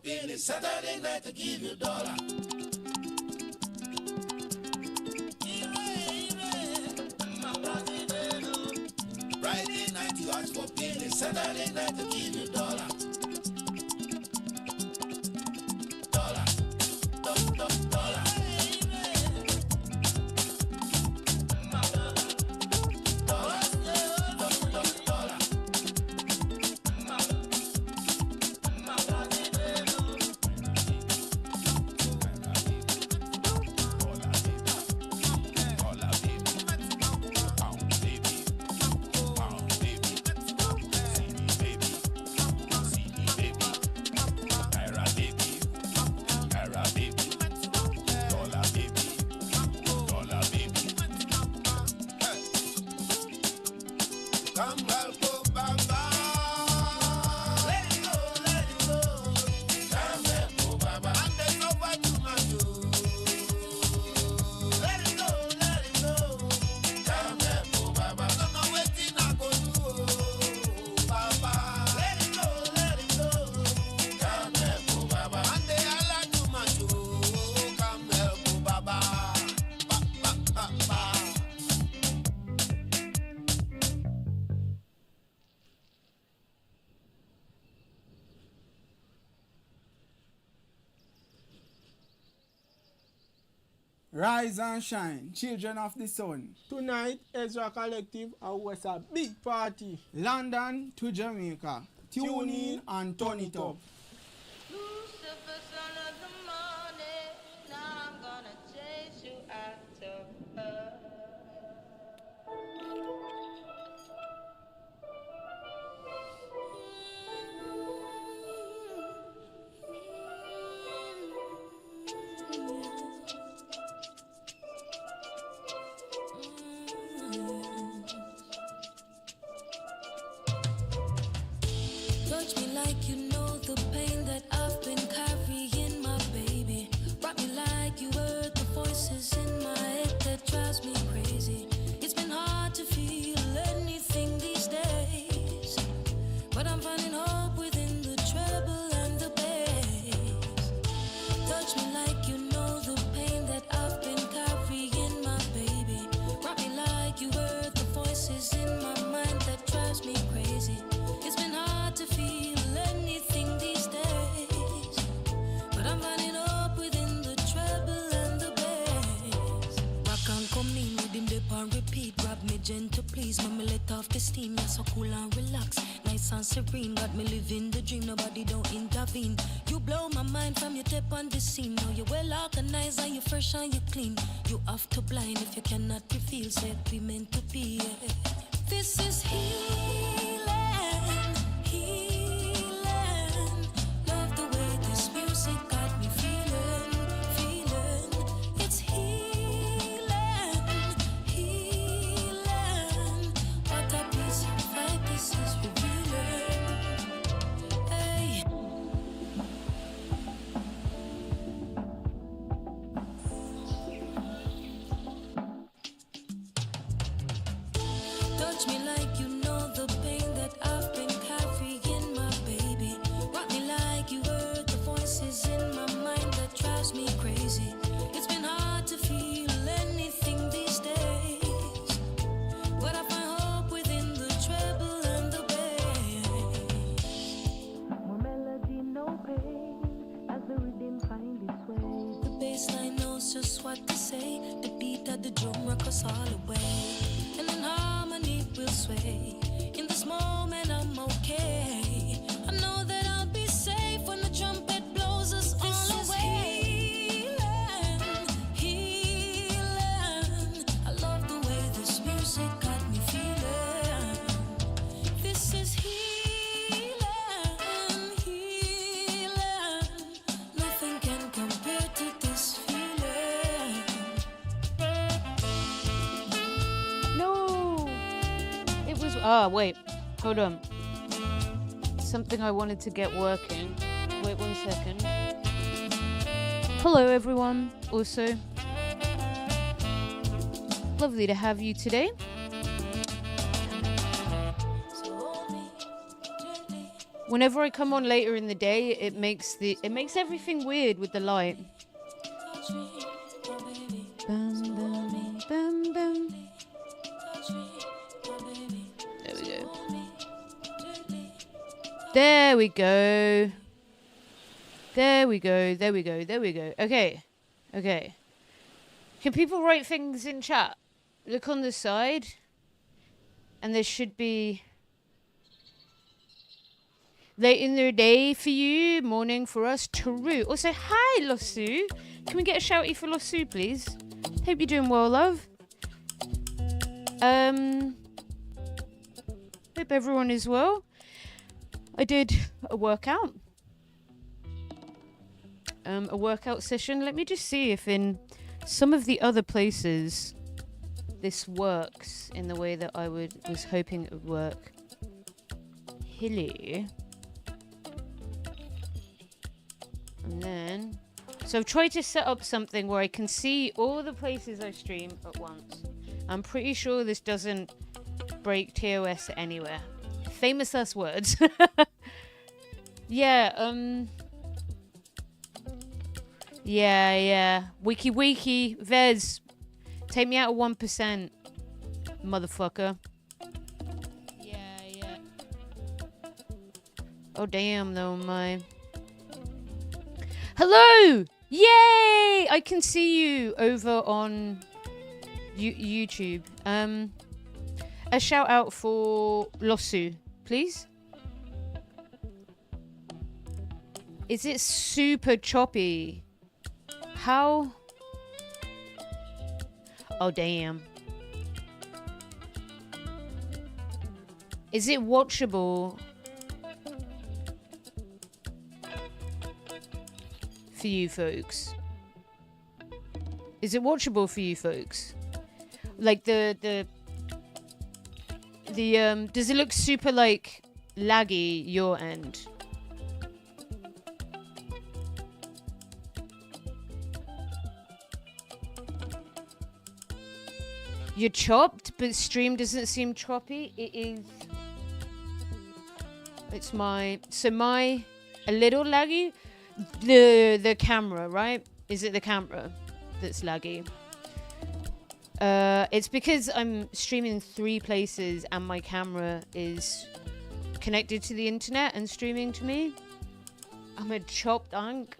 penny. Saturday night to give you dollar. Friday night you ask for penny. Saturday night to give you dollar. Dollar. Dollar. Rise and shine, children of the sun. Tonight, Ezra Collective was a big party. London to Jamaica. Tune in and turn it up. Lucifer, son of the morning, now I'm gonna chase you out of earth. Touch me like you know the pain that I've been carrying, my baby. Rock me like you heard the voices in my head that drives me crazy. It's been hard to feel anything these days, but I'm finding hope within the treble and the bass. Touch me like you know the pain that I've been carrying, my baby. Rock me like you heard the voices in my mind that drives me crazy. It's been hard to feel anything these days, but I'm finding hope within the treble and the bass. Rock and come in with him dip and repeat. Grab me gentle please, mama let off the steam. You're so cool and relax, nice and serene. Got me living the dream, nobody don't intervene. You blow my mind from your tip on the scene. Now you're well organized and you're fresh and you're clean. You have to blind if you cannot reveal. Said we meant to be, yeah. This is healing. Love the way this music got me feeling. It's healing. What a piece of vibe this is revealing. Hey. Touch me like you know the pain that I've been carrying, my baby. Rock me like you heard the voices in my mind that drives me crazy. It's been hard to feel anything these days, but I find hope within the treble and the bass. More melody, no pain, as the rhythm find its way. The bass line knows just what to say. The beat of the drum rock us all away, and in harmony we'll sway. In this moment I'm okay. I know that I'll be safe when the trumpet blows us all away. Healing. I love the way this music got me feeling. This is healing. Nothing can compare to this feeling. No! It was. Ah, wait. Hold on. Something I wanted to get working. Wait 1 second. Hello, everyone. Also, lovely to have you today. So hold me gently. Whenever I come on later in the day, it makes everything weird with the light. Bum, bum, bum, bum. There we go. There we go. There we go. There we go. Okay. Okay. Can people write things in chat? Look on the side. And there should be... Late in the day for you, morning for us. True. Also, hi, Losu. Can we get a shouty for Losu, please? Hope you're doing well, love. Hope everyone is well. I did a workout. A workout session. Let me just see if in some of the other places this works in the way that I was hoping it would work. Hilly. And then... So I've tried to set up something where I can see all the places I stream at once. I'm pretty sure this doesn't break TOS anywhere. Famous last words. Yeah, Yeah. Wiki. Vez. Take me out of 1%. Motherfucker. Yeah. Oh, damn, though, my... Hello! Yay! I can see you over on YouTube. A shout out for Losu, please. Is it super choppy? How? Oh, damn. Is it watchable for you folks? Is it watchable for you folks? Like the does it look super like laggy your end? You're chopped, but stream doesn't seem choppy. It is. It's my a little laggy. The camera, right? Is it the camera that's laggy? It's because I'm streaming 3 places and my camera is connected to the internet and streaming to me. I'm a chopped unk.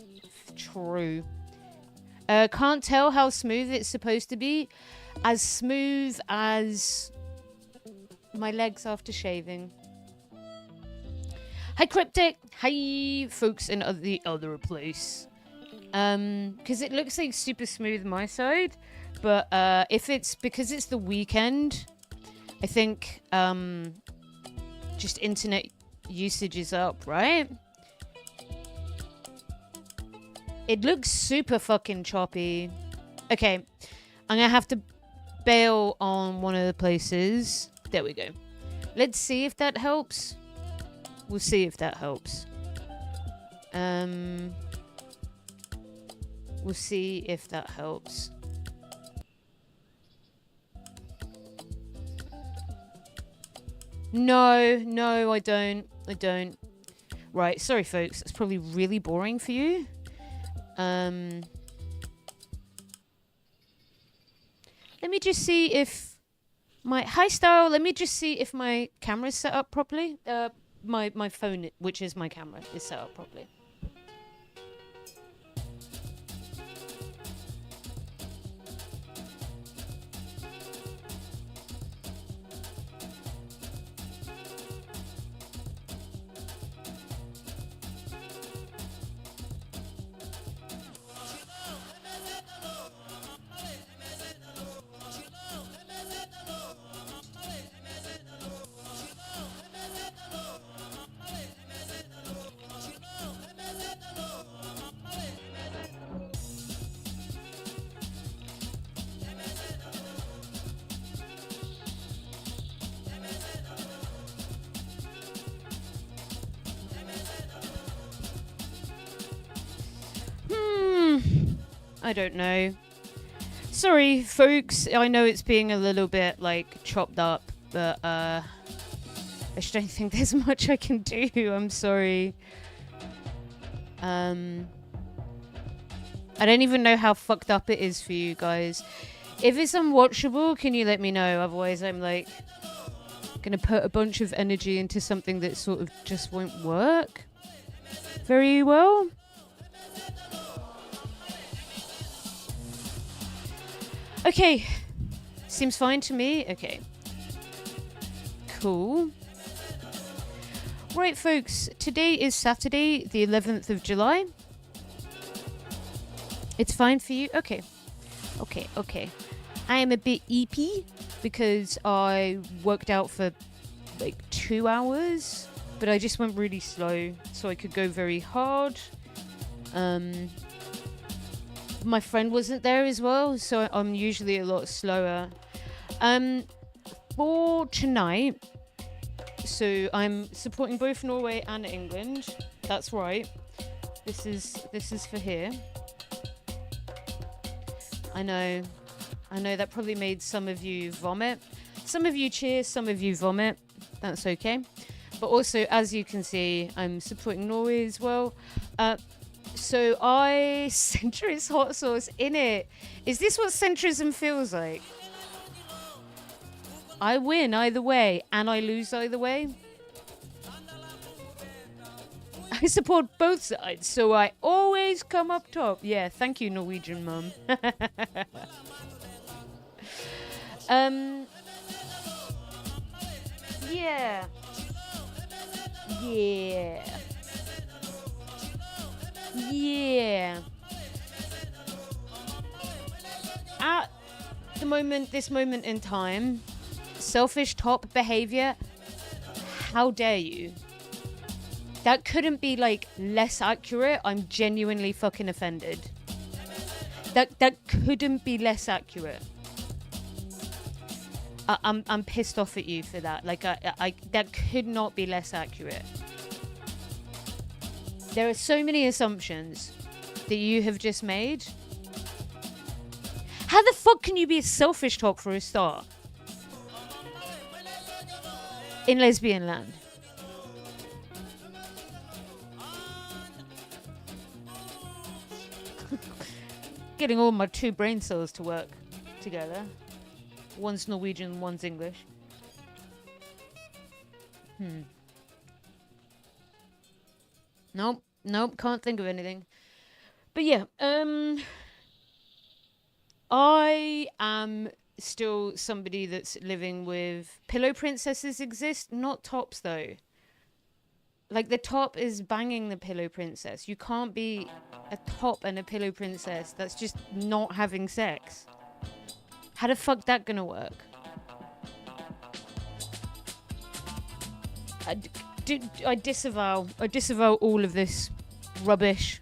True. Can't tell how smooth it's supposed to be. As smooth as my legs after shaving. Hi, Cryptic. Hi, folks in the other place. Because it looks like super smooth my side. But if it's because it's the weekend, I think just internet usage is up, right? It looks super fucking choppy. Okay, I'm gonna have to bail on one of the places. There we go. Let's see if that helps. We'll see if that helps. We'll see if that helps. No, I don't. Right, sorry folks. It's probably really boring for you. Let me just see if my... Hi, Style. Let me just see if my camera's set up properly. My phone, which is my camera, is set up properly. I don't know. Sorry, folks. I know it's being a little bit, like, chopped up, but, I just don't think there's much I can do. I'm sorry. I don't even know how fucked up it is for you guys. If it's unwatchable, can you let me know? Otherwise, I'm like gonna put a bunch of energy into something that sort of just won't work very well. Okay, seems fine to me. Okay, cool. Right, folks, today is Saturday, the 11th of July. It's fine for you? Okay. I am a bit eepy because I worked out for like 2 hours, but I just went really slow so I could go very hard. My friend wasn't there as well, so I'm usually a lot slower. For tonight, so I'm supporting both Norway and England. That's right. This is for here. I know that probably made some of you vomit. Some of you cheer, some of you vomit. That's okay. But also, as you can see, I'm supporting Norway as well. So I centrist hot sauce in it. Is this what centrism feels like? I win either way, and I lose either way. I support both sides, so I always come up top. Yeah, thank you, Norwegian mum. Yeah. At the moment, this moment in time, selfish top behavior, how dare you? That couldn't be like less accurate. I'm genuinely fucking offended. That couldn't be less accurate. I'm pissed off at you for that. Like I that could not be less accurate. There are so many assumptions that you have just made. How the fuck can you be a selfish top for a start? In lesbian land. Getting all my two brain cells to work together. One's Norwegian, one's English. Nope, can't think of anything. But yeah, I am still somebody that's living with pillow princesses exist, not tops though. Like the top is banging the pillow princess. You can't be a top and a pillow princess. That's just not having sex. How the fuck that gonna work? I disavow all of this rubbish.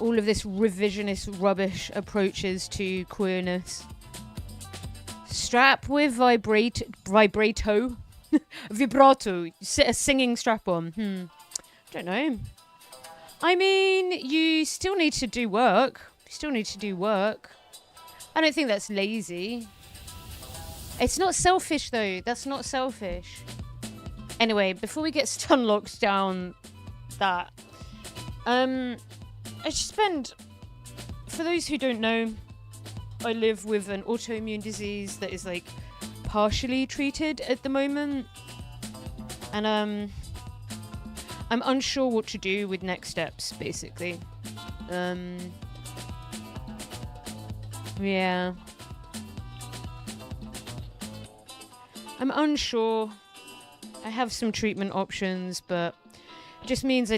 All of this revisionist rubbish approaches to queerness. Strap with vibrato. Vibrato. A singing strap on. Don't know. I mean, you still need to do work. I don't think that's lazy. It's not selfish though. That's not selfish. Anyway, before we get stun locked down that, I spend, for those who don't know, I live with an autoimmune disease that is like partially treated at the moment. And I'm unsure what to do with next steps, basically. Yeah. I'm unsure. I have some treatment options, but it just means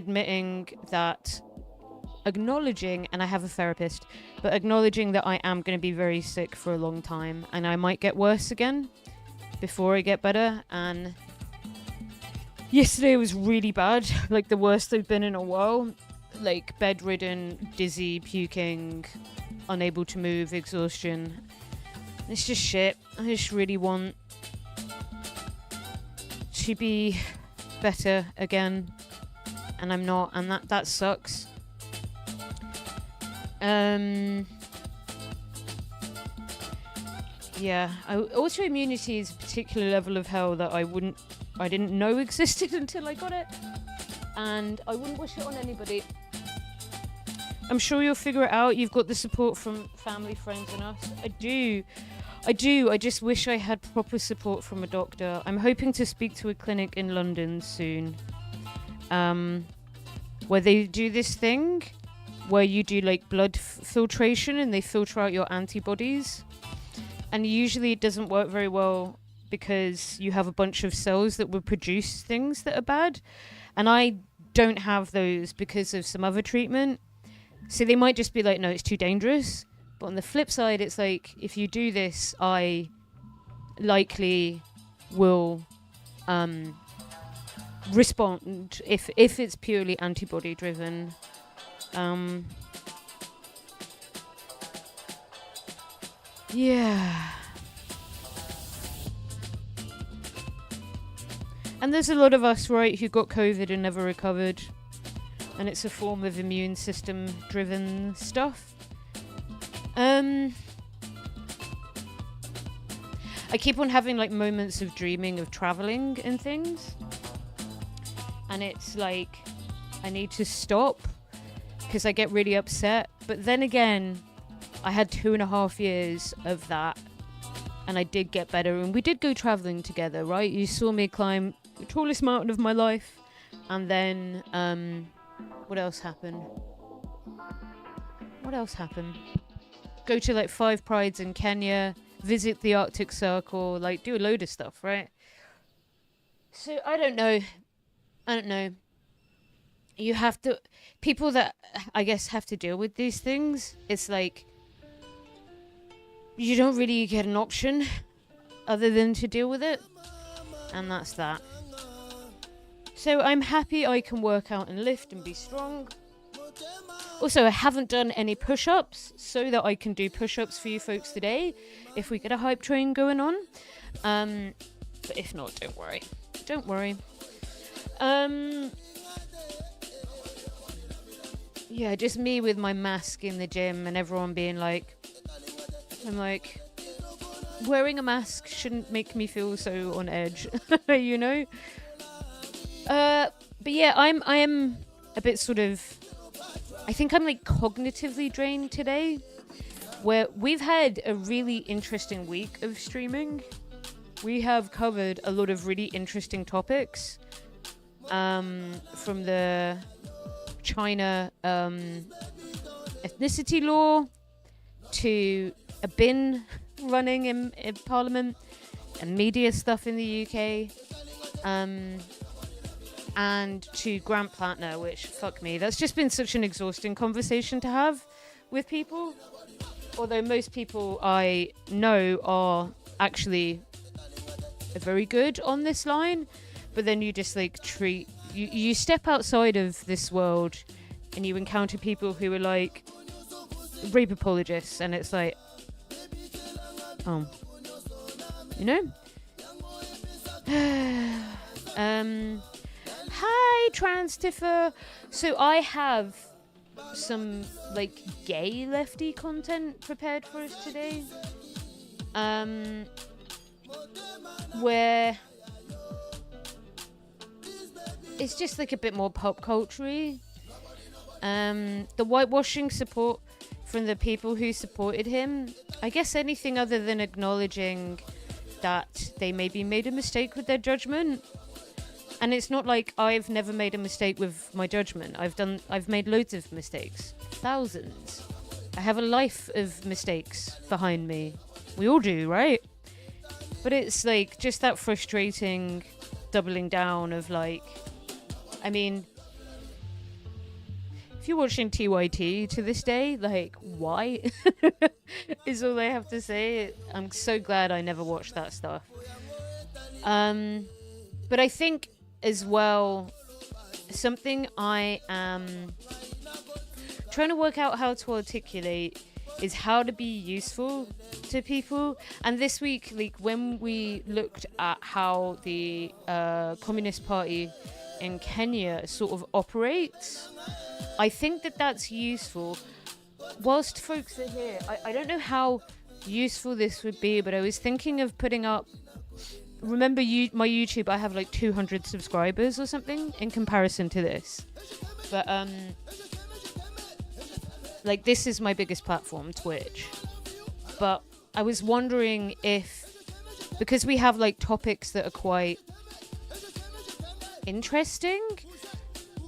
acknowledging, and I have a therapist, but acknowledging that I am going to be very sick for a long time, and I might get worse again before I get better. And yesterday was really bad, like the worst I've been in a while, like bedridden, dizzy, puking, unable to move, exhaustion. It's just shit. I just really want to be better again, and I'm not, and that sucks. Yeah, autoimmunity is a particular level of hell that I didn't know existed until I got it, and I wouldn't wish it on anybody. I'm sure you'll figure it out. You've got the support from family, friends, and us. I do. I just wish I had proper support from a doctor. I'm hoping to speak to a clinic in London soon, where they do this thing where you do like blood filtration and they filter out your antibodies. And usually it doesn't work very well because you have a bunch of cells that will produce things that are bad. And I don't have those because of some other treatment. So they might just be like, no, it's too dangerous. But on the flip side, it's like, if you do this, I likely will respond if it's purely antibody driven. Yeah. And there's a lot of us, right, who got COVID and never recovered. And it's a form of immune system driven stuff. I keep on having like moments of dreaming of traveling and things. And it's like, I need to stop because I get really upset. But then again, I had 2.5 years of that and I did get better. And we did go traveling together, right? You saw me climb the tallest mountain of my life. And then, what else happened? Go to like 5 prides in Kenya, visit the Arctic Circle, like do a load of stuff, right? So I don't know. You have to, people that I guess have to deal with these things, it's like, you don't really get an option other than to deal with it. And that's that. So I'm happy I can work out and lift and be strong. Also, I haven't done any push-ups so that I can do push-ups for you folks today if we get a hype train going on. But if not, don't worry. Yeah, just me with my mask in the gym and everyone being like, I'm like, wearing a mask shouldn't make me feel so on edge, you know? But yeah, I am a bit sort of, I think I'm like cognitively drained today, where we've had a really interesting week of streaming. We have covered a lot of really interesting topics, from the China ethnicity law to a bin running in Parliament and media stuff in the UK, and to Grant Plattner, which, fuck me, that's just been such an exhausting conversation to have with people. Although most people I know are actually very good on this line, but then you just like you step outside of this world and you encounter people who are like rape apologists, and it's like, oh, you know? Hi, Trans Tiffer. So I have some like gay lefty content prepared for us today, where it's just like a bit more pop culture-y. The whitewashing support from the people who supported him, I guess anything other than acknowledging that they maybe made a mistake with their judgment. And it's not like I've never made a mistake with my judgment. I've made loads of mistakes. Thousands. I have a life of mistakes behind me. We all do, right? But it's like just that frustrating doubling down of like, I mean, if you're watching TYT to this day, like, why? Is all I have to say. I'm so glad I never watched that stuff. But I think as well, something I am trying to work out how to articulate is how to be useful to people. And this week, like when we looked at how the Communist Party in Kenya sort of operates, I think that that's useful. Whilst folks are here, I don't know how useful this would be, but I was thinking of putting up. Remember, my YouTube, I have like 200 subscribers or something in comparison to this. But like this is my biggest platform, Twitch. But I was wondering if, because we have like topics that are quite interesting,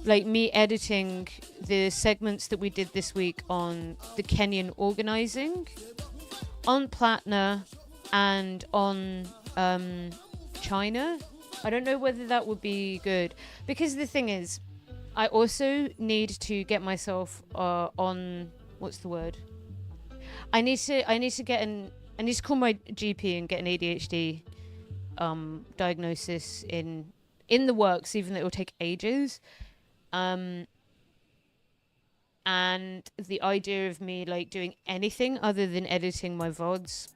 like me editing the segments that we did this week on the Kenyan organizing, on Platna, and on China. I don't know whether that would be good, because the thing is, I also need to get myself on, what's the word? I need to call my GP and get an ADHD diagnosis in the works, even though it will take ages. And the idea of me like doing anything other than editing my VODs,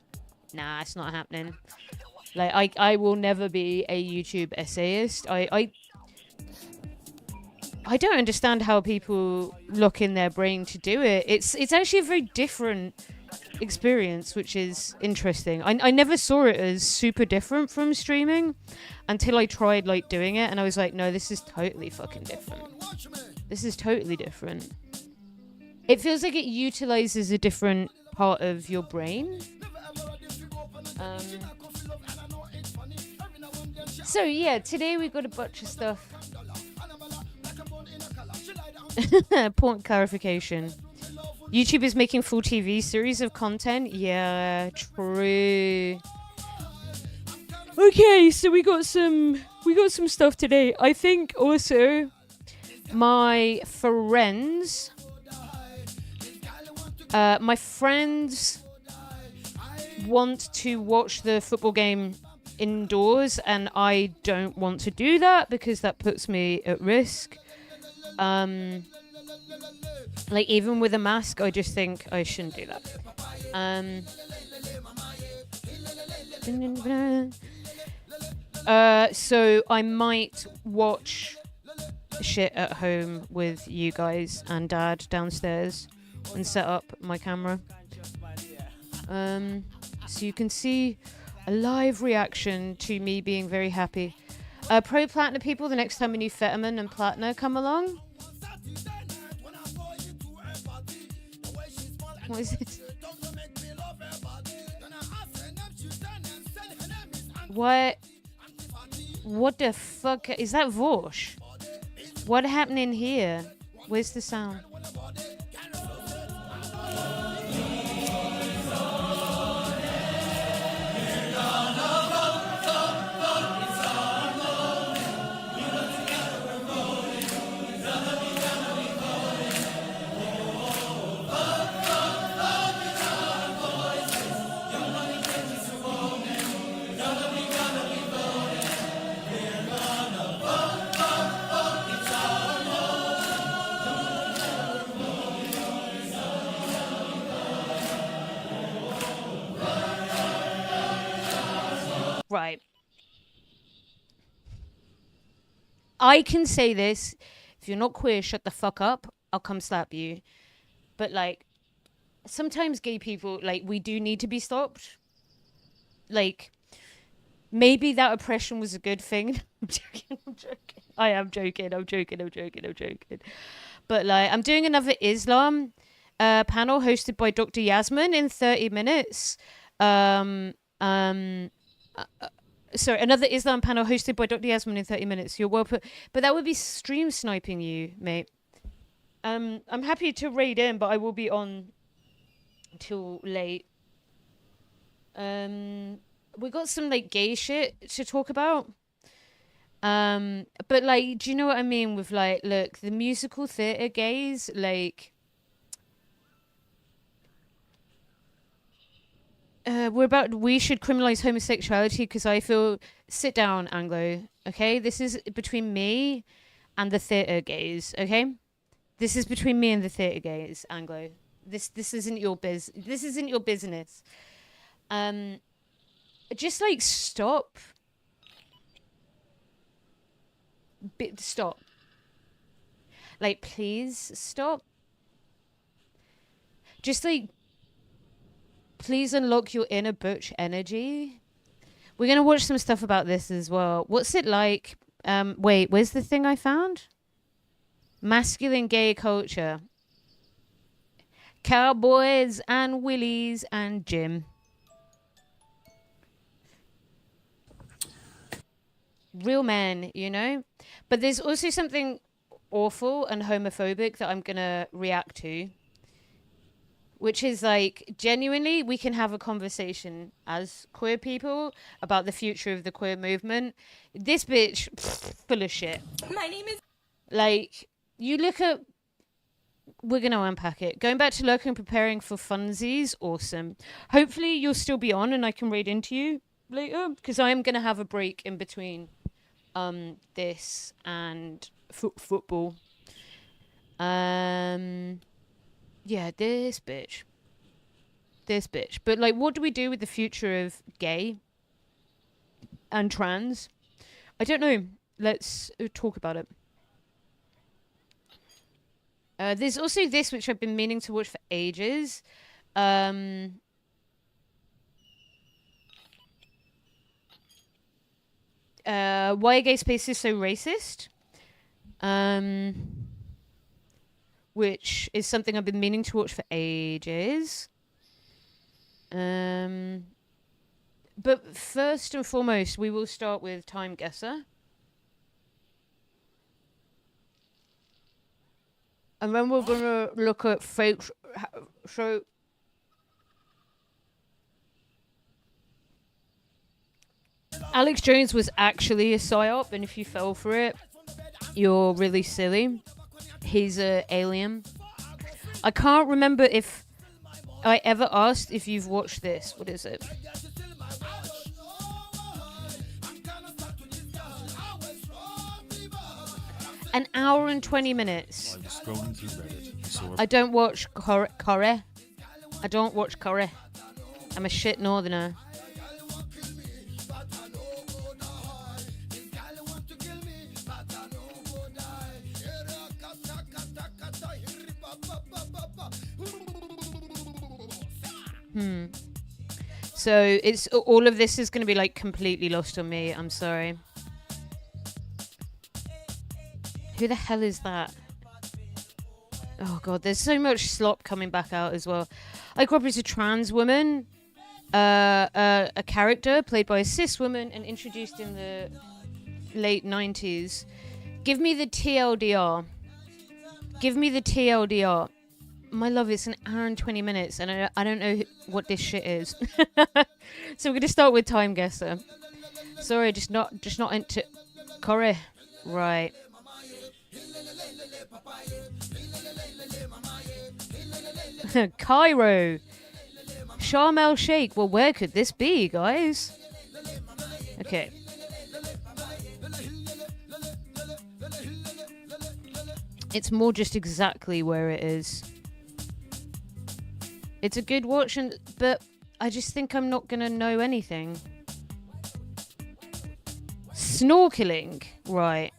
nah, it's not happening. Like I will never be a YouTube essayist. I don't understand how people lock in their brain to do it. It's actually a very different experience, which is interesting. I never saw it as super different from streaming until I tried like doing it, and I was like, no, this is totally fucking different. This is totally different. It feels like it utilizes a different part of your brain. So yeah, today we got a bunch of stuff. Point clarification. YouTube is making full TV series of content. Yeah, true. Okay, so we got some stuff today. I think also my friends want to watch the football game indoors, and I don't want to do that because that puts me at risk. Like even with a mask, I just think I shouldn't do that. So I might watch shit at home with you guys and Dad downstairs and set up my camera. So you can see a live reaction to me being very happy. Pro Platna people, the next time a new Fetterman and Platna come along. What is it? What the fuck? Is that Vosh? What happening here? Where's the sound? Right. I can say this. If you're not queer, shut the fuck up. I'll come slap you. But, like, sometimes gay people, like, we do need to be stopped. Like, maybe that oppression was a good thing. I'm joking. I am joking. I'm joking. But, like, I'm doing another Islam panel hosted by Dr. Yasmin in 30 minutes. Sorry, another Islam panel hosted by Dr. Yasmin in 30 minutes. You're well put. But that would be stream sniping you, mate. I'm happy to raid in, but I will be on till late. We got some, like, gay shit to talk about. But, like, do you know what I mean with, like, look, the musical theatre gays, like... we should criminalize homosexuality because I feel, sit down, Anglo, okay? This is between me and the theatre gays, okay? This is between me and the theatre gays, Anglo. This isn't your this isn't your business. Just, like, stop. Stop. Like, please stop. Just, like, Please unlock your inner butch energy. We're going to watch some stuff about this as well. What's it like? Wait, where's the thing I found? Masculine gay culture. Cowboys and willies and Jim. Real men, you know? But there's also something awful and homophobic that I'm going to react to. Which is like, genuinely, we can have a conversation as queer people about the future of the queer movement. This bitch, full of shit. My name is... Like, you look at... We're going to unpack it. Going back to lurking and preparing for funsies, awesome. Hopefully you'll still be on and I can read into you later. Because I am going to have a break in between this and football. Yeah, this bitch. But, like, what do we do with the future of gay and trans? I don't know. Let's talk about it. There's also this, which I've been meaning to watch for ages. Why are gay spaces so racist? Which is something I've been meaning to watch for ages. But first and foremost, we will start with Time Guesser. And then we're going to look at fake... So... Alex Jones was actually a psyop, and if you fell for it, you're really silly. He's an alien. I can't remember if I ever asked if you've watched this. What is it? An hour and 20 minutes. I was scrolling through Reddit and saw I don't watch Corrie. I don't watch Corrie. I'm a shit northerner. So it's all of this is going to be like completely lost on me. I'm sorry. Who the hell is that? Oh god, there's so much slop coming back out as well. I grew up as a trans woman, a character played by a cis woman and introduced in the late 90s. Give me the TLDR. Give me the TLDR. My love, it's an hour and 20 minutes, and I don't know what this shit is. So we're gonna start with Time Guesser. Sorry, just not into Corrie. Right. Cairo. Sharm el Sheikh. Well, where could this be, guys? Okay. It's more just exactly where it is. It's a good watch, but I just think I'm not going to know anything. Snorkeling. Right.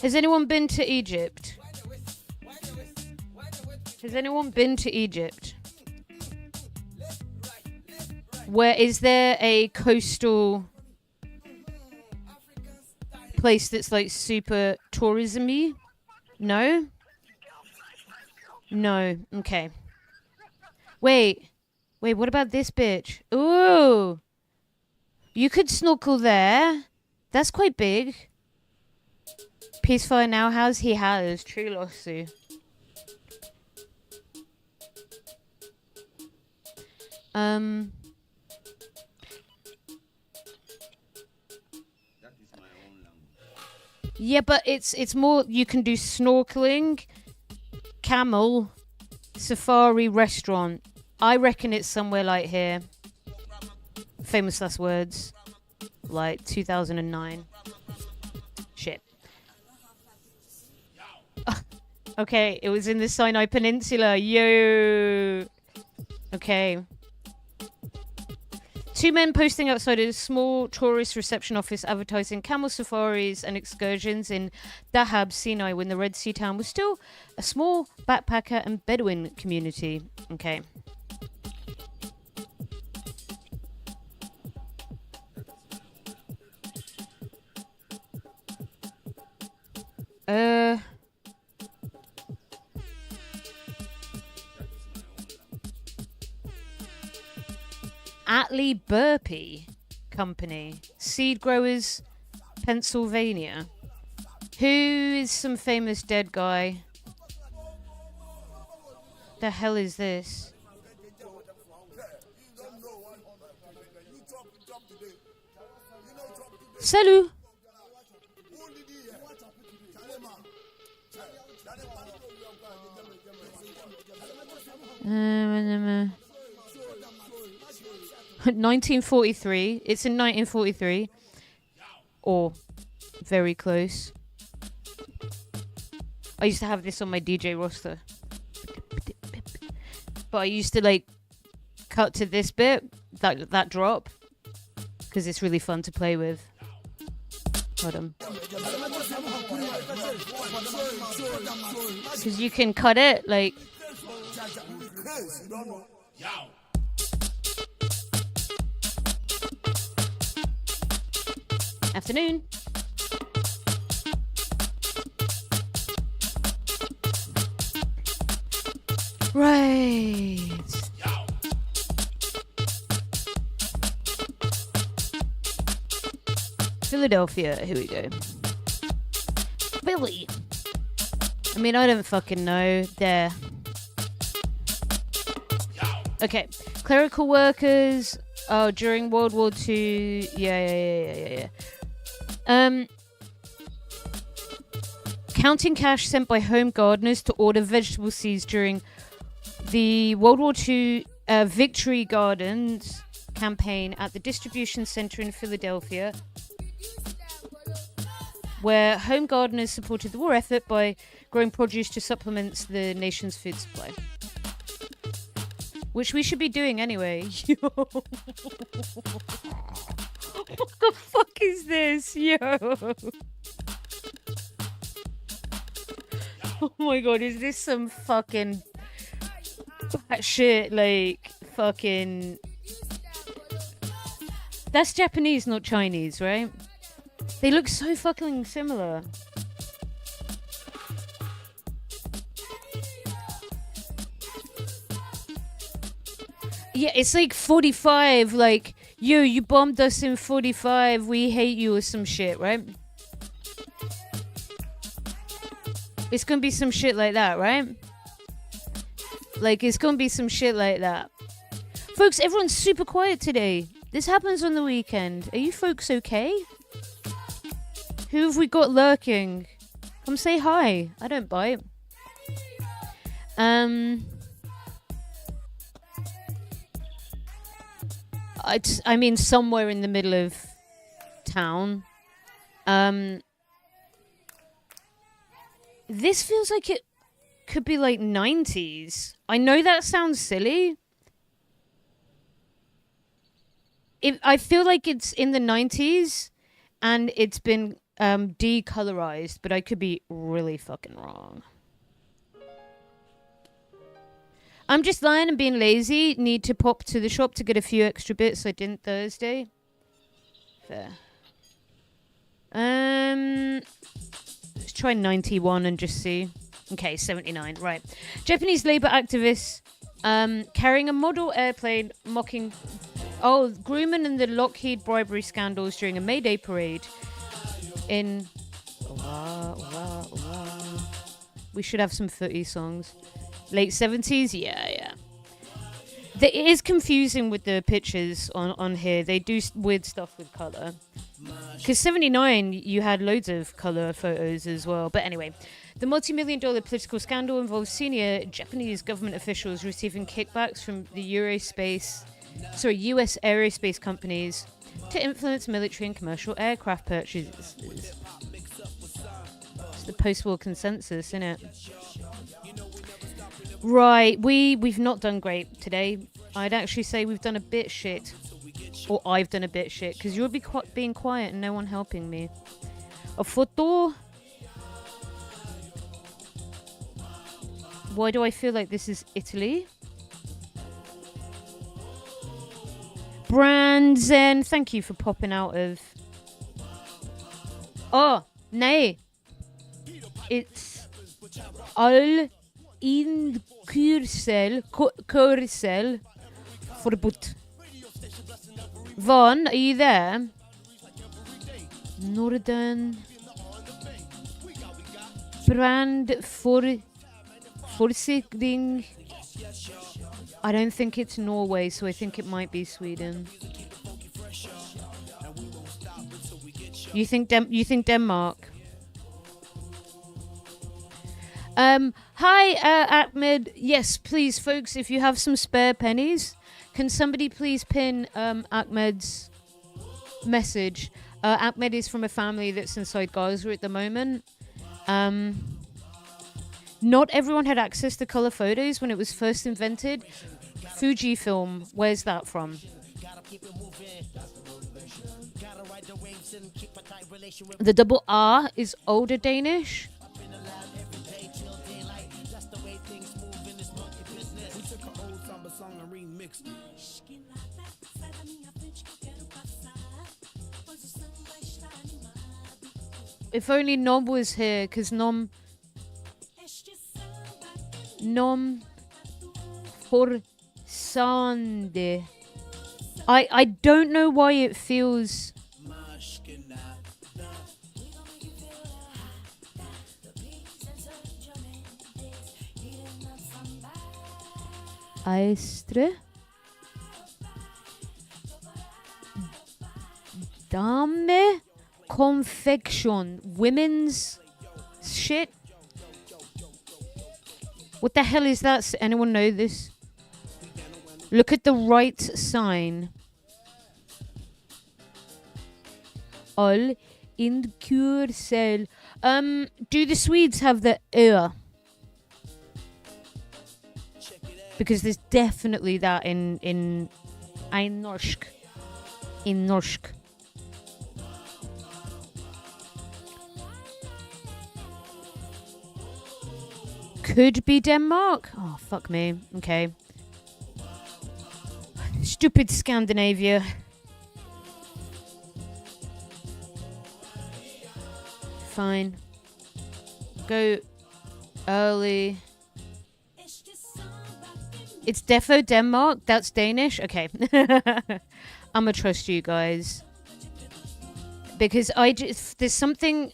Has anyone been to Egypt? Has anyone been to Egypt? Where is there a coastal place that's like super tourism-y? No? No. Okay. Wait, what about this bitch? Ooh! You could snorkel there. That's quite big. Peacefire now, how's he has? True Lossu. Yeah, but it's more, you can do snorkeling, camel, safari, restaurant. I reckon it's somewhere like here. Famous last words. Like 2009. Shit. Okay, it was in the Sinai Peninsula. Yo. Okay. Two men posting outside a small tourist reception office advertising camel safaris and excursions in Dahab, Sinai, when the Red Sea town was still a small backpacker and Bedouin community. Okay. Atlee Burpee Company, Seed Growers, Pennsylvania. Who is some famous dead guy? The hell is this? Salut! Uh, 1943. It's in 1943. Or very close. I used to have this on my DJ roster. But I used to like cut to this bit, that drop, because it's really fun to play with. Hold on. Because you can cut it like... Afternoon. Right. Philadelphia. Here we go. Philly. I mean, I don't fucking know. There. Okay. Clerical workers. Oh, during World War II. Yeah. Counting cash sent by home gardeners to order vegetable seeds during the World War II Victory Gardens campaign at the distribution center in Philadelphia, where home gardeners supported the war effort by growing produce to supplement the nation's food supply. Which we should be doing anyway. What the fuck is this? Yo. Oh my god, is this some fucking shit, like, fucking... That's Japanese, not Chinese, right? They look so fucking similar. Yeah, it's like 45, like, yo, you bombed us in 45, we hate you or some shit, right? It's gonna be some shit like that, right? Like, it's gonna be some shit like that. Folks, everyone's super quiet today. This happens on the weekend. Are you folks okay? Who have we got lurking? Come say hi. I don't bite. I mean, somewhere in the middle of town. This feels like it could be like 90s. I know that sounds silly. I feel like it's in the 90s and it's been decolorized, but I could be really fucking wrong. I'm just lying and being lazy. Need to pop to the shop to get a few extra bits I didn't Thursday. Fair. Let's try 91 and just see. Okay, 79. Right. Japanese labor activists carrying a model airplane mocking... Oh, Grumman and the Lockheed bribery scandals during a May Day parade in... We should have some footy songs. Late 70s? Yeah. It is confusing with the pictures on here. They do weird stuff with colour. Because 79, you had loads of colour photos as well. But anyway, the multi-million-dollar political scandal involves senior Japanese government officials receiving kickbacks from the US aerospace companies to influence military and commercial aircraft purchases. It's the post-war consensus, isn't it? Right, we've not done great today. I'd actually say we've done a bit shit. Or I've done a bit shit, because you'll be being quiet and no one helping me. A photo. Why do I feel like this is Italy? Brandzen, thank you for popping out of... Oh, nee. It's all in Kursel verbod. Vaughn, are you there? Norden. Brand forsikring. I don't think it's Norway, so I think it might be Sweden. You think Denmark? Hi, Ahmed. Yes, please, folks, if you have some spare pennies, can somebody please pin Ahmed's message? Ahmed is from a family that's inside Gaza at the moment. Not everyone had access to color photos when it was first invented. Fujifilm, where's that from? The double R is older Danish. If only Nom was here, because Nom for Sunday. I don't know why it feels Aistre Dame Confection women's shit. What the hell is that? Anyone know this? Look at the right sign. All in Kursel. Do the Swedes have the Ö? Because there's definitely that in Norsk. In Norsk. Could be Denmark. Oh, fuck me. Okay. Stupid Scandinavia. Fine. Go early. It's defo Denmark. That's Danish. Okay. I'ma trust you guys. Because there's something...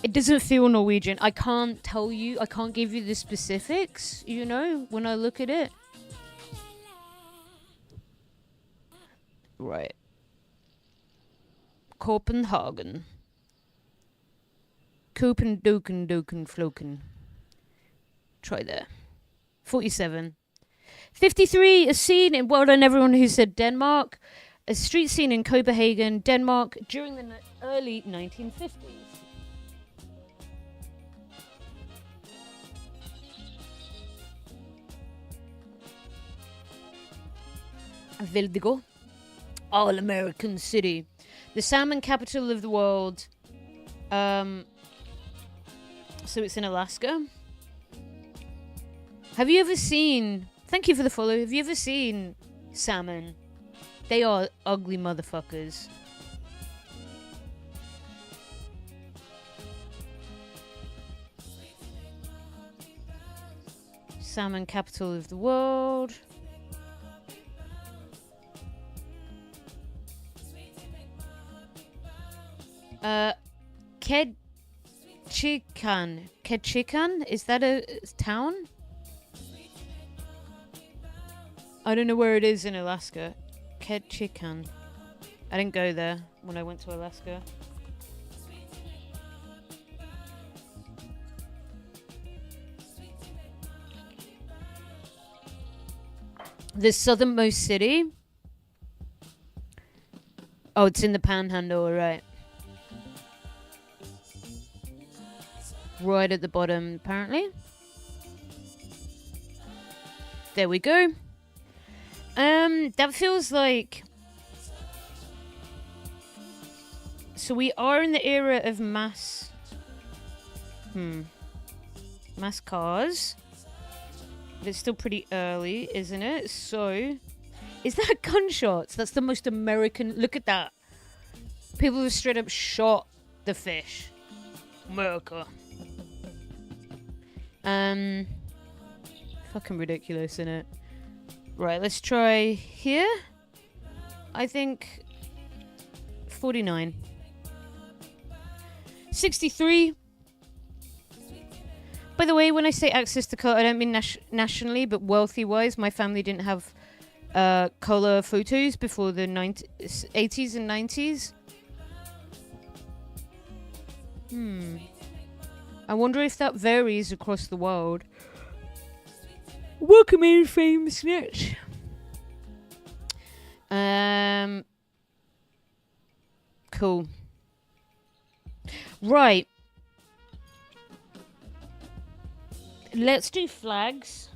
It doesn't feel Norwegian. I can't tell you. I can't give you the specifics, you know, when I look at it. Right. Copenhagen. Copenhagen, Floken. Try there. 47. 53, a scene in... Well done, everyone who said Denmark. A street scene in Copenhagen, Denmark, during the early 1950s. Veldigo. All-American city. The salmon capital of the world. So it's in Alaska. Have you ever seen... Thank you for the follow. Have you ever seen salmon? They are ugly motherfuckers. Salmon capital of the world. Ketchikan. Ketchikan? Is that a town? I don't know where it is in Alaska. Ketchikan. I didn't go there when I went to Alaska. The southernmost city. Oh, it's in the Panhandle, right. Right at the bottom, apparently. There we go. That feels like. So we are in the era of mass cars. But it's still pretty early, isn't it? So, is that gunshots? That's the most American. Look at that. People have straight up shot the fish. America. Fucking ridiculous, innit? Right, let's try here. I think 49. 63. By the way, when I say access to color, I don't mean nationally, but wealthy-wise. My family didn't have color photos before the 80s and 90s. I wonder if that varies across the world. Welcome in, famous snitch. Cool. Right. Let's do flags.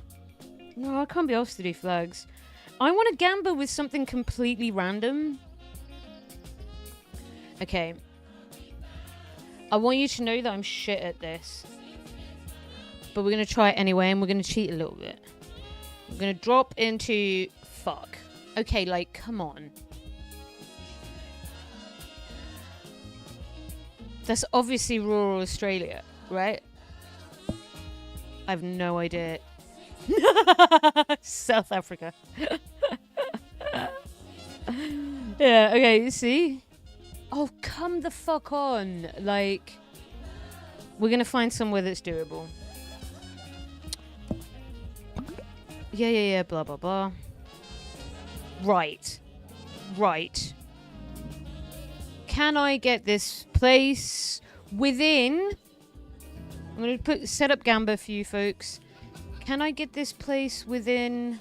No, I can't be asked to do flags. I want to gamble with something completely random. Okay. I want you to know that I'm shit at this. But we're going to try it anyway, and we're going to cheat a little bit. We're going to drop into fuck. Okay, like, come on. That's obviously rural Australia, right? I have no idea. South Africa. Yeah, okay, see? Oh, come the fuck on. Like, we're going to find somewhere that's doable. Yeah, blah, blah, blah. Right. Can I get this place within... I'm going to set up Gamba for you folks. Can I get this place within...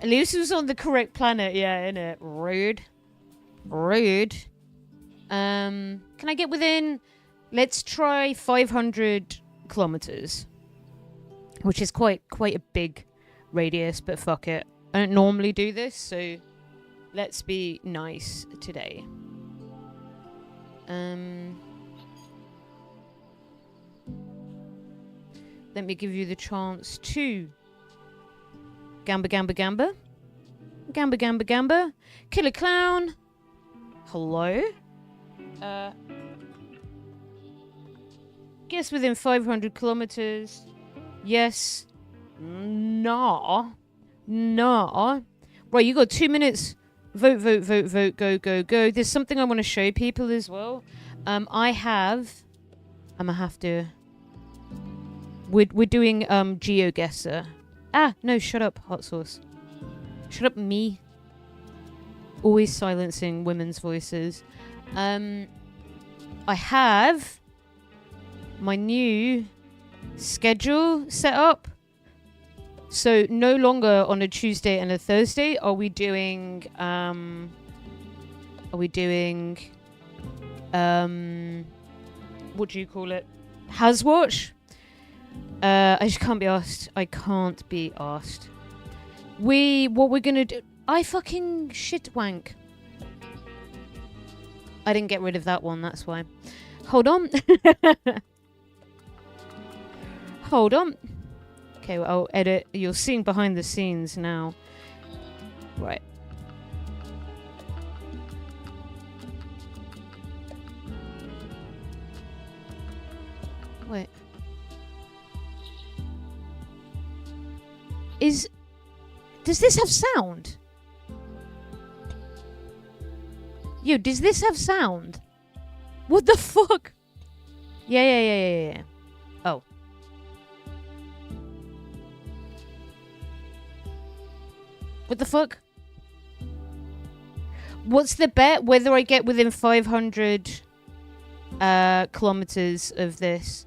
At least it was on the correct planet, yeah, innit? Rude. Can I get within... Let's try 500 kilometers. Which is quite a big radius, but fuck it. I don't normally do this, so... Let's be nice today. Let me give you the chance to Gamba. Killer Clown. Hello. Guess within 500 kilometers. Yes. Nah. Right, you got 2 minutes. Vote, go. There's something I want to show people as well. I'm gonna have to... We're doing GeoGuessr. Ah, no, shut up, hot sauce. Shut up, me. Always silencing women's voices. I have my new schedule set up. So no longer on a Tuesday and a Thursday are we doing what do you call it? Haswatch? I just can't be asked. What we're gonna do, I fucking shit wank. I didn't get rid of that one, that's why. Hold on. Okay, well, I'll edit. You're seeing behind the scenes now. Right. Wait. Does this have sound? Yo, does this have sound? What the fuck? Yeah. Oh. What the fuck? What's the bet? Whether I get within 500 kilometers of this.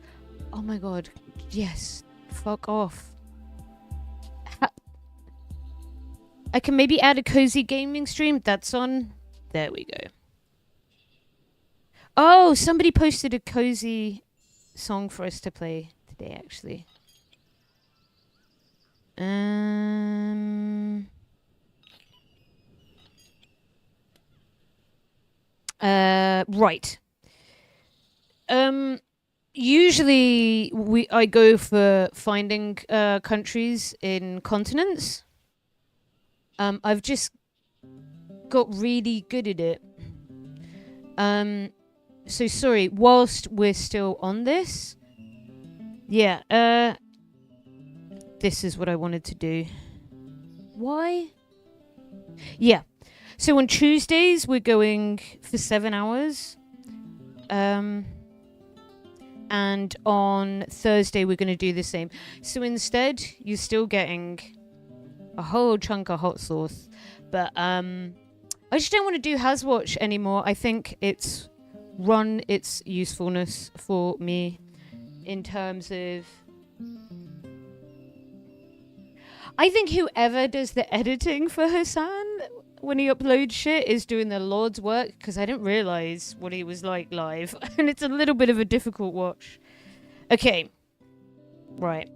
Oh my god. Yes. Fuck off. I can maybe add a cozy gaming stream. That's on. There we go. Oh, somebody posted a cozy song for us to play today, actually. Right. Usually I go for finding countries in continents. I've just got really good at it. So sorry, whilst we're still on this, this is what I wanted to do. Why? Yeah. So on Tuesdays we're going for 7 hours. And on Thursday we're going to do the same. So instead, you're still getting a whole chunk of hot sauce. But I just don't want to do Haswatch anymore. I think it's run its usefulness for me in terms of... I think whoever does the editing for Hassan when he uploads shit is doing the Lord's work, because I didn't realise what he was like live. And it's a little bit of a difficult watch. Okay. Right.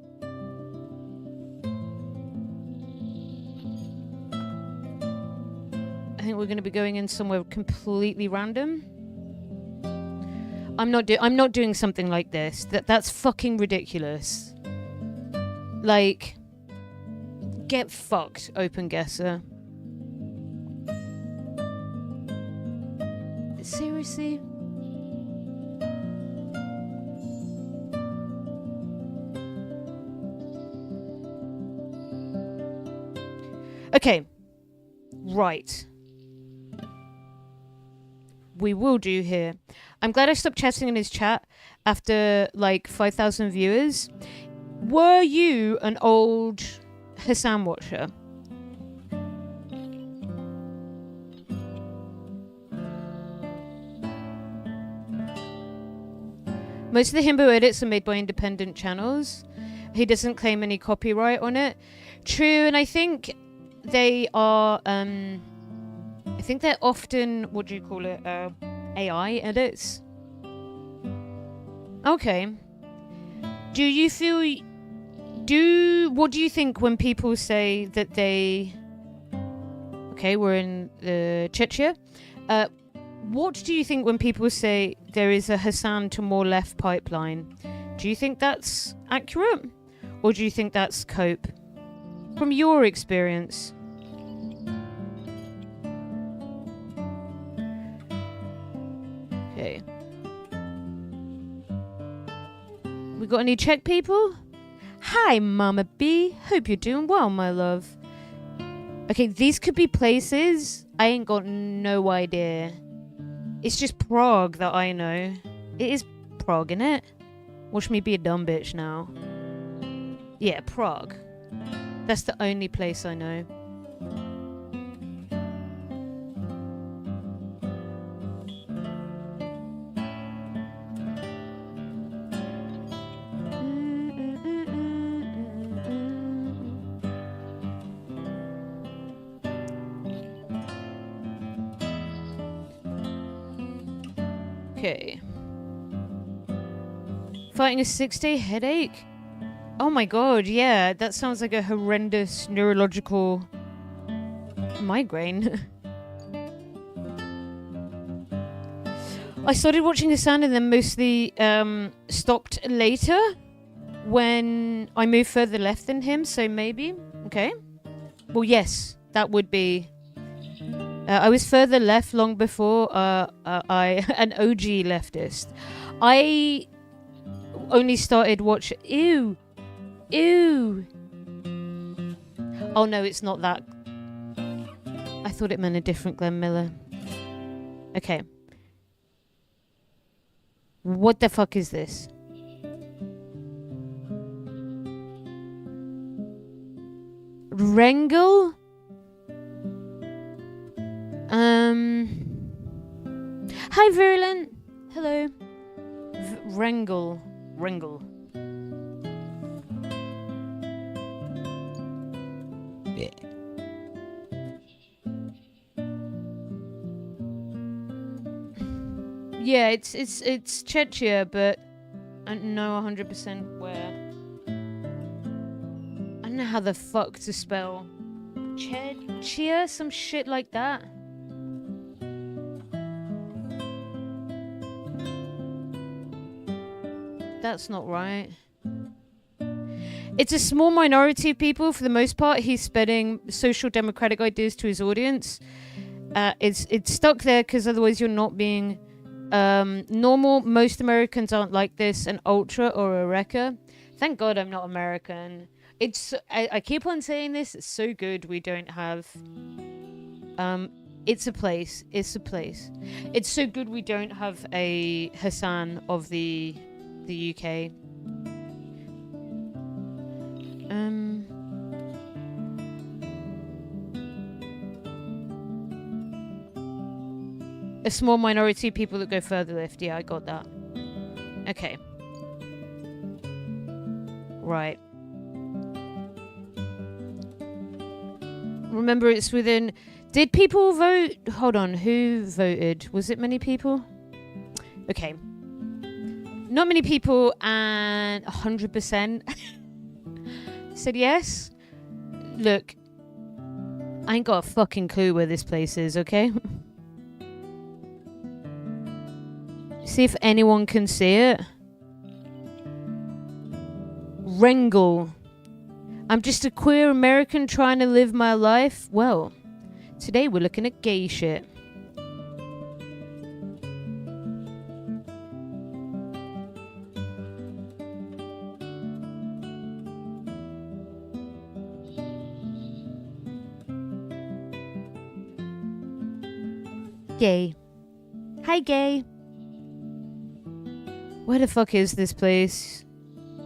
I think we're going to be going in somewhere completely random. I'm not doing something like this. That's fucking ridiculous. Like, get fucked, open guesser. Seriously? Okay. Right. We will do here. I'm glad I stopped chatting in his chat after like 5,000 viewers. Were you an old Hassan watcher? Most of the himbo edits are made by independent channels. He doesn't claim any copyright on it. True, and I think they are, I think they're often, what do you call it, AI edits. Okay. Do you feel, what do you think when people say that they, okay, we're in Czechia. What do you think when people say there is a Hassan to more left pipeline? Do you think that's accurate? Or do you think that's cope? From your experience. Okay. We got any Czech people? Hi, Mama B. Hope you're doing well, my love. Okay, these could be places. I ain't got no idea. It's just Prague that I know. It is Prague, innit? Watch me be a dumb bitch now. Yeah, Prague. That's the only place I know. Okay. Fighting a 6-day headache? Oh my god, yeah. That sounds like a horrendous neurological migraine. I started watching Hassan and then mostly stopped later when I moved further left than him, so maybe. Okay. Well, yes, that would be... I was further left long before an OG leftist. I only started watching... Ew. Ew. Oh, no, it's not that. I thought it meant a different Glenn Miller. Okay. What the fuck is this? Rengel? Hi, Virulent. Hello. Rengel. Yeah. Yeah, it's Czechia, but I don't know 100% where. know how the fuck to spell Chia, some shit like that. That's not right. It's a small minority of people. For the most part, he's spreading social democratic ideas to his audience. It's stuck there because otherwise you're not being normal. Most Americans aren't like this, an ultra or a wrecker. Thank God I'm not American. I keep on saying this. It's so good we don't have. It's a place. It's a place. It's so good we don't have a Hassan of the UK. A small minority of people that go further left. Yeah, I got that. Okay. Right. Remember, it's within... Did people vote? Hold on. Who voted? Was it many people? Okay. Not many people, and 100% said yes. Look, I ain't got a fucking clue where this place is, okay? See if anyone can see it. Wrangle. I'm just a queer American trying to live my life. Well, today we're looking at gay shit. Gay. Hi, gay. Where the fuck is this place?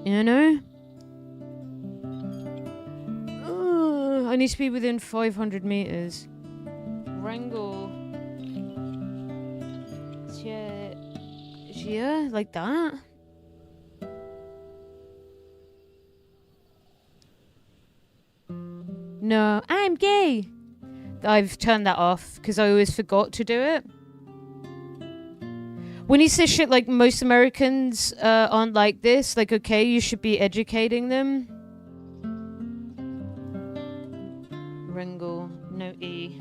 You know? I need to be within 500 meters. Wrangle. Yeah, like that? No, I'm gay. I've turned that off because I always forgot to do it. When he says shit like most Americans aren't like this, like, okay, you should be educating them. Wrangle, no E.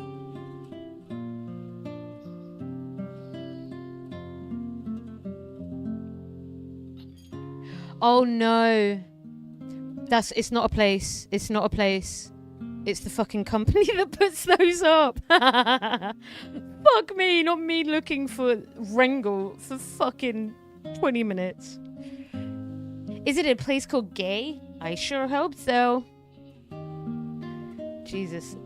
Oh no. It's not a place. It's not a place. It's the fucking company that puts those up. Fuck me, not me looking for Wrangle for fucking 20 minutes. Is it a place called Gay? I sure hope so. Jesus.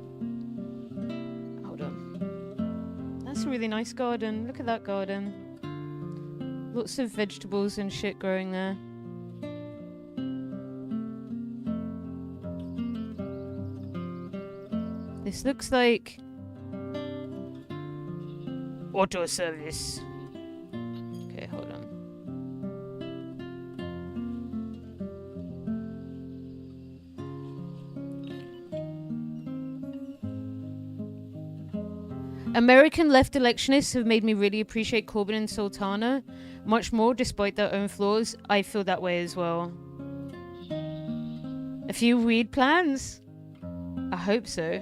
Hold on. That's a really nice garden. Look at that garden. Lots of vegetables and shit growing there. This looks like auto service. Okay, hold on. American left electionists have made me really appreciate Corbyn and Sultana much more, despite their own flaws. I feel that way as well. A few weed plans? I hope so.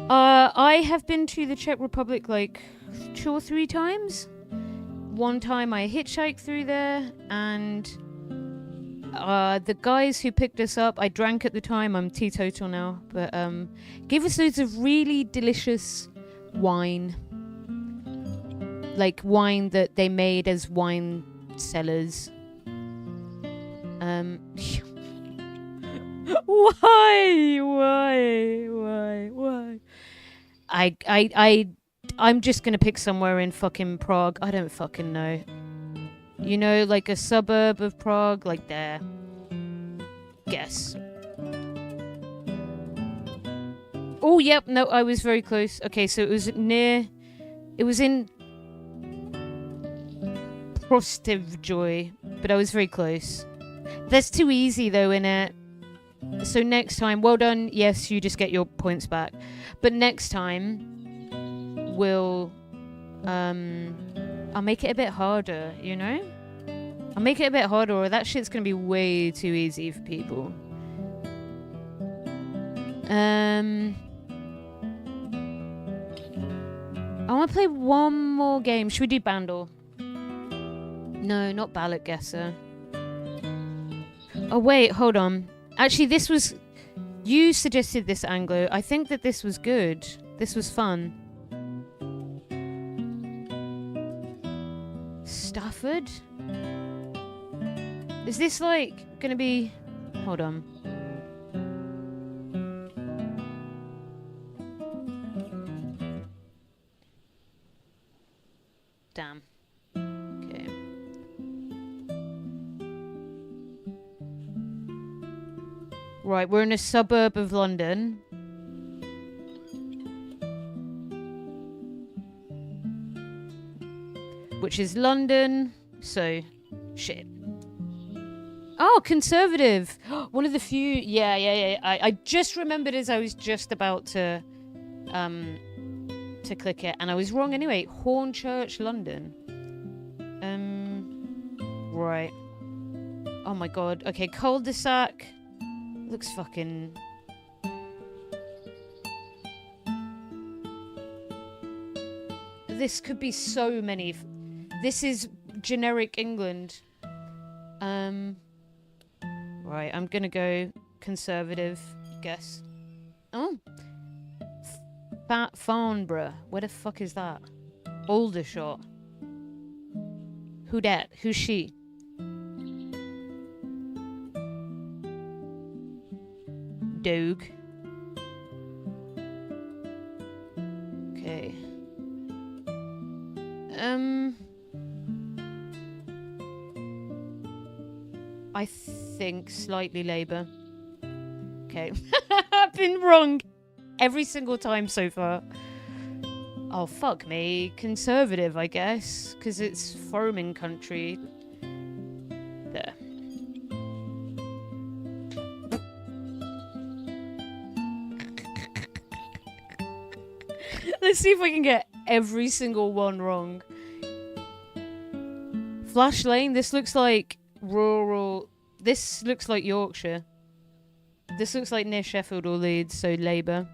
I have been to the Czech Republic like 2 or 3 times. One time I hitchhiked through there, and the guys who picked us up, I drank at the time, I'm teetotal now, but gave us loads of really delicious wine. Like wine that they made as wine cellars. Why? I'm just gonna pick somewhere in fucking Prague. I don't fucking know. You know, like a suburb of Prague, like there. Guess. Oh, yep. No, I was very close. Okay, so it was in Prostějov, but I was very close. That's too easy though, innit? So next time, well done. Yes, you just get your points back. But next time, I'll make it a bit harder, you know? I'll make it a bit harder, or that shit's gonna be way too easy for people. I want to play one more game. Should we do Bandor? No, not Ballot Guesser. Oh, wait, hold on. Actually, this was... You suggested this, Anglo. I think that this was good. This was fun. Stafford? Is this, like, gonna be... Hold on. Damn. Okay. Right, we're in a suburb of London. Which is London. So, shit. Oh, Conservative. One of the few. Yeah. I just remembered as I was just about to click it, and I was wrong anyway. Hornchurch, London. Right. Oh my god. Okay, cul-de-sac. Looks fucking... This could be so many. This is generic England. Right, I'm gonna go Conservative. Guess. Oh. Farnborough. Where the fuck is that? Aldershot. Who dat? Who's she? Doug. Okay. I think slightly Labour. Okay. I've been wrong every single time so far. Oh, fuck me. Conservative, I guess. Because it's farming country. There. Let's see if we can get every single one wrong. Flash Lane, this looks like rural... This looks like Yorkshire. This looks like near Sheffield or Leeds, so Labour.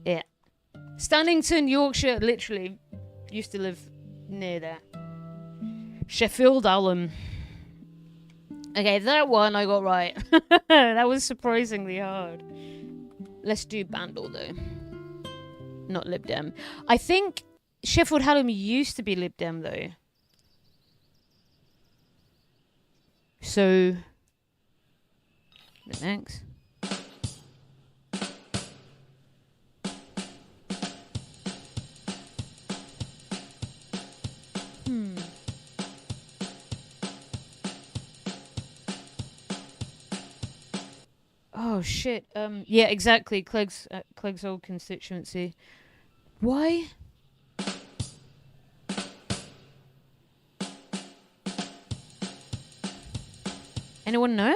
Yeah. Stannington, Yorkshire, literally. Used to live near there. Sheffield Alum. Okay, that one I got right. That was surprisingly hard. Let's do Bandor, though. Not Lib Dem. I think Sheffield Hallam used to be Lib Dem, though. So... Thanks. Oh shit. Yeah, exactly. Clegg's old constituency. Why? Anyone know?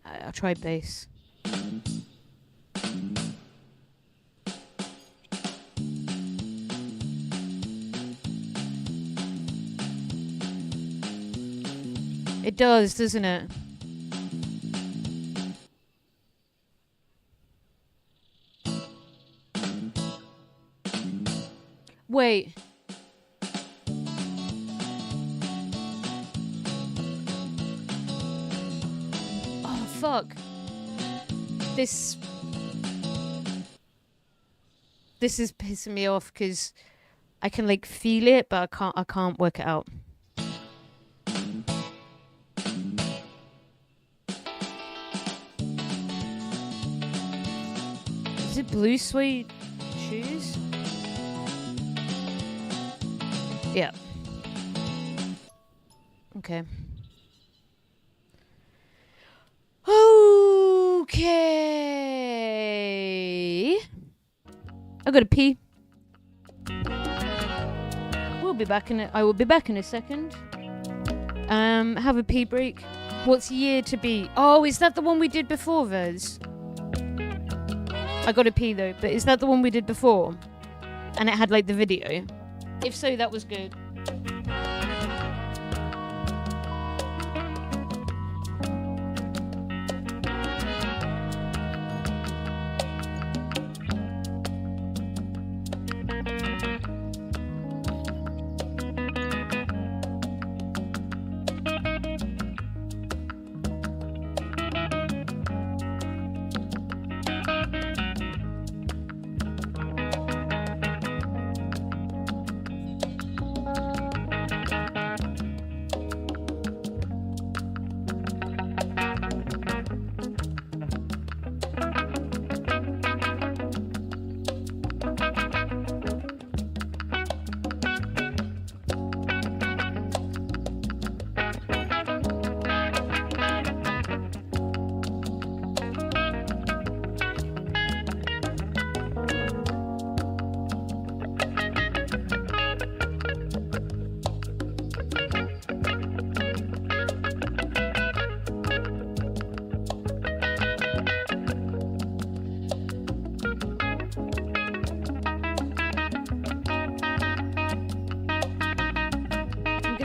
I'll try base. It does, doesn't it? Wait. Oh, fuck. This is pissing me off because I can like feel it, but I can't work it out. Is it blue suede shoes? Yeah. Okay. Okay. I gotta pee. We'll be back in it. I will be back in a second. Have a pee break. What's year to be? Oh, is that the one we did before, Vez? I gotta pee though, but is that the one we did before? And it had like the video? If so, that was good.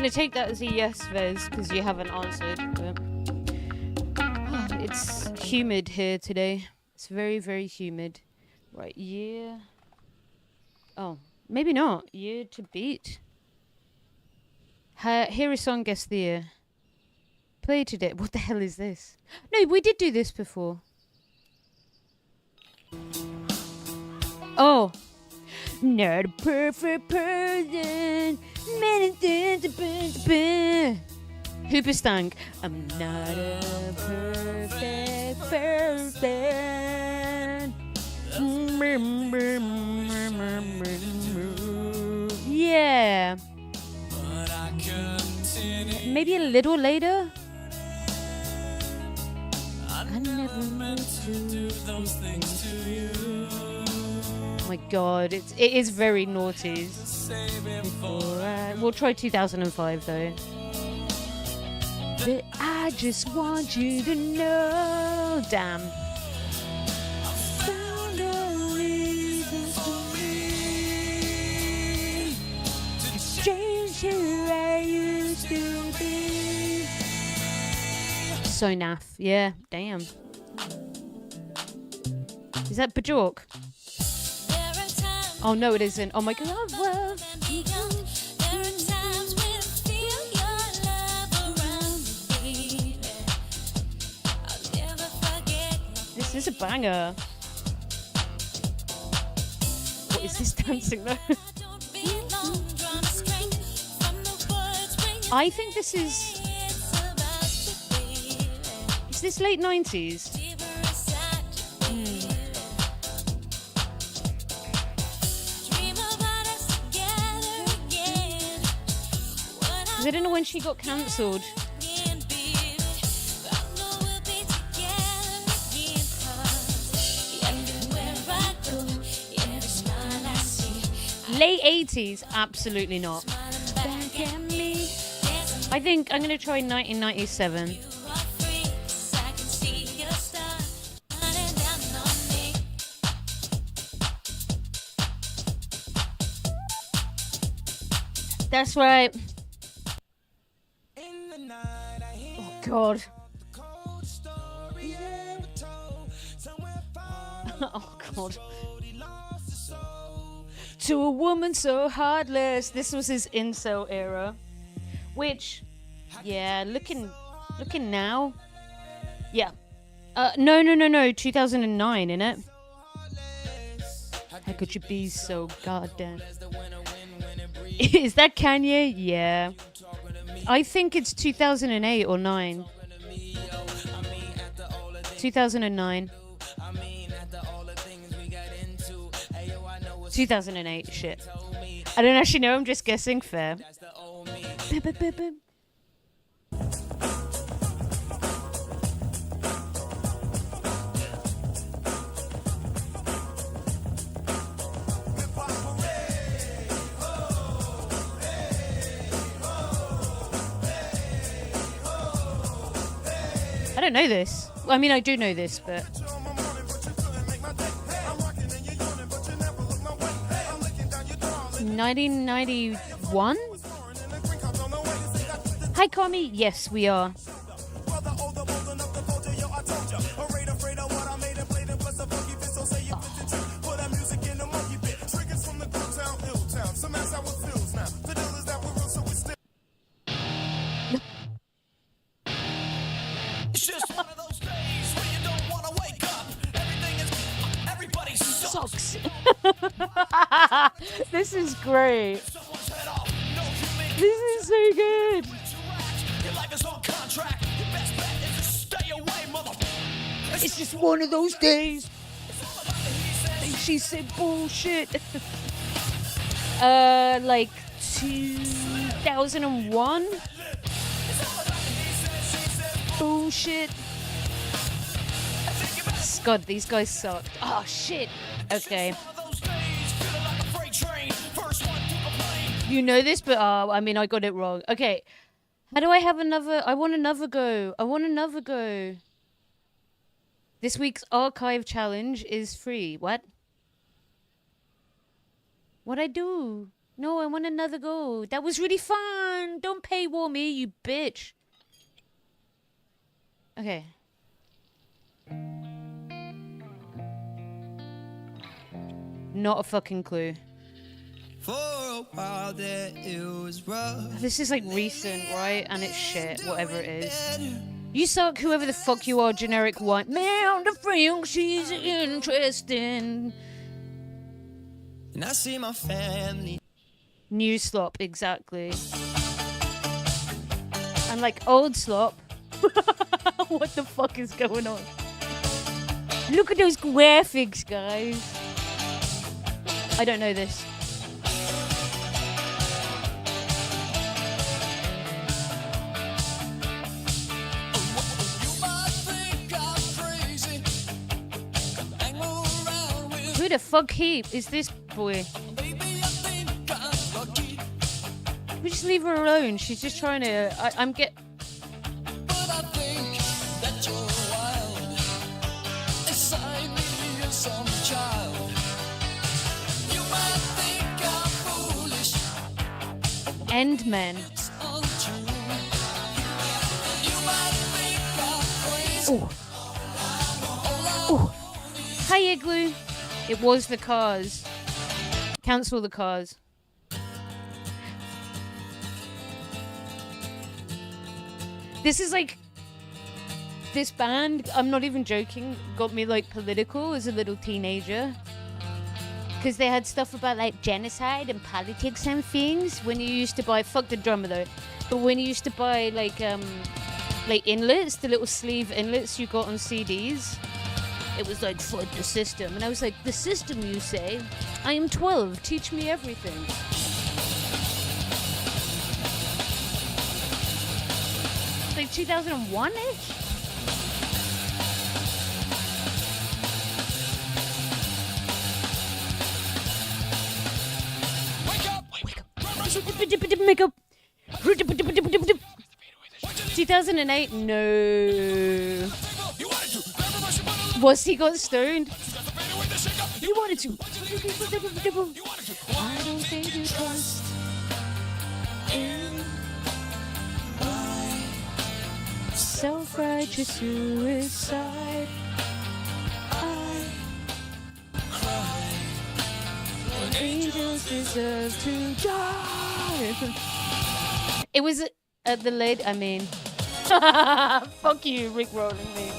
gonna take that as a yes, Vez, because you haven't answered. But it's humid here today. It's very, very humid. Right, year. Oh, maybe not. Year to beat. Hear a song, guess the year. Play today. What the hell is this? No, we did do this before. Oh. Not a perfect person. Many things to be. Hooperstank. I'm not a perfect person. Yeah. Maybe a little later. I never meant to do those things to you. Oh my god, it is very naughty. We'll try 2005 though. But I just want you to know, damn. Found a reason for me to change who I used to be. So naff, yeah, damn. Is that Bajork? Oh no, it isn't. Oh my god. Well. This is a banger. What is this dancing though? I think this is. Is this late 90s? I don't know when she got cancelled. Late 80s? Absolutely not. I think I'm going to try 1997. That's right. Oh God. Oh God. To a woman so heartless. This was his incel era. Which, yeah, looking now. Yeah. No. 2009, innit? How could you be so goddamn? Is that Kanye? Yeah. I think it's 2008 or 9. 2009. 2008, shit. I don't actually know, I'm just guessing. Fair. I don't know this. Well, I mean, I do know this, but... 1991? Hi, Kami. Yes, we are. Sucks. This is great. This is so good. It's just one of those days. And she said bullshit. Like 2001. Bullshit. God, these guys sucked. Oh shit. Okay. You know this, but I mean, I got it wrong. Okay. How do I have another? I want another go. This week's archive challenge is free. What? What I do? No, I want another go. That was really fun. Don't paywall me, you bitch. Okay. Not a fucking clue. For a while there it was rough. This is like recent, right? And it's shit, whatever it is. You suck, whoever the fuck you are, generic white man. The friend, she's interesting. And I see my family. New slop, exactly. And like old slop. What the fuck is going on? Look at those graphics, guys. I don't know this. Who the fuck is this boy? We just leave her alone. She's just trying to. I'm get. But I think that you're wild. Inside me is some child. You might think I'm foolish. End men. It's untrue. You might think I'm crazy. Oh. Oh. Hi, Igloo. It was the cars. Cancel the cars. This is like, this band, I'm not even joking, got me like political as a little teenager. Because they had stuff about like genocide and politics and things. When you used to buy, fuck the drummer though, but when you used to buy like inlets, the little sleeve inlets you got on CDs, it was like, fight the system. And I was like, the system, you say? I am 12, teach me everything. Like 2001-ish? Makeup. 2008? No. Was he got stoned? You wanted to. I don't think you trust in my self-righteous suicide. I cry when angels deserve to die. It was at the lid. I mean, fuck you, Rick rolling me.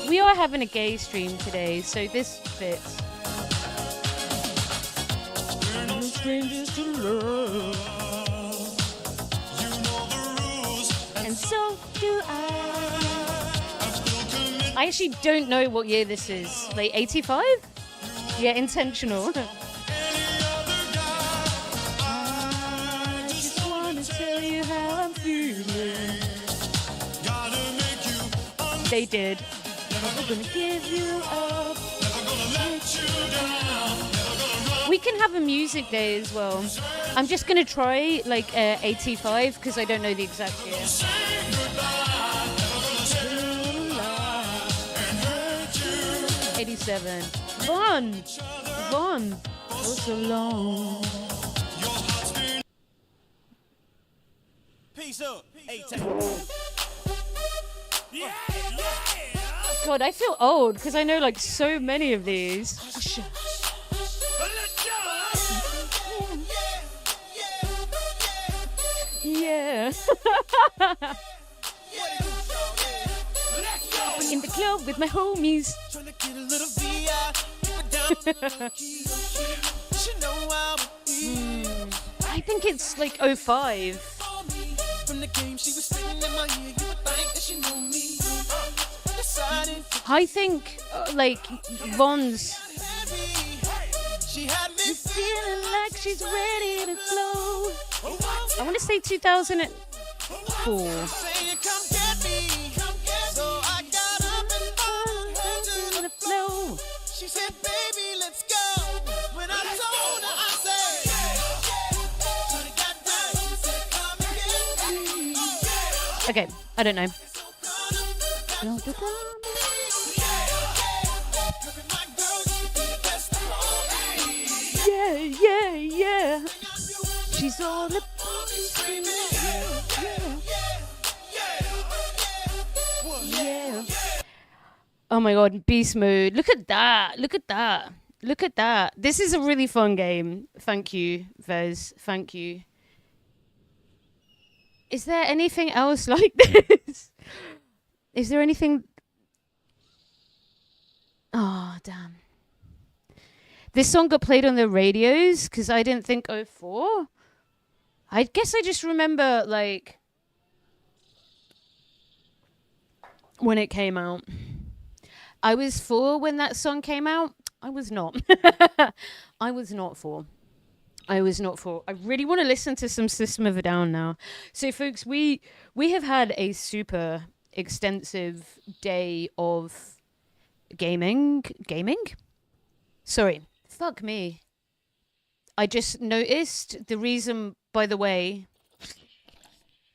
We are having a gay stream today, so this fits. We're no strangers to love. You know the rules, And so do I. I actually don't know what year this is. Like 85? Yeah, intentional. I just wanna tell you how I'm feeling. They did. Never gonna give you up. We can have a music day as well. I'm just gonna try like 85 because I don't know the exact year. 87. Vaughn! For so long. Peace up. Yeah. God, I feel old because I know like so many of these. Yeah. In the club with my homies. I think it's like 05. I think like Vaughn's. She's feeling like she's ready to flow. I want to say 2004. She said, baby, let's go. When I told her, I said, Okay, I don't know. Yeah, yeah, yeah. She's all about yeah. Oh my god, beast mode. Look at that. Look at that. Look at that. This is a really fun game. Thank you, Vez. Thank you. Is there anything else like this? Is there anything... Oh, damn. This song got played on the radios because I didn't think 04. I guess I just remember, like, when it came out. I was 4 when that song came out. I was not. I was not 4. I was not 4. I really want to listen to some System of a Down now. So, folks, we have had a super extensive day of gaming? Sorry. Fuck me. I just noticed the reason, by the way,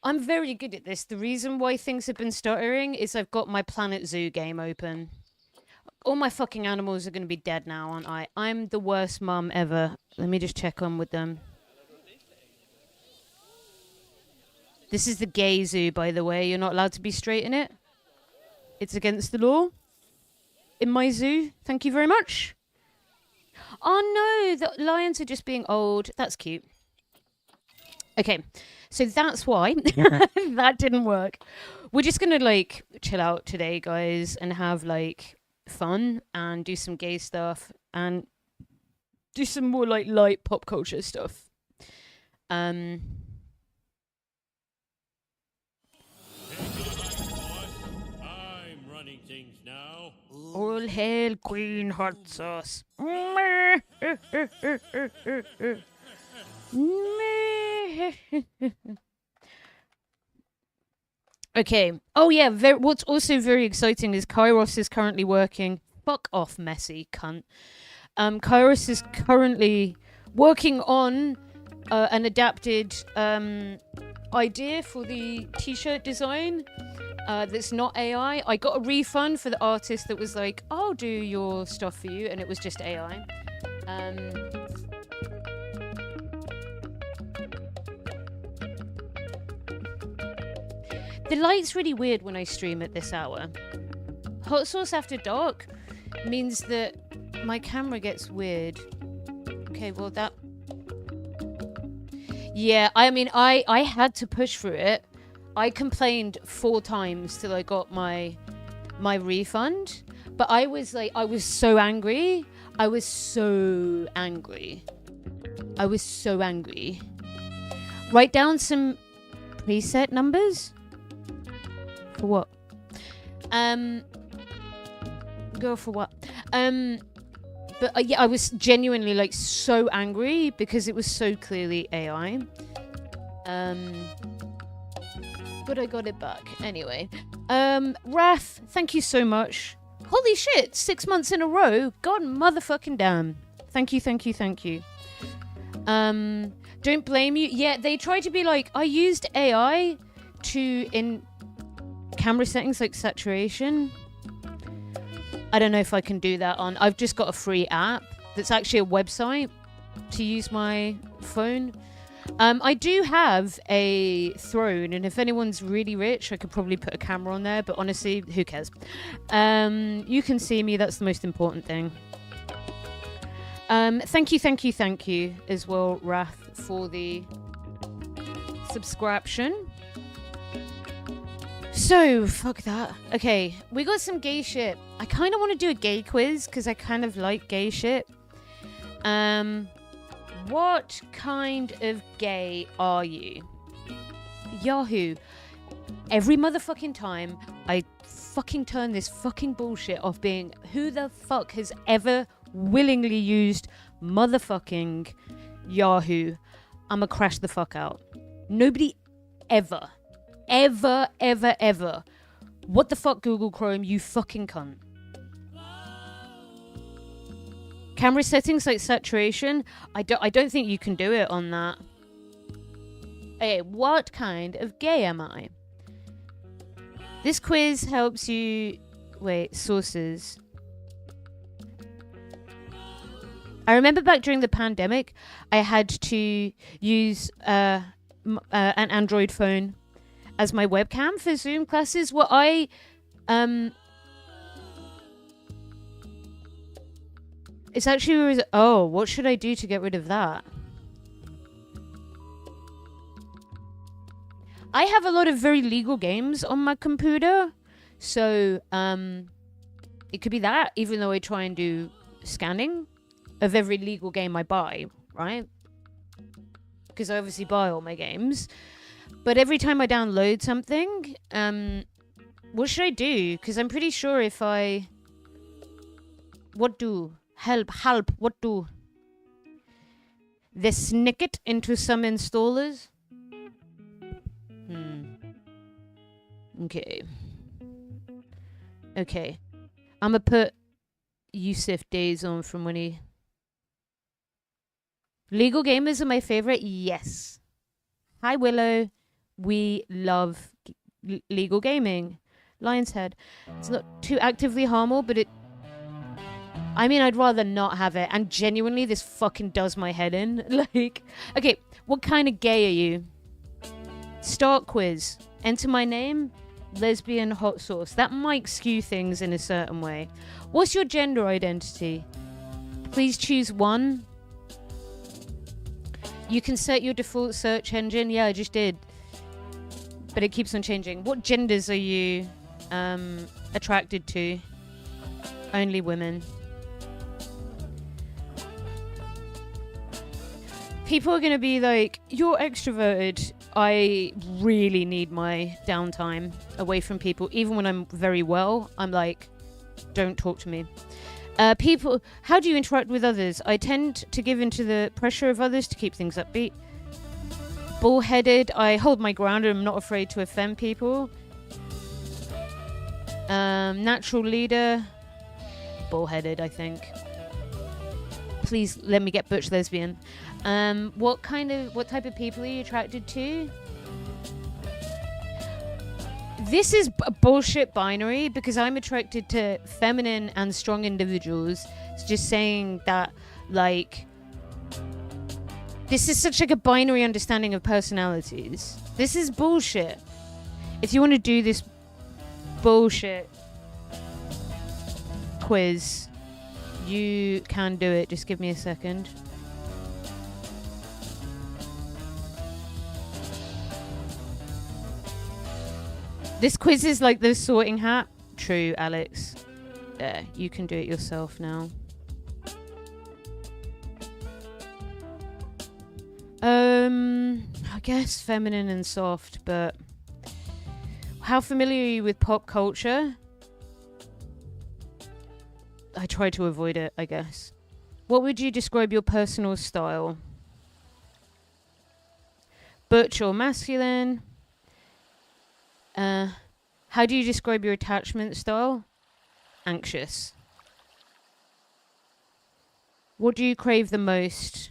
I'm very good at this. The reason why things have been stuttering is I've got my Planet Zoo game open. All my fucking animals are going to be dead now, aren't I? I'm the worst mum ever. Let me just check on with them. This is the gay zoo, by the way. You're not allowed to be straight in it. It's against the law. In my zoo. Thank you very much. Oh no, the lions are just being old. That's cute. Okay, so that's why that didn't work. We're just going to, like, chill out today, guys, and have, like, fun and do some gay stuff and do some more, like, light pop culture stuff. I'm running things now. All hail Queen Hot Sauce. Okay. Oh yeah. What's also very exciting is Kairos is currently working. Fuck off, messy cunt. Kairos is currently working on an adapted idea for the t-shirt design. That's not AI. I got a refund for the artist that was like, I'll do your stuff for you, and it was just AI. The light's really weird when I stream at this hour. Hot sauce after dark means that my camera gets weird. Okay, well that... Yeah, I mean, I had to push through it. I complained 4 times till I got my refund. But I was so angry. I was so angry. Write down some preset numbers. For what? Go for what? But yeah, I was genuinely, like, so angry because it was so clearly AI. But I got it back anyway. Wrath, thank you so much. Holy shit, 6 months in a row. God motherfucking damn. Thank you. Don't blame you. Yeah, they try to be like, I used AI in camera settings like saturation. I don't know if I can do that on... I've just got a free app that's actually a website to use my phone. I do have a throne, and if anyone's really rich, I could probably put a camera on there, but honestly, who cares? You can see me, that's the most important thing. Thank you as well, Wrath, for the subscription. So, fuck that. Okay, we got some gay shit. I kind of want to do a gay quiz, because I kind of like gay shit. What kind of gay are you? Yahoo. Every motherfucking time I fucking turn this fucking bullshit off being who the fuck has ever willingly used motherfucking Yahoo, I'ma crash the fuck out. Nobody ever. What the fuck, Google Chrome, you fucking cunt. Camera settings like saturation, I don't think you can do it on that. Okay, what kind of gay am I? This quiz helps you... Wait, sources. I remember back during the pandemic, I had to use an Android phone as my webcam for Zoom classes. Well, it's actually... Oh, what should I do to get rid of that? I have a lot of very legal games on my computer. So, it could be that, even though I try and do scanning of every legal game I buy, right? Because I obviously buy all my games. But every time I download something, what should I do? Because I'm pretty sure if I... What do? Help, what do? They snick it into some installers? Okay. I'm gonna put Yusuf Days on from when he... Legal gamers are my favorite? Yes. Hi, Willow. We love legal gaming. Lion's Head. It's not too actively harmful, but it... I mean, I'd rather not have it. And genuinely, this fucking does my head in. Like, okay, what kind of gay are you? Start quiz. Enter my name. Lesbian hot sauce. That might skew things in a certain way. What's your gender identity? Please choose one. You can set your default search engine. Yeah, I just did. But it keeps on changing. What genders are you attracted to? Only women. People are going to be like, you're extroverted. I really need my downtime away from people. Even when I'm very well, I'm like, don't talk to me. People, how do you interact with others? I tend to give into the pressure of others to keep things upbeat. Bullheaded, I hold my ground and I'm not afraid to offend people. Natural leader, bullheaded, I think. Please let me get butch lesbian. What type of people are you attracted to? This is a bullshit binary because I'm attracted to feminine and strong individuals. It's just saying that, like, this is such like a binary understanding of personalities. This is bullshit. If you want to do this bullshit quiz, you can do it. Just give me a second. This quiz is like the sorting hat. True, Alex. There, you can do it yourself now. I guess feminine and soft, but how familiar are you with pop culture? I try to avoid it, I guess. What would you describe your personal style? Butch or masculine? How do you describe your attachment style? Anxious. What do you crave the most?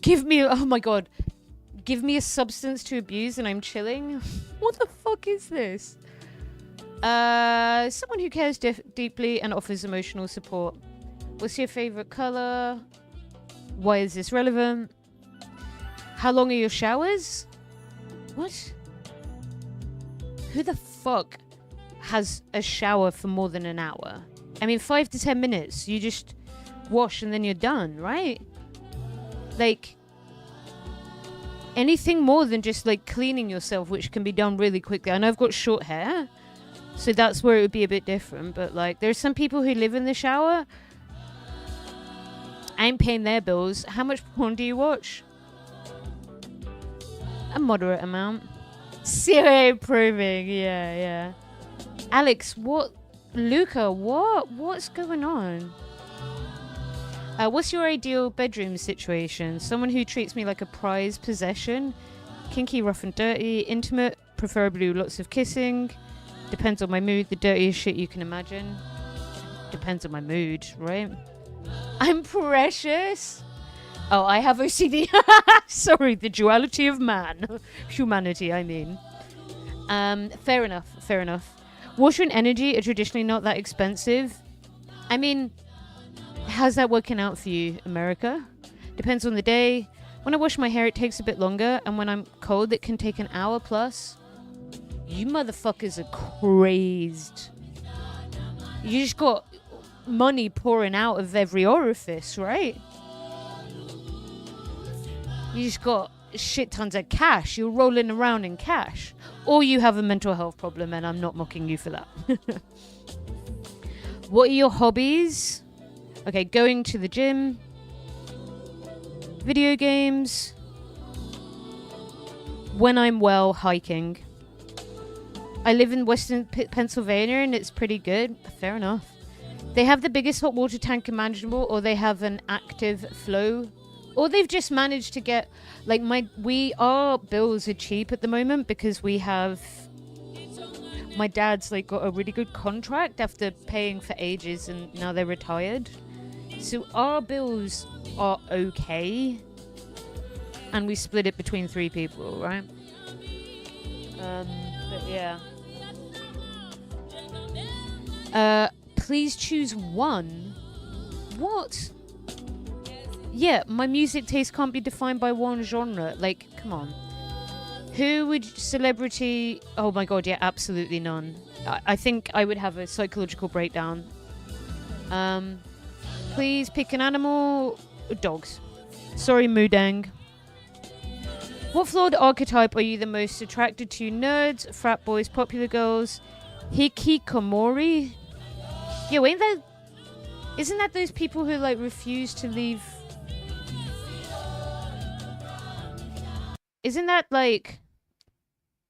Oh my god. Give me a substance to abuse and I'm chilling? What the fuck is this? Someone who cares deeply and offers emotional support. What's your favorite color? Why is this relevant? How long are your showers? What? Who the fuck has a shower for more than an hour? I mean, 5 to 10 minutes. You just wash and then you're done, right? Like, anything more than just like cleaning yourself, which can be done really quickly. I know I've got short hair, so that's where it would be a bit different. But like, there's some people who live in the shower. I ain't paying their bills. How much porn do you watch? A moderate amount. Zero proving. Yeah. Alex, what? Luca, what? What's going on? What's your ideal bedroom situation? Someone who treats me like a prized possession. Kinky, rough and dirty. Intimate, preferably lots of kissing. Depends on my mood. The dirtiest shit you can imagine. Depends on my mood, right? I'm precious. Oh, I have OCD. Sorry, the duality of man. Humanity, I mean. Fair enough, fair enough. Water and energy are traditionally not that expensive. I mean, how's that working out for you, America? Depends on the day. When I wash my hair, it takes a bit longer, and when I'm cold, it can take an hour plus. You motherfuckers are crazed. You just got money pouring out of every orifice, right? You just got shit tons of cash. You're rolling around in cash. Or you have a mental health problem, and I'm not mocking you for that. What are your hobbies? Okay, going to the gym. Video games. When I'm well, hiking. I live in Western Pennsylvania and it's pretty good. Fair enough. They have the biggest hot water tank imaginable, or they have an active flow, or they've just managed to get like our bills are cheap at the moment because we have my dad's like got a really good contract after paying for ages and now they're retired. So our bills are okay, and we split it between 3 people, right? But yeah. Please choose one. What? Yeah, my music taste can't be defined by one genre. Like, come on. Who would celebrity... Oh my god, yeah, absolutely none. I think I would have a psychological breakdown. Please pick an animal. Dogs. Sorry, Moodang. What flawed archetype are you the most attracted to? Nerds, frat boys, popular girls, hikikomori? Yo, isn't that those people who like refuse to leave? Isn't that like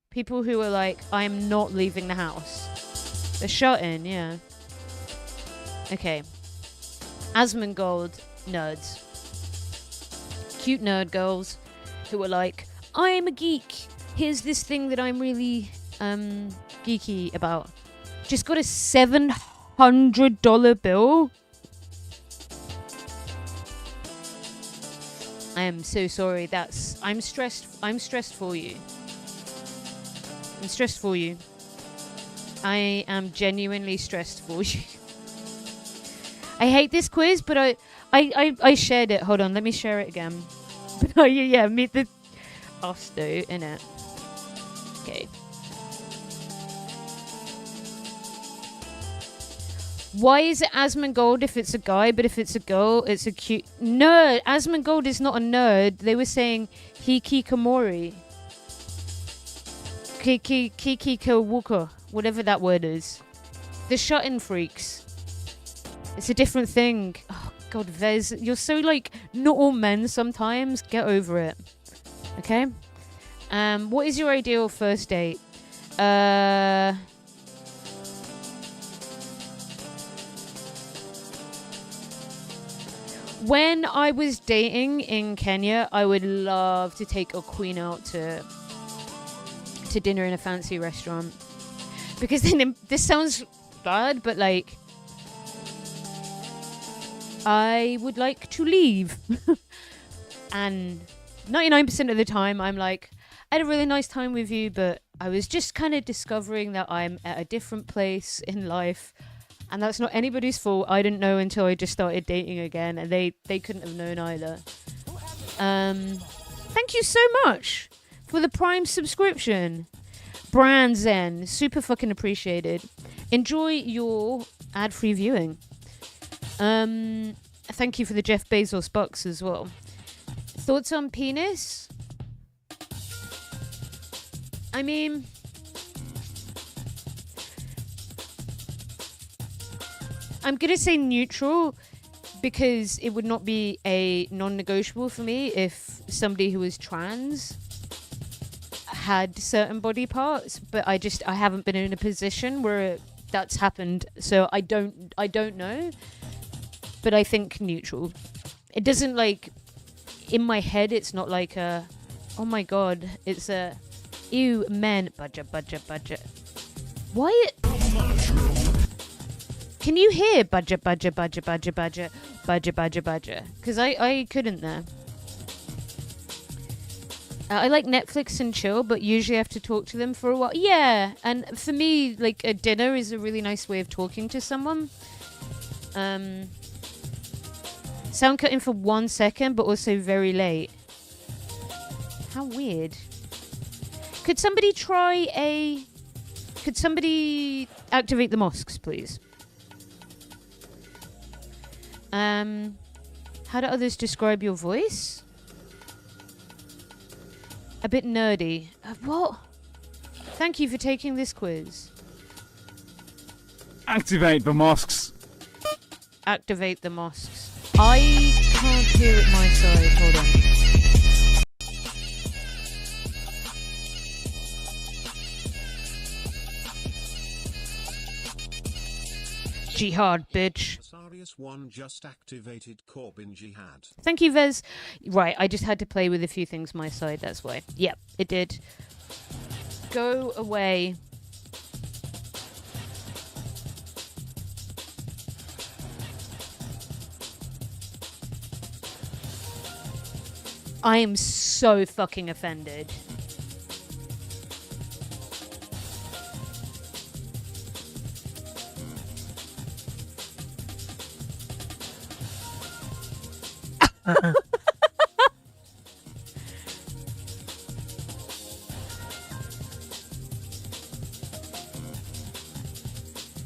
people who are like, I'm not leaving the house? They're shut in, yeah. Okay. Asmongold nerds. Cute nerd girls who are like, I'm a geek. Here's this thing that I'm really geeky about. Just got a $700 bill. I am so sorry. I'm stressed for you. I'm stressed for you. I am genuinely stressed for you. I hate this quiz, but I shared it. Hold on, let me share it again. But oh yeah, meet the us though, innit? Okay. Why is it Asmongold if it's a guy, but if it's a girl, it's a cute nerd? Asmongold is not a nerd. They were saying hikikomori. Kikikawuka, whatever that word is. The shut-in freaks. It's a different thing. Oh god, Vez, you're so like not all men sometimes. Get over it. Okay? What is your ideal first date? When I was dating in Kenya, I would love to take a queen out to dinner in a fancy restaurant. Because then this sounds bad, but like I would like to leave. And 99% of the time I'm like, I had a really nice time with you, but I was just kind of discovering that I'm at a different place in life. And that's not anybody's fault. I didn't know until I just started dating again, and they couldn't have known either. Thank you so much for the Prime subscription. Brand Zen, super fucking appreciated. Enjoy your ad-free viewing. Thank you for the Jeff Bezos bucks as well. Thoughts on penis? I mean, I'm going to say neutral because it would not be a non-negotiable for me if somebody who was trans had certain body parts, but I haven't been in a position where that's happened, so I don't know. But I think neutral. It doesn't like in my head. It's not like a, oh my god. It's a, ew, men. Budget. Why? Can you hear budget? Because I couldn't there. I like Netflix and chill, but usually I have to talk to them for a while. Yeah, and for me, like a dinner is a really nice way of talking to someone. Sound cutting for 1 second, but also very late. How weird. Could somebody activate the mosques, please? How do others describe your voice? A bit nerdy. What? Thank you for taking this quiz. Activate the mosques. Activate the mosques. I can't hear it my side. Hold on. Jihad, bitch. One just activated Corbin Jihad. Thank you, Vez. Right, I just had to play with a few things my side, that's why. Yep, it did. Go away. I am so fucking offended.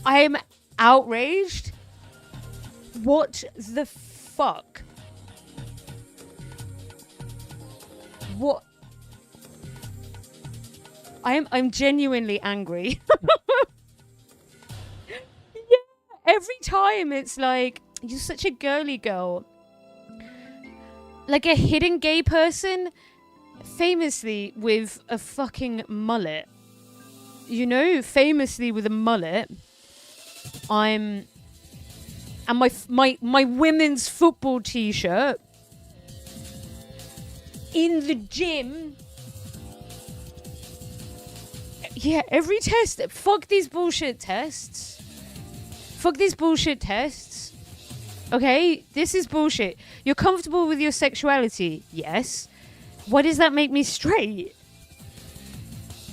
I am outraged. What the fuck? What? I'm genuinely angry. Yeah, every time it's like, you're such a girly girl. Like a hidden gay person, famously with a fucking mullet. You know, famously with a mullet. And my women's football t-shirt in the gym. Yeah, every test. Fuck these bullshit tests. Fuck these bullshit tests. Okay, this is bullshit. You're comfortable with your sexuality? Yes. Why does that make me straight?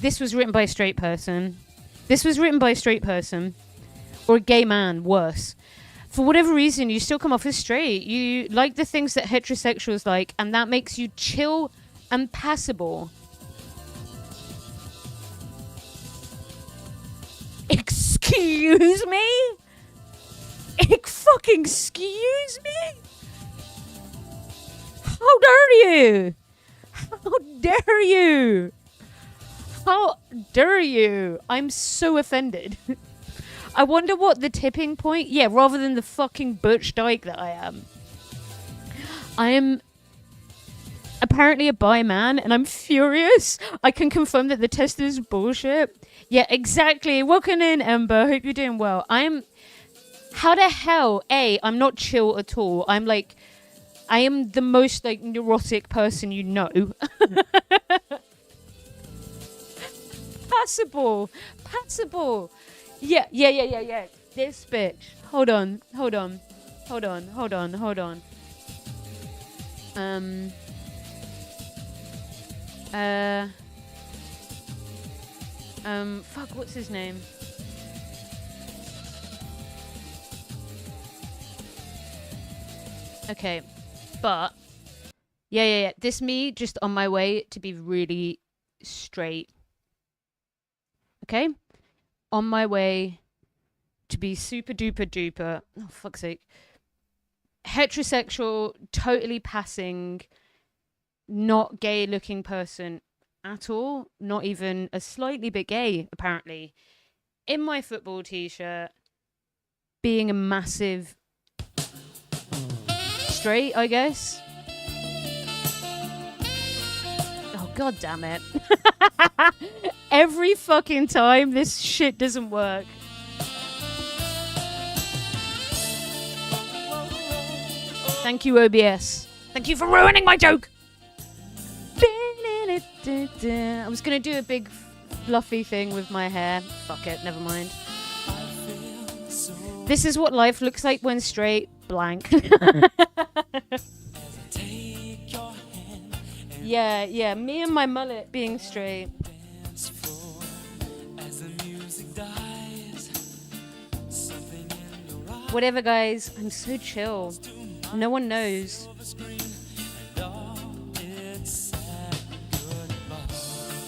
This was written by a straight person. This was written by a straight person. Or a gay man, worse. For whatever reason, you still come off as straight. You like the things that heterosexuals like, and that makes you chill and passable. Excuse me? Fucking excuse me? How dare you? How dare you? How dare you? I'm so offended. I wonder what the tipping point... Yeah, rather than the fucking butch dyke that I am. I am apparently a bi man, and I'm furious. I can confirm that the test is bullshit. Yeah, exactly. Welcome in, Ember. Hope you're doing well. How the hell... I'm not chill at all. I am the most, neurotic person you know. Passable. Yeah. This bitch. Hold on. Fuck, what's his name? Okay. But yeah. This me just on my way to be really straight. Okay? On my way to be super duper duper, oh fuck's sake, heterosexual, totally passing, not gay looking person at all, not even a slightly bit gay apparently, in my football t-shirt, being a massive straight, I guess. Oh god damn it. Every fucking time this shit doesn't work. Thank you, OBS. Thank you for ruining my joke. I was gonna do a big fluffy thing with my hair. Fuck it, never mind. This is what life looks like when straight. Blank. Yeah, me and my mullet being straight. Whatever, guys. I'm so chill. No one knows.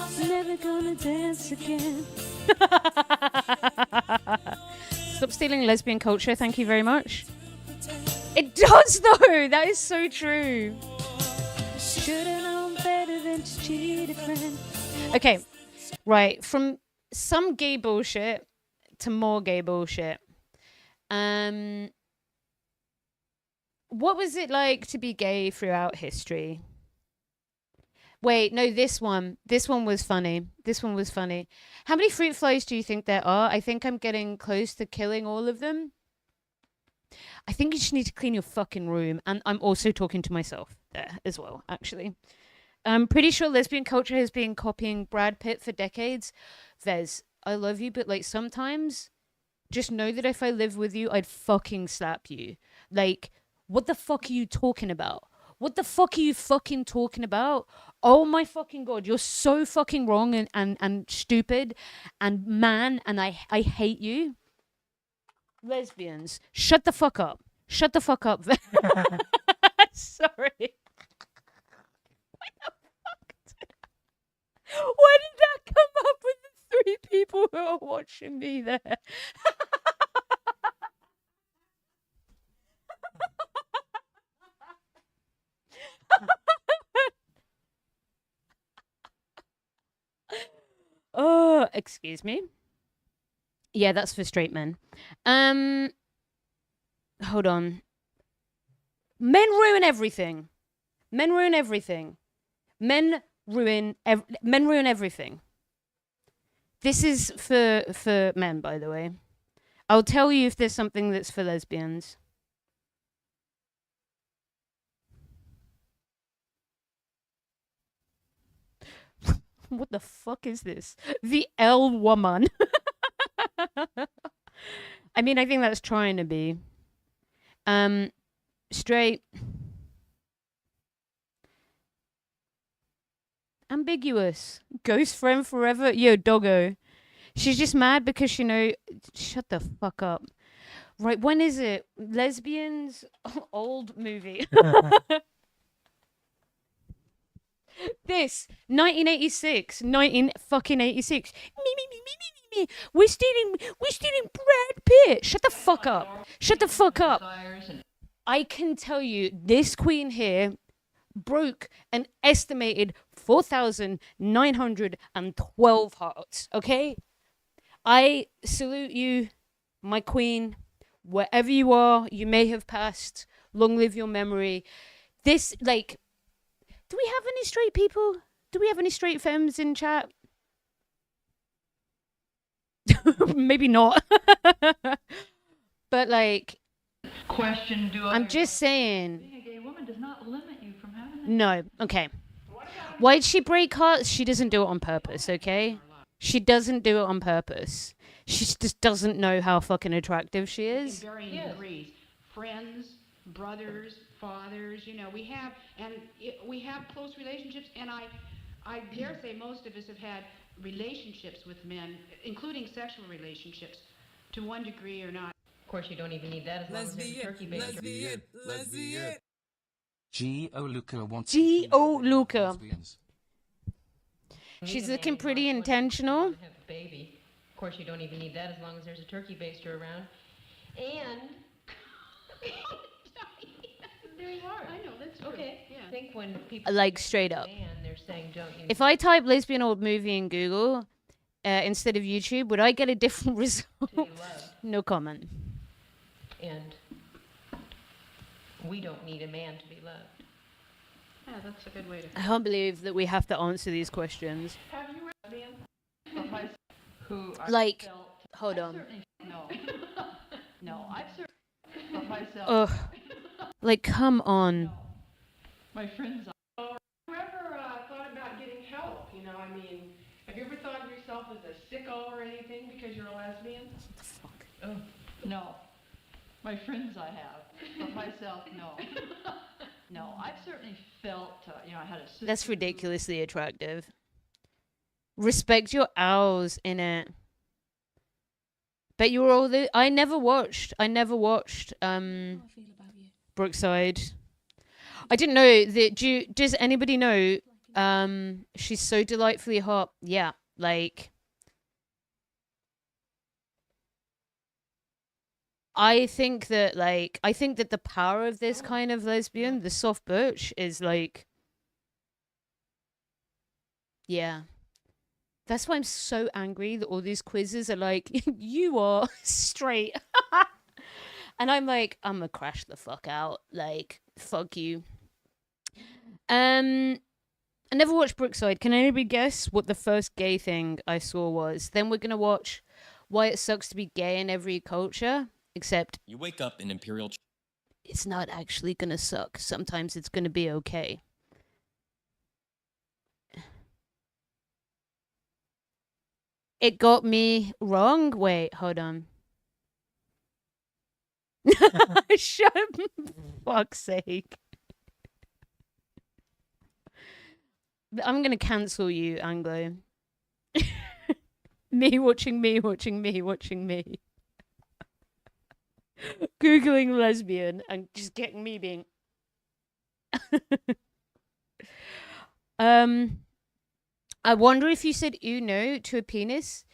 I'm never gonna dance again. Stop stealing lesbian culture. Thank you very much. It does, though. That is so true. Should've known better than to cheat a friend. Okay, right. From some gay bullshit to more gay bullshit. What was it like to be gay throughout history? Wait, no, this one was funny. How many fruit flies do you think there are? I think I'm getting close to killing all of them. I think you just need to clean your fucking room. And I'm also talking to myself there as well, actually. I'm pretty sure lesbian culture has been copying Brad Pitt for decades. Vez, I love you, but like sometimes just know that if I live with you, I'd fucking slap you. Like, what the fuck are you talking about? What the fuck are you fucking talking about? Oh my fucking god, you're so fucking wrong and stupid and man, and I hate you. Lesbians, shut the fuck up. Shut the fuck up. Sorry. Why did that come up with the 3 people who are watching me there? Oh, excuse me. Yeah, that's for straight men. Hold on. Men ruin everything. Men ruin everything. Men ruin everything. This is for men, by the way. I'll tell you if there's something that's for lesbians. What the fuck is this? The L woman. I mean, I think that's trying to be. Straight. Ambiguous. Ghost friend forever. Yo, doggo. She's just mad because shut the fuck up. Right, when is it? Lesbians old movie. This 1986, 19 fucking 86. Me. We're stealing Brad Pitt. Shut the fuck up. Shut the fuck up. I can tell you, this queen here broke an estimated 4,912 hearts. Okay, I salute you, my queen. Wherever you are, you may have passed. Long live your memory. This, like. Do we have any straight people? Do we have any straight femmes in chat? Maybe not. But like, question, I'm just saying. Being a gay woman does not limit you from having that. No, okay. Why'd she break hearts? She doesn't do it on purpose, okay? She doesn't do it on purpose. She just doesn't know how fucking attractive she is. In varying degrees. Friends, brothers, fathers, we have close relationships, and I dare say most of us have had relationships with men, including sexual relationships, to one degree or not. Of course, you don't even need that as long as there's a turkey baster. G.O. Luca wants G.O. Luca. lesbians. She's looking pretty intentional. Have a baby. Of course, you don't even need that as long as there's a turkey baster around. And very hard. I know, that's true. Okay, yeah. I think when people Like, straight up. they're saying don't you If I type lesbian old movie in Google instead of YouTube, would I get a different result? No comment. And we don't need a man to be loved. Yeah, that's a good way to. I can't believe that we have to answer these questions. Have you read lesbian? Who are Like, felt- hold on. No. No, I've certainly for myself. Ugh. Like, come on. My friends. Whoever thought about getting help, I mean, have you ever thought of yourself as a sicko or anything because you're a lesbian? What the fuck? No. My friends I have. For myself, no. No, I've certainly felt, I had a sister. That's ridiculously attractive. Respect your owls in it. Bet you were all the. I never watched. Brookside. I didn't know that. Does anybody know? She's so delightfully hot. Yeah, like. I think that the power of this kind of lesbian, the soft butch, is like. Yeah. That's why I'm so angry that all these quizzes are like, you are straight. And I'm like, I'm gonna crash the fuck out. Like, fuck you. I never watched Brookside. Can anybody guess what the first gay thing I saw was? Then we're gonna watch Why It Sucks to Be Gay in Every Culture. Except you wake up in Imperial. It's not actually gonna suck. Sometimes it's gonna be okay. It got me wrong. Wait, hold on. Shut up. Fuck's sake. I'm going to cancel you, Anglo. Me watching me. Googling lesbian and just getting me being... I wonder if you said uno to a penis.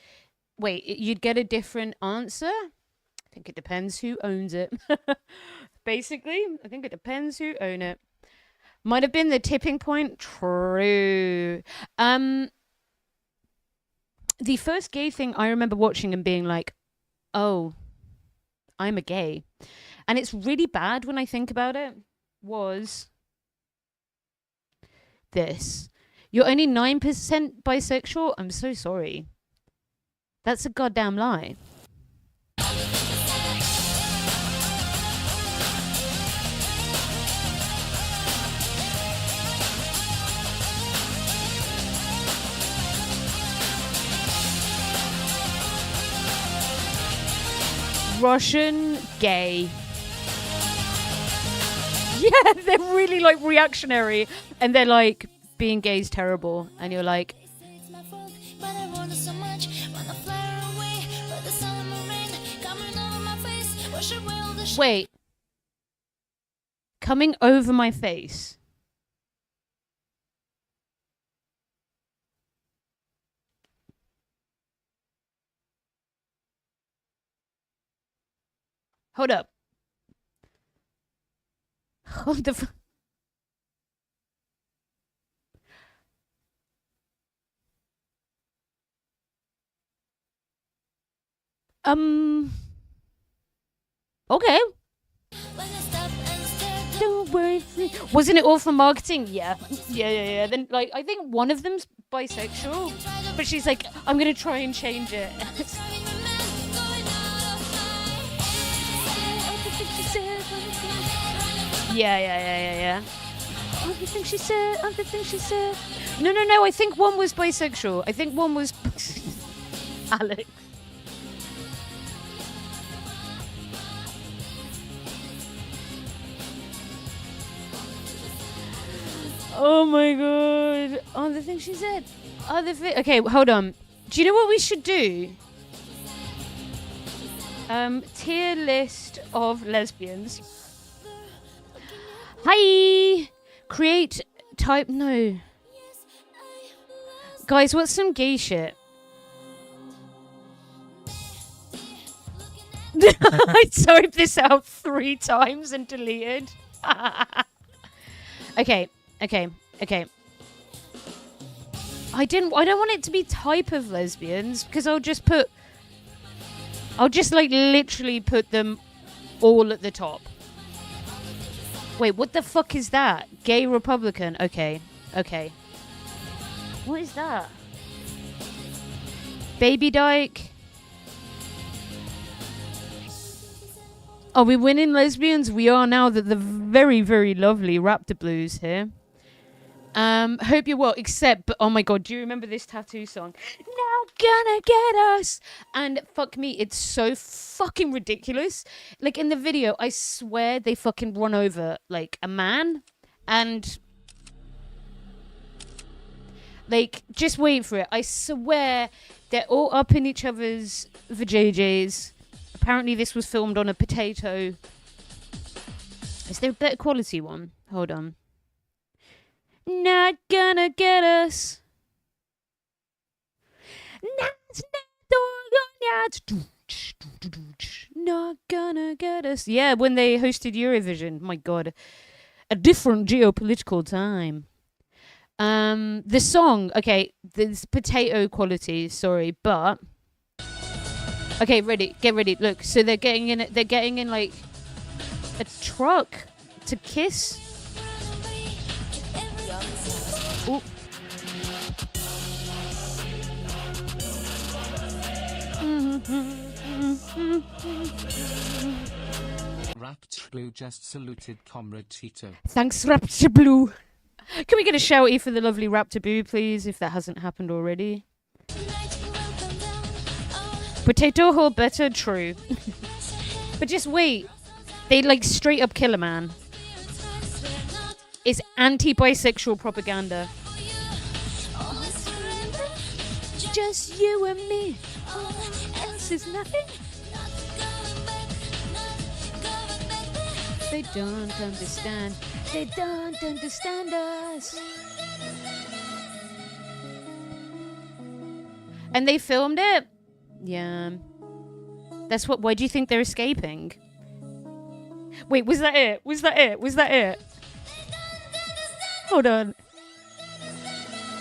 Wait, you'd get a different answer? I think it depends who owns it. Basically, I think it depends who own it. Might have been the tipping point. True. The first gay thing I remember watching and being like, oh, I'm a gay. And it's really bad when I think about it, was this. You're only 9% bisexual? I'm so sorry. That's a goddamn lie. Russian gay. Yeah, they're really like reactionary. And they're like, being gay is terrible, and you're like, wait, coming over my face. Hold up. Hold the okay. Don't worry. Wasn't it all for marketing? Yeah. Then, like, I think one of them's bisexual, but she's like, I'm gonna try and change it. Yeah. Everything she said. No. I think one was bisexual. I think one was Alex. Oh my god. Oh, the thing she said. Okay, hold on. Do you know what we should do? Tier list of lesbians. Hi! Create type... No. Guys, what's some gay shit? I typed this out 3 times and deleted. Okay. I don't want it to be type of lesbians, because I'll just like literally put them all at the top. Wait, what the fuck is that? Gay Republican. Okay. What is that? Baby Dyke. Are we winning lesbians? We are now that the very, very lovely Raptor Blues here. Hope you're well, except, but oh my god, do you remember this tattoo song? Now gonna get us! And fuck me, it's so fucking ridiculous. Like in the video, I swear they fucking run over like a man And like, just wait for it. I swear they're all up in each other's vajayjays. Apparently this was filmed on a potato. Is there a better quality one? Hold on. Not gonna get us. Not gonna get us. Yeah, when they hosted Eurovision. My God. A different geopolitical time. The song, okay, there's potato quality, sorry, but okay, ready, get ready. Look, so they're getting in like a truck to kiss. Ooh. Rapture Blue just saluted Comrade Tito. Thanks, Rapture Blue. Can we get a shouty for the lovely Raptor Boo, please, if that hasn't happened already? Potato hole better, true. But just wait. They like straight up kill a man. It's anti-bisexual propaganda. Just you and me. Else is nothing. They don't understand. They don't understand us. And they filmed it? Yeah. That's what. Why do you think they're escaping? Wait, was that it? Was that it? Was that it? Hold on.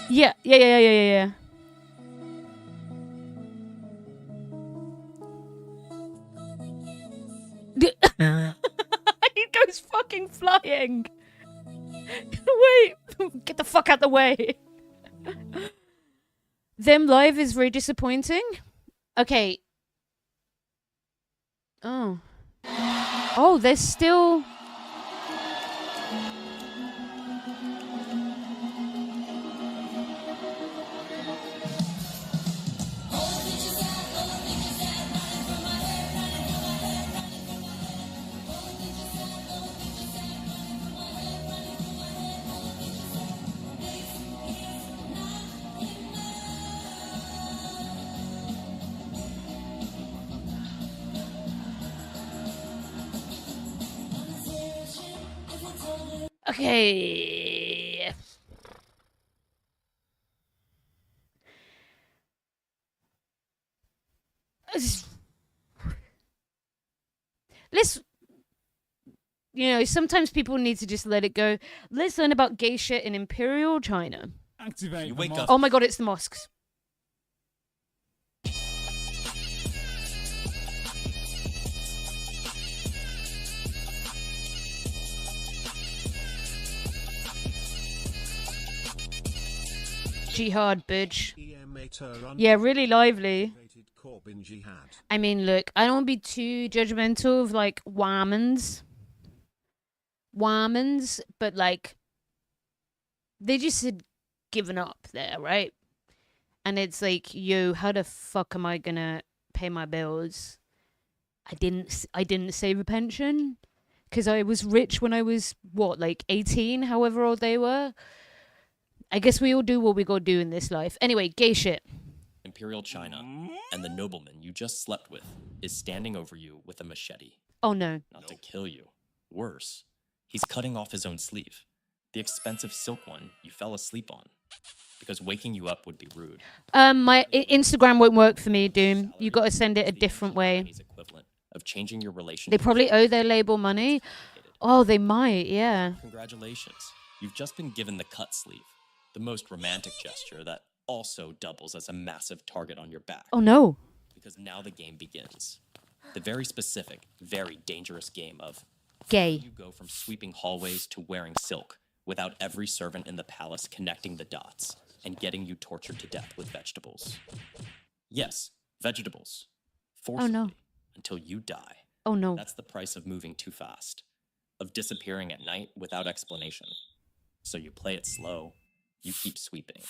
Yeah. He goes fucking flying. Wait, get the fuck out the way. Them live is very disappointing. Okay. Oh, there's still. Okay. Let's, sometimes people need to just let it go. Let's learn about gay shit in Imperial China. Activate. You wake up. Oh my God, it's the mosques. Jihad, bitch. Yeah, really lively. I mean, look, I don't want to be too judgmental of, like, Womans, but, like, they just had given up there, right? And it's like, yo, how the fuck am I gonna pay my bills? I didn't save a pension because I was rich when I was, 18, however old they were. I guess we all do what we gotta do in this life. Anyway, gay shit. Imperial China, and the nobleman you just slept with is standing over you with a machete. Oh no. Not to kill you. Worse, he's cutting off his own sleeve. The expensive silk one you fell asleep on. Because waking you up would be rude. My Instagram won't work for me, Doom. You gotta send it a different way. Equivalent of changing your relationship. They probably owe their label money. Oh, they might, yeah. Congratulations. You've just been given the cut sleeve. The most romantic gesture that also doubles as a massive target on your back. Oh no. Because now the game begins. The very specific, very dangerous game of gay. You go from sweeping hallways to wearing silk without every servant in the palace connecting the dots and getting you tortured to death with vegetables. Yes, vegetables. Forcibly. Oh no. Until you die. Oh no. That's the price of moving too fast. Of disappearing at night without explanation. So you play it slow. You keep sweeping.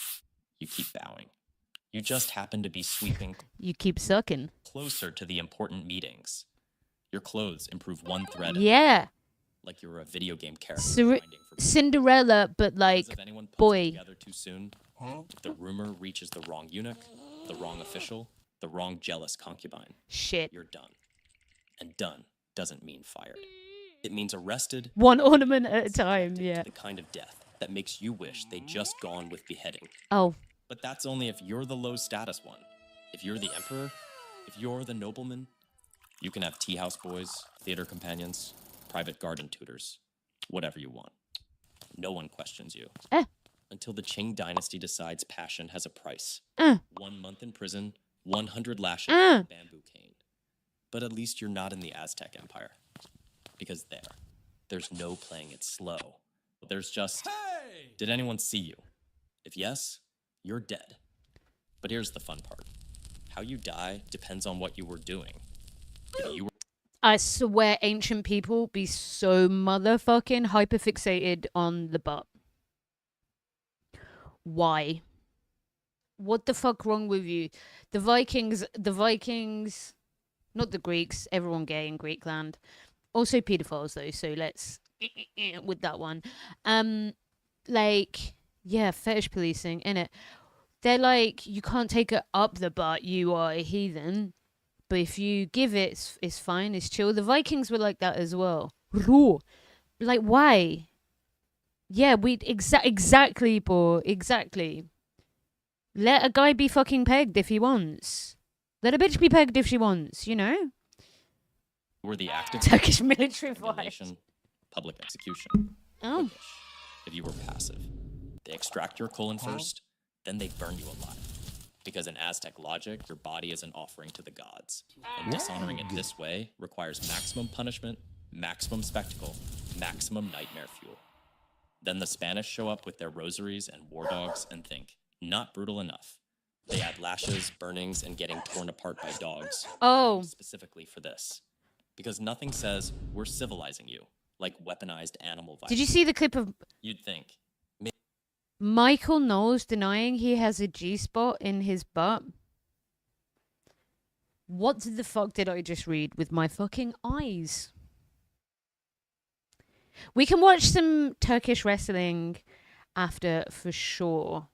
You keep bowing. You just happen to be sweeping. You keep sucking. Closer to the important meetings. Your clothes improve one thread. Yeah. like you're a video game character. Cinderella, but like, If anyone puts it boy. together too soon, if the rumor reaches the wrong eunuch, the wrong official, the wrong jealous concubine, Shit. you're done. And done doesn't mean fired. It means arrested. One ornament at a time, yeah. The kind of death that makes you wish they'd just gone with beheading. Oh. But that's only if you're the low status one. If you're the emperor, if you're the nobleman, you can have tea house boys, theater companions, private garden tutors, whatever you want. No one questions you. Until the Qing dynasty decides passion has a price. 1 month in prison, 100 lashes, and a bamboo cane. But at least you're not in the Aztec Empire. Because there's no playing it slow. There's just, did anyone see you? If yes, you're dead. But here's the fun part. How you die depends on what you were doing. If you were I swear ancient people be so motherfucking hyperfixated on the butt. Why? What the fuck wrong with you? The Vikings, not the Greeks, everyone gay in Greek land. Also pedophiles though, so let's with that one. Like, yeah, fetish policing, innit? They're like, you can't take it up the butt, you are a heathen. But if you give it, it's fine, it's chill. The Vikings were like that as well. Raw. Like, why? Yeah, exactly, bro. Exactly. Let a guy be fucking pegged if he wants. Let a bitch be pegged if she wants, you know? were the active Turkish military violation, public execution. Oh. If you were passive, they extract your colon first, then they burn you alive. Because in Aztec logic, your body is an offering to the gods. And dishonoring it this way requires maximum punishment, maximum spectacle, maximum nightmare fuel. Then the Spanish show up with their rosaries and war dogs and think, not brutal enough. They add lashes, burnings, and getting torn apart by dogs. Oh. Specifically for this. Because nothing says, we're civilizing you, like weaponized animal violence. Did you see the clip of You'd think. Michael Knowles denying he has a G-spot in his butt? What the fuck did I just read with my fucking eyes? We can watch some Turkish wrestling after for sure.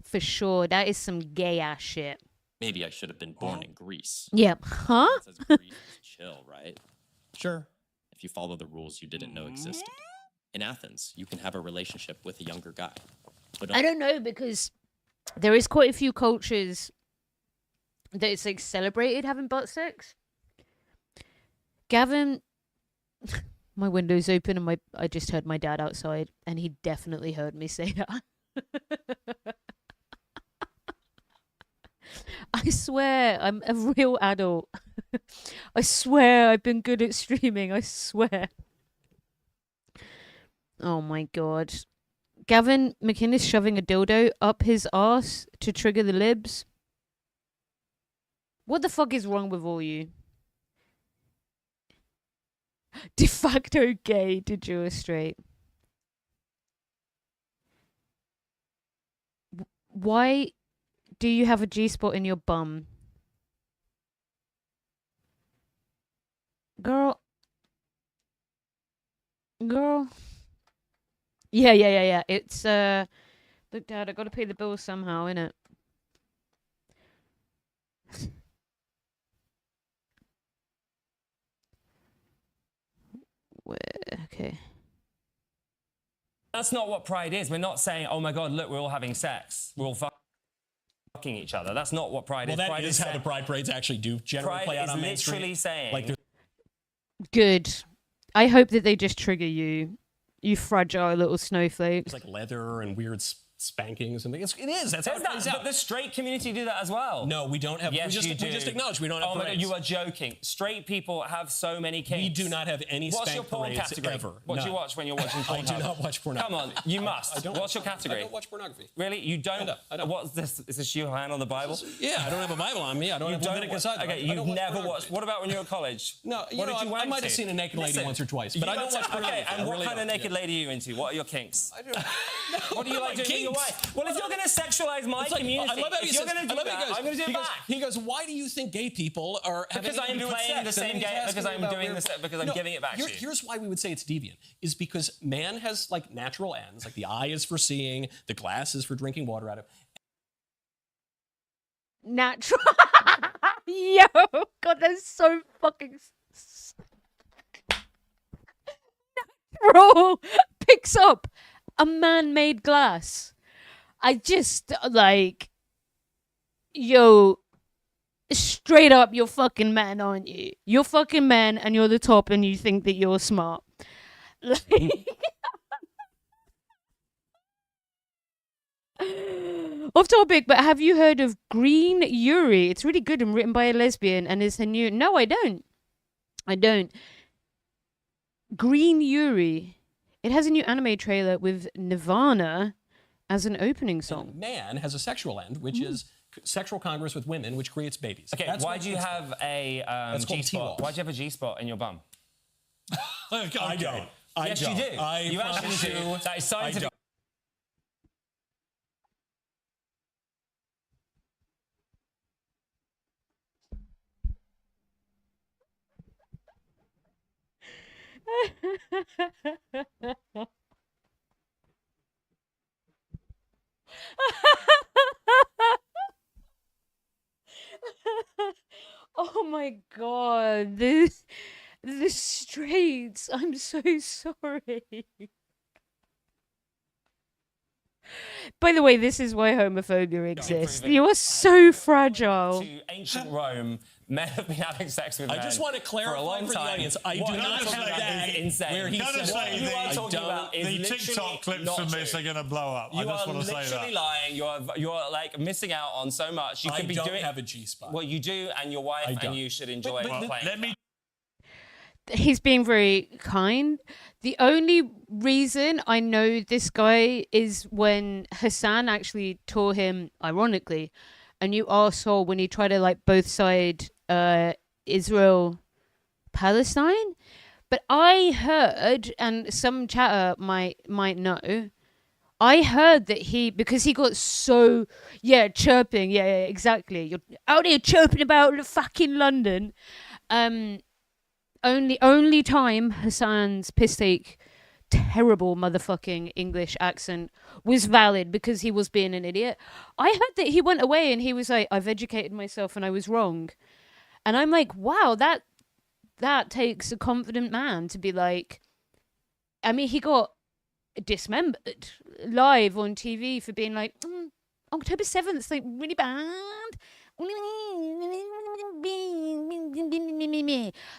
For sure. That is some gay ass shit. Maybe I should have been born in Greece. Yep. Huh? It says Greece is chill, right? Sure. If you follow the rules you didn't know existed. In Athens, you can have a relationship with a younger guy. But I don't know, because there is quite a few cultures that it's like celebrated having butt sex. Gavin, my window's open and I just heard my dad outside, and he definitely heard me say that. I swear, I'm a real adult. I swear I've been good at streaming, I swear. Oh my god. Gavin McInnes shoving a dildo up his arse to trigger the libs. What the fuck is wrong with all you? De facto gay to Jewish straight. Why do you have a G-spot in your bum? Girl. Yeah. It's, look, Dad, I gotta pay the bills somehow, innit? Okay. That's not what pride is. We're not saying, oh my God, look, we're all having sex. We're all fucking each other. That's not what pride is. Well, pride that is how the pride parades actually do generally play out on Main Street. Pride is literally saying... Like good. I hope that they just trigger you. You fragile little snowflake. It's like leather and weird spankings and things. It is. That's how it that, plays but out. the straight community do that as well. No, we don't have. Yes, we just acknowledge we don't have Oh my God, parades. you are joking. Straight people have so many kinks. We do not have any What's spank your porn parades category? ever. What do None. you watch when you're watching porn? I do not watch pornography. Come on, you must. I don't. What's your category? I don't watch pornography. Really? You don't? I don't. What's this? Is this your hand on the Bible? Yeah, I don't have a Bible on me. I don't have Leviticus either. Okay, I don't you've watch never pornography. watched. What about when you were at college? No, what did you I wank might have to? seen a naked lady once or twice, but you I don't watch pornography. Okay, and I what really kind of don't. naked lady are you into? What are your kinks? I don't. What do you like doing? your wife. Well, if you're going to sexualize my It's like, community, I love how he if you're says- going to I do love how that, I'm going to do it back. He goes, why do you think gay people are having Because anything to I'm do with playing the sex? And same then he's game, asking because I'm about doing where- the se- because I'm giving it back to you. Here's why we would say it's deviant, is because man has like natural ends, like the eye is for seeing, the glass is for drinking water out of. Natural. Yo, God, that's so fucking. Natural picks up a man-made glass. I just like, yo, straight up, you're fucking man, aren't you? You're fucking man, and you're the top, and you think that you're smart. Like, off topic, but have you heard of Green Yuri? It's really good and written by a lesbian, and it's a new. No, I don't. Green Yuri. It has a new anime trailer with Nirvana as an opening song. Man has a sexual end, which is sexual congress with women, which creates babies. Okay, why do you have a G-spot? Why do you have a G-spot in your bum? I don't. Yes, you do. You actually do. That is scientific. Oh my god, the streets. I'm so sorry. By the way, this is why homophobia exists. You are so fragile. To ancient Rome, men have been having sex with men. I just want to clarify for a long for the time. audience, I What do not you're have talking about that is insane. where he What said you are talking about is The literally TikTok clips not from this true. are going to blow up. I You just are want to say literally that. lying. You're like missing out on so much. You I could be don't doing. have a G-spot. Well, you do, and your wife, don't. and you should enjoy playing. Let me He's being very kind. The only reason I know this guy is when Hassan actually tore him, ironically, a new arsehole when he tried to like both side Israel Palestine. But I heard, and some chatter might know, I heard that because he got so chirping, exactly. You're out here chirping about fucking London. Only time Hassan's piss take terrible motherfucking English accent was valid because he was being an idiot. I heard that he went away and he was like, I've educated myself and I was wrong. And I'm like, wow, that takes a confident man to be like, I mean, he got dismembered live on TV for being like, October 7th, like really bad.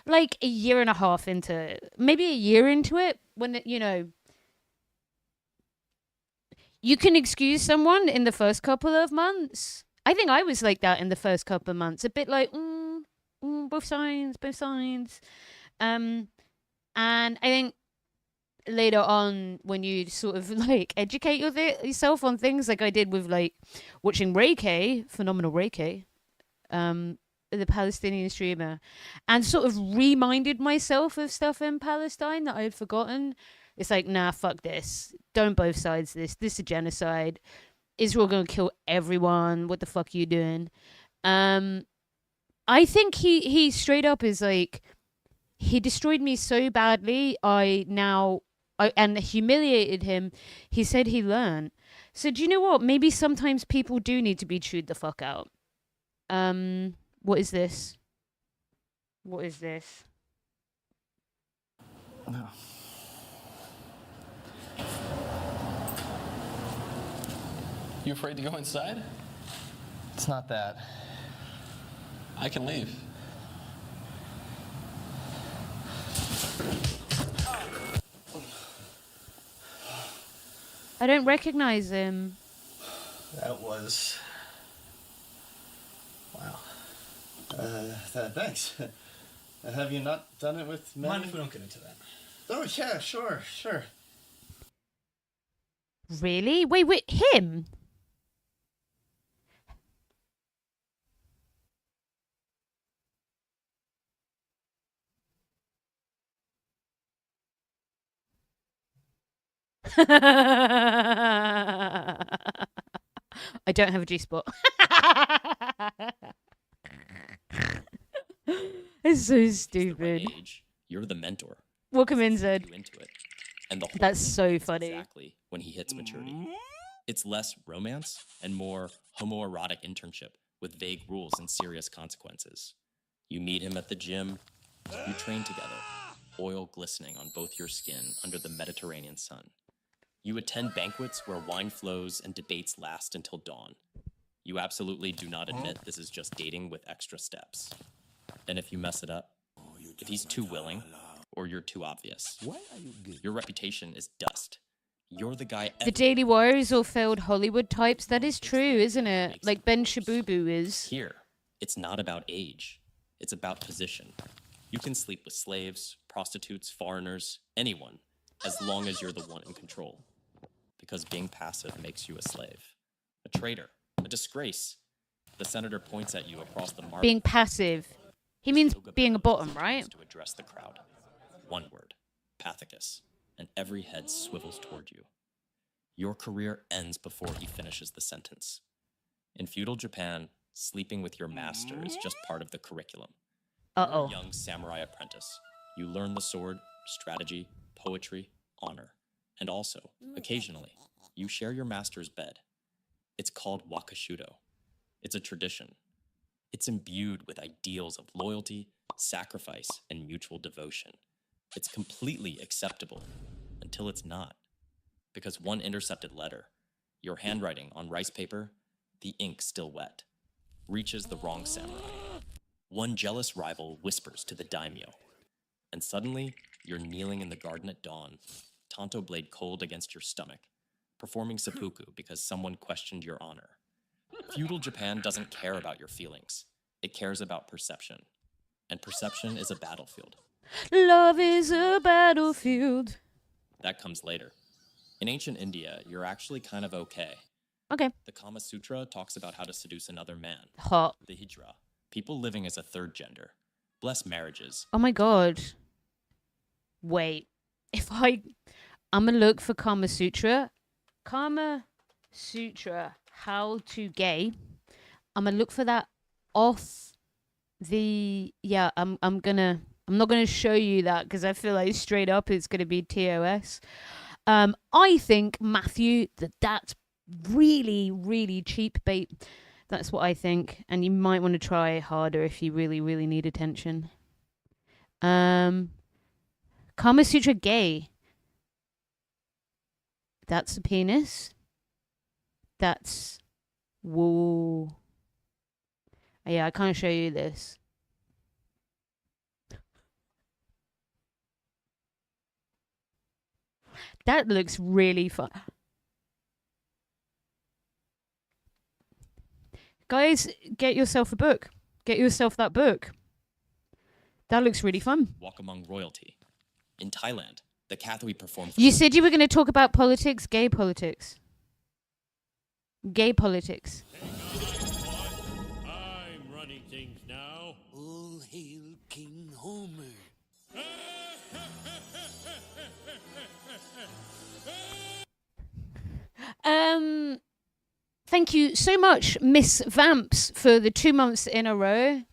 Like a year and a half into it, maybe a year into it, when it, you can excuse someone in the first couple of months. I think I was like that in the first couple of months, a bit like both sides. And I think later on, when you sort of like educate yourself on things, like I did with like watching Ray K, phenomenal Ray K, the Palestinian streamer, and sort of reminded myself of stuff in Palestine that I had forgotten. It's like, nah, fuck this. Don't both sides this. This is a genocide. Israel gonna kill everyone. What the fuck are you doing? I think he straight up is like, he destroyed me so badly. And humiliated him. He said he learned. So do you know what? Maybe sometimes people do need to be chewed the fuck out. What is this? What is this? No. You afraid to go inside? It's not that. I can leave. I don't recognize him. That was... Wow. Thanks. Have you not done it with many? Mind if we don't get into that? Oh, yeah, sure. Really? Wait, him? I don't have a G-spot. It's so stupid. Age, you're the mentor. Welcome in, Zed. You into it. And the whole That's thing so ends funny. Exactly when he hits maturity. It's less romance and more homoerotic internship with vague rules and serious consequences. You meet him at the gym. You train together, oil glistening on both your skin under the Mediterranean sun. You attend banquets where wine flows and debates last until dawn. You absolutely do not admit this is just dating with extra steps. And if you mess it up, if he's too willing, or you're too obvious, your reputation is dust. You're the guy. The Daily Warriors or failed Hollywood types. That is true, isn't it? Like Ben Shabubu is. Here, it's not about age. It's about position. You can sleep with slaves, prostitutes, foreigners, anyone, as long as you're the one in control. Because being passive makes you a slave, a traitor, a disgrace. The senator points at you across the market. Being passive. He means being a bottom, right? To address the crowd. One word, pathicus, and every head swivels toward you. Your career ends before he finishes the sentence. In feudal Japan, sleeping with your master is just part of the curriculum. Uh-oh. You're a young samurai apprentice. You learn the sword, strategy, poetry, honor. And also, occasionally, you share your master's bed. It's called wakashudo. It's a tradition. It's imbued with ideals of loyalty, sacrifice, and mutual devotion. It's completely acceptable until it's not. Because one intercepted letter, your handwriting on rice paper, the ink still wet, reaches the wrong samurai. One jealous rival whispers to the daimyo, and suddenly you're kneeling in the garden at dawn, tanto blade cold against your stomach, performing seppuku because someone questioned your honor. Feudal Japan doesn't care about your feelings. It cares about perception. And perception is a battlefield. Love is a battlefield. That comes later. In ancient India, you're actually kind of okay. Okay. The Kama Sutra talks about how to seduce another man. Hot. The Hijra, people living as a third gender. Blessed marriages. Oh my god. Wait. I'm gonna look for Kama Sutra. Kama Sutra, how to gay. I'm gonna look for that off the, yeah, I'm not gonna show you that because I feel like straight up it's gonna be TOS. I think, Matthew, that's really, really cheap bait. That's what I think. And you might want to try harder if you really, really need attention. Kama Sutra gay. That's a penis. That's... Whoa. Yeah, I can't show you this. That looks really fun. Guys, get yourself a book. Get yourself that book. That looks really fun. Walk among royalty. In Thailand, the Catholic perform... You said you were going to talk about politics, gay politics. Gay politics. I'm running things now. All hail King Homer. Thank you so much, Miss Vamps, for the 2 months in a row.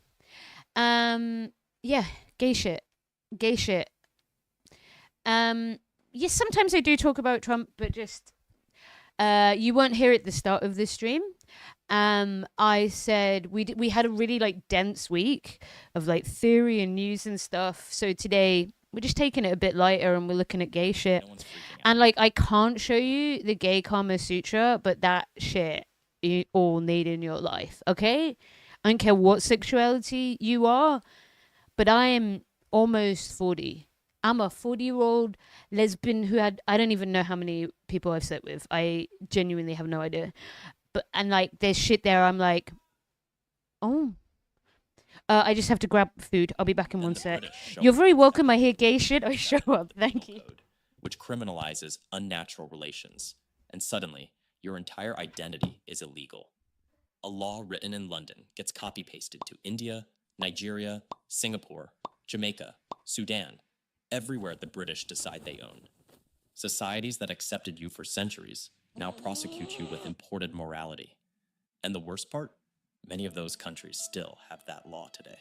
Yeah, gay shit. Gay shit. Yes, sometimes I do talk about Trump, but just you won't hear it at the start of the stream. I said we had a really like dense week of like theory and news and stuff. So today we're just taking it a bit lighter and we're looking at gay shit. And like I can't show you the gay Kama Sutra, but that shit you all need in your life, okay? I don't care what sexuality you are, but I am almost 40. I'm a 40-year-old lesbian who I don't even know how many people I've slept with. I genuinely have no idea. And like there's shit there I'm like, oh. I just have to grab food. I'll be back in one sec. You're very welcome. I hear gay shit. I show up. Thank you. Which criminalizes unnatural relations. And suddenly, your entire identity is illegal. A law written in London gets copy-pasted to India, Nigeria, Singapore, Jamaica, Sudan, everywhere the British decide they own. Societies that accepted you for centuries now prosecute you with imported morality. And the worst part? Many of those countries still have that law today,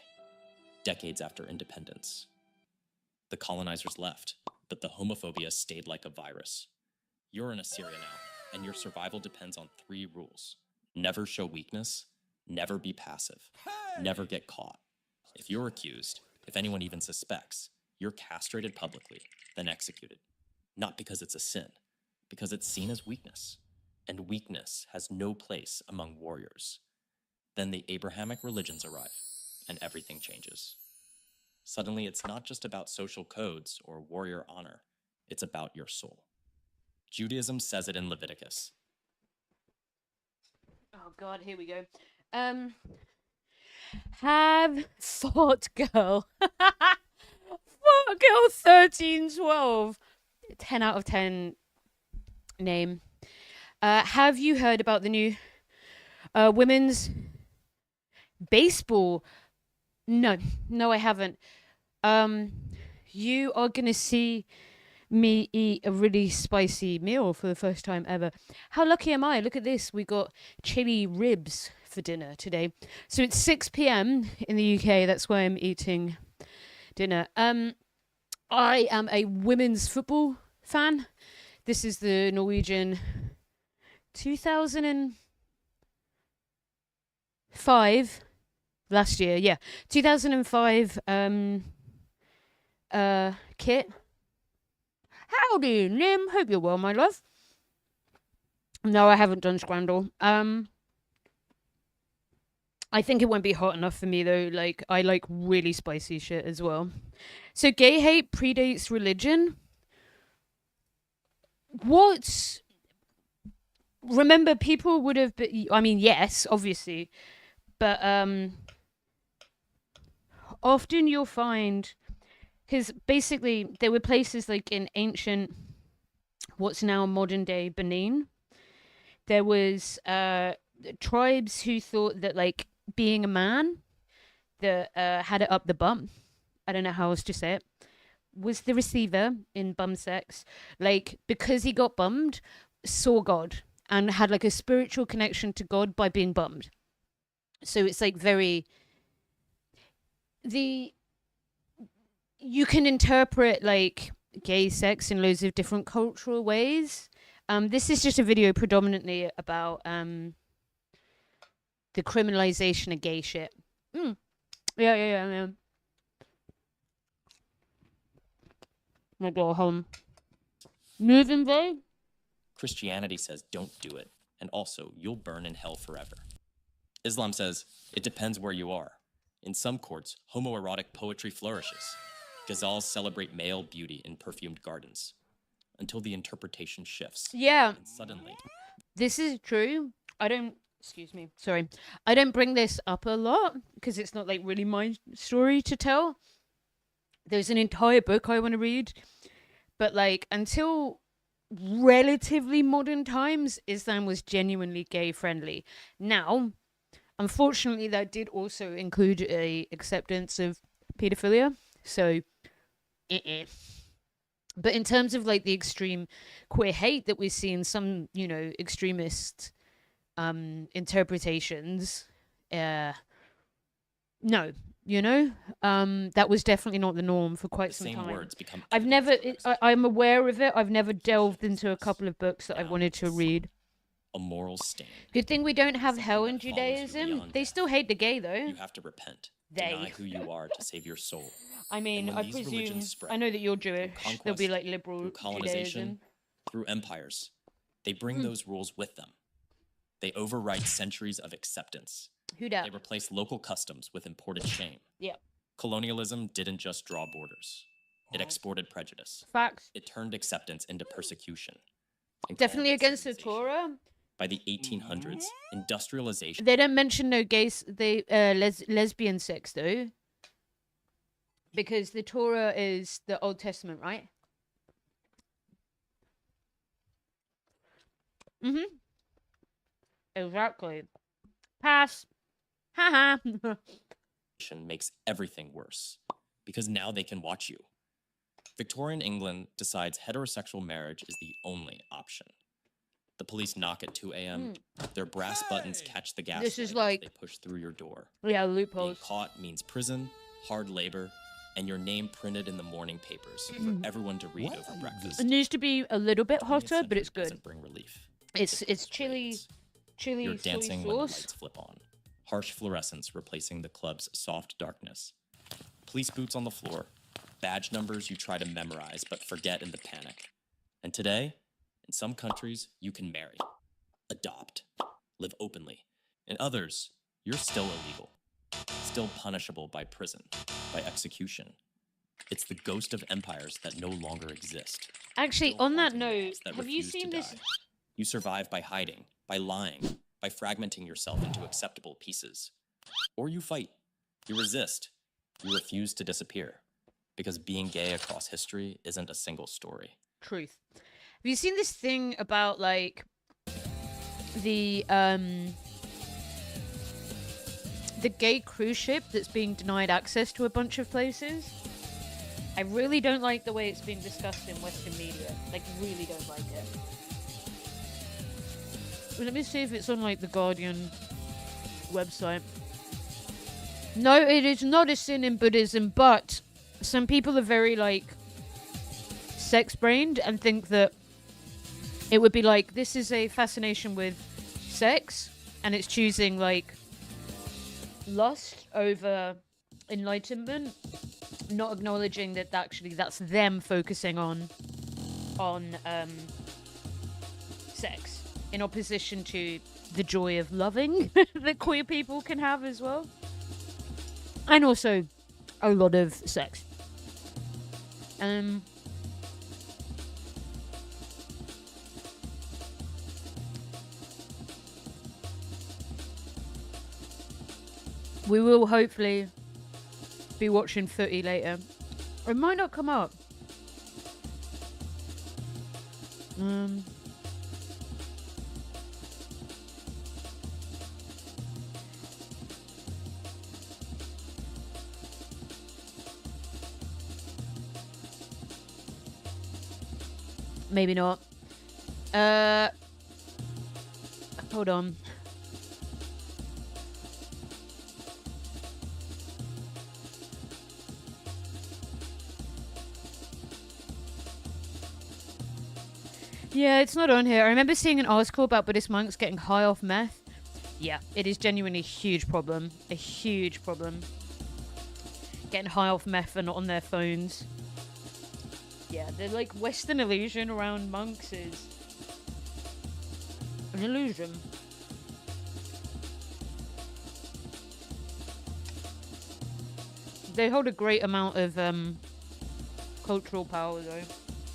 decades after independence. The colonizers left, but the homophobia stayed like a virus. You're in Assyria now, and your survival depends on 3 rules. Never show weakness, never be passive, never get caught. If you're accused, if anyone even suspects, you're castrated publicly, then executed. Not because it's a sin, because it's seen as weakness. And weakness has no place among warriors. Then the Abrahamic religions arrive, and everything changes. Suddenly, it's not just about social codes or warrior honor, it's about your soul. Judaism says it in Leviticus. Oh God, here we go. Have fought girl. Fought girl 1312. 10 out of 10 name. Have you heard about the new women's baseball? No, I haven't. You are gonna see me eat a really spicy meal for the first time ever. How lucky am I? Look at this. We got chili ribs for dinner today. So it's 6 p.m. in the UK. That's why I'm eating dinner. I am a women's football fan. This is the Norwegian 2005 last year. Yeah. 2005 kit. Howdy, Nim. Hope you're well, my love. No, I haven't done Scrandle. I think it won't be hot enough for me, though. Like, I like really spicy shit as well. So, gay hate predates religion. What? Remember, people would have been... I mean, yes, obviously. But, often you'll find... Because basically, there were places like in ancient, what's now modern day Benin. There was tribes who thought that like being a man that had it up the bum, I don't know how else to say it, was the receiver in bum sex. Like, because he got bummed, saw God and had like a spiritual connection to God by being bummed. So it's like very... You can interpret like gay sex in loads of different cultural ways. This is just a video predominantly about the criminalization of gay shit. Yeah. I'll go home. Moving day. Christianity says don't do it, and also you'll burn in hell forever. Islam says it depends where you are. In some courts, homoerotic poetry flourishes. Ghazals celebrate male beauty in perfumed gardens until the interpretation shifts. Yeah. And suddenly, this is true. I don't bring this up a lot because it's not like really my story to tell. There's an entire book I want to read, but like until relatively modern times, Islam was genuinely gay friendly. Now, unfortunately, that did also include a acceptance of pedophilia. So, but in terms of like the extreme queer hate that we see in some, extremist interpretations, no, that was definitely not the norm for quite some time. Words become I'm aware of it. I've never delved into a couple of books that I wanted to read. A moral stain. Good thing we don't have hell in Judaism. They still hate the gay, though. You have to repent. Deny who you are to save your soul. I mean, I presume... I know that you're Jewish. There'll be, like, liberal colonization, Judaism. Through empires. They bring those rules with them. They overwrite centuries of acceptance. Who dat? They replace local customs with imported shame. Yeah. Colonialism didn't just draw borders. It exported prejudice. Facts. It turned acceptance into persecution. Definitely against the Torah. By the 1800s, industrialization... They don't mention no gays, lesbian sex, though. Because the Torah is the Old Testament, right? Mm-hmm. Exactly. Pass. Haha. Makes everything worse. Because now they can watch you. Victorian England decides heterosexual marriage is the only option. The police knock at 2 a.m. Their brass buttons catch the gas This is light as like- they push through your door. Yeah, Being loopholes. caught means prison, hard labor, and your name printed in the morning papers Mhm. for everyone to read over breakfast. It needs to be a little bit hotter, but it's good. Doesn't bring relief. It's chili You're soy dancing when the sauce. lights flip on. Harsh fluorescence replacing the club's soft darkness. Police boots on the floor. Badge numbers you try to memorize but forget in the panic. And today, in some countries, you can marry, adopt, live openly. In others, you're still illegal, still punishable by prison, by execution. It's the ghost of empires that no longer exist. Actually, on that note, that have you refuse to seen this? die. You survive by hiding, by lying, by fragmenting yourself into acceptable pieces. Or you fight, you resist, you refuse to disappear. Because being gay across history isn't a single story. Truth. Have you seen this thing about like the gay cruise ship that's being denied access to a bunch of places? I really don't like the way it's being discussed in Western media. Like, really don't like it. Let me see if it's on like the Guardian website. No, it is not a sin in Buddhism, but some people are very like sex-brained and think that it would be like, this is a fascination with sex, and it's choosing like lust over enlightenment, not acknowledging that actually that's them focusing on sex in opposition to the joy of loving that queer people can have as well, and also a lot of sex. We will hopefully be watching footy later. It might not come up. Maybe not. Hold on. Yeah, it's not on here. I remember seeing an article about Buddhist monks getting high off meth. Yeah, it is genuinely a huge problem. A huge problem. Getting high off meth and not on their phones. Yeah, the like Western illusion around monks is an illusion. They hold a great amount of cultural power though.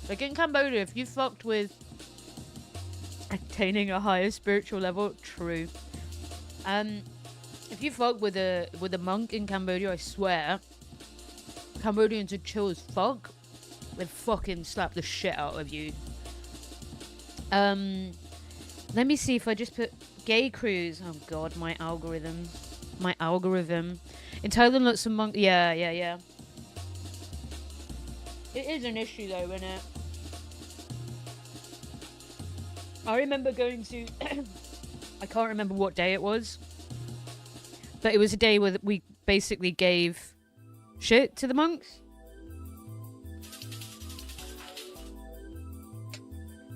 Like in Cambodia, if you fucked with attaining a higher spiritual level, true. If you fuck with a monk in Cambodia, I swear, Cambodians are chill as fuck. They'd fucking slap the shit out of you. Let me see if I just put gay cruise. Oh god, my algorithm. My algorithm. In Thailand, lots of monk. Yeah. It is an issue though, isn't it? I remember going to... I can't remember what day it was. But it was a day where we basically gave shit to the monks.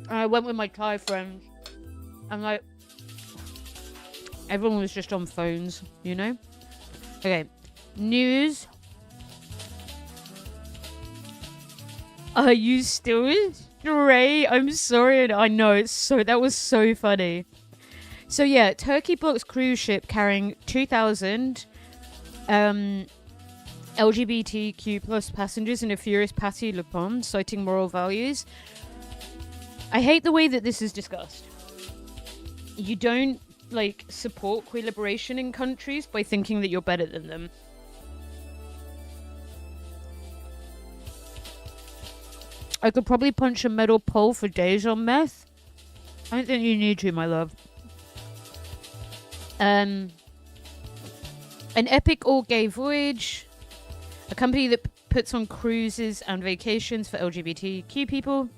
I went with my Thai friends. And like... everyone was just on phones, you know? Okay. News. Are you still stray? I'm sorry. I know, it's so... that was so funny. So yeah, Turkey blocks cruise ship carrying 2,000 LGBTQ plus passengers in a furious Patti LuPone, citing moral values. I hate the way that this is discussed. You don't, like, support queer liberation in countries by thinking that you're better than them. I could probably punch a metal pole for days on meth. I don't think you need to, my love. An epic all-gay voyage. A company that puts on cruises and vacations for LGBTQ people.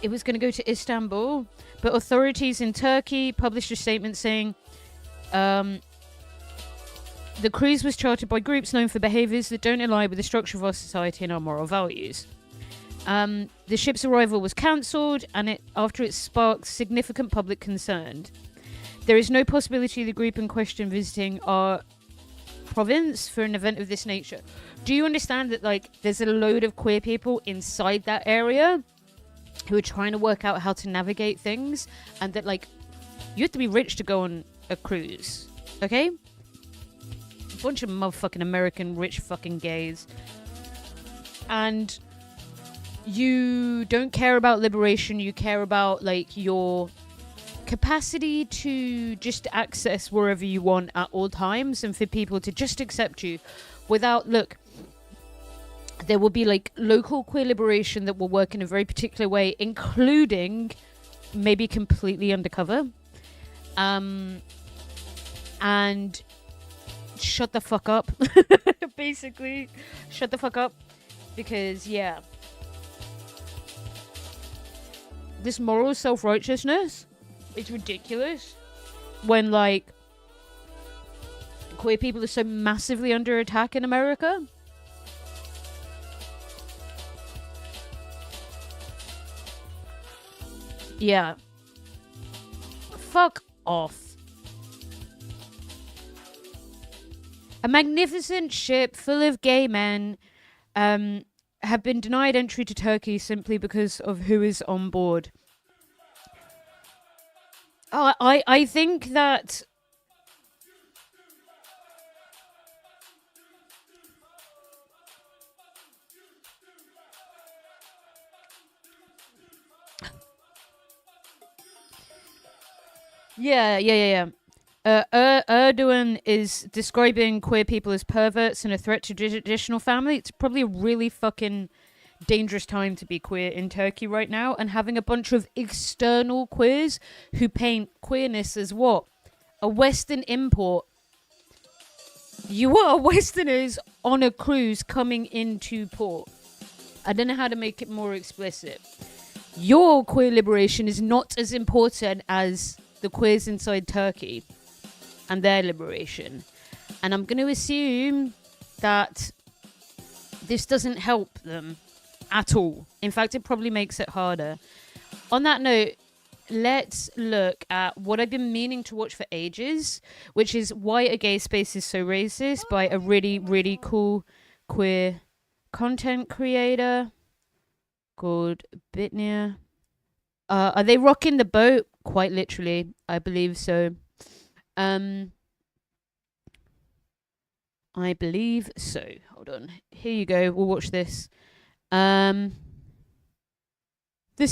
it was going to go to Istanbul, but authorities in Turkey published a statement saying the cruise was chartered by groups known for behaviours that don't align with the structure of our society and our moral values. The ship's arrival was cancelled, and after it sparked significant public concern. There is no possibility of the group in question visiting our province for an event of this nature. Do you understand that, like, there's a load of queer people inside that area who are trying to work out how to navigate things, and that, like, you have to be rich to go on a cruise, okay? A bunch of motherfucking American rich fucking gays. And you don't care about liberation, you care about, like, your capacity to just access wherever you want at all times, and for people to just accept you without, look, there will be, like, local queer liberation that will work in a very particular way, including maybe completely undercover. And shut the fuck up. Basically, shut the fuck up. Because, yeah. This moral self-righteousness, it's ridiculous. When, like, queer people are so massively under attack in America. Yeah. Fuck off. A magnificent ship full of gay men have been denied entry to Turkey simply because of who is on board. Oh, I think that Yeah. Erdogan is describing queer people as perverts and a threat to traditional family. It's probably a really fucking dangerous time to be queer in Turkey right now, and having a bunch of external queers who paint queerness as what? A Western import. You are Westerners on a cruise coming into port. I don't know how to make it more explicit. Your queer liberation is not as important as the queers inside Turkey and their liberation. And I'm going to assume that this doesn't help them at all. In fact, it probably makes it harder. On that note, let's look at what I've been meaning to watch for ages, which is Why a Gay Space is So Racist by a really, really cool queer content creator called Bitnia. Are they rocking the boat? Quite literally, I believe so. I believe so. Hold on. Here you go. We'll watch this. This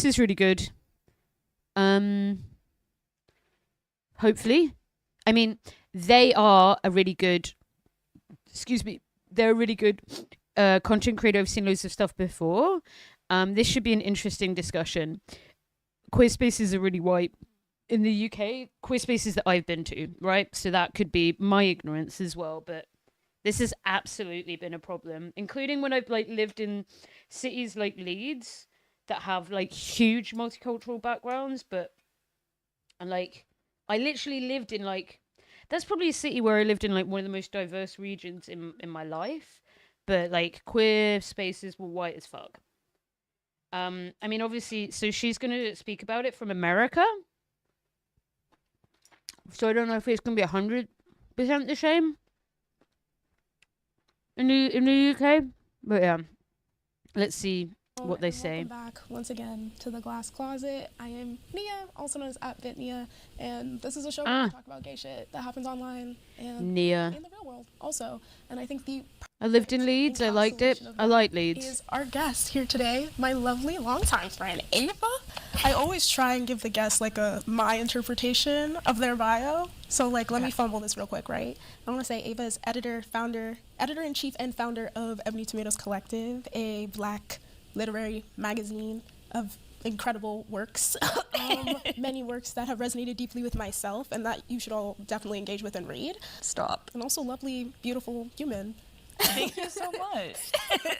is really good. Hopefully. I mean, they are a really good... Excuse me. They're a really good content creator. I've seen loads of stuff before. This should be an interesting discussion. Queer spaces are really white. In the UK, queer spaces that I've been to, right? So that could be my ignorance as well, but this has absolutely been a problem, including when I've, like, lived in cities like Leeds that have, like, huge multicultural backgrounds, and, like, I literally lived in, like, that's probably a city where I lived in, like, one of the most diverse regions in my life, but, like, queer spaces were white as fuck. I mean, obviously, so she's going to speak about it from America. So I don't know if it's going to be 100% the same in the UK. But yeah, let's see what they say. Welcome back once again to the Glass Closet. I am Nia, also known as @Bitnia, and this is a show where we talk about gay shit that happens online and Nia. in the real world also. And I think I lived in Leeds. I liked it. I like Leeds. Is our guest here today, my lovely longtime friend Ava. I always try and give the guests like my interpretation of their bio. So like, let me fumble this real quick, right? I want to say Ava is editor-in-chief and founder of Ebony Tomatoes Collective, a Black literary magazine of incredible works, many works that have resonated deeply with myself and that you should all definitely engage with and read. Stop. And also lovely, beautiful human. Thank you so much.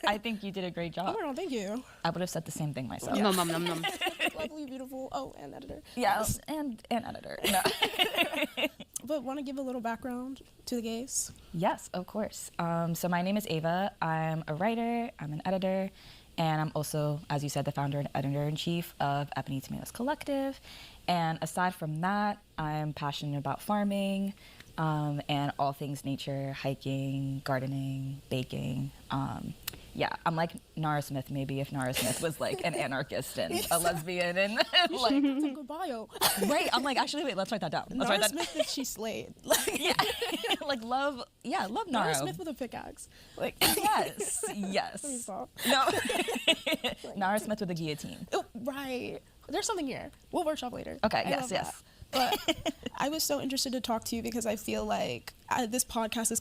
I think you did a great job. Oh, no, thank you. I would have said the same thing myself. Nom nom nom nom. Lovely, beautiful. Oh, and editor. Yeah, and editor. No. But want to give a little background to the gays? Yes, of course. So my name is Ava. I'm a writer, I'm an editor, and I'm also, as you said, the founder and editor-in-chief of Ebony Tomatoes Collective. And aside from that, I'm passionate about farming and all things nature, hiking, gardening, baking. Yeah, I'm like Nara Smith, maybe if Nara Smith was like an anarchist and a lesbian and like That's a good bio. Right, I'm like, actually, wait, let's write that down. Nara Smith, if she slayed. Yeah, like love Nara. Nara Smith with a pickaxe. Like yes. Let me stop. No. Nara Smith with a guillotine. Oh, right. There's something here. We'll workshop later. Okay, I yes. love that. But I was so interested to talk to you because I feel like this podcast has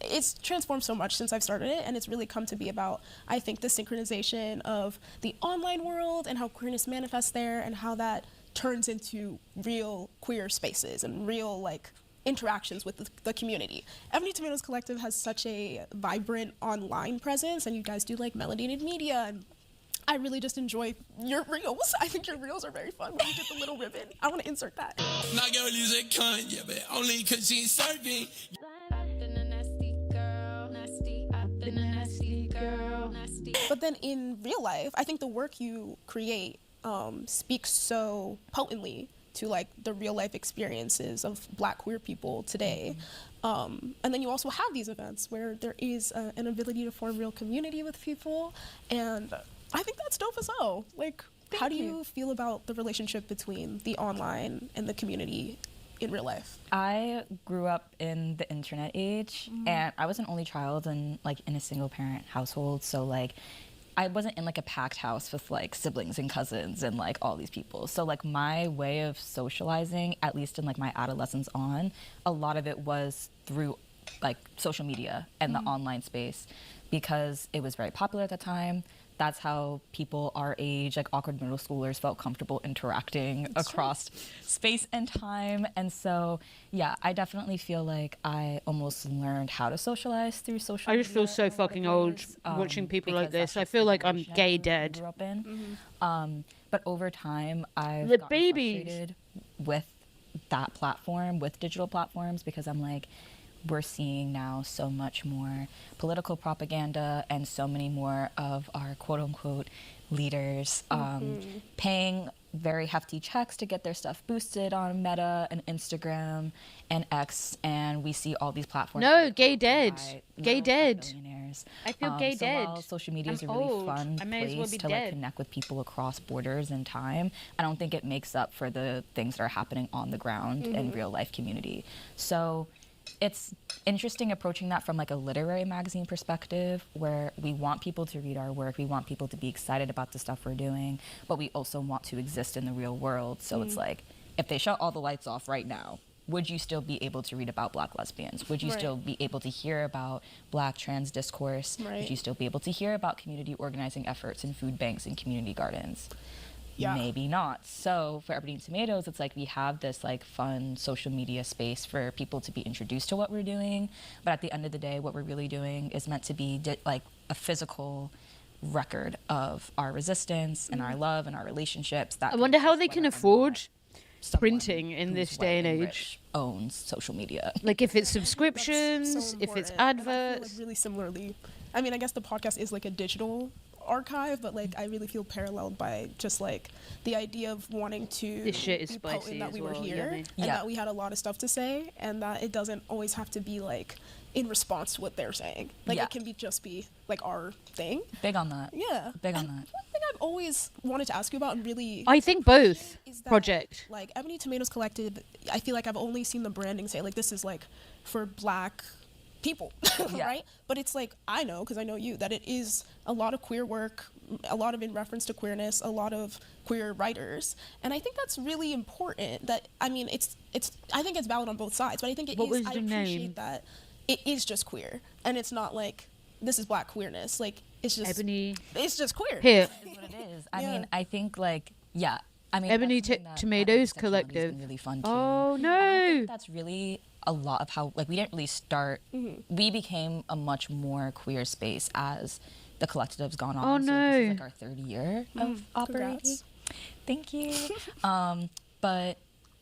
it's transformed so much since I've started it, and it's really come to be about, I think, the synchronization of the online world and how queerness manifests there and how that turns into real queer spaces and real like interactions with the community. Ebony Tomatoes Collective has such a vibrant online presence, and you guys do like melanated media, and I really just enjoy your reels. I think your reels are very fun when you did the little ribbon. I want to insert that. My girl is a cunt, yeah, but only cause she's serving. But then in real life, I think the work you create speaks so potently to like the real life experiences of Black queer people today. And then you also have these events where there is an ability to form real community with people, and I think that's dope as hell. Like, how do you feel about the relationship between the online and the community in real life? I grew up in the internet age, and I was an only child and like in a single parent household, so like I wasn't in like a packed house with like siblings and cousins and like all these people. So like my way of socializing, at least in like my adolescence on, a lot of it was through like social media and the online space, because it was very popular at the time. That's how people our age, like awkward middle schoolers, felt comfortable interacting across space and time. And so, yeah, I definitely feel like I almost learned how to socialize through social media. I just feel so fucking old watching people like this. I feel like I'm gay dead. Grew up in. But over time, I've The gotten babies. frustrated with that platform, with digital platforms, because I'm like, we're seeing now so much more political propaganda and so many more of our quote-unquote leaders paying very hefty checks to get their stuff boosted on Meta and Instagram and X, and we see all these platforms. No, gay dead. Gay dead. Billionaires. I feel gay so dead. While social media is a I'm really old. fun I may as well place be to dead. like connect with people across borders and time, I don't think it makes up for the things that are happening on the ground in real life community. So it's interesting approaching that from like a literary magazine perspective, where we want people to read our work, we want people to be excited about the stuff we're doing, but we also want to exist in the real world. So it's like, if they shut all the lights off right now, would you still be able to read about Black lesbians? Would you still be able to hear about Black trans discourse? Would you still be able to hear about community organizing efforts in food banks and community gardens? Maybe not. So for Ebony Tomatoes, it's like we have this like fun social media space for people to be introduced to what we're doing. But at the end of the day, what we're really doing is meant to be like a physical record of our resistance and our love and our relationships. That I wonder how they can afford printing in this day and age. Owns social media. Like if it's subscriptions, if it's And I feel adverts. like really similarly, I mean, I guess the podcast is like a digital archive, but like I really feel paralleled by just like the idea of wanting to This shit is be spicy potent that as we were well, here yummy. and that we had a lot of stuff to say, and that it doesn't always have to be like in response to what they're saying. Like it can be like our thing. Big on that. Yeah. Big on And that. One thing I've always wanted to ask you about and really I think both project. like Ebony Tomatoes Collective, I feel like I've only seen the branding say like this is like for Black people, right? But it's like, I know, because I know you, that it is a lot of queer work, a lot of in reference to queerness, a lot of queer writers, and I think that's really important. That, I mean, it's I think it's valid on both sides, but I think I appreciate that it is just queer, and it's not like this is Black queerness, like it's just Ebony. It's just queer. Here. Is what it is. I mean, I think like I mean, Ebony Tomatoes Collective. Really fun too. Oh no! I think that's really a lot of how like we didn't really start. We became a much more queer space as the collective's gone on. Oh so no! This is like our third year of operating. Thank you. But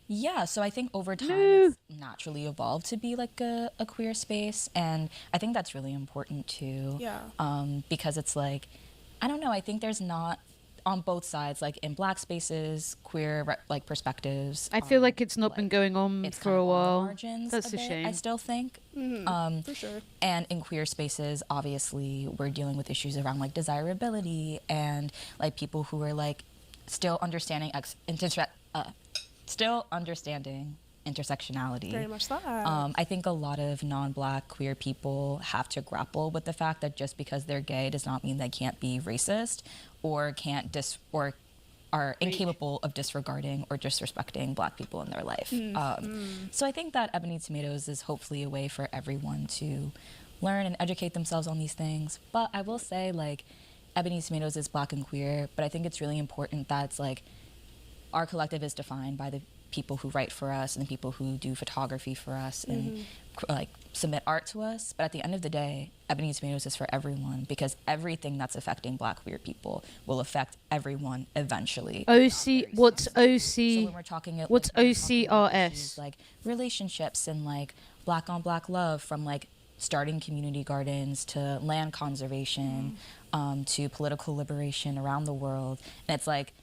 yeah, so I think over time it's naturally evolved to be like a queer space, and I think that's really important too. Yeah. Because it's like, I don't know, I think there's not on both sides, like in Black spaces, queer like perspectives. I feel like it's not been going on for a while. That's a shame. I still think. For sure. And in queer spaces, obviously, we're dealing with issues around like desirability and like people who are like still understanding intersectionality. Very much that. I think a lot of non-Black queer people have to grapple with the fact that just because they're gay does not mean they can't be racist or or are incapable of disregarding or disrespecting Black people in their life. So I think that Ebony Tomatoes is hopefully a way for everyone to learn and educate themselves on these things. But I will say, like, Ebony Tomatoes is Black and queer, but I think it's really important that it's like our collective is defined by the people who write for us and the people who do photography for us and like submit art to us. But at the end of the day, Ebony Tomatoes is for everyone, because everything that's affecting Black queer people will affect everyone eventually. What's OC? So when we're talking about, what's OCRS? Like relationships and like Black on Black love, from like starting community gardens to land conservation, to political liberation around the world. And it's like,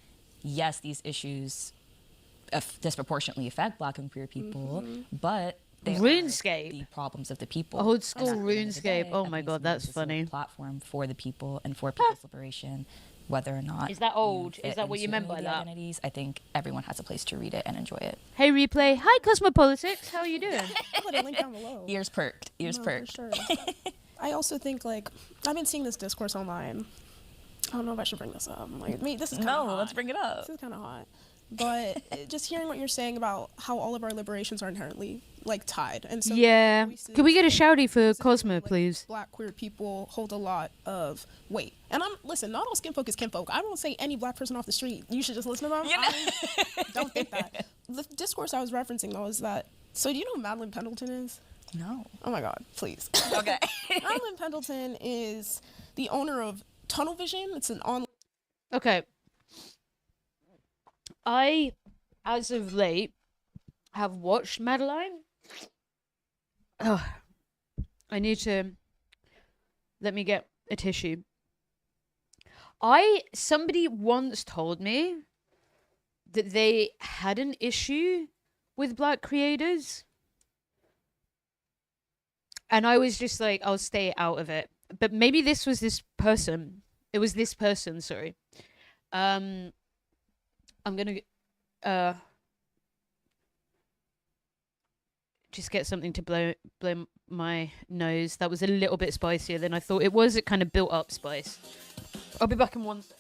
yes, these issues disproportionately affect Black and queer people, but they RuneScape. are the problems of the people. Old school RuneScape. Oh my god, that's funny. A platform for the people and for people's liberation, whether or not. Is that old? Is that what you meant by that? Identities. I think everyone has a place to read it and enjoy it. Hey, Replay. Hi, Cosmopolitics. How are you doing? I'll put a link down below. Ears perked. Ears perked. For sure. I also think, like, I've been seeing this discourse online. I don't know if I should bring this up. Like, this is kind of hot. Let's bring it up. This is kind of hot. But just hearing what you're saying about how all of our liberations are inherently like tied, and so yeah, can we get a shouty for Cosmo, please? Black queer people hold a lot of weight, and not all skin folk is kinfolk. I won't say any Black person off the street you should just listen to them. Don't think that. The discourse I was referencing though is that. So do you know who Madeline Pendleton is? No. Oh my God, please. Okay. Madeline Pendleton is the owner of Tunnel Vision. It's an online. Okay. I, as of late, have watched Madeline. Oh, I need to. Let me get a tissue. Somebody once told me that they had an issue with Black creators. And I was just like, I'll stay out of it. But maybe this was this person. It was this person, sorry. I'm gonna just get something to blow my nose. That was a little bit spicier than I thought it was. It kind of built up spice. I'll be back in 1 sec.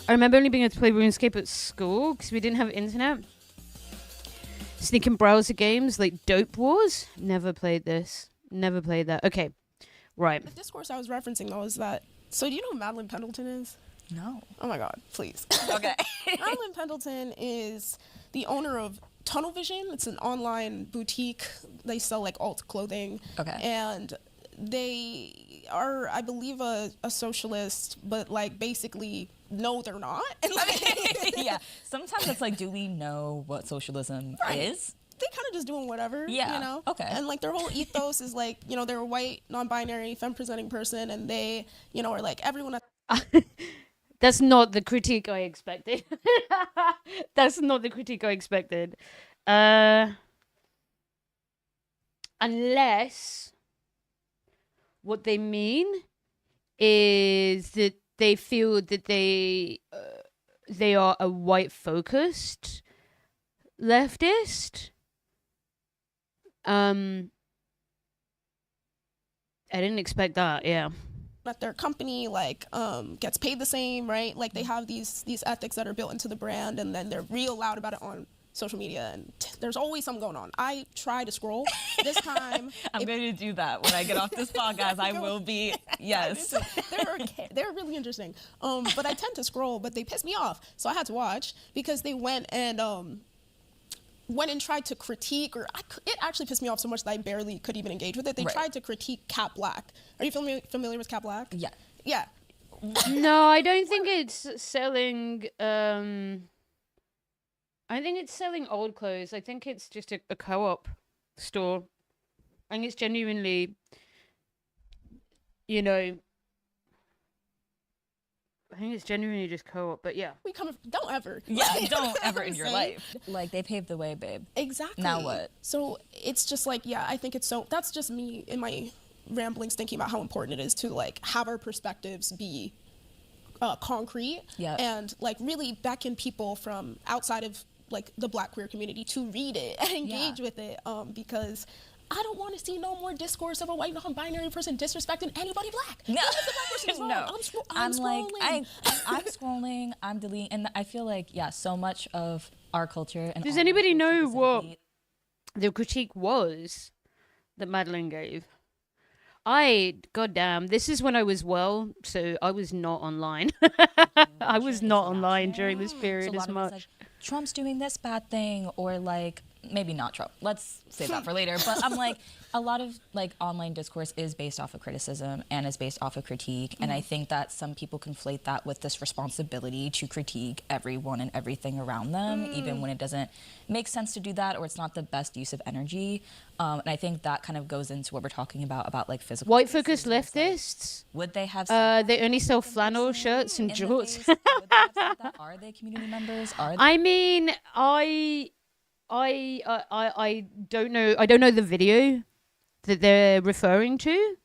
I remember only being able to play RuneScape at school because we didn't have internet. Sneaking browser games like Dope Wars. Never played this. Never played that. Okay, right. The discourse I was referencing though is that. So do you know who Madeline Pendleton is? No. Oh my God, please. Okay. Madeline Pendleton is the owner of Tunnel Vision. It's an online boutique. They sell like alt clothing. Okay. And they are, I believe, a socialist, but like basically, no, they're not. And like, yeah. Sometimes it's like, do we know what socialism is? They kind of just doing whatever, yeah. You know? Okay. And like their whole ethos is like, you know, they're a white, non-binary, femme-presenting person, and they, you know, are like everyone. That's not the critique I expected. That's not the critique I expected. Unless what they mean is that they feel that they are a white focused leftist. I didn't expect that. Yeah. That their company gets paid the same, right? Like they have these ethics that are built into the brand, and then they're real loud about it on social media, and there's always something going on. I try to scroll. This time I'm going to do that when I get off this podcast. I will be. Yes. They're really interesting. But I tend to scroll, but they piss me off, so I had to watch because they went and tried to critique, it actually pissed me off so much that I barely could even engage with it. They tried to critique Cat Black. Are you familiar with Cat Black? Yeah. Yeah. No, I don't think it's selling. I think it's selling old clothes. I think it's just a co-op store. I think it's genuinely, I think it's genuinely just co-op, but yeah. Don't ever. Yeah, don't ever in your life. Like, they paved the way, babe. Exactly. Now what? So it's just like, yeah, I think that's just me in my ramblings thinking about how important it is to have our perspectives be concrete and really beckon people from outside of the Black queer community to read it and engage with it, because I don't want to see no more discourse of a white non-binary person disrespecting anybody Black. No, no. I'm scrolling. I'm scrolling. I'm deleting, and I feel like so much of our culture. And does anybody know what the critique was that Madeline gave? Goddamn, this is when I was well, so I was not online. I was not online during this period as much. Trump's doing this bad thing, or maybe not Trump. Let's save that for later. But I'm a lot of online discourse is based off of criticism and is based off of critique. And I think that some people conflate that with this responsibility to critique everyone and everything around them, even when it doesn't make sense to do that, or it's not the best use of energy. And I think that kind of goes into what we're talking about physical. White focused leftists. Would they have? They only sell flannel shirts and jorts. Are they community members? Are they? I mean, I don't know. I don't know the video that they're referring to.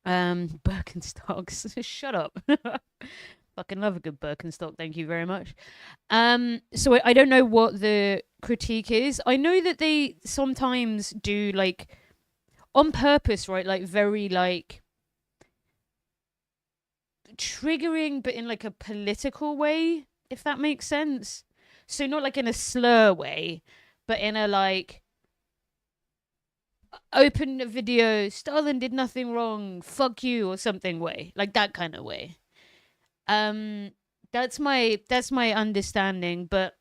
Birkenstocks. Shut up. Fucking love a good Birkenstock. Thank you very much. So I don't know what the critique is. I know that they sometimes do on purpose, right? Very triggering, but in a political way, if that makes sense. So not in a slur way, but in a open a video, Stalin did nothing wrong, fuck you, or something way. That kind of way. That's my understanding, but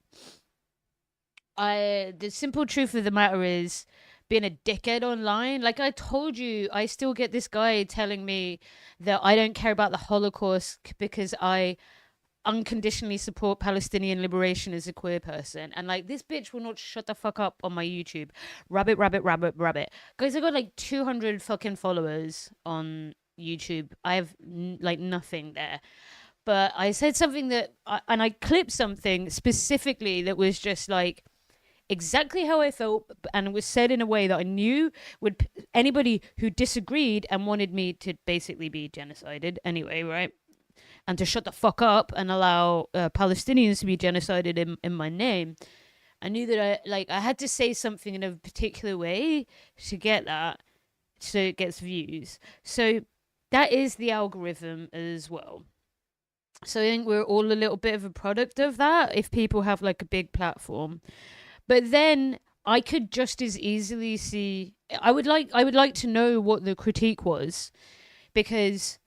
the simple truth of the matter is, being a dickhead online, I told you, I still get this guy telling me that I don't care about the Holocaust because I unconditionally support Palestinian liberation as a queer person, and this bitch will not shut the fuck up on my YouTube. Rabbit. Guys, I got 200 fucking followers on YouTube. I have nothing there. But I said something that I clipped something specifically that was just exactly how I felt, and it was said in a way that I knew would anybody who disagreed and wanted me to basically be genocided anyway, right? And to shut the fuck up and allow Palestinians to be genocided in my name. I knew that I had to say something in a particular way to get that, so it gets views. So that is the algorithm as well. So I think we're all a little bit of a product of that if people have a big platform. But then I could just as easily see, I would like to know what the critique was, because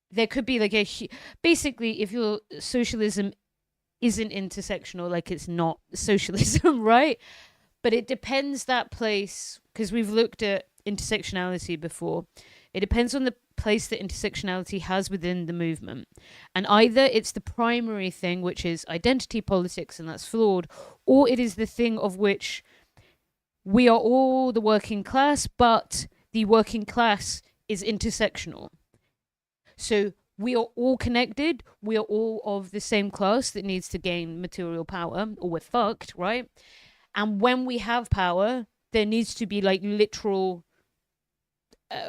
there could be basically, if your socialism isn't intersectional, it's not socialism, right? But it depends that place, because we've looked at intersectionality before. It depends on the place that intersectionality has within the movement. And either it's the primary thing, which is identity politics, and that's flawed, or it is the thing of which we are all the working class, but the working class is intersectional. So we are all connected. We are all of the same class that needs to gain material power, or we're fucked, right? And when we have power, there needs to be like literal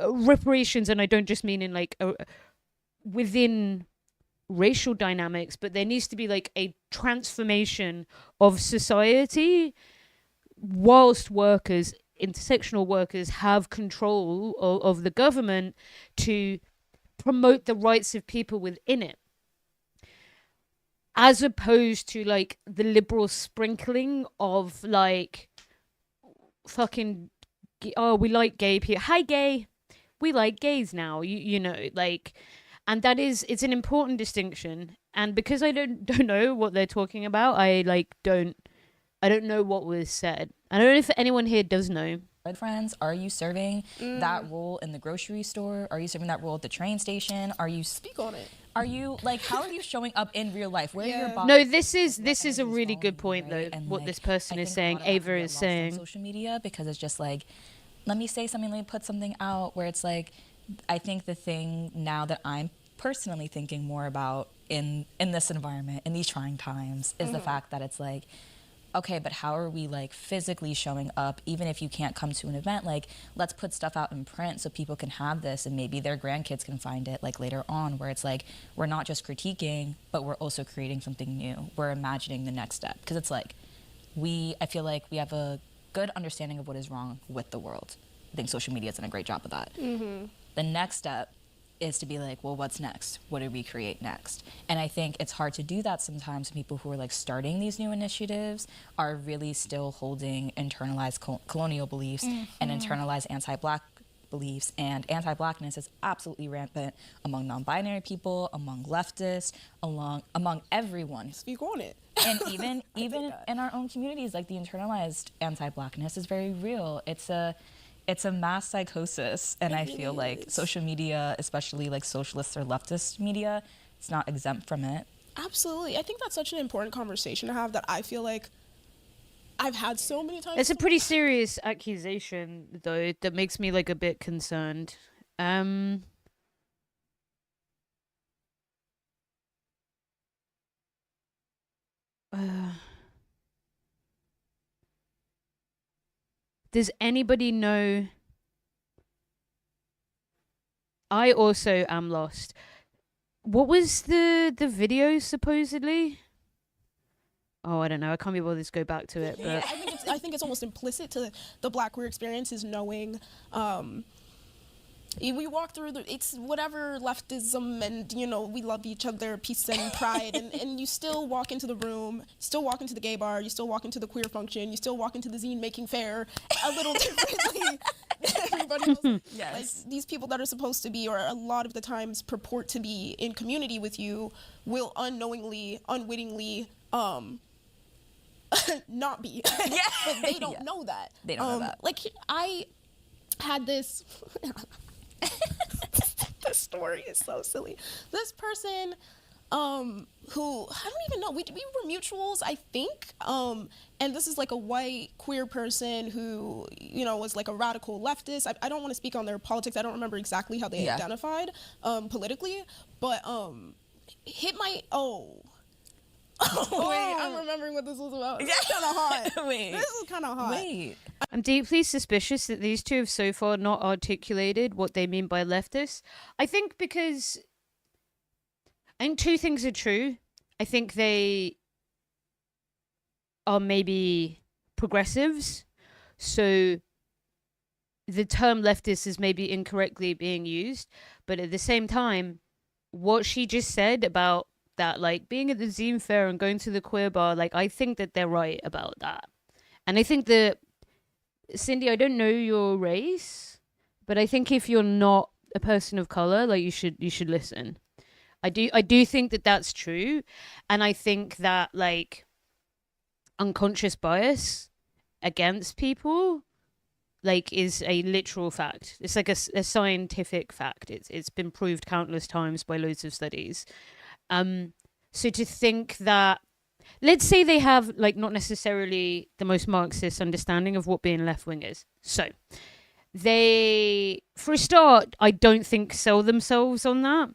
reparations, and I don't just mean in like within racial dynamics, but there needs to be like a transformation of society whilst workers, intersectional workers, have control of the government to promote the rights of people within it, as opposed to like the liberal sprinkling of like fucking, oh, we like gay people, hi gay, we like gays now, you know, like, and that is, it's an important distinction. And because I don't know what they're talking about, I don't know what was said. I don't know if anyone here does know. Friends, are you serving that role in the grocery store? Are you serving that role at the train station? Are you speak on it? Are you like, how are you showing up in real life? Where are your body? No, this is a really good point though. And what like, this person I is think a saying, lot of that Ava can get is lost on saying. social media, because it's just like, let me say something, let me put something out, where it's like, I think the thing now that I'm personally thinking more about in this environment, in these trying times, is the fact that it's like, okay, but how are we like physically showing up, even if you can't come to an event? Like, let's put stuff out in print so people can have this, and maybe their grandkids can find it like later on, where it's like, we're not just critiquing, but we're also creating something new. We're imagining the next step. Because it's like, I feel like we have a good understanding of what is wrong with the world. I think social media has done a great job of that. The next step is to be like, well, what's next? What do we create next? And I think it's hard to do that sometimes. People who are like starting these new initiatives are really still holding internalized colonial beliefs and internalized anti-Black beliefs, and anti-Blackness is absolutely rampant among non-binary people, among leftists, among everyone. Speak on it. And even in our own communities, like the internalized anti-Blackness is very real. It's a mass psychosis, and I feel like social media, especially like socialist or leftist media, it's not exempt from it. Absolutely. I think that's such an important conversation to have that I feel like I've had so many times. It's a pretty serious accusation, though, that makes me like a bit concerned. Does anybody know? I also am lost. What was the video supposedly? Oh, I don't know. I can't be bothered to go back to it. But I think it's almost implicit to the Black queer experience is knowing. We walk through it's whatever leftism, and you know, we love each other, peace and pride, and you still walk into the room, still walk into the gay bar, you still walk into the queer function, you still walk into the zine making fair a little differently than everybody else. Yes. Like, these people that are supposed to be, or a lot of the times purport to be in community with you, will unknowingly, unwittingly, not be. But they don't know that. They don't know that. Like, I had this this story is so silly. This person who, I don't even know, we were mutuals, I think, and this is like a white queer person who, you know, was like a radical leftist. I don't want to speak on their politics. I don't remember exactly how they identified politically, but hit my wait, I'm remembering what this was about. This is kind of hot. Wait. This is kind of hot. Wait. I'm deeply suspicious that these two have so far not articulated what they mean by leftist. I think two things are true. I think they are maybe progressives. So the term leftist is maybe incorrectly being used. But at the same time, what she just said about that, like being at the zine fair and going to the queer bar, like I think that they're right about that. And I think that, Cindy, I don't know your race, but I think if you're not a person of color, like you should listen. I do think that that's true. And I think that like unconscious bias against people like is a literal fact. It's like a scientific fact. It's been proved countless times by loads of studies. So to think that, let's say they have like not necessarily the most Marxist understanding of what being left wing is. So they for a start, I don't think sell themselves on that.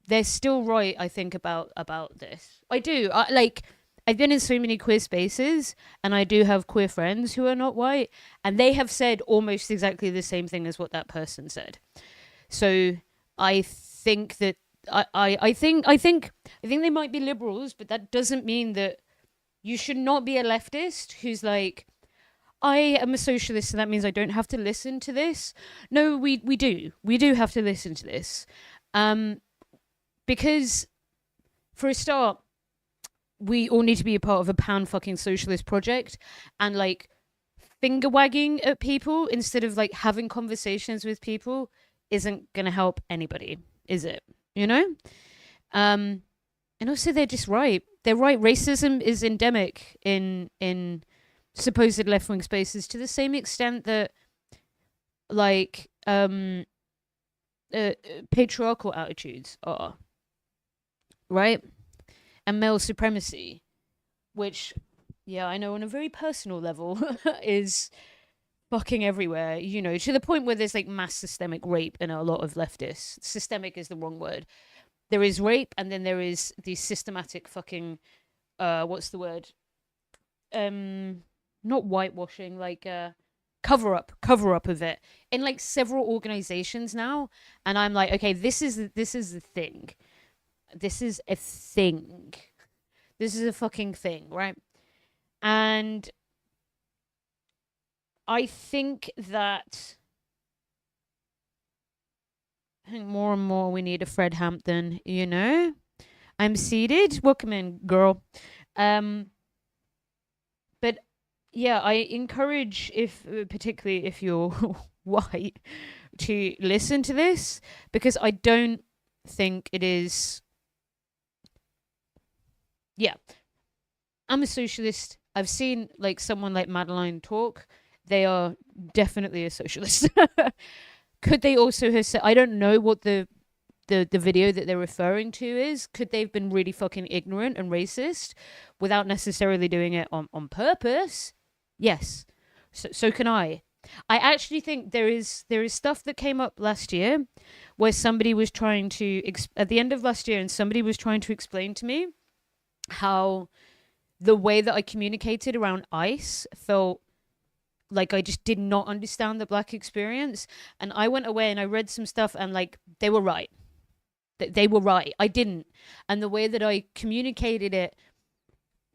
They're still right, I think, about this. I do. I've been in so many queer spaces, and I do have queer friends who are not white, and they have said almost exactly the same thing as what that person said. So I think that I think they might be liberals, but that doesn't mean that you should not be a leftist who's like, I am a socialist, so that means I don't have to listen to this. No, we do. We do have to listen to this. Because, for a start, we all need to be a part of a pan-fucking socialist project, and, like, finger-wagging at people instead of, like, having conversations with people isn't going to help anybody, is it? You know? And also, they're just right. They're right. Racism is endemic in supposed left-wing spaces to the same extent that, like, patriarchal attitudes are. Right? And male supremacy, which, yeah, I know on a very personal level is fucking everywhere, you know, to the point where there's like mass systemic rape in a lot of leftists. Systemic is the wrong word. There is rape, and then there is the systematic fucking, what's the word? Not whitewashing, like, cover up of it in like several organizations now. And I'm like, okay, this is the thing. This is a thing. This is a fucking thing, right? And I think that more and more we need a Fred Hampton, you know? I'm seated. Welcome in, girl. But yeah, I encourage, particularly if you're white, to listen to this, because I don't think it is. Yeah, I'm a socialist. I've seen like someone like Madeline talk. They are definitely a socialist. Could they also have said, I don't know what the video that they're referring to is. Could they have been really fucking ignorant and racist without necessarily doing it on purpose? Yes. So can I. I actually think there is stuff that came up last year where somebody was trying to, at the end of last year, and somebody was trying to explain to me how the way that I communicated around ICE felt like I just did not understand the Black experience. And I went away and I read some stuff, and like, they were right. They were right. I didn't. And the way that I communicated it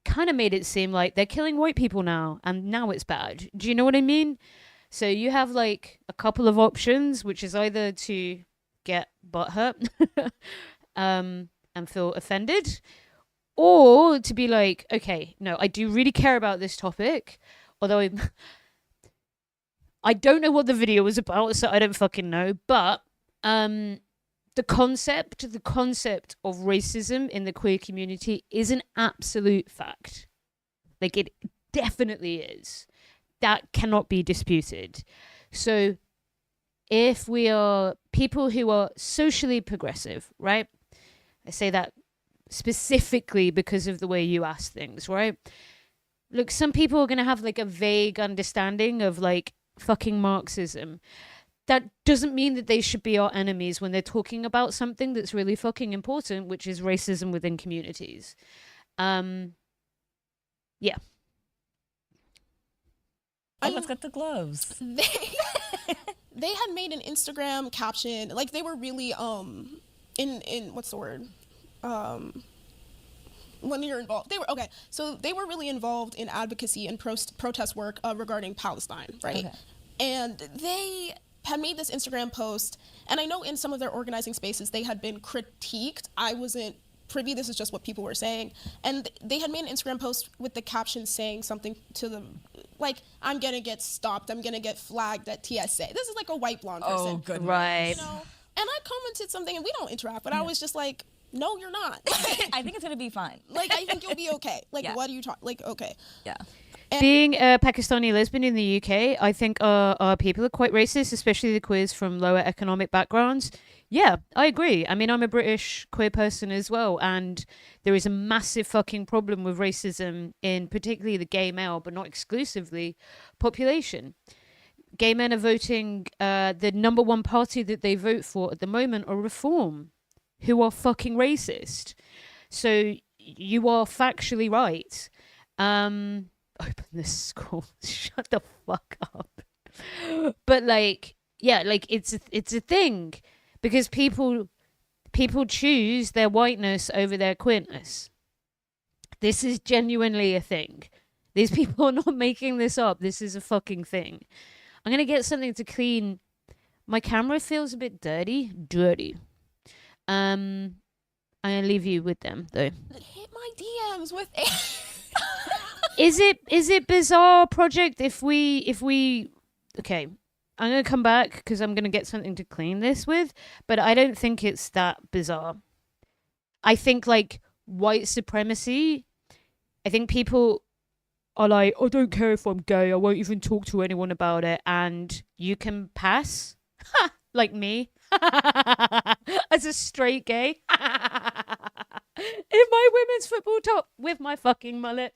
kind of made it seem like they're killing white people now, and now it's bad. Do you know what I mean? So you have like a couple of options, which is either to get butthurt and feel offended, or to be like, okay, no, I do really care about this topic, although I don't know what the video was about, so I don't fucking know. But the concept of racism in the queer community is an absolute fact. Like, it definitely is. That cannot be disputed. So if we are people who are socially progressive, right? I say that specifically because of the way you ask things, right? Look, some people are going to have like a vague understanding of like fucking Marxism. That doesn't mean that they should be our enemies when they're talking about something that's really fucking important, which is racism within communities. Yeah. Oh, let's get the gloves. They had made an Instagram caption, like they were really in what's the word? When you're involved, they were really involved in advocacy and protest work regarding Palestine, right? Okay. And they had made this Instagram post, and I know in some of their organizing spaces they had been critiqued. I wasn't privy, this is just what people were saying, and they had made an Instagram post with the caption saying something to the, like, I'm gonna get stopped, I'm gonna get flagged at TSA. This is like a white blonde person. Oh, good. Right. You know? And I commented something, and we don't interact, but I was just like, no, you're not. I think it's gonna be fine. Like, I think you'll be okay. Like, what are you talking? Like, okay. Yeah. Being a Pakistani lesbian in the UK, I think our people are quite racist, especially the queers from lower economic backgrounds. Yeah, I agree. I mean, I'm a British queer person as well, and there is a massive fucking problem with racism in particularly the gay male, but not exclusively, population. gay men are voting, the number one party that they vote for at the moment are Reform, who are fucking racist. So you are factually right. Open the school. Shut the fuck up. But like, yeah, like it's a thing because people choose their whiteness over their queerness. This is genuinely a thing. These people are not making this up. This is a fucking thing. I'm gonna get something to clean. My camera feels a bit dirty. I'm gonna leave you with them though. Hit my DMs with a. Is it bizarre, Project? If we okay, I'm gonna come back because I'm gonna get something to clean this with, but I don't think it's that bizarre. I think like white supremacy. I think people are like, I don't care if I'm gay. I won't even talk to anyone about it, and you can pass, like me, as a straight gay, in my women's football top with my fucking mullet.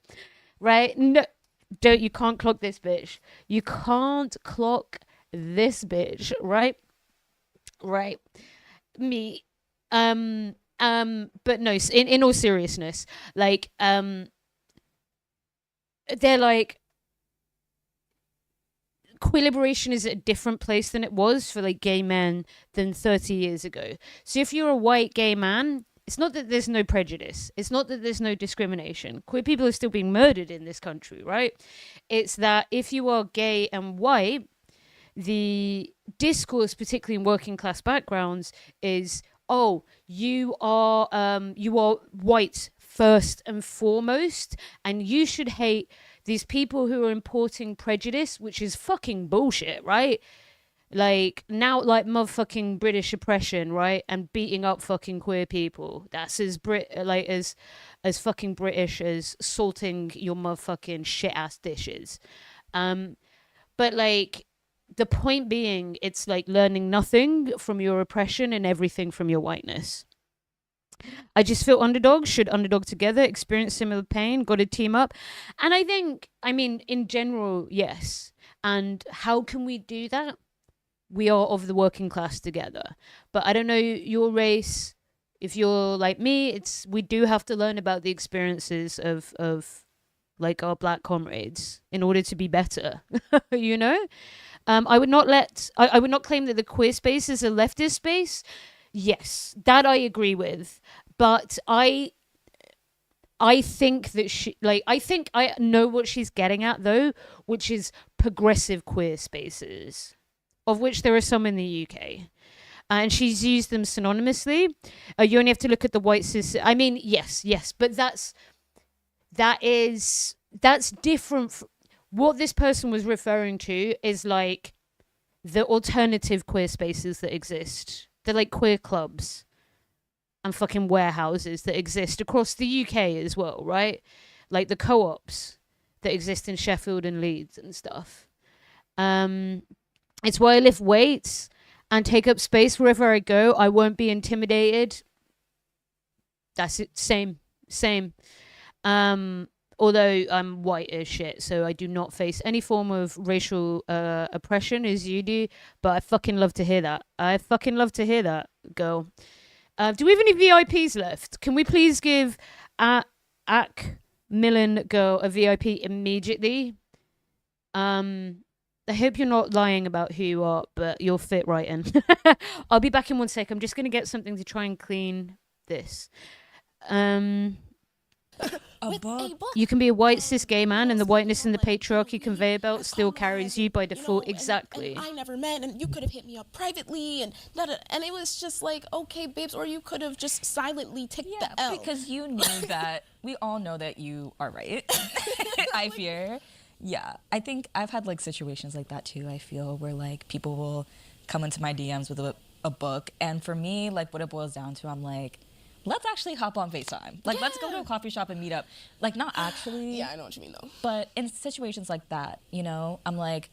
Right? No, you can't clock this bitch. You can't clock this bitch, right? Right. Me. But no, in all seriousness, like, they're like, queer liberation is at a different place than it was for like gay men than 30 years ago. So if you're a white gay man, it's not that there's no prejudice. It's not that there's no discrimination. Queer people are still being murdered in this country, right? It's that if you are gay and white, the discourse, particularly in working class backgrounds, is, oh, you are white first and foremost, and you should hate these people who are importing prejudice, which is fucking bullshit, right? Like, now, like, motherfucking British oppression, right? And beating up fucking queer people. That's as as fucking British as salting your motherfucking shit-ass dishes. But, like, the point being, it's like learning nothing from your oppression and everything from your whiteness. I just feel underdogs should underdog together, experience similar pain, got to team up. And I think, I mean, in general, yes. And how can we do that? We are of the working class together. But I don't know your race. If you're like me, we do have to learn about the experiences of like our black comrades in order to be better. You know? I would not claim that the queer space is a leftist space. Yes, that I agree with. But I think that I think I know what she's getting at though, which is progressive queer spaces, of which there are some in the UK. And she's used them synonymously. You only have to look at the white cis. I mean, yes, but that's different. What this person was referring to is like the alternative queer spaces that exist. They're like queer clubs and fucking warehouses that exist across the UK as well, right? Like the co-ops that exist in Sheffield and Leeds and stuff. It's why I lift weights and take up space wherever I go. I won't be intimidated. That's it. Same. Although I'm white as shit, so I do not face any form of racial oppression as you do. But I fucking love to hear that. Girl. Do we have any VIPs left? Can we please give Ak Millen girl a VIP immediately? I hope you're not lying about who you are, but you'll fit right in. I'll be back in 1 sec. I'm just going to get something to try and clean this. You can be a white cis gay man, and the whiteness in the patriarchy conveyor belt still carries you by default. Exactly. And I never met, and you could have hit me up privately, and it was just like, okay, babes, or you could have just silently ticked the L. Because you knew that. We all know that you are right. I fear. Yeah, I think I've had like situations like that too. I feel where like people will come into my DMs with a book, and for me, like what it boils down to, I'm like, let's actually hop on FaceTime. Like, let's go to a coffee shop and meet up. Like, not actually. Yeah, I know what you mean, though. But in situations like that, you know, I'm like,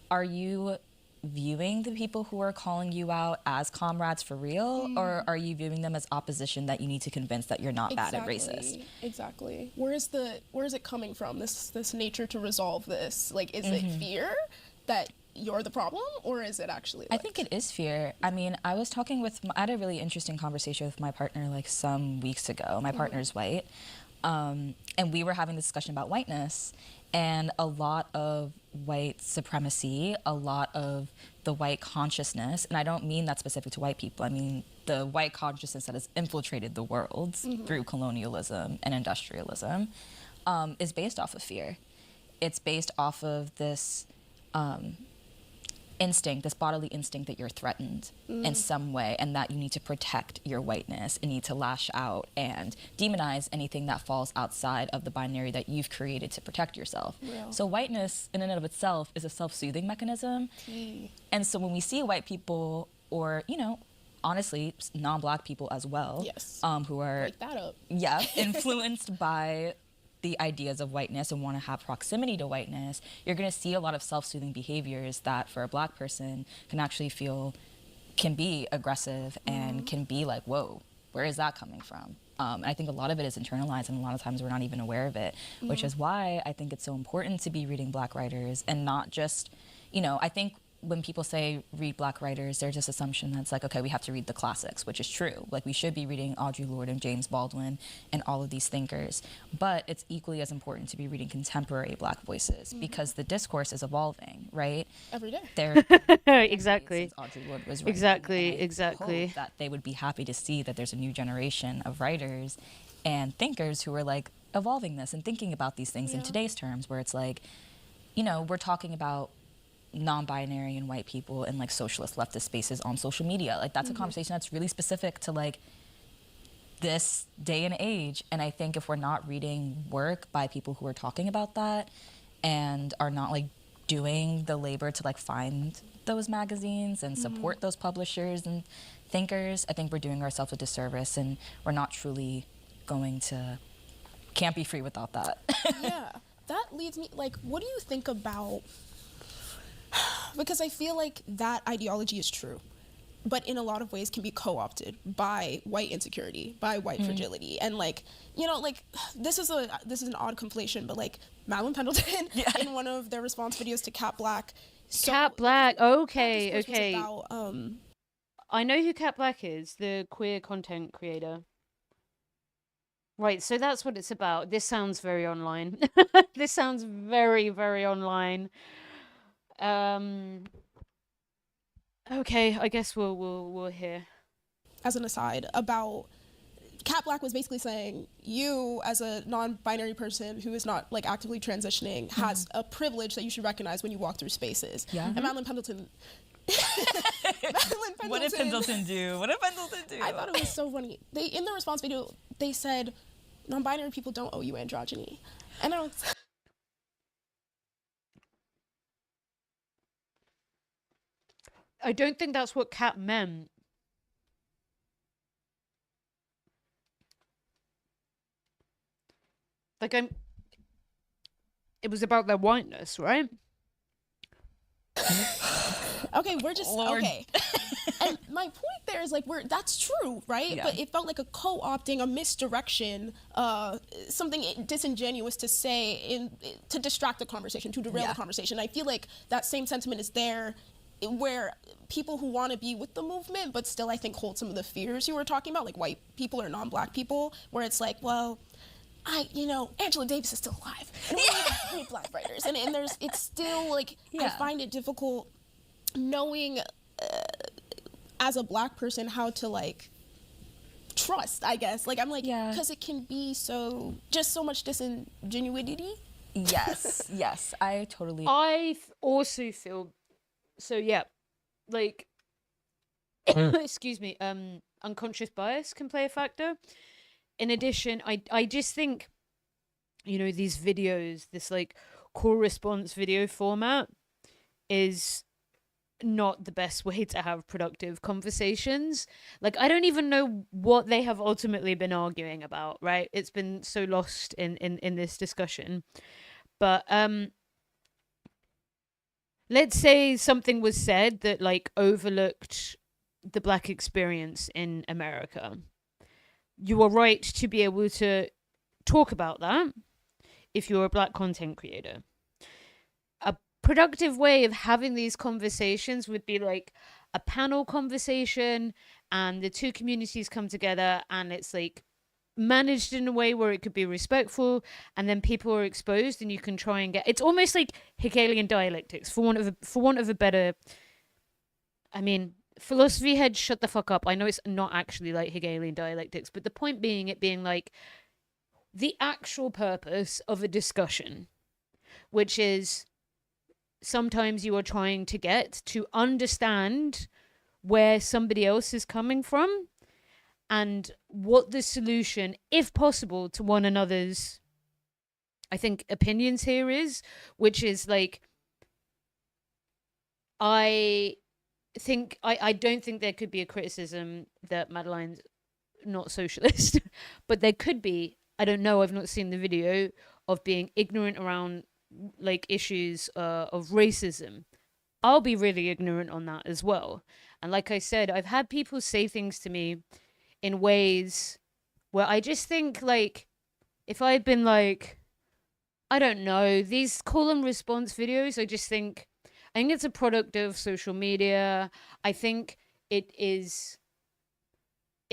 are you viewing the people who are calling you out as comrades for real? Or are you viewing them as opposition that you need to convince that you're not bad at racist? Exactly. Where is it coming from, this nature to resolve this? Like, is it fear that you're the problem, or is it actually I think it is fear. I mean, I was talking with, I had a really interesting conversation with my partner like some weeks ago. My partner's white, and we were having a discussion about whiteness, and a lot of white supremacy, a lot of the white consciousness, and I don't mean that specific to white people, I mean the white consciousness that has infiltrated the world through colonialism and industrialism, is based off of fear. It's based off of this instinct, this bodily instinct that you're threatened in some way, and that you need to protect your whiteness and need to lash out and demonize anything that falls outside of the binary that you've created to protect yourself. So whiteness in and of itself is a self-soothing mechanism. And so when we see white people, or, you know, honestly, non-Black people as well, who are break that up. Influenced by the ideas of whiteness and want to have proximity to whiteness, you're going to see a lot of self-soothing behaviors that for a Black person can actually feel, can be aggressive and can be like, whoa, where is that coming from? I think a lot of it is internalized, and a lot of times we're not even aware of it, which is why I think it's so important to be reading Black writers and not just, you know, I think when people say read Black writers, there's this assumption that's like, okay, we have to read the classics, which is true. Like, we should be reading Audre Lorde and James Baldwin and all of these thinkers. But it's equally as important to be reading contemporary Black voices because the discourse is evolving, right? Every day. Exactly. Since Audre Lorde was writing. Exactly. Hope that they would be happy to see that there's a new generation of writers and thinkers who are like evolving this and thinking about these things in today's terms, where it's like, you know, we're talking about non-binary and white people and like socialist leftist spaces on social media. Like, that's a conversation that's really specific to like this day and age. And I think if we're not reading work by people who are talking about that and are not like doing the labor to like find those magazines and support those publishers and thinkers, I think we're doing ourselves a disservice, and we're not truly can't be free without that. Yeah, that leads me, like, what do you think about, because I feel like that ideology is true, but in a lot of ways can be co-opted by white insecurity, by white fragility, and like, you know, like this is an odd conflation, but like Madeline Pendleton in one of their response videos to Cat Black. Cat Black, okay. About, I know who Cat Black is, the queer content creator. Right, so that's what it's about. This sounds very online. This sounds very, very online. Okay, I guess we'll hear. As an aside, about Cat Black was basically saying, you as a non-binary person who is not like actively transitioning has a privilege that you should recognize when you walk through spaces. And Madeline Pendleton. What did Pendleton do? I thought it was so funny. They, in the response video, they said, non-binary people don't owe you androgyny. And I was... I don't think that's what Cat meant. Like, it was about their whiteness, right? Okay, we're just okay. And my point there is like, that's true, right? But it felt like a co-opting, a misdirection, something disingenuous to say to distract the conversation, to derail the conversation. I feel like that same sentiment is there where people who want to be with the movement but still I think hold some of the fears you were talking about, like white people or non-Black people, where it's like, well, Angela Davis is still alive. And we need Black writers. And it's still like, I find it difficult knowing as a Black person how to like trust, I guess. Like, I'm like, because it can be so much disingenuity. Yes, I totally. I also feel, so yeah, like, excuse me, unconscious bias can play a factor. In addition, I just think, these videos, this like call response video format is not the best way to have productive conversations. Like, I don't even know what they have ultimately been arguing about, right? It's been so lost in this discussion. But let's say something was said that like overlooked the Black experience in America. You are right to be able to talk about that if you're a Black content creator. productive way of having these conversations would be like a panel conversation, and the two communities come together, and it's like managed in a way where it could be respectful, and then people are exposed, and you can try and get. It's almost like Hegelian dialectics, for want of a better. I mean, philosophy heads, shut the fuck up. I know it's not actually like Hegelian dialectics, but the point being, it being like the actual purpose of a discussion, which is sometimes you are trying to get to understand where somebody else is coming from and what the solution, if possible, to one another's, I think, opinions here is, which is like, I don't think there could be a criticism that Madeline's not socialist, but there could be, I don't know, I've not seen the video, of being ignorant around like issues of racism. I'll be really ignorant on that as well. And like I said, I've had people say things to me in ways where I just think, like, if I'd been like, I don't know, these call and response videos, I think it's a product of social media. I think it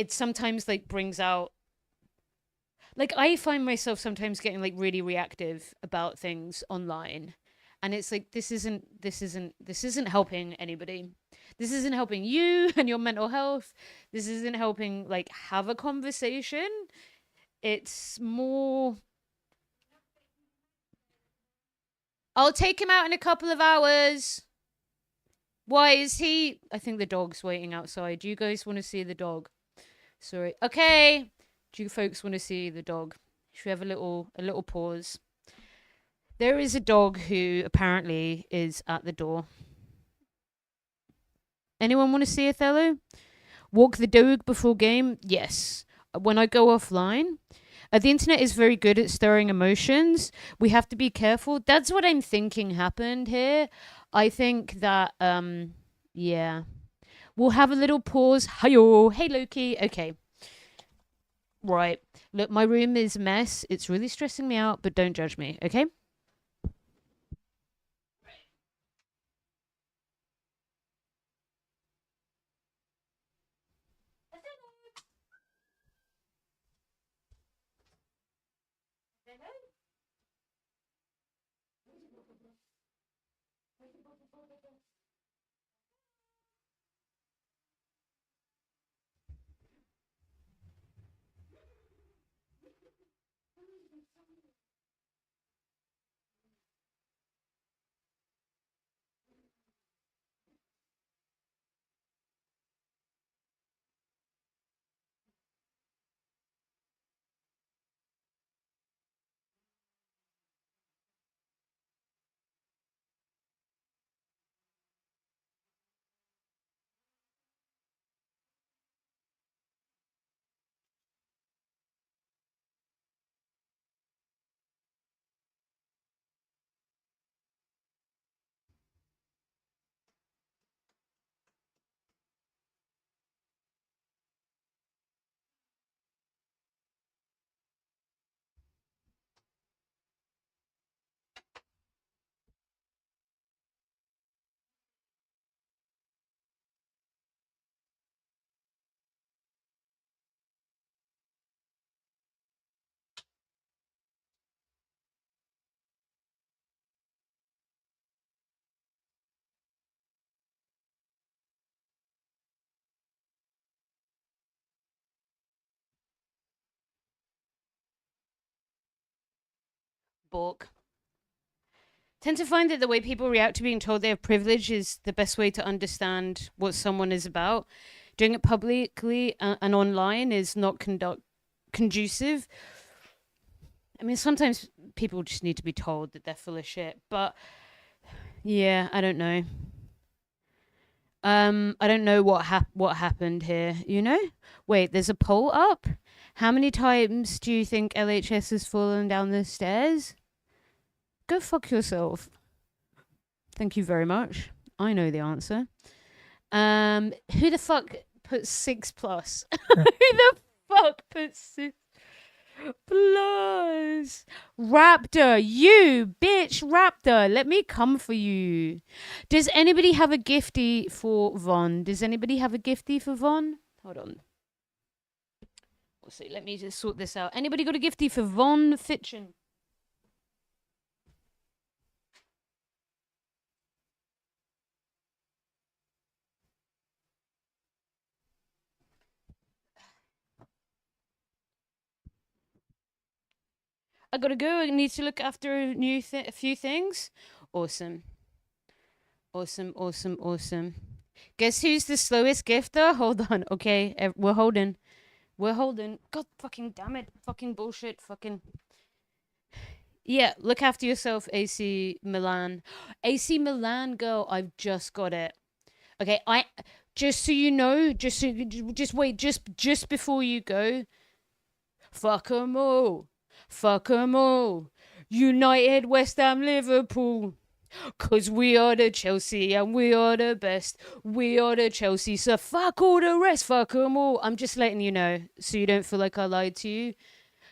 sometimes like brings out, like, I find myself sometimes getting like really reactive about things online, and it's like, this isn't helping anybody. This isn't helping you and your mental health. This isn't helping like have a conversation. It's more, I'll take him out in a couple of hours. Why is he? I think the dog's waiting outside. Do you guys want to see the dog? Sorry. Okay. Do you folks want to see the dog? Should we have a little pause? There is a dog who apparently is at the door. Anyone want to see Othello? Walk the dog before game? Yes. When I go offline, the internet is very good at stirring emotions. We have to be careful. That's what I'm thinking happened here. I think that, yeah. We'll have a little pause. Hi-yo. Hey, Loki. Okay. Right. Look, my room is a mess. It's really stressing me out, but don't judge me, okay? Bork. Tend to find that the way people react to being told they have privilege is the best way to understand what someone is about. Doing it publicly and online is not conducive. I mean, sometimes people just need to be told that they're full of shit, but yeah, I don't know. I don't know what happened here, you know? Wait, there's a poll up? How many times do you think LHS has fallen down the stairs? Go fuck yourself. Thank you very much. I know the answer. Who the fuck put 6+? Who the fuck put 6? Plus. Raptor, you bitch Raptor, let me come for you. Does anybody have a gifty for Von? Does anybody have a gifty for Von? Hold on. Let's see, let me just sort this out. Anybody got a gifty for Von Fitchen? I gotta go. I need to look after a few things. Awesome. Awesome. Guess who's the slowest gifter? Hold on. Okay, we're holding. God fucking damn it. Fucking bullshit. Fucking. Yeah, look after yourself, AC Milan. AC Milan, girl, I've just got it. Okay, just so you know, just wait, just before you go. Fuck 'em all. Fuck 'em all. United, West Ham, Liverpool. 'Cause we are the Chelsea and we are the best. We are the Chelsea, so fuck all the rest. Fuck 'em all. I'm just letting you know so you don't feel like I lied to you.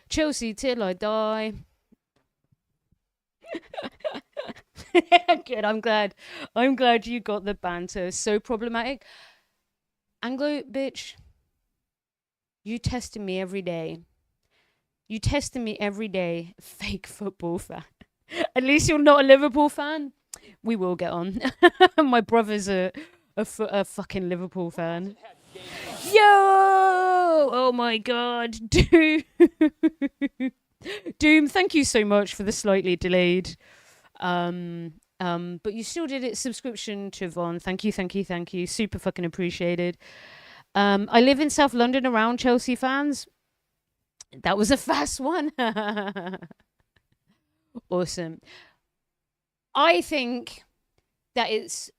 Chelsea till I die. Good, I'm glad you got the banter. So problematic. Anglo bitch, you testing me every day. Fake football fan. At least you're not a Liverpool fan. We will get on. My brother's a fucking Liverpool fan. Yo! Oh my god. Doom, thank you so much for the slightly delayed. But you still did it. Subscription to Von. Thank you. Super fucking appreciated. I live in South London around Chelsea fans. That was a fast one. Awesome. I think that it's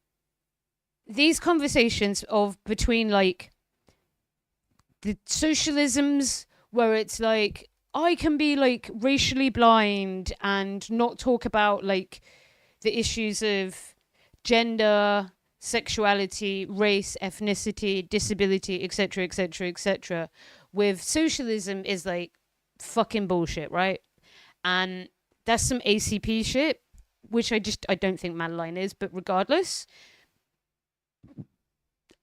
these conversations of between like the socialisms where it's like I can be like racially blind and not talk about like the issues of gender, sexuality, race, ethnicity, disability, etc. With socialism is like fucking bullshit, right? And that's some ACP shit, which I don't think Madeline is, but regardless,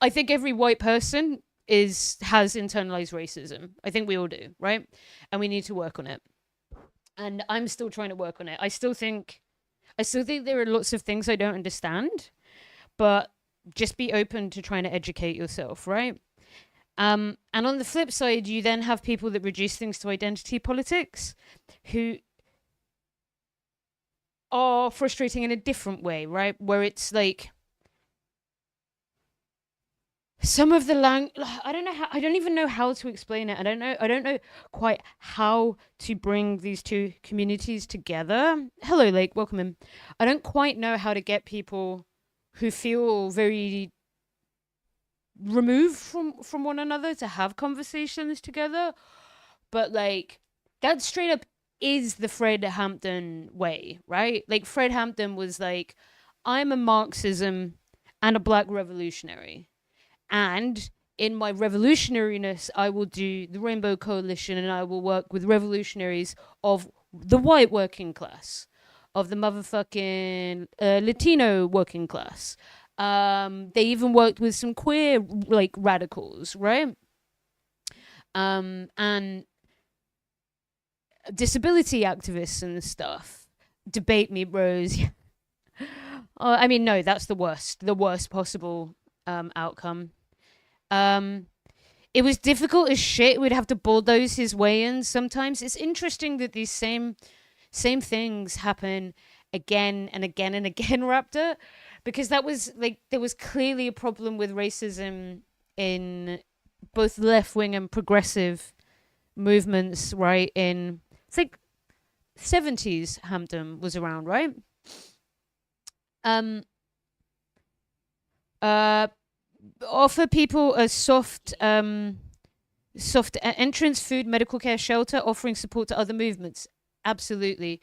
I think every white person has internalized racism. I think we all do, right? And we need to work on it. And I'm still trying to work on it. I still think there are lots of things I don't understand, but just be open to trying to educate yourself, right? And on the flip side, you then have people that reduce things to identity politics who are frustrating in a different way, right? Where it's like some of the I don't even know how to explain it. I don't know quite how to bring these two communities together. Hello, Lake, welcome in. I don't quite know how to get people who feel very removed from one another to have conversations together, but like that straight up is the Fred Hampton way, right? Like Fred Hampton was like, I'm a Marxism and a black revolutionary, and in my revolutionariness I will do the Rainbow Coalition and I will work with revolutionaries of the white working class, of the motherfucking Latino working class. They even worked with some queer like radicals, right? And disability activists and stuff. Debate me, bros. I mean, no, that's the worst possible outcome. It was difficult as shit. We'd have to bulldoze his way in sometimes. It's interesting that these same things happen again and again and again, Raptor, because that was like there was clearly a problem with racism in both left-wing and progressive movements, right? In it's like 70s Hampton was around, right? Offer people a soft entrance, food, medical care, shelter, offering support to other movements. Absolutely.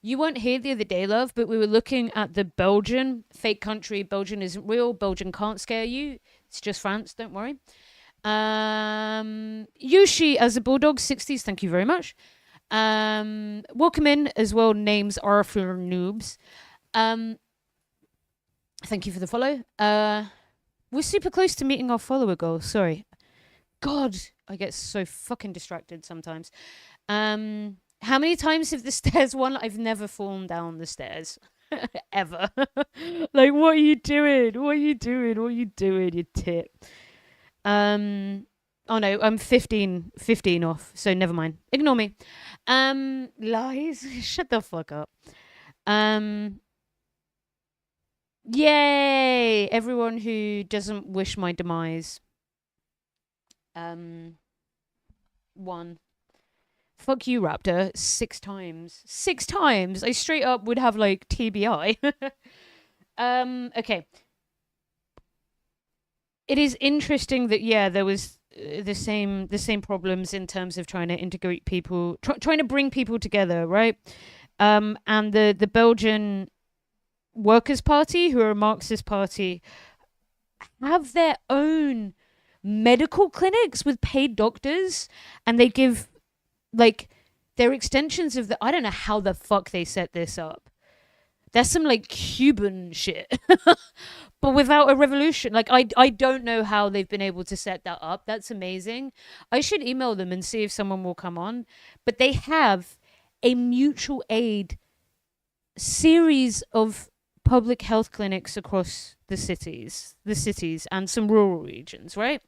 You weren't here the other day, love, but we were looking at the Belgian fake country. Belgian isn't real. Belgian can't scare you. It's just France. Don't worry. Yoshi as a bulldog, 60s. Thank you very much. Welcome in as well. Names are for noobs. Thank you for the follow. We're super close to meeting our follower goal. Sorry. God, I get so fucking distracted sometimes. How many times have the stairs won? I've never fallen down the stairs. Ever. Like, what are you doing? What are you doing? What are you doing, you tit? Oh no, I'm 15 off, so never mind. Ignore me. Lies. Shut the fuck up. Yay! Everyone who doesn't wish my demise. One. Fuck you, Raptor. 6 times. 6 times! I straight up would have, like, TBI. Okay. It is interesting that, yeah, there was the same problems in terms of trying to integrate people, trying to bring people together, right? And the Belgian Workers' Party, who are a Marxist party, have their own medical clinics with paid doctors, and they give, like, they're extensions of the, I don't know how the fuck they set this up. That's some, like, Cuban shit. But without a revolution. Like, I don't know how they've been able to set that up. That's amazing. I should email them and see if someone will come on. But they have a mutual aid series of public health clinics across the cities and some rural regions, right?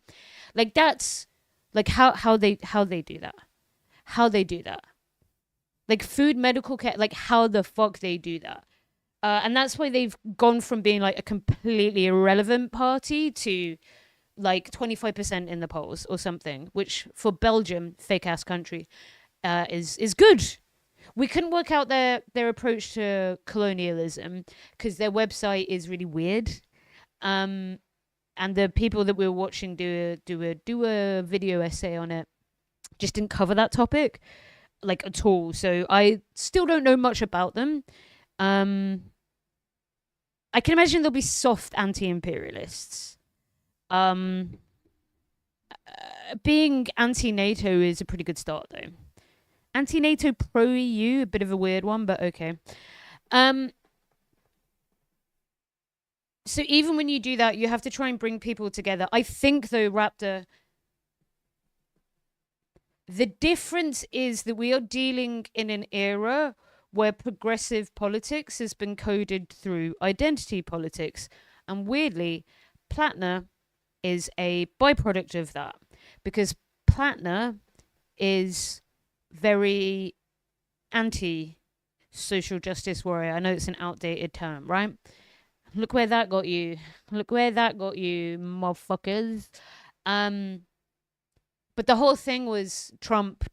Like, that's like how they do that. How they do that. Like, food, medical care, like, how the fuck they do that. And that's why they've gone from being, like, a completely irrelevant party to, like, 25% in the polls or something, which for Belgium, fake-ass country, is good. We couldn't work out their approach to colonialism because their website is really weird. And the people that we were watching do a video essay on it just didn't cover that topic, like, at all. So I still don't know much about them. I can imagine there'll be soft anti-imperialists. Being anti-NATO is a pretty good start, though. Anti-NATO, pro-EU, a bit of a weird one, but okay. So even when you do that, you have to try and bring people together. I think, though, Raptor, the difference is that we are dealing in an era where progressive politics has been coded through identity politics. And weirdly, Platner is a byproduct of that. Because Platner is very anti-social justice warrior. I know it's an outdated term, right? Look where that got you. Look where that got you, motherfuckers. But the whole thing was Trump,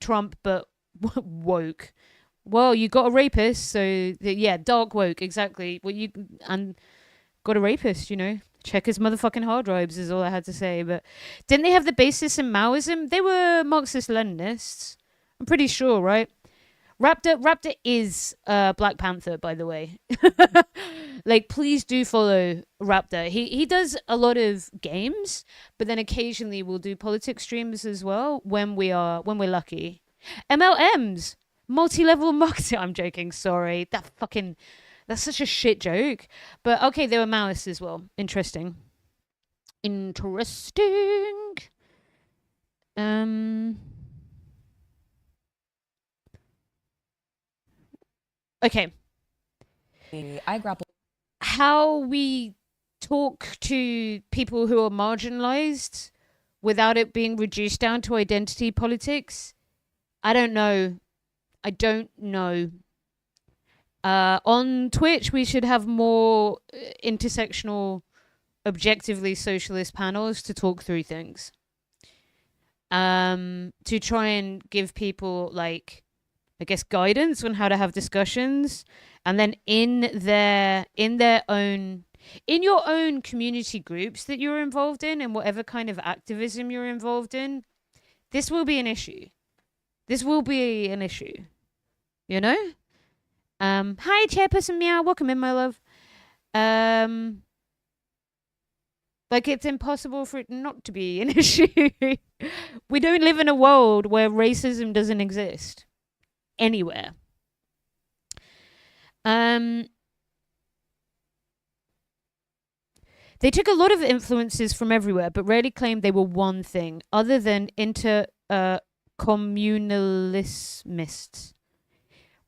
but woke. Well, you got a rapist, so yeah, dark woke, exactly. Well, and got a rapist, you know. Check his motherfucking hard drives is all I had to say. But didn't they have the basis in Maoism? They were Marxist-Leninists. I'm pretty sure, right? Raptor is Black Panther, by the way. Like, please do follow Raptor. He does a lot of games, but then occasionally we'll do politics streams as well when we're lucky. MLMs. Multi-level marketing. I'm joking. Sorry. That's such a shit joke. But okay, they were Maoists as well. Interesting. Okay. I grapple. How we talk to people who are marginalized without it being reduced down to identity politics. I don't know. On Twitch, we should have more intersectional, objectively socialist panels to talk through things. To try and give people, like, I guess, guidance on how to have discussions. And then in your own community groups that you're involved in and whatever kind of activism you're involved in, this will be an issue. You know? Hi, Chairperson Meow. Welcome in, my love. Like, it's impossible for it not to be an issue. We don't live in a world where racism doesn't exist. anywhere. They took a lot of influences from everywhere, but rarely claimed they were one thing, other than communalists.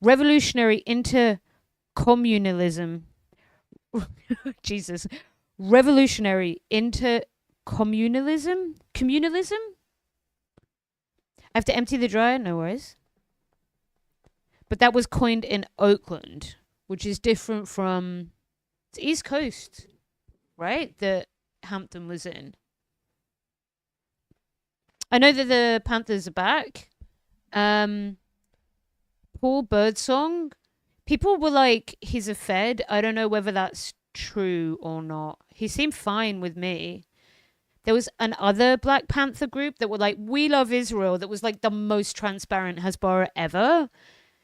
Revolutionary intercommunalism. Jesus. Revolutionary intercommunalism? Communalism? I have to empty the dryer? No worries. But that was coined in Oakland, which is different from the East Coast, right? That Hampton was in. I know that the Panthers are back. Paul Birdsong, people were like, he's a Fed. I don't know whether that's true or not. He seemed fine with me. There was another Black Panther group that were like, we love Israel. That was like the most transparent Hasbara ever.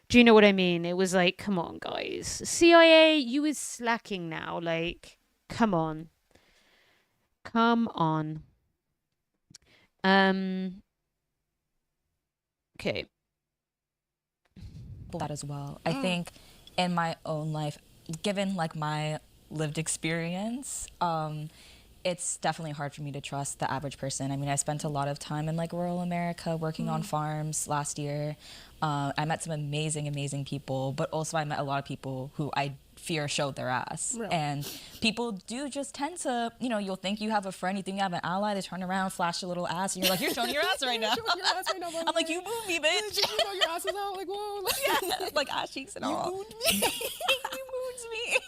Do you know what I mean? It was like, come on, guys. CIA, you is slacking now. Like, come on. Come on. Okay. That as well. I think in my own life, given like my lived experience, it's definitely hard for me to trust the average person. I mean, I spent a lot of time in like rural America working on farms last year. I met some amazing people, but also I met a lot of people who I fear showed their ass. Real. And people do just tend to, you know, you'll think you have a friend, you think you have an ally, they turn around, flash your little ass, and you're like, you're showing your ass right now. I'm like, you moved me, bitch. You know your ass is out, like, whoa. Yeah, like ass cheeks and all. You moved me.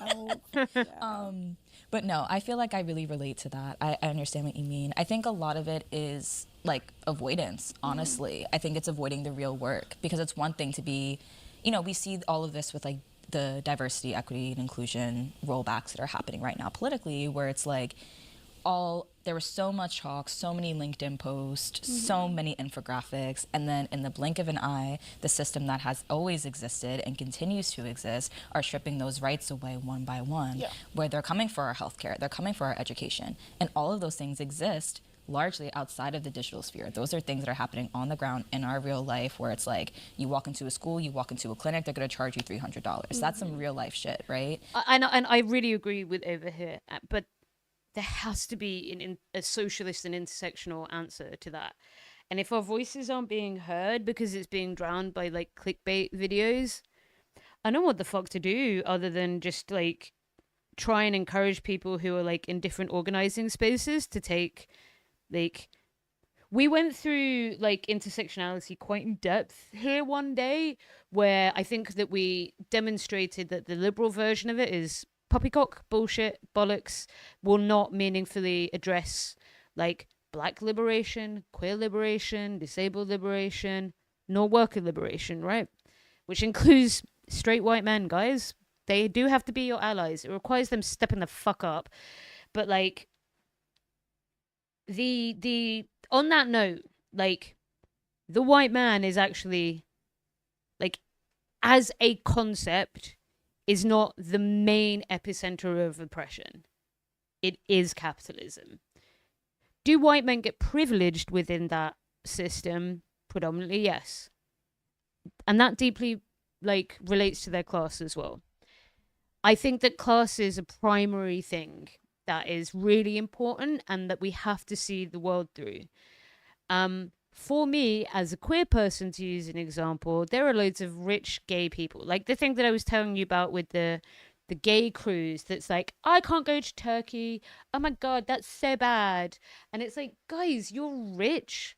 But no, I feel like I really relate to that. I understand what you mean. I think a lot of it is like avoidance, honestly. I think it's avoiding the real work, because it's one thing to be, you know, we see all of this with like the diversity, equity, and inclusion rollbacks that are happening right now politically, where it's like there was so much talk, so many LinkedIn posts, so many infographics, and then in the blink of an eye, the system that has always existed and continues to exist are stripping those rights away one by one, where they're coming for our healthcare, they're coming for our education, and all of those things exist largely outside of the digital sphere. Those are things that are happening on the ground in our real life, where it's like you walk into a school, you walk into a clinic, they're going to charge you $300. That's some real life shit, right? And I really agree with over here, but there has to be a socialist and intersectional answer to that. And if our voices aren't being heard because it's being drowned by like clickbait videos, I don't know what the fuck to do other than just like try and encourage people who are like in different organizing spaces to take like, we went through like intersectionality quite in depth here one day, where I think that we demonstrated that the liberal version of it is poppycock, bullshit, bollocks, will not meaningfully address like black liberation, queer liberation, disabled liberation, nor worker liberation, right? Which includes straight white men, guys. They do have to be your allies. It requires them stepping the fuck up. But like, on that note, like, the white man is actually, like, as a concept, is not the main epicenter of oppression. It is capitalism. Do white men get privileged within that system? Predominantly, yes. And that deeply, like, relates to their class as well. I think that class is a primary thing that is really important and that we have to see the world through. For me, as a queer person, to use an example, there are loads of rich gay people. Like the thing that I was telling you about with the gay cruise that's like, I can't go to Turkey. Oh my God, that's so bad. And it's like, guys, you're rich.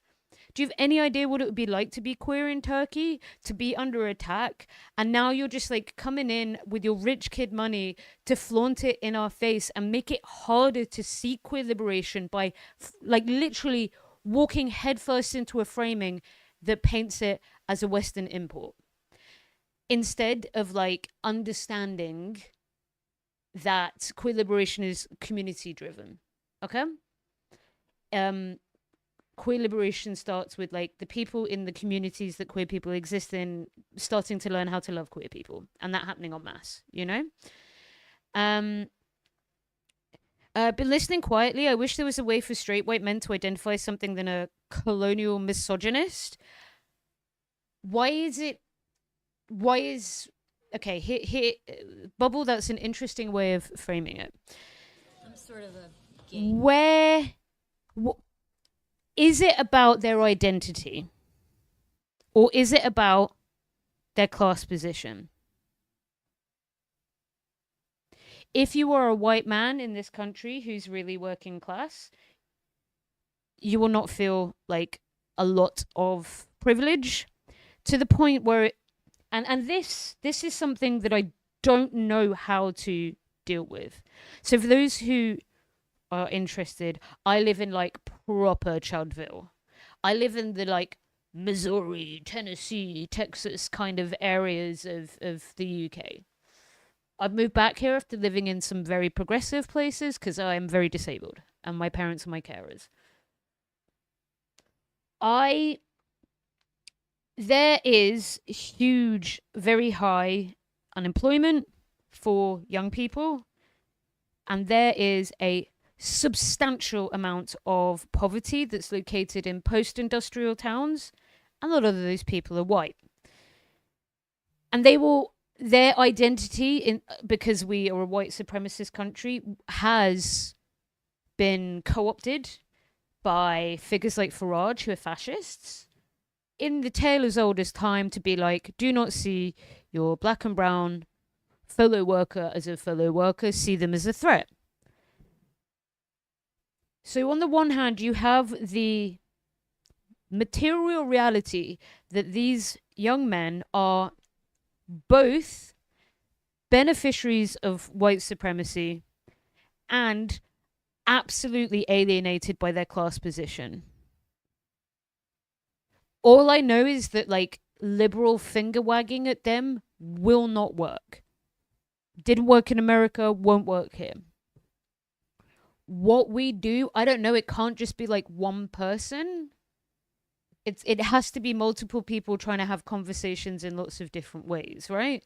Do you have any idea what it would be like to be queer in Turkey, to be under attack? And now you're just like coming in with your rich kid money to flaunt it in our face and make it harder to seek queer liberation by like literally walking headfirst into a framing that paints it as a Western import. Instead of like understanding that queer liberation is community driven. Okay? Queer liberation starts with like the people in the communities that queer people exist in starting to learn how to love queer people, and that happening en masse, you know? Been listening quietly. I wish there was a way for straight white men to identify something than a colonial misogynist. Why is it why is okay? Here, Bubble. That's an interesting way of framing it. I'm sort of a Is it about their identity, or is it about their class position? If you are a white man in this country who's really working class, you will not feel like a lot of privilege, to the point where this is something that I don't know how to deal with. So for those who are interested, I live in like proper Childville. I live in the like Missouri, Tennessee, Texas kind of areas of the UK. I've moved back here after living in some very progressive places because I am very disabled and my parents are my carers. There is huge, very high unemployment for young people, and there is a substantial amount of poverty that's located in post-industrial towns, and a lot of those people are white. And their identity, because we are a white supremacist country, has been co-opted by figures like Farage, who are fascists, in the tale as old as time, to be like, do not see your black and brown fellow worker as a fellow worker, see them as a threat. So on the one hand, you have the material reality that these young men are both beneficiaries of white supremacy and absolutely alienated by their class position. All I know is that like liberal finger wagging at them will not work. Didn't work in America, won't work here. What we do, I don't know, it can't just be like one person. It has to be multiple people trying to have conversations in lots of different ways, right?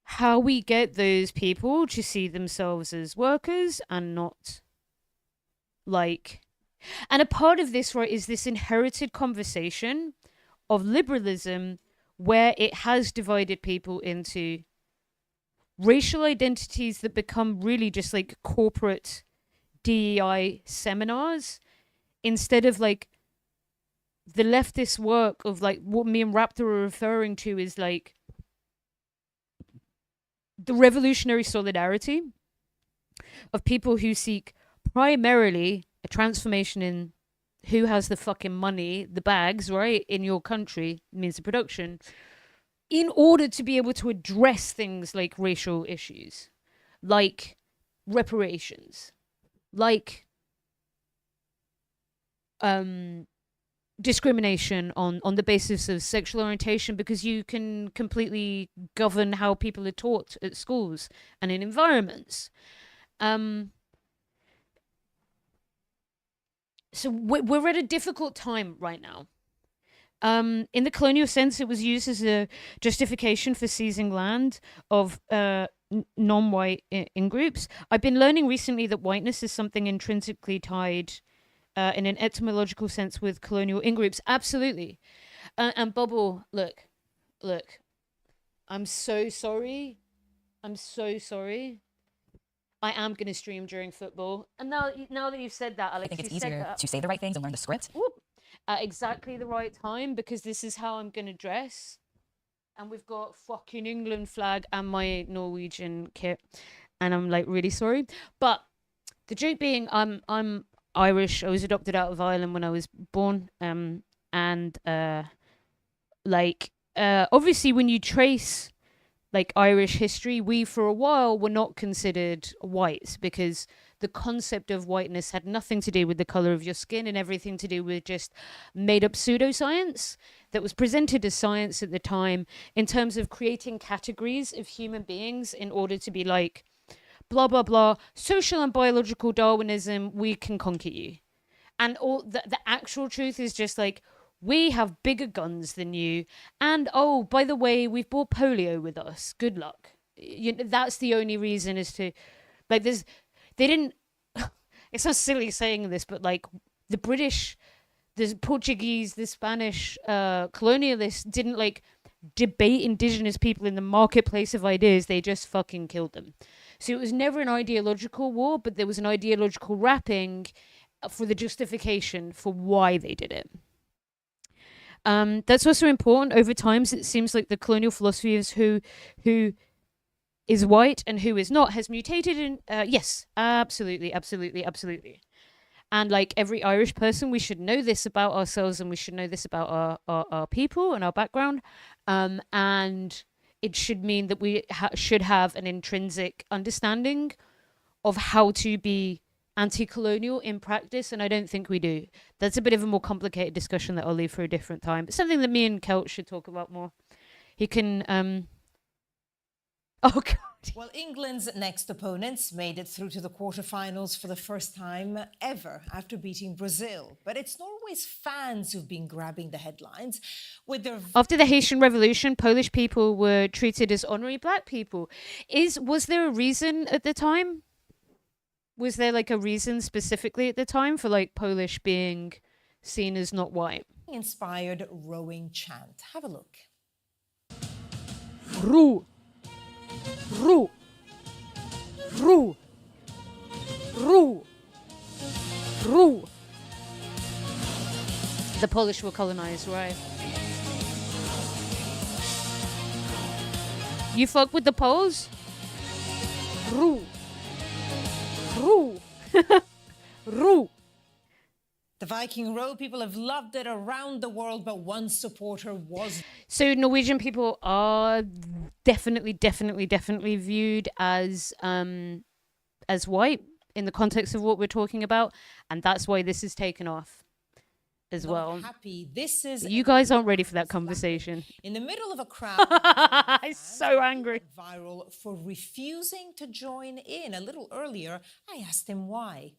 How we get those people to see themselves as workers and not like... And a part of this, right, is this inherited conversation of liberalism where it has divided people into racial identities that become really just like corporate DEI seminars, instead of like the leftist work of like what me and Raptor are referring to is like the revolutionary solidarity of people who seek primarily a transformation in who has the fucking money, the bags, right, in your country, means of production, in order to be able to address things like racial issues, like reparations, like discrimination on the basis of sexual orientation, because you can completely govern how people are taught at schools and in environments. So we're at a difficult time right now. In the colonial sense, it was used as a justification for seizing land of non-white in groups. I've been learning recently that whiteness is something intrinsically tied in an etymological sense with colonial in-groups. Absolutely. And Bubble, look. I'm so sorry. I am going to stream during football. And now that you've said that, Alex, I think it's you said easier that. to say the right things and learn the script. At exactly the right time, because this is how I'm going to dress. And we've got fucking England flag and my Norwegian kit. And I'm like really sorry. But the joke being, I'm Irish. I was adopted out of Ireland when I was born. Obviously when you trace like Irish history, we for a while were not considered whites, because the concept of whiteness had nothing to do with the color of your skin and everything to do with just made up pseudoscience that was presented as science at the time, in terms of creating categories of human beings in order to be like, blah, blah, blah, social and biological Darwinism, we can conquer you. And all the actual truth is just like, we have bigger guns than you. And, oh, by the way, we've brought polio with us. Good luck. That's the only reason, is to, like, they didn't, it's not silly saying this, but, like, the British the Portuguese, the Spanish colonialists didn't like debate indigenous people in the marketplace of ideas. They just fucking killed them. So it was never an ideological war, but there was an ideological wrapping for the justification for why they did it. That's also important. Over time, it seems like the colonial philosophy of who is white and who is not has mutated. In yes, absolutely. And like every Irish person, we should know this about ourselves, and we should know this about our people and our background. And it should mean that we should have an intrinsic understanding of how to be anti-colonial in practice, and I don't think we do. That's a bit of a more complicated discussion that I'll leave for a different time. But something that me and Kelt should talk about more. He can oh god. Well, England's next opponents made it through to the quarterfinals for the first time ever after beating Brazil. But it's Norway's fans who've been grabbing the headlines with their... After the Haitian Revolution, Polish people were treated as honorary black people. Was there a reason at the time? Was there like a reason specifically at the time for like Polish being seen as not white? Inspired rowing chant. Have a look. Ru. Ru. Ru. Ru. Ru. The Polish were colonized, right? You fuck with the Poles? Ru. Ru. Ru. The Viking row people have loved it around the world, but one supporter was... So Norwegian people are definitely viewed as white in the context of what we're talking about, and that's why this is taken off as well. Happy. This is... You guys aren't ready for that conversation. In the middle of a crowd... I'm so angry. ...viral for refusing to join in. A little earlier, I asked him why.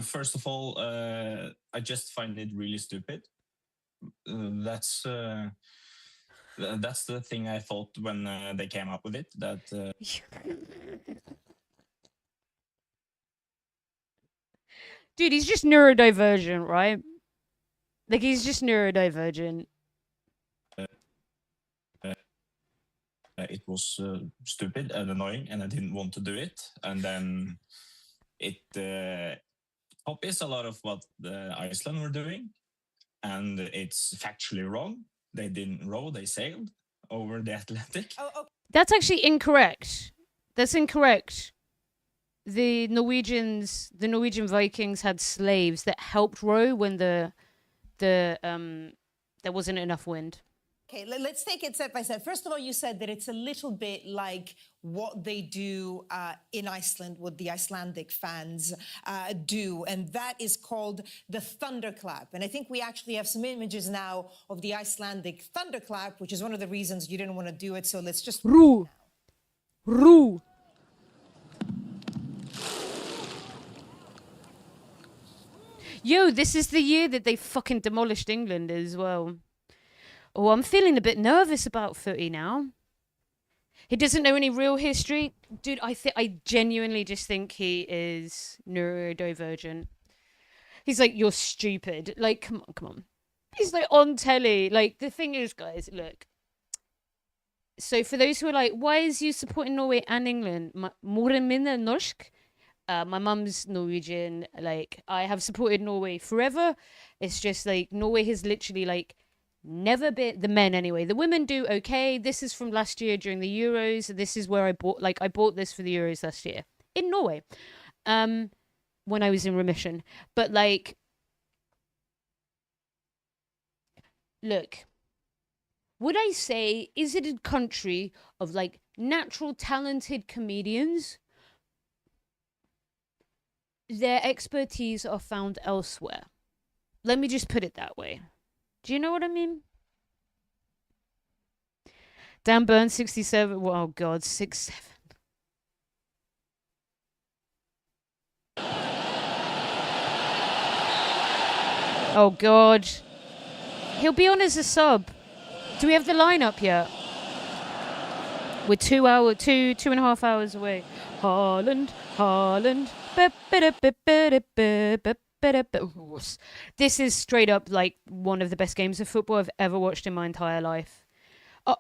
First of all, I just find it really stupid. That's the thing I thought when they came up with it. That dude, he's just neurodivergent, right? Like he's just neurodivergent. It was stupid and annoying, and I didn't want to do it. And then it copies a lot of what Iceland were doing, and it's factually wrong. They didn't row, they sailed over the Atlantic. That's actually incorrect. That's incorrect. The Norwegian Vikings had slaves that helped row when there wasn't enough wind. Okay, let's take it step by step. First of all, you said that it's a little bit like what they do in Iceland, what the Icelandic fans do, and that is called the thunderclap. And I think we actually have some images now of the Icelandic thunderclap, which is one of the reasons you didn't want to do it, so let's just... Ru. Ru. Yo, this is the year that they fucking demolished England as well. Oh, I'm feeling a bit nervous about footy now. He doesn't know any real history. Dude, I genuinely just think he is neurodivergent. He's like, you're stupid. Like, come on. He's like on telly. Like, the thing is, guys, look. So for those who are like, why is you supporting Norway and England? Moren min er norsk. My mum's Norwegian. Like, I have supported Norway forever. It's just like, Norway has literally like, never been, the men anyway. The women do okay. This is from last year during the Euros. This is where I bought this for the Euros last year in Norway, when I was in remission. But like, look, would I say, is it a country of like natural talented comedians? Their expertise are found elsewhere. Let me just put it that way. Do you know what I mean? Dan Burns, 67. Oh, God, 6'7". Oh, God. He'll be on as a sub. Do we have the lineup yet? We're 2.5 hours away. Haaland. This is straight up like one of the best games of football I've ever watched in my entire life.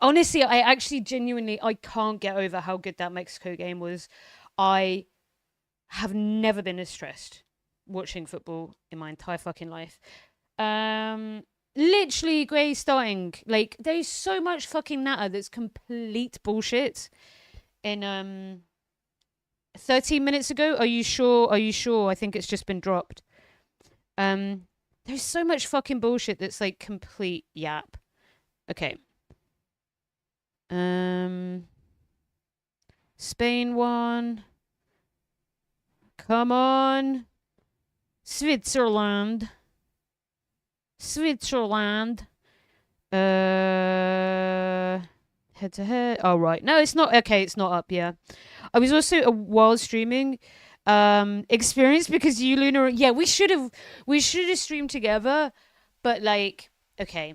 Honestly, I actually genuinely, I can't get over how good that Mexico game was. I have never been as stressed watching football in my entire fucking life. Literally, Gray starting. Like, there's so much fucking natter that's complete bullshit. In 13 minutes ago, are you sure? Are you sure? I think it's just been dropped. There's so much fucking bullshit that's like complete yap. Okay. Spain won. Come on. Switzerland. Head to head. Oh, right. No, it's not. Okay, it's not up. Yeah. I was also while streaming experience because you, Luna. Yeah, we should have streamed together. But like, okay.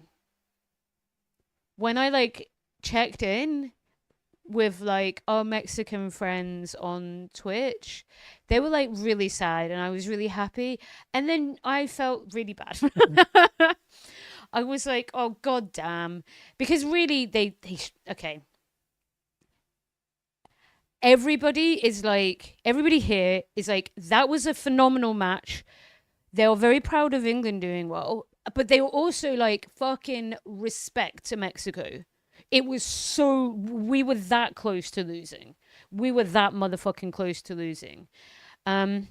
When I like checked in with like our Mexican friends on Twitch, they were like really sad and I was really happy, and then I felt really bad. I was like, oh god damn, because really they okay, everybody here is like, that was a phenomenal match. They were very proud of England doing well, but they were also like, fucking respect to Mexico. It was so, we were that close to losing. We were that motherfucking close to losing. I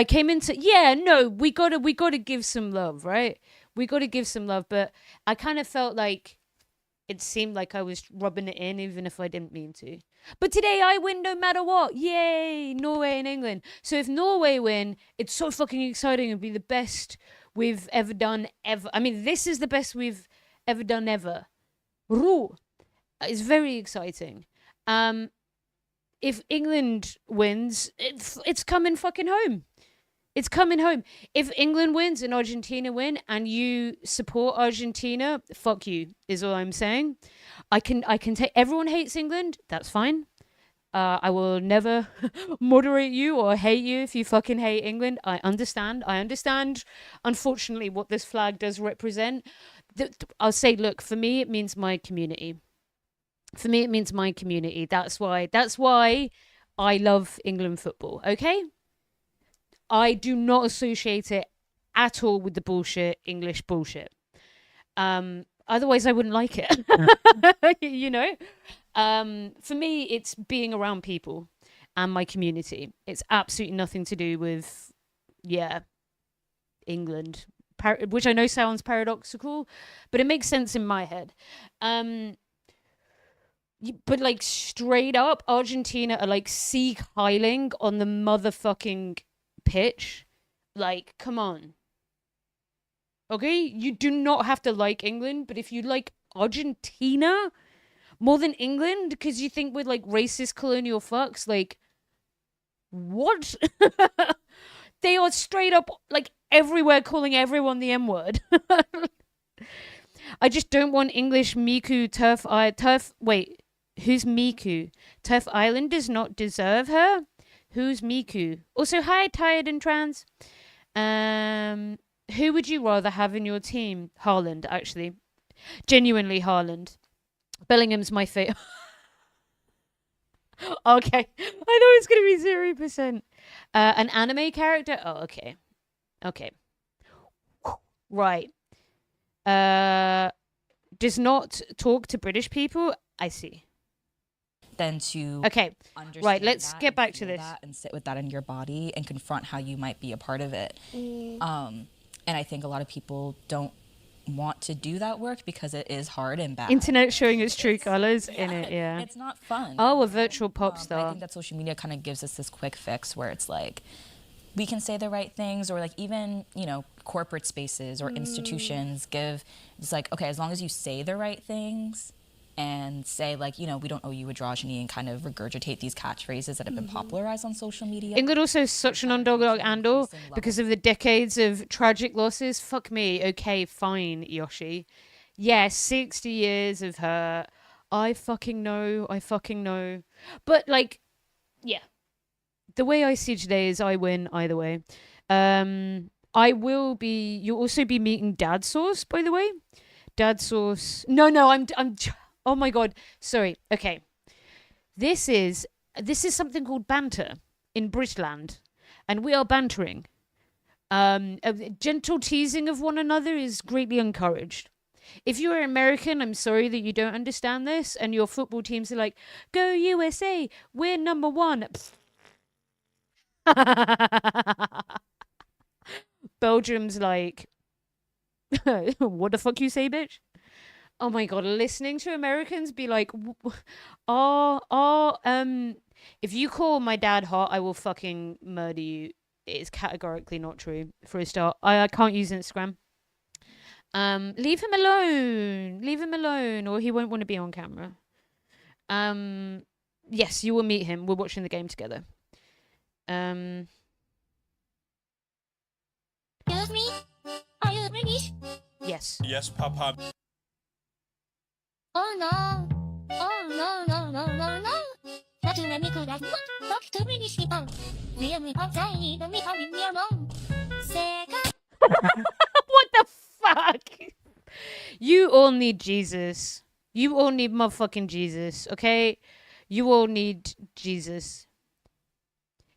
came into, yeah, no, we gotta give some love, right? We gotta give some love, but I kind of felt like it seemed like I was rubbing it in, even if I didn't mean to. But today I win no matter what. Yay, Norway and England. So if Norway win, it's so fucking exciting. It'll be the best we've ever done ever. I mean, this is the best we've ever done ever. It's very exciting. If England wins, it's coming fucking home. It's coming home. If England wins and Argentina win and you support Argentina, fuck you, is all I'm saying. I can take, everyone hates England, that's fine. I will never moderate you or hate you if you fucking hate England. I understand, unfortunately, what this flag does represent. I'll say, look, for me, it means my community. That's why I love England football, okay? I do not associate it at all with the bullshit, English bullshit. Otherwise, I wouldn't like it. You know? For me, it's being around people and my community. It's absolutely nothing to do with, England. Which I know sounds paradoxical, but it makes sense in my head. But like, straight up, Argentina are like Sieg Heiling on the motherfucking pitch. Like, come on. Okay? You do not have to like England, but if you like Argentina more than England because you think we're like racist colonial fucks, like, what? They are straight up like everywhere calling everyone the M-word. I just don't want English Miku wait, who's Miku? Turf Island does not deserve her? Who's Miku? Also, hi, Tired and Trans. Who would you rather have in your team? Haaland, actually. Genuinely Haaland. Bellingham's my favorite. Okay. I thought it was going to be 0%. An anime character? Oh, okay. Okay. Right. Does not talk to British people? I see. Then to understand, right, let's get back to this and sit with that in your body and confront how you might be a part of it. And I think a lot of people don't want to do that work because it is hard and bad. Internet showing its true colors in it. It's not fun. Oh, a virtual pop star. I think that social media kind of gives us this quick fix where it's like, we can say the right things, or like even, corporate spaces or institutions it's like, okay, as long as you say the right things and say like, we don't owe you androgyny, and kind of regurgitate these catchphrases that have been popularized on social media. England also is such an underdog handle because of the decades of tragic losses. Fuck me. Okay, fine, Yoshi. Yeah, 60 years of hurt. I fucking know. But like, yeah. The way I see today is I win either way. You'll also be meeting Dad Sauce, by the way. Dad Sauce. No, oh my God. Sorry. Okay. This is something called banter in Britland, and we are bantering. Gentle teasing of one another is greatly encouraged. If you are American, I'm sorry that you don't understand this, and your football teams are like, "Go USA, we're number one." Belgium's like, "What the fuck you say, bitch?" Oh my God, listening to Americans be like, if you call my dad hot, I will fucking murder you. It's categorically not true. For a start, I can't use Instagram. Leave him alone, or he won't want to be on camera. Yes, you will meet him. We're watching the game together. Excuse me? Are you British? Yes. Yes, Papa. Oh no. Oh no, no, no, no, no. That's let me could have talk to British people. Liam me outside, me calling me alone. Second. What the fuck? You all need Jesus. You all need motherfucking Jesus, okay? You all need Jesus.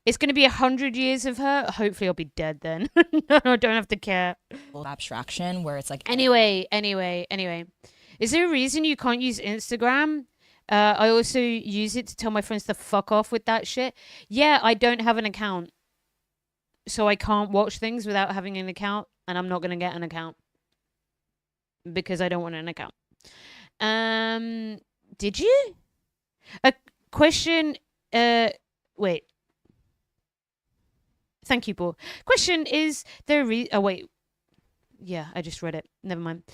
It's going to be 100 years of her. Hopefully I'll be dead then. No, I don't have to care. Abstraction where it's like... Anyway. Is there a reason you can't use Instagram? I also use it to tell my friends to fuck off with that shit. Yeah, I don't have an account. So I can't watch things without having an account. And I'm not going to get an account. Because I don't want an account. Did you? A question... Wait. Thank you, Paul. Question is there oh, wait. Yeah, I just read it. Never mind.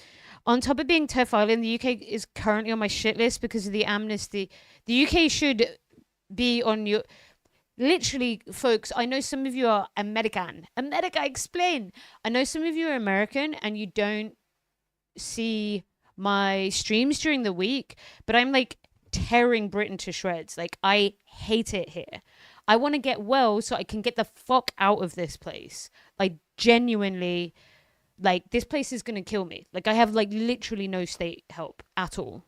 On top of being Turf Island, the UK is currently on my shit list because of the amnesty. The UK should be on your... Literally, folks, I know some of you are American. America, explain. I know some of you are American and you don't see my streams during the week, but I'm like tearing Britain to shreds. Like, I hate it here. I want to get well so I can get the fuck out of this place. Like, genuinely, like, this place is going to kill me. Like, I have, like, literally no state help at all.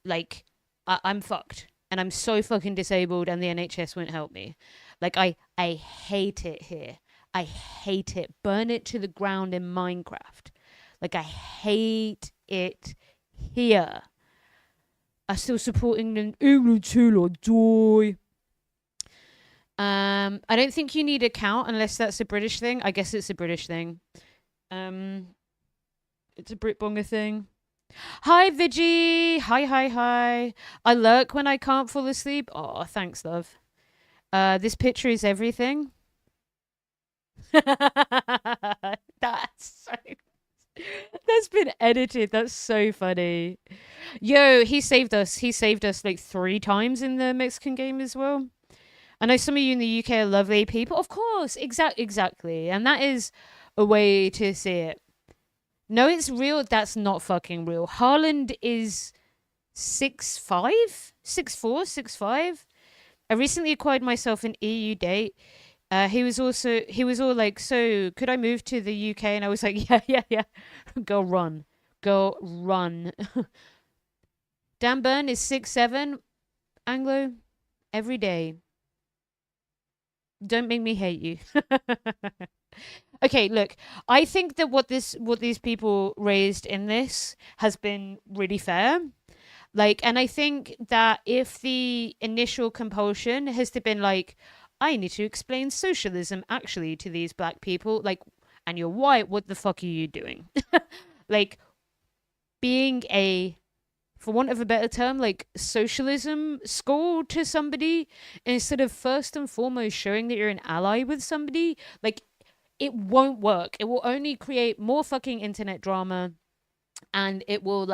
Like, I'm fucked. And I'm so fucking disabled and the NHS won't help me. Like, I hate it here. I hate it. Burn it to the ground in Minecraft. Like, I hate it here. I'm still supporting the England till I die. I don't think you need a count unless that's a British thing. I guess it's a British thing. It's a Britbonger thing. Hi, Vigi. Hi. I lurk when I can't fall asleep. Oh, thanks, love. This picture is everything. That's been edited. That's so funny. Yo, he saved us. He saved us like 3 times in the Mexican game as well. I know some of you in the UK are lovely people. Of course, exactly. And that is a way to see it. No, it's real. That's not fucking real. Haaland is 6'5", 6'4", 6'5". I recently acquired myself an EU date. He was all like, so could I move to the UK? And I was like, yeah. Go run. Dan Burn is 6'7", Anglo, every day. Don't make me hate you. Okay, look, I think that what these people raised in this has been really fair. Like, and I think that if the initial compulsion has to been like, I need to explain socialism actually to these black people, like, and you're white, what the fuck are you doing? Like, being a, for want of a better term, like socialism school to somebody instead of first and foremost showing that you're an ally with somebody, like, it won't work. It will only create more fucking internet drama, and it will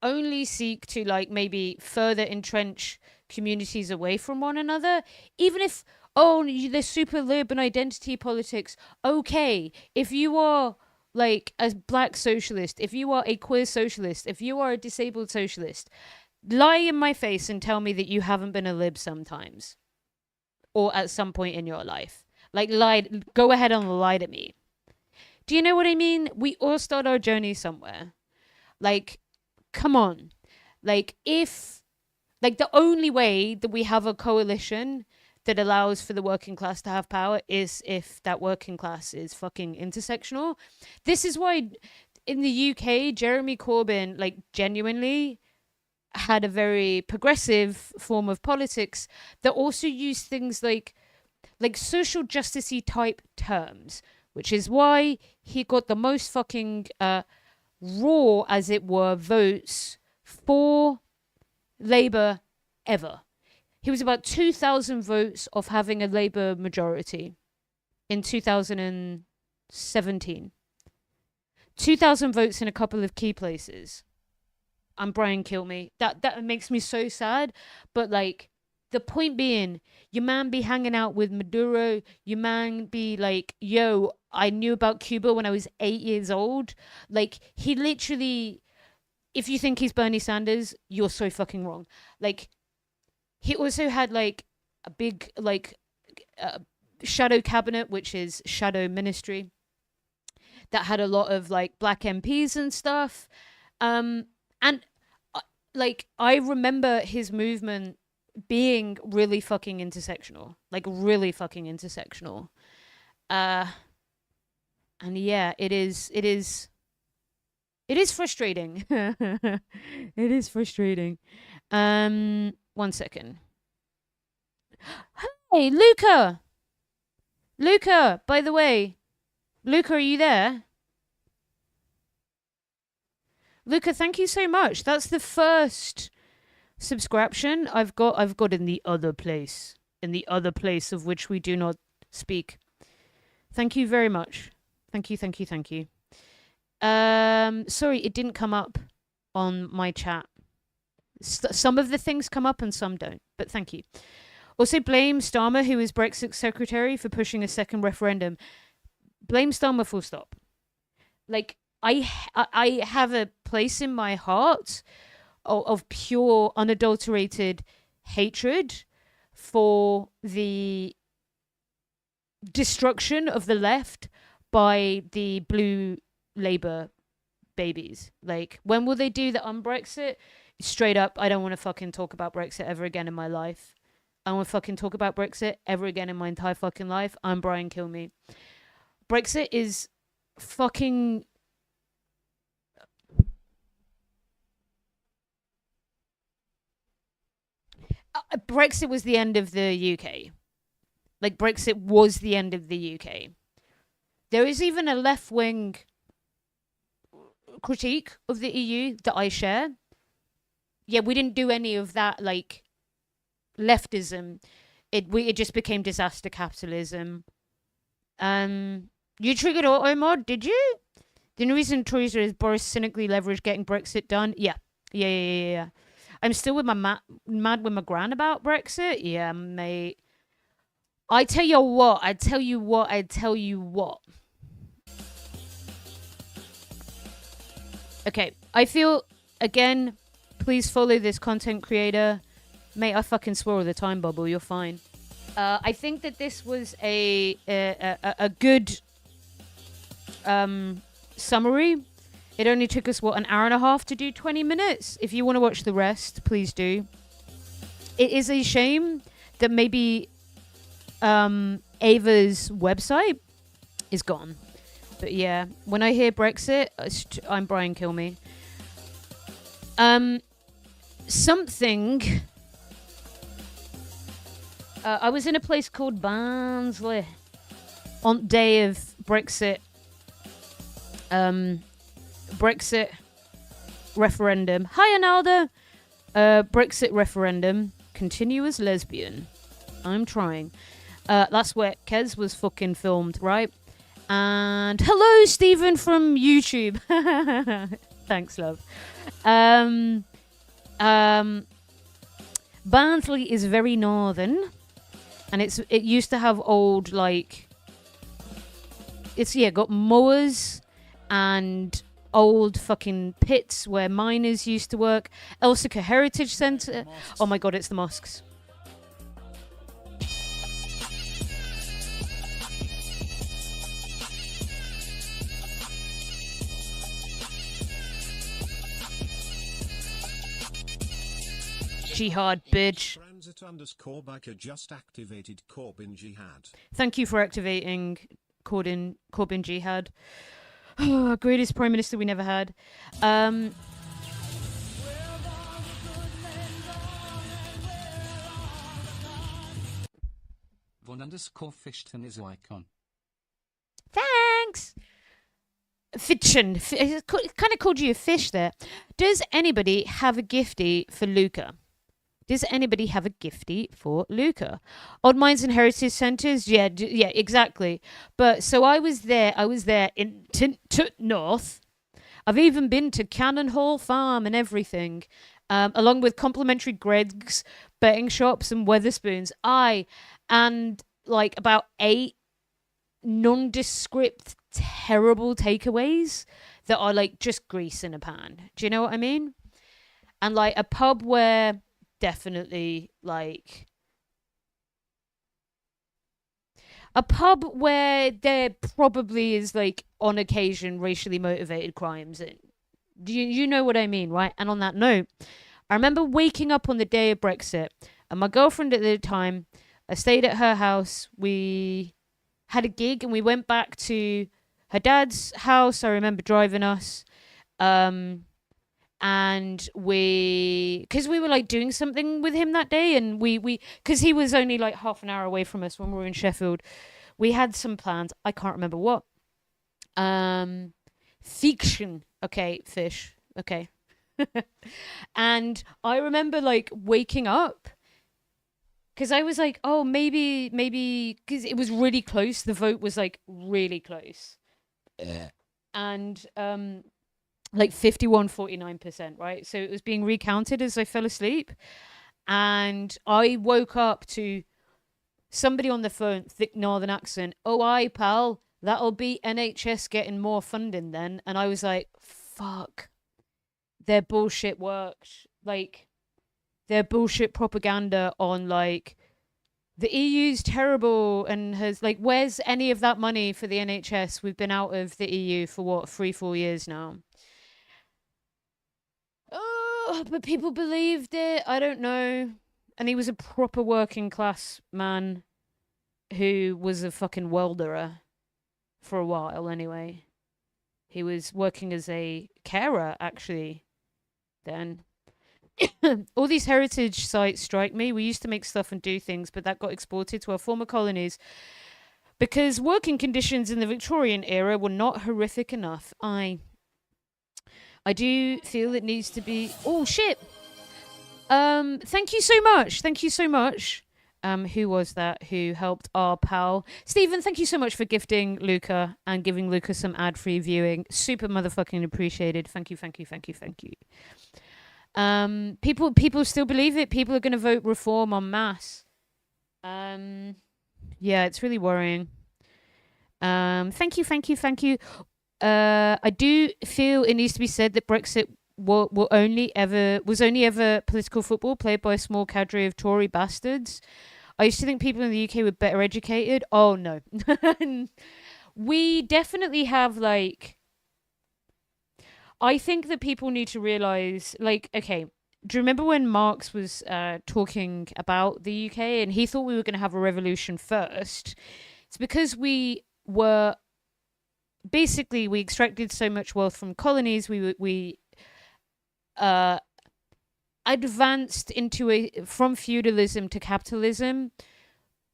only seek to, like, maybe further entrench communities away from one another. Even if, there's super lib and identity politics. Okay, if you are like a black socialist, if you are a queer socialist, if you are a disabled socialist, lie in my face and tell me that you haven't been a lib sometimes. or at some point in your life. Like, go ahead and lie to me. Do you know what I mean? We all start our journey somewhere. Like, come on. Like, the only way that we have a coalition that allows for the working class to have power is if that working class is fucking intersectional. This is why in the UK, Jeremy Corbyn, like, genuinely had a very progressive form of politics that also used things like social justice-y type terms, which is why he got the most fucking raw, as it were, votes for Labour ever. He was about 2,000 votes of having a Labour majority in 2017. 2,000 votes in a couple of key places. And Brian killed me. That makes me so sad. But, like, the point being, your man be hanging out with Maduro. Your man be like, yo, I knew about Cuba when I was 8 years old. Like, he literally, if you think he's Bernie Sanders, you're so fucking wrong. Like, he also had, like, a big, like, shadow cabinet, which is shadow ministry, that had a lot of, like, black MPs and stuff. And, like, I remember his movement being really fucking intersectional. Like, really fucking intersectional. And yeah, it is frustrating. It is frustrating. 1 second. Hey, Luca! Luca, by the way. Luca, are you there? Luca, thank you so much. That's the first subscription I've got in the other place. In the other place of which we do not speak. Thank you very much. Thank you. Sorry, it didn't come up on my chat. Some of the things come up and some don't, but thank you. Also, blame Starmer, who is Brexit secretary, for pushing a second referendum. Blame Starmer, full stop. Like, I have a place in my heart of pure, unadulterated hatred for the destruction of the left by the blue Labour babies. Like, when will they do the un-Brexit? Straight up, I don't want to fucking talk about Brexit ever again in my life. I don't want to fucking talk about Brexit ever again in my entire fucking life. I'm Brian Kilme. Brexit is fucking... Brexit was the end of the UK. Like, Brexit was the end of the UK. There is even a left-wing critique of the EU that I share. Yeah, we didn't do any of that, like, leftism. It just became disaster capitalism. You triggered auto mod, did you? The only reason Theresa is Boris cynically leveraged getting Brexit done. Yeah. I'm still with my mad with my gran about Brexit. Yeah, mate. I tell you what. Okay, I feel, again, please follow this content creator. Mate, I fucking swore all the time, Bubble. You're fine. I think that this was a good summary. It only took us, what, an hour and a half to do 20 minutes? If you want to watch the rest, please do. It is a shame that maybe Ava's website is gone. But yeah, when I hear Brexit, I'm Brian Kilme. I was in a place called Barnsley on day of Brexit. Brexit referendum. Hi, Analda. Brexit referendum. Continue as lesbian. I'm trying. That's where Kez was fucking filmed, right? And hello, Stephen from YouTube. Thanks, love. Barnsley is very northern, and it used to have old, like, got mowers and old fucking pits where miners used to work. Elsica Heritage Centre. Oh my god, it's the mosques. Jihad, bitch. Transit_Biker just activated Corbyn Jihad. Thank you for activating Corbyn Jihad. Greatest Prime Minister we never had. Von_Fichten is icon. Thanks. Fiction. Kind of called you a fish there. Does anybody have a gifty for Luca? Does anybody have a gifty for Luca? Odd Minds and Heritage Centres? Yeah, exactly. But so I was there in North. I've even been to Cannon Hall Farm and everything, along with complimentary Greg's, betting shops and Weatherspoons. And like about 8 nondescript, terrible takeaways that are like just grease in a pan. Do you know what I mean? And like a pub where definitely like a pub where there probably is like on occasion racially motivated crimes. Do you know what I mean, right? And on that note, I remember waking up on the day of Brexit, and my girlfriend at the time, I stayed at her house. We had a gig and we went back to her dad's house. I remember driving us. And because we were like doing something with him that day, and because he was only like half an hour away from us when we were in Sheffield, we had some plans. I can't remember what. Fiction. Okay, fish. Okay. And I remember like waking up because I was like, oh, maybe, because it was really close. The vote was like really close. And like 51-49%, right? So it was being recounted as I fell asleep. And I woke up to somebody on the phone, thick northern accent. Oh, aye, pal, that'll be NHS getting more funding then. And I was like, fuck, their bullshit worked. Like, their bullshit propaganda on, like, the EU's terrible and has, like, where's any of that money for the NHS? We've been out of the EU for, what, 3-4 years now. Oh, but people believed it. I don't know. And he was a proper working class man who was a fucking welderer for a while anyway. He was working as a carer, actually, then. All these heritage sites strike me. We used to make stuff and do things, but that got exported to our former colonies because working conditions in the Victorian era were not horrific enough. I do feel it needs to be... Oh, shit! Thank you so much. Thank you so much. Who was that who helped our pal? Stephen, thank you so much for gifting Luca and giving Luca some ad-free viewing. Super motherfucking appreciated. Thank you, thank you, thank you, thank you. People still believe it. People are going to vote reform en masse. Yeah, it's really worrying. Thank you, thank you, thank you. I do feel it needs to be said that Brexit was only ever political football played by a small cadre of Tory bastards. I used to think people in the UK were better educated. Oh no. We definitely have, like, I think that people need to realise, like, okay, do you remember when Marx was talking about the UK and he thought we were going to have a revolution first? It's because we extracted so much wealth from colonies. We advanced from feudalism to capitalism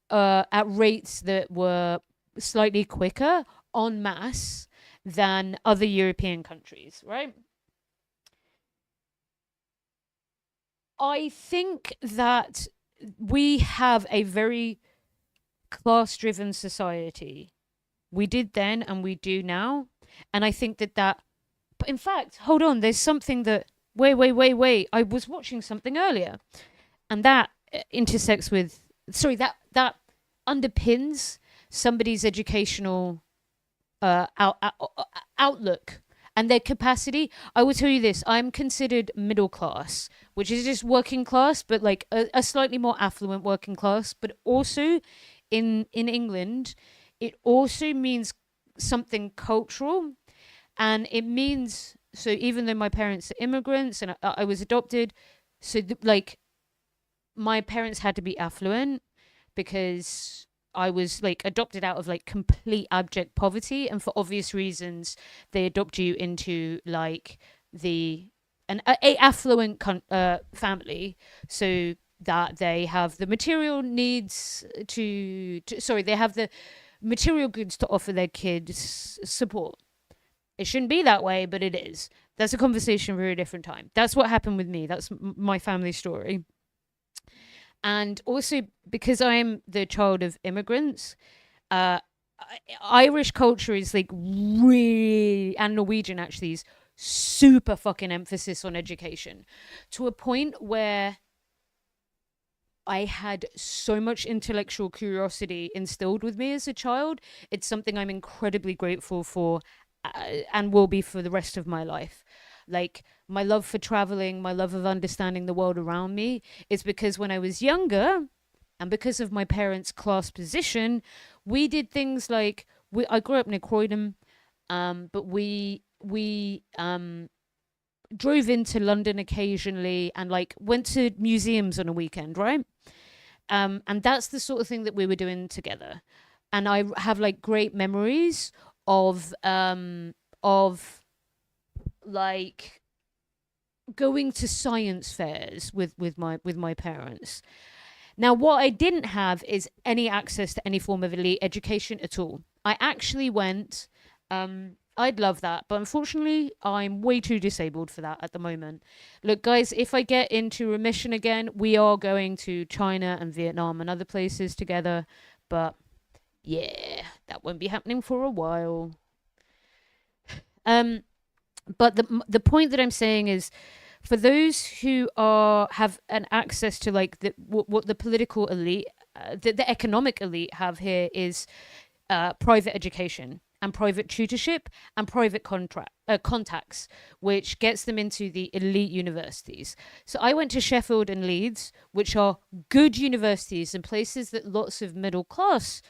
at rates that were slightly quicker en masse than other European countries, right? I think that we have a very class-driven society. We did then and we do now. And I think that but in fact, hold on, there's something that, wait. I was watching something earlier and that intersects with, that underpins somebody's educational outlook and their capacity. I will tell you this, I'm considered middle class, which is just working class, but like a slightly more affluent working class. But also in England, it also means something cultural. And it means, so even though my parents are immigrants and I was adopted, so like my parents had to be affluent because I was like adopted out of like complete abject poverty, and for obvious reasons, they adopt you into like an affluent family, so that they have the material needs they have the material goods to offer their kids support. It shouldn't be that way, but it is. That's a conversation for a different time. That's what happened with me. That's my family story. And also because I'm the child of immigrants, Irish culture is like really, and Norwegian actually, is super fucking emphasis on education, to a point where I had so much intellectual curiosity instilled with me as a child. It's something I'm incredibly grateful for, and will be for the rest of my life. Like, my love for traveling, my love of understanding the world around me is because when I was younger, and because of my parents' class position, we did things like, I grew up near Croydon, but we drove into London occasionally and like went to museums on a weekend, right? And that's the sort of thing that we were doing together. And I have like great memories of like going to science fairs with my parents. Now, what I didn't have is any access to any form of elite education at all. I actually went, I'd love that, but unfortunately, I'm way too disabled for that at the moment. Look, guys, if I get into remission again, we are going to China and Vietnam and other places together, but yeah, that won't be happening for a while. But the point that I'm saying is, for those who have an access to like what the political elite, the economic elite have here is private education and private tutorship and private contacts, which gets them into the elite universities. So I went to Sheffield and Leeds, which are good universities and places that lots of middle class,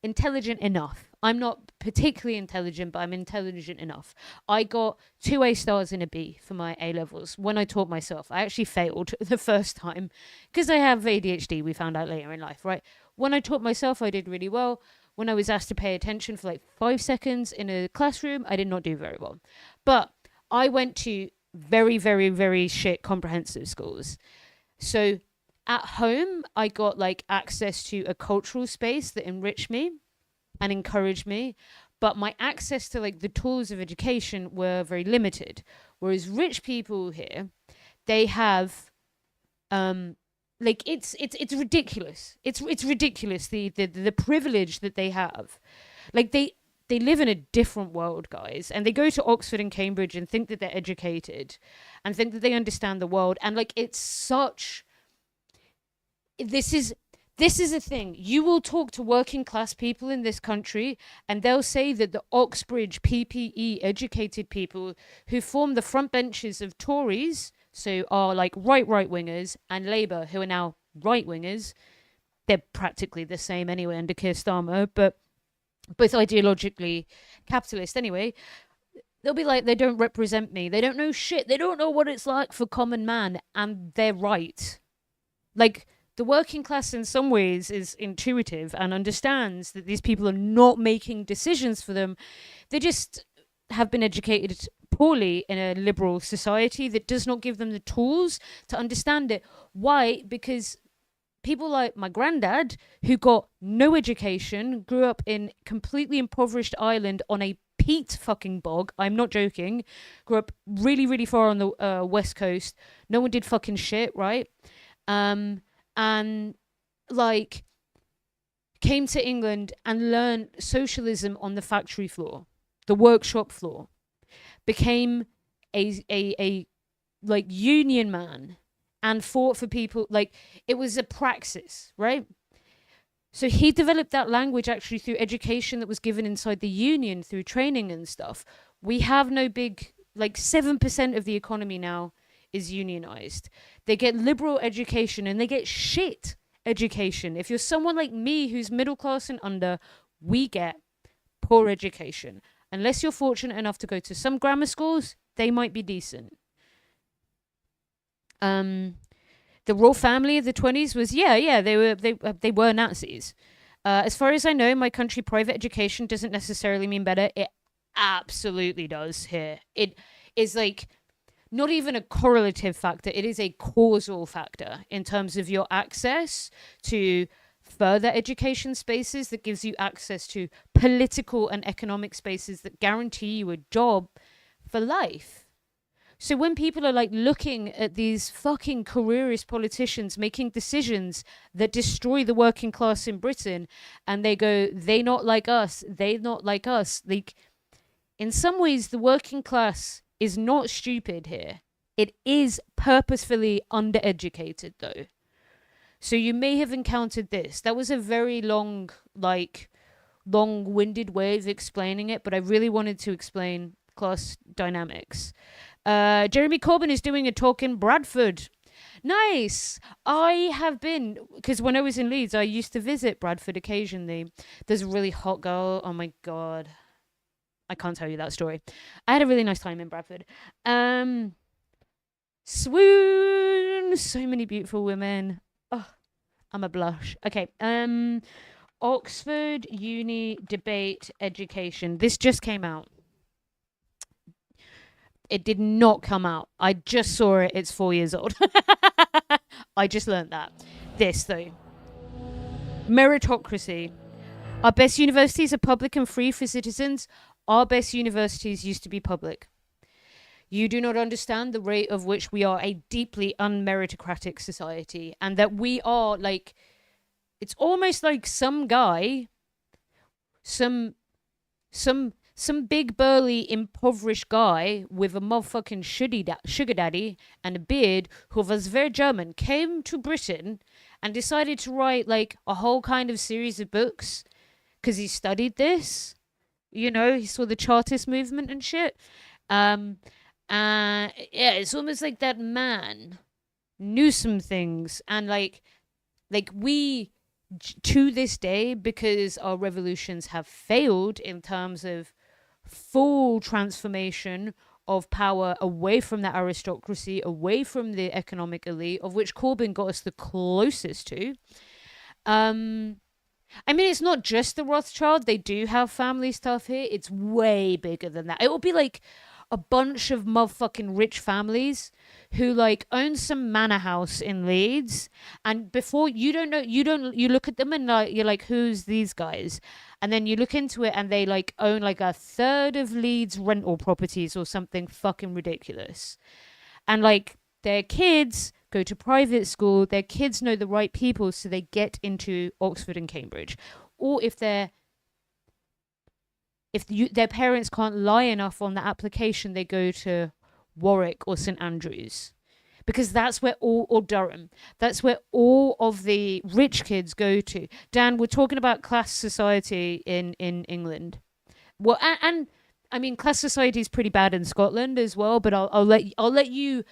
intelligent enough. I'm not particularly intelligent, but I'm intelligent enough. I got 2 A stars and a B for my A levels when I taught myself. I actually failed the first time because I have ADHD, we found out later in life, right? When I taught myself, I did really well. When I was asked to pay attention for like 5 seconds in a classroom, I did not do very well. But I went to very, very, very shit comprehensive schools. So at home, I got like access to a cultural space that enriched me and encouraged me. But my access to like the tools of education were very limited. Whereas rich people here, they have like it's ridiculous. It's ridiculous the privilege that they have. Like they live in a different world, guys, and they go to Oxford and Cambridge and think that they're educated and think that they understand the world. And like it's such, this is a thing. You will talk to working class people in this country and they'll say that the Oxbridge PPE educated people who form the front benches of Tories, so are like right wingers, and Labour, who are now right wingers, they're practically the same anyway under Keir Starmer, but both ideologically capitalist anyway. They'll be like, they don't represent me. They don't know shit. They don't know what it's like for common man. And they're right. Like, the working class in some ways is intuitive and understands that these people are not making decisions for them. They just have been educated poorly in a liberal society that does not give them the tools to understand it. Why? Because people like my granddad, who got no education, grew up in completely impoverished Ireland on a peat fucking bog. I'm not joking. Grew up really, really far on the west coast. No one did fucking shit, right? And like came to England and learned socialism on the factory floor, the workshop floor, became a like union man and fought for people. Like, it was a praxis, right? So he developed that language actually through education that was given inside the union through training and stuff. We have no big, like 7% of the economy now is unionized. They get liberal education and they get shit education. If you're someone like me who's middle class and under, we get poor education. Unless you're fortunate enough to go to some grammar schools, they might be decent. the royal family of the 20s was they were Nazis. As far as I know, my country private education doesn't necessarily mean better. It absolutely does here. It is like not even a correlative factor. It is a causal factor in terms of your access to further education spaces that gives you access to political and economic spaces that guarantee you a job for life. So when people are like looking at these fucking careerist politicians making decisions that destroy the working class in Britain, and they go, they not like us, they not like us. Like, in some ways, the working class is not stupid here. It is purposefully undereducated, though. So you may have encountered this. That was a very long-winded way of explaining it, but I really wanted to explain class dynamics. Jeremy Corbyn is doing a talk in Bradford. Nice. I have been, because when I was in Leeds, I used to visit Bradford occasionally. There's a really hot girl. Oh my God. I can't tell you that story. I had a really nice time in Bradford. Swoon. So many beautiful women. Oh, I'm a blush. Okay. Oxford Uni debate education. This just came out. It did not come out. I just saw it. It's 4 years old. I just learned that. This, though. Meritocracy. Our best universities are public and free for citizens. Our best universities used to be public. You do not understand the rate of which we are a deeply unmeritocratic society, and that we are like, it's almost like some guy, some big burly impoverished guy with a motherfucking sugar daddy and a beard who was very German came to Britain and decided to write like a whole kind of series of books because he studied this. You know, he saw the Chartist movement and shit. Yeah, it's almost like that man knew some things, and like we to this day, because our revolutions have failed in terms of full transformation of power away from the aristocracy, away from the economic elite, of which Corbyn got us the closest to. I mean, it's not just the Rothschild. They do have family stuff here. It's way bigger than that. It will be like a bunch of motherfucking rich families who like own some manor house in Leeds, and before you look at them and like you're like, who's these guys? And then you look into it and they like own like a third of Leeds rental properties or something fucking ridiculous. And like their kids go to private school, their kids know the right people, so they get into Oxford and Cambridge. Or if their parents can't lie enough on the application, they go to Warwick or St Andrews, because that's where or Durham. That's where all of the rich kids go to. Dan, we're talking about class society in England. Well, and I mean, class society is pretty bad in Scotland as well. But I'll let you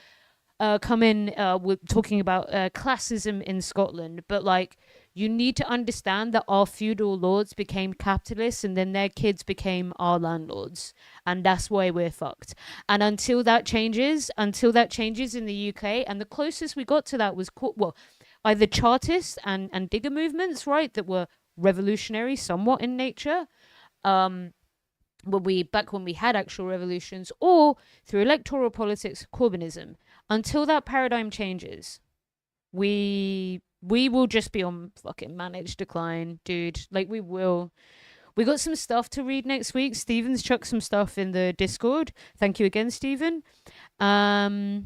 come in with talking about classism in Scotland. But like, you need to understand that our feudal lords became capitalists, and then their kids became our landlords, and that's why we're fucked. And until that changes in the UK, and the closest we got to that was either Chartist and digger movements, right, that were revolutionary somewhat in nature, when we had actual revolutions, or through electoral politics, Corbynism. Until that paradigm changes, we will just be on fucking managed decline, dude. Like, we will. We got some stuff to read next week. Steven's chucked some stuff in the Discord. Thank you again, Steven. So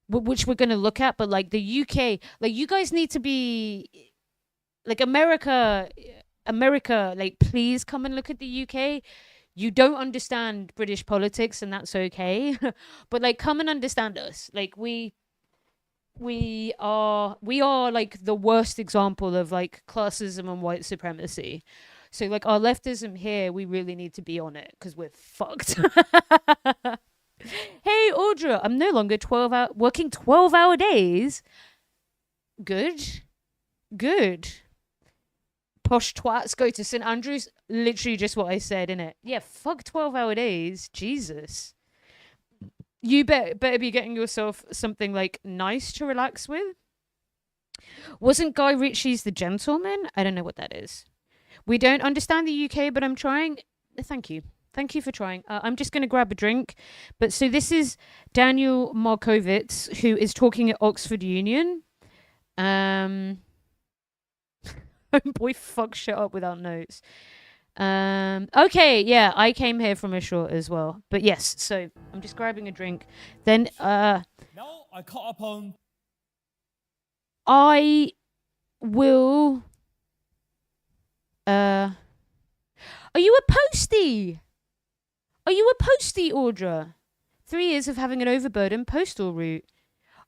which we're going to look at, but like the UK, like you guys need to be, like America, like please come and look at the UK. You don't understand British politics, and that's okay. But like, come and understand us. Like we are like the worst example of like classism and white supremacy. So like our leftism here, we really need to be on it because we're fucked. Hey Audra, I'm no longer working 12-hour days. Good. Posh twats go to St Andrews. Literally just what I said, innit? Yeah, fuck 12-hour days. Jesus. You better be getting yourself something like nice to relax with. Wasn't Guy Ritchie's The Gentleman? I don't know what that is. We don't understand the UK, but I'm trying. Thank you. Thank you for trying. I'm just going to grab a drink. But so this is Daniel Markovitz, who is talking at Oxford Union. Boy, fuck shit up without notes. Okay, yeah, I came here from a short as well. But yes, so I'm just grabbing a drink. Then, Now I caught up on. I will. Are you a postie? Are you a postie, Audra? 3 years of having an overburdened postal route.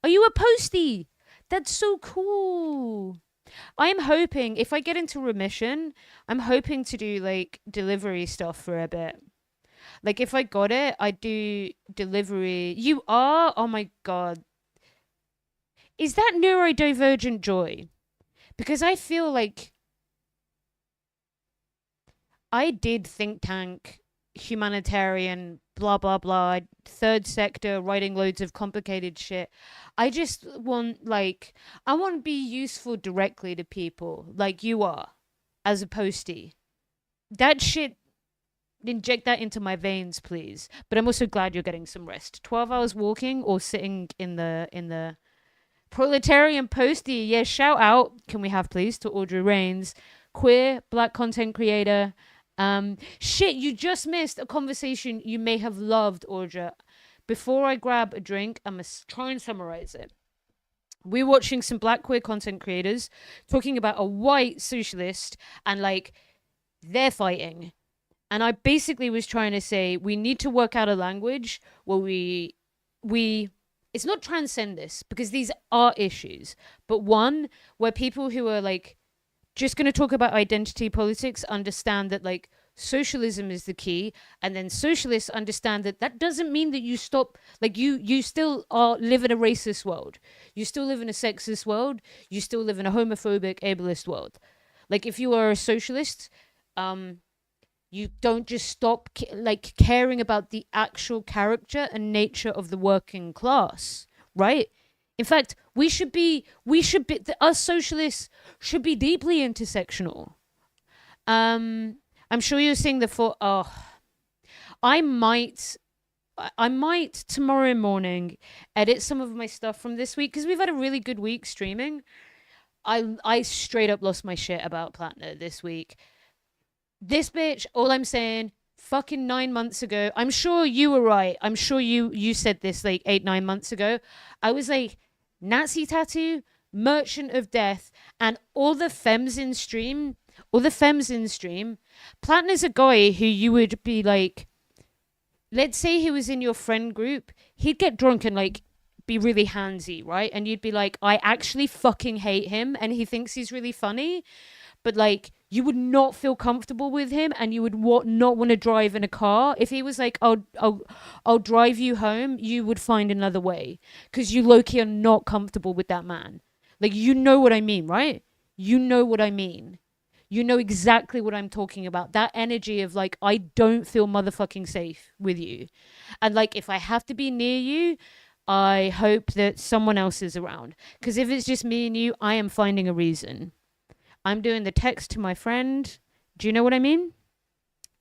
Are you a postie? That's so cool. I am hoping, if I get into remission, I'm hoping to do, like, delivery stuff for a bit. Like, if I got it, I'd do delivery. You are? Oh, my God. Is that neurodivergent joy? Because I feel like I did think tank, humanitarian, blah, blah, blah, third sector, writing loads of complicated shit. I just want, like, I want to be useful directly to people, like you are, as a postie. That shit, inject that into my veins, please. But I'm also glad you're getting some rest. 12 hours walking or sitting in the proletarian postie. Yeah, shout out, can we have, please, to Audrey Rains, queer, black content creator. Shit, you just missed a conversation you may have loved, Audra. Before I grab a drink, I'm going to try and summarize it. We're watching some black queer content creators talking about a white socialist and, like, they're fighting. And I basically was trying to say we need to work out a language where we it's not transcend this, because these are issues, but one where people who are, like, just going to talk about identity politics understand that, like, socialism is the key, and then socialists understand that that doesn't mean that you stop, like, you still live in a racist world, you still live in a sexist world, you still live in a homophobic, ableist world. Like, if you are a socialist, you don't just stop like caring about the actual character and nature of the working class, right? In fact, us socialists should be deeply intersectional. I'm sure you're seeing I might tomorrow morning edit some of my stuff from this week, because we've had a really good week streaming. I straight up lost my shit about Platner this week. This bitch, all I'm saying, fucking 9 months ago, I'm sure you were right. I'm sure you said this like 8-9 months ago. I was like, Nazi tattoo, merchant of death, and all the femmes in stream. Platner's a guy who you would be like, let's say he was in your friend group, he'd get drunk and, like, be really handsy, right? And you'd be like, I actually fucking hate him and he thinks he's really funny. But, like, you would not feel comfortable with him, and you would not want to drive in a car. If he was like, I'll drive you home, you would find another way, because you low-key are not comfortable with that man. Like, you know what I mean, right? You know what I mean. You know exactly what I'm talking about. That energy of, like, I don't feel motherfucking safe with you. And, like, if I have to be near you, I hope that someone else is around. Because if it's just me and you, I am finding a reason. I'm doing the text to my friend. Do you know what I mean?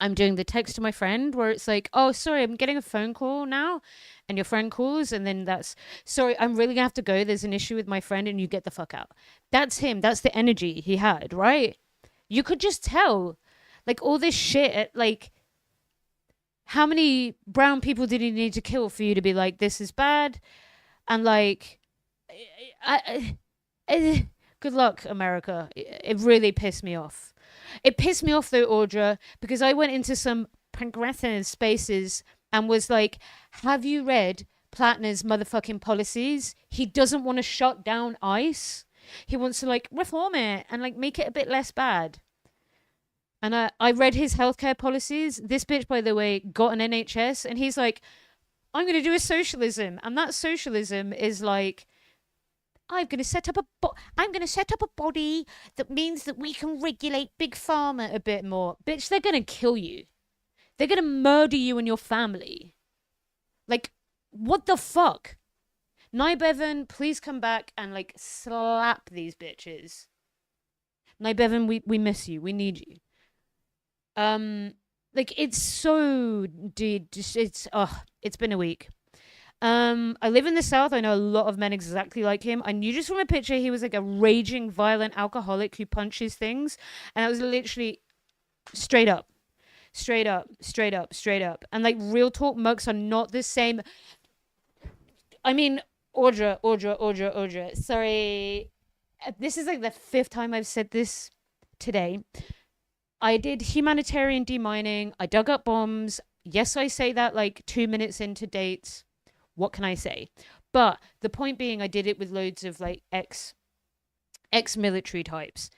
I'm doing the text to my friend where it's like, oh, sorry, I'm getting a phone call now. And your friend calls, and then that's, sorry, I'm really going to have to go. There's an issue with my friend, and you get the fuck out. That's him. That's the energy he had, right? You could just tell. Like, all this shit, like, how many brown people did he need to kill for you to be like, this is bad? And, like, good luck, America. It really pissed me off. It pissed me off, though, Audra, because I went into some progressive spaces and was like, have you read Platner's motherfucking policies? He doesn't want to shut down ICE. He wants to, like, reform it and, like, make it a bit less bad. And I read his healthcare policies. This bitch, by the way, got an NHS, and he's like, I'm going to do a socialism. And that socialism is like, I'm going to set up a body that means that we can regulate Big Pharma a bit more. Bitch, they're going to kill you. They're going to murder you and your family. Like, what the fuck? Nye Bevan, please come back and like slap these bitches. Nye Bevan, we miss you. We need you. Like it's so it's been a week. I live in the South. I know a lot of men exactly like him. I knew just from a picture he was like a raging, violent alcoholic who punches things, and I was literally straight up. And like real talk, mugs are not the same. I mean, Audra. Sorry. This is like the 5th time I've said this today. I did humanitarian demining. I dug up bombs. Yes, I say that like 2 minutes into dates. What can I say? But the point being, I did it with loads of like ex-military types.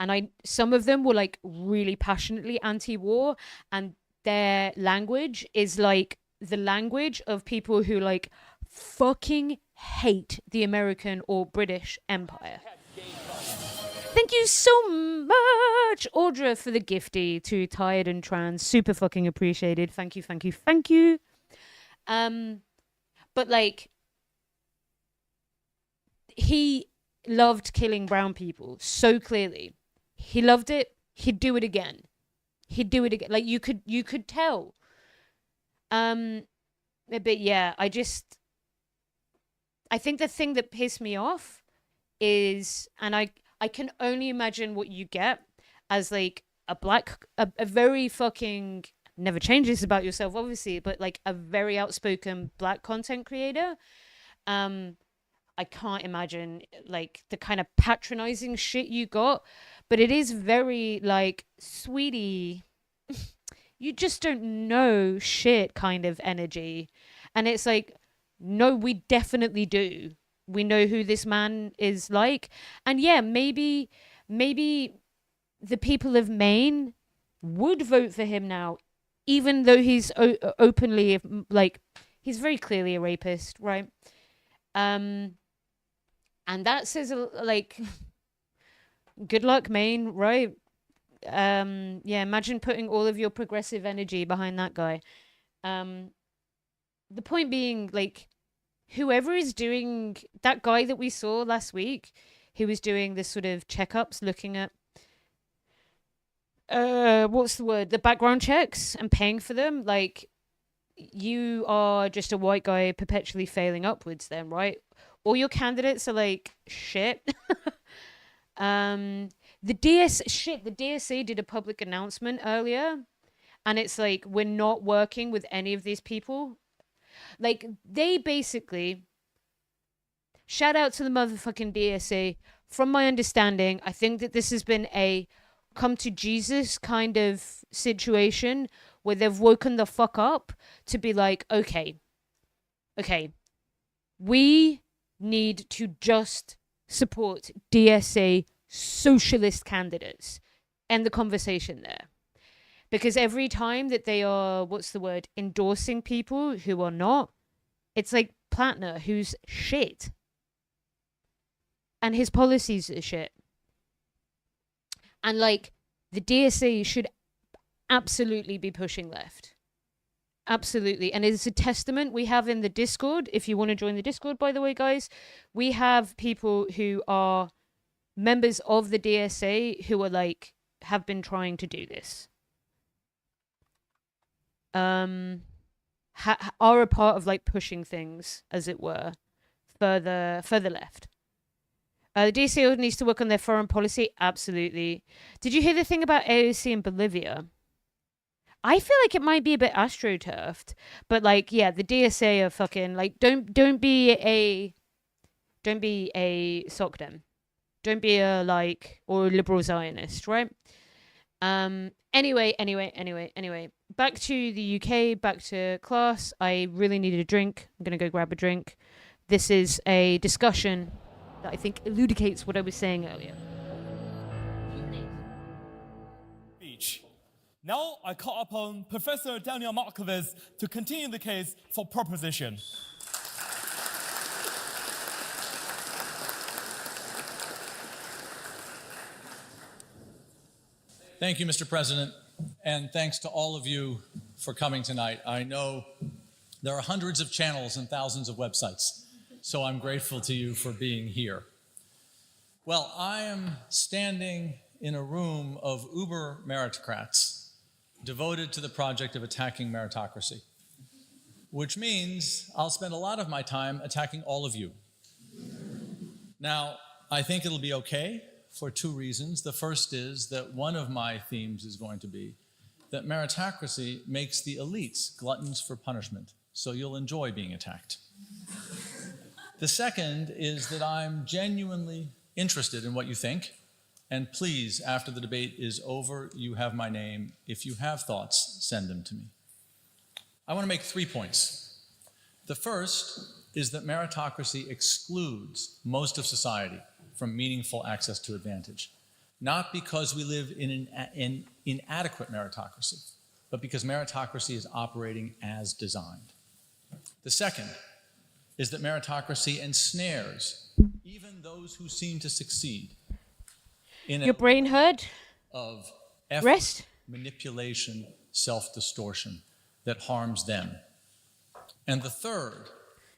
And some of them were like really passionately anti-war, and their language is like the language of people who like fucking hate the American or British Empire. Thank you so much, Audra, for the gifty to Tired and Trans. Super fucking appreciated. Thank you. But like, he loved killing brown people so clearly. He loved it. He'd do it again. Like you could tell. But yeah, I think the thing that pissed me off is, and I can only imagine what you get as like a very fucking, never change this about yourself obviously, but like a very outspoken black content creator. I can't imagine like the kind of patronizing shit you got, but it is very like, sweetie, you just don't know shit kind of energy. And it's like, no, we definitely do. We know who this man is like. And yeah, maybe the people of Maine would vote for him now, even though he's openly, like, he's very clearly a rapist, right? And that says, like, good luck, Maine, right? Yeah, imagine putting all of your progressive energy behind that guy. The point being, like, whoever is doing, that guy that we saw last week, who was doing this sort of checkups, looking at, what's the word? The background checks and paying for them. Like, you are just a white guy perpetually failing upwards then, right? All your candidates are like shit. The DSA did a public announcement earlier, and it's like, we're not working with any of these people. Like, they basically, shout out to the motherfucking DSA. From my understanding, I think that this has been a come to Jesus kind of situation where they've woken the fuck up to be like, okay, we need to just support DSA socialist candidates. End the conversation there. Because every time that they are, endorsing people who are not, it's like Plattner, who's shit. And his policies are shit. And like, the DSA should absolutely be pushing left. Absolutely. And it's a testament we have in the Discord. If you want to join the Discord, by the way, guys, we have people who are members of the DSA who are like, have been trying to do this. Are a part of like pushing things, as it were, further left. The DSA needs to work on their foreign policy. Absolutely. Did you hear the thing about AOC in Bolivia? I feel like it might be a bit astroturfed, but like, yeah, the DSA are fucking like, don't be a SOCDEM. Don't be a like, or a liberal Zionist, right? Anyway, back to the UK, back to class. I really needed a drink. I'm going to go grab a drink. This is a discussion that I think elucidates what I was saying earlier. Speech. Now I call upon Professor Daniel Markovitz to continue the case for proposition. Thank you, Mr. President, and thanks to all of you for coming tonight. I know There are hundreds of channels and thousands of websites, so I'm grateful to you for being here. Well, I am standing in a room of uber meritocrats devoted to the project of attacking meritocracy, which means I'll spend a lot of my time attacking all of you. Now, I think it'll be okay for two reasons. The first is that one of my themes is going to be that meritocracy makes the elites gluttons for punishment, so you'll enjoy being attacked. The second is that I'm genuinely interested in what you think, and please, after the debate is over, you have my name. If you have thoughts, send them to me. I want to make 3 points. The first is that meritocracy excludes most of society from meaningful access to advantage, not because we live in an inadequate meritocracy, but because meritocracy is operating as designed. The second is that meritocracy ensnares even those who seem to succeed in Your brain hurt? Of effort, Rest? manipulation, self-distortion that harms them. And the third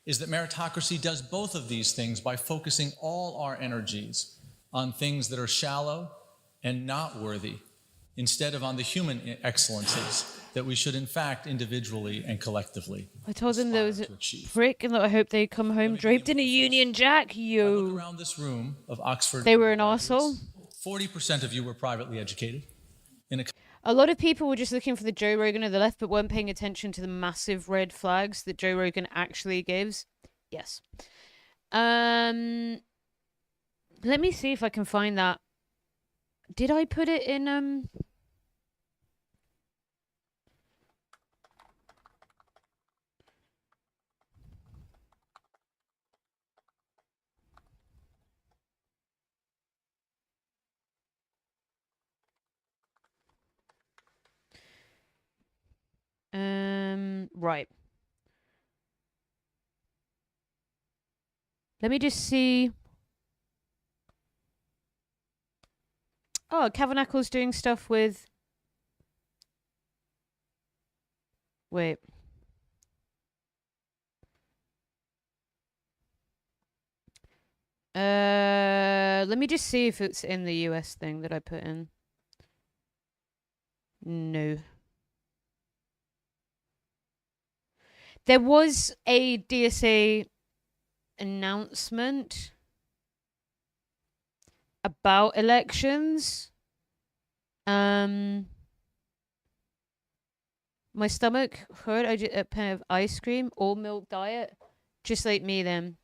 is that meritocracy does both of these things by focusing all our energies on things that are shallow and not worthy, instead of on the human excellences that we should in fact individually and collectively. I told them there was a prick and that I hope they come home draped in a Union Jack. Look around this room of Oxford. They were an arsehole. 40% of you were privately educated. A lot of people were just looking for the Joe Rogan of the left, but weren't paying attention to the massive red flags that Joe Rogan actually gives. Yes. Let me see if I can find that. Did I put it in right. Let me just see. Oh, Cavernacle's doing stuff with... Wait. Let me just see if it's in the US thing that I put in. No. There was a DSA announcement about elections. My stomach hurt. I did a pan of ice cream, all milk diet, just like me then.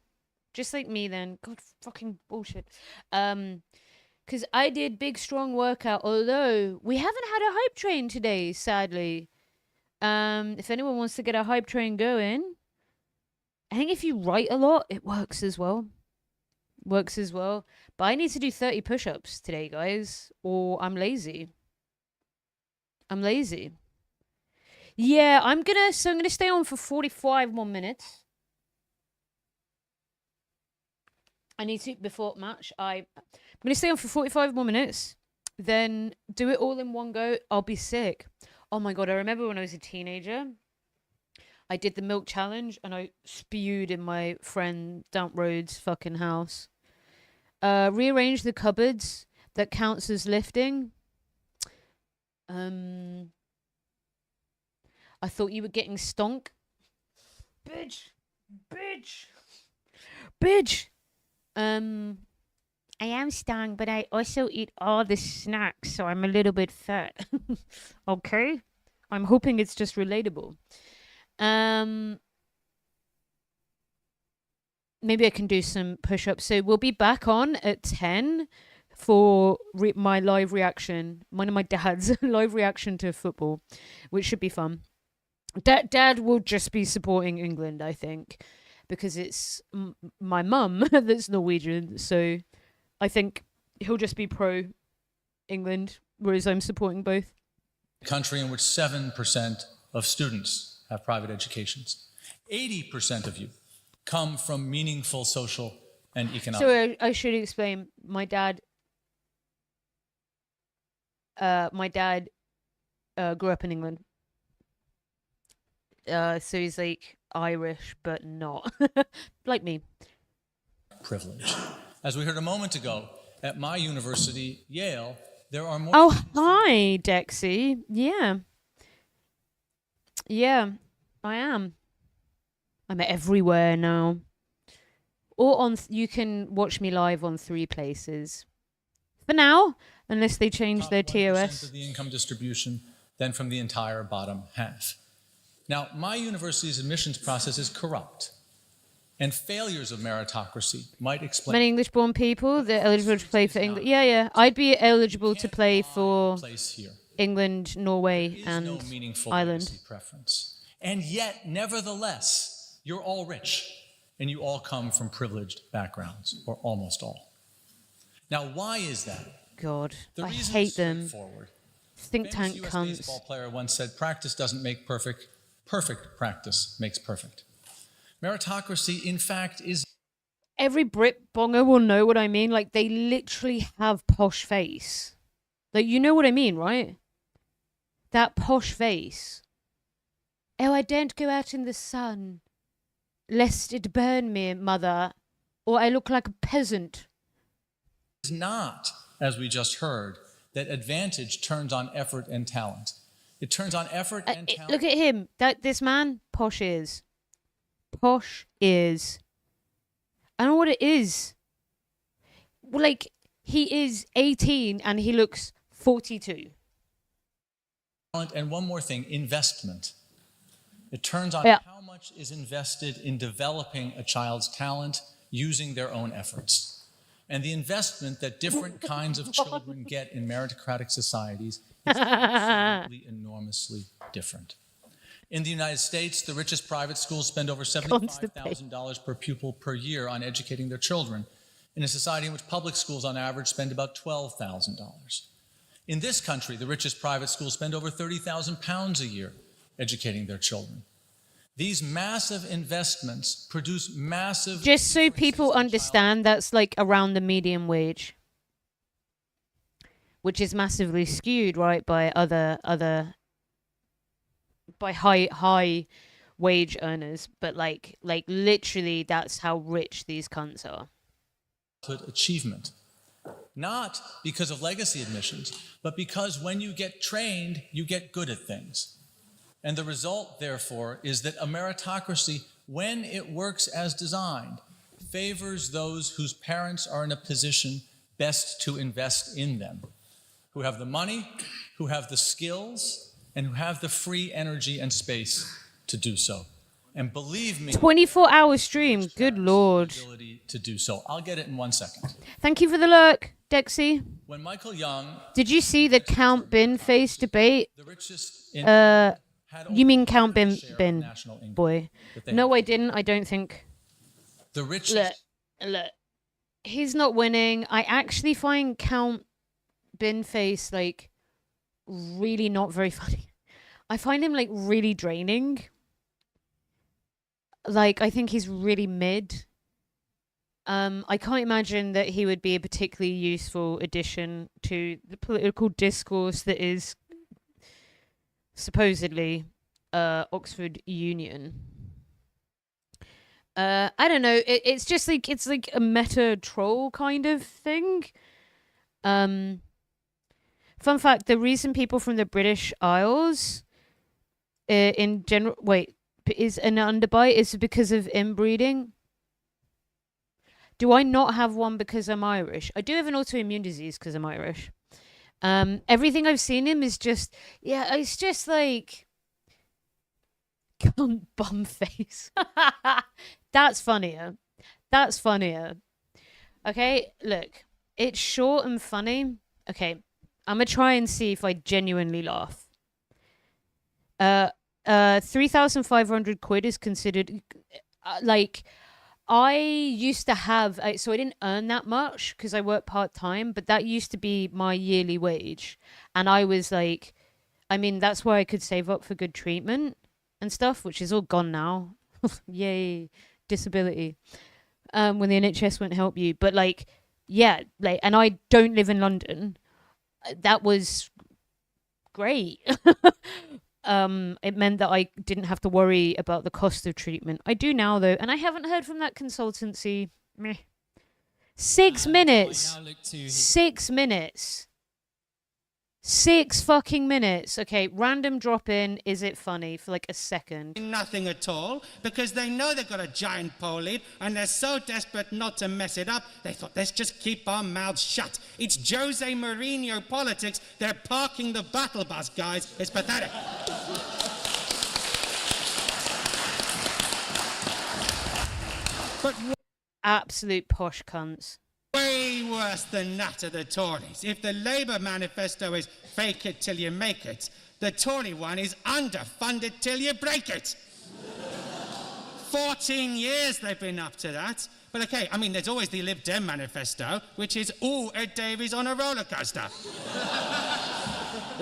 Just like me then. God, fucking bullshit. Because I did big, strong workout, although we haven't had a hype train today, sadly. If anyone wants to get a hype train going, I think if you write a lot, it works as well. Works as well. But I need to do 30 push-ups today, guys, or I'm lazy. I'm lazy. Yeah, I'm gonna stay on for 45 more minutes. I need to, before match, I'm gonna stay on for 45 more minutes, then do it all in one go. I'll be sick. Oh my God, I remember when I was a teenager, I did the milk challenge and I spewed in my friend down road's fucking house. Rearrange the cupboards. That counts as lifting. I thought you were getting stonk. Bitch. Bitch. Bitch. I am stung, but I also eat all the snacks, so I'm a little bit fat. Okay? I'm hoping it's just relatable. Maybe I can do some push-ups. So we'll be back on at 10 for my live reaction. One of my dad's live reaction to football, which should be fun. Dad will just be supporting England, I think, because it's my mum that's Norwegian. So I think he'll just be pro-England, whereas I'm supporting both. Country in which 7% of students have private educations. 80% of you come from meaningful social and economic. So I should explain. My dad grew up in England. So he's like, Irish, but not. Like me. Privilege. As we heard a moment ago, at my university, Yale, there are more... Oh, hi, Dexy. Yeah. Yeah, I am. I'm everywhere now. Or on, you can watch me live on 3 places. For now, unless they change their TOS. Of the income distribution than from the entire bottom half. Now, my university's admissions process is corrupt, and failures of meritocracy might explain... Many English-born people, they're eligible to play for England. Yeah. I'd be eligible to play for England, Norway, and no meaningful Ireland. legacy preference. And yet, nevertheless, you're all rich, and you all come from privileged backgrounds, or almost all. Now, why is that? God, The I reason hate is them. straightforward. Think Famous tank US cunts. baseball player once said, "Practice doesn't make perfect. Perfect practice makes perfect." Meritocracy, in fact, is... Every Brit bonger will know what I mean. Like, they literally have posh face. Like, you know what I mean, right? That posh face. Oh, I don't go out in the sun, lest it burn me, mother, or I look like a peasant. It's not, as we just heard, that advantage turns on effort and talent. It turns on effort and talent. Look at him. This man, posh is. Posh is. I don't know what it is. Well, like, he is 18 and he looks 42. And one more thing, investment. It turns on how much is invested in developing a child's talent using their own efforts. And the investment that different kinds of children get in meritocratic societies is absolutely enormously different. In the United States, the richest private schools spend over $75,000 per pupil per year on educating their children, in a society in which public schools on average spend about $12,000. In this country, the richest private schools spend over £30,000 a year educating their children. These massive investments produce massive... Just so people understand, that's like around the median wage, which is massively skewed, right, by by high wage earners. But like literally, that's how rich these cunts are. Achievement, not because of legacy admissions, but because when you get trained, you get good at things. And the result, therefore, is that a meritocracy, when it works as designed, favors those whose parents are in a position best to invest in them, who have the money, who have the skills, and who have the free energy and space to do so. And believe me, 24-hour stream, good lord. Ability to do so. I'll get it in 1 second. Thank you for the lurk, Dexy. When Michael Young... Did you see the Count Bin face debate? The richest in... You mean Count Bin boy? No, I didn't. I don't think. The richest. Look, he's not winning. I actually find Count Bin face like really not very funny. I find him like really draining. Like, I think he's really mid. I can't imagine that he would be a particularly useful addition to the political discourse that is supposedly Oxford Union. I don't know. It's just like a meta troll kind of thing. Fun fact: the reason people from the British Isles, in general, is an underbite is because of inbreeding. Do I not have one because I'm Irish? I do have an autoimmune disease because I'm Irish. Everything I've seen him is just, it's just like cunt bum face. That's funnier. Okay, look, it's short and funny. Okay, I'm gonna try and see if I genuinely laugh. 3,500 quid is considered like, I used to have, so I didn't earn that much because I work part-time, but that used to be my yearly wage. And I was like, I mean, that's where I could save up for good treatment and stuff, which is all gone now. Yay, disability. When the NHS won't help you. But like, yeah, like, and I don't live in London. That was great. it meant that I didn't have to worry about the cost of treatment. I do now, though, and I haven't heard from that consultancy. Meh. 6 minutes. 6 minutes. 6 fucking minutes. Okay, random drop in. Is it funny for like a second? Nothing at all, because they know they've got a giant pole lead and they're so desperate not to mess it up, they thought, let's just keep our mouths shut. It's Jose Mourinho politics. They're parking the battle bus, guys. It's pathetic. But absolute posh cunts. Way worse than that of the Tories. If the Labour manifesto is fake it till you make it, the Tory one is underfunded till you break it. 14 years they've been up to that. But okay, I mean, there's always the Lib Dem manifesto, which is, ooh, Ed Davies on a roller coaster.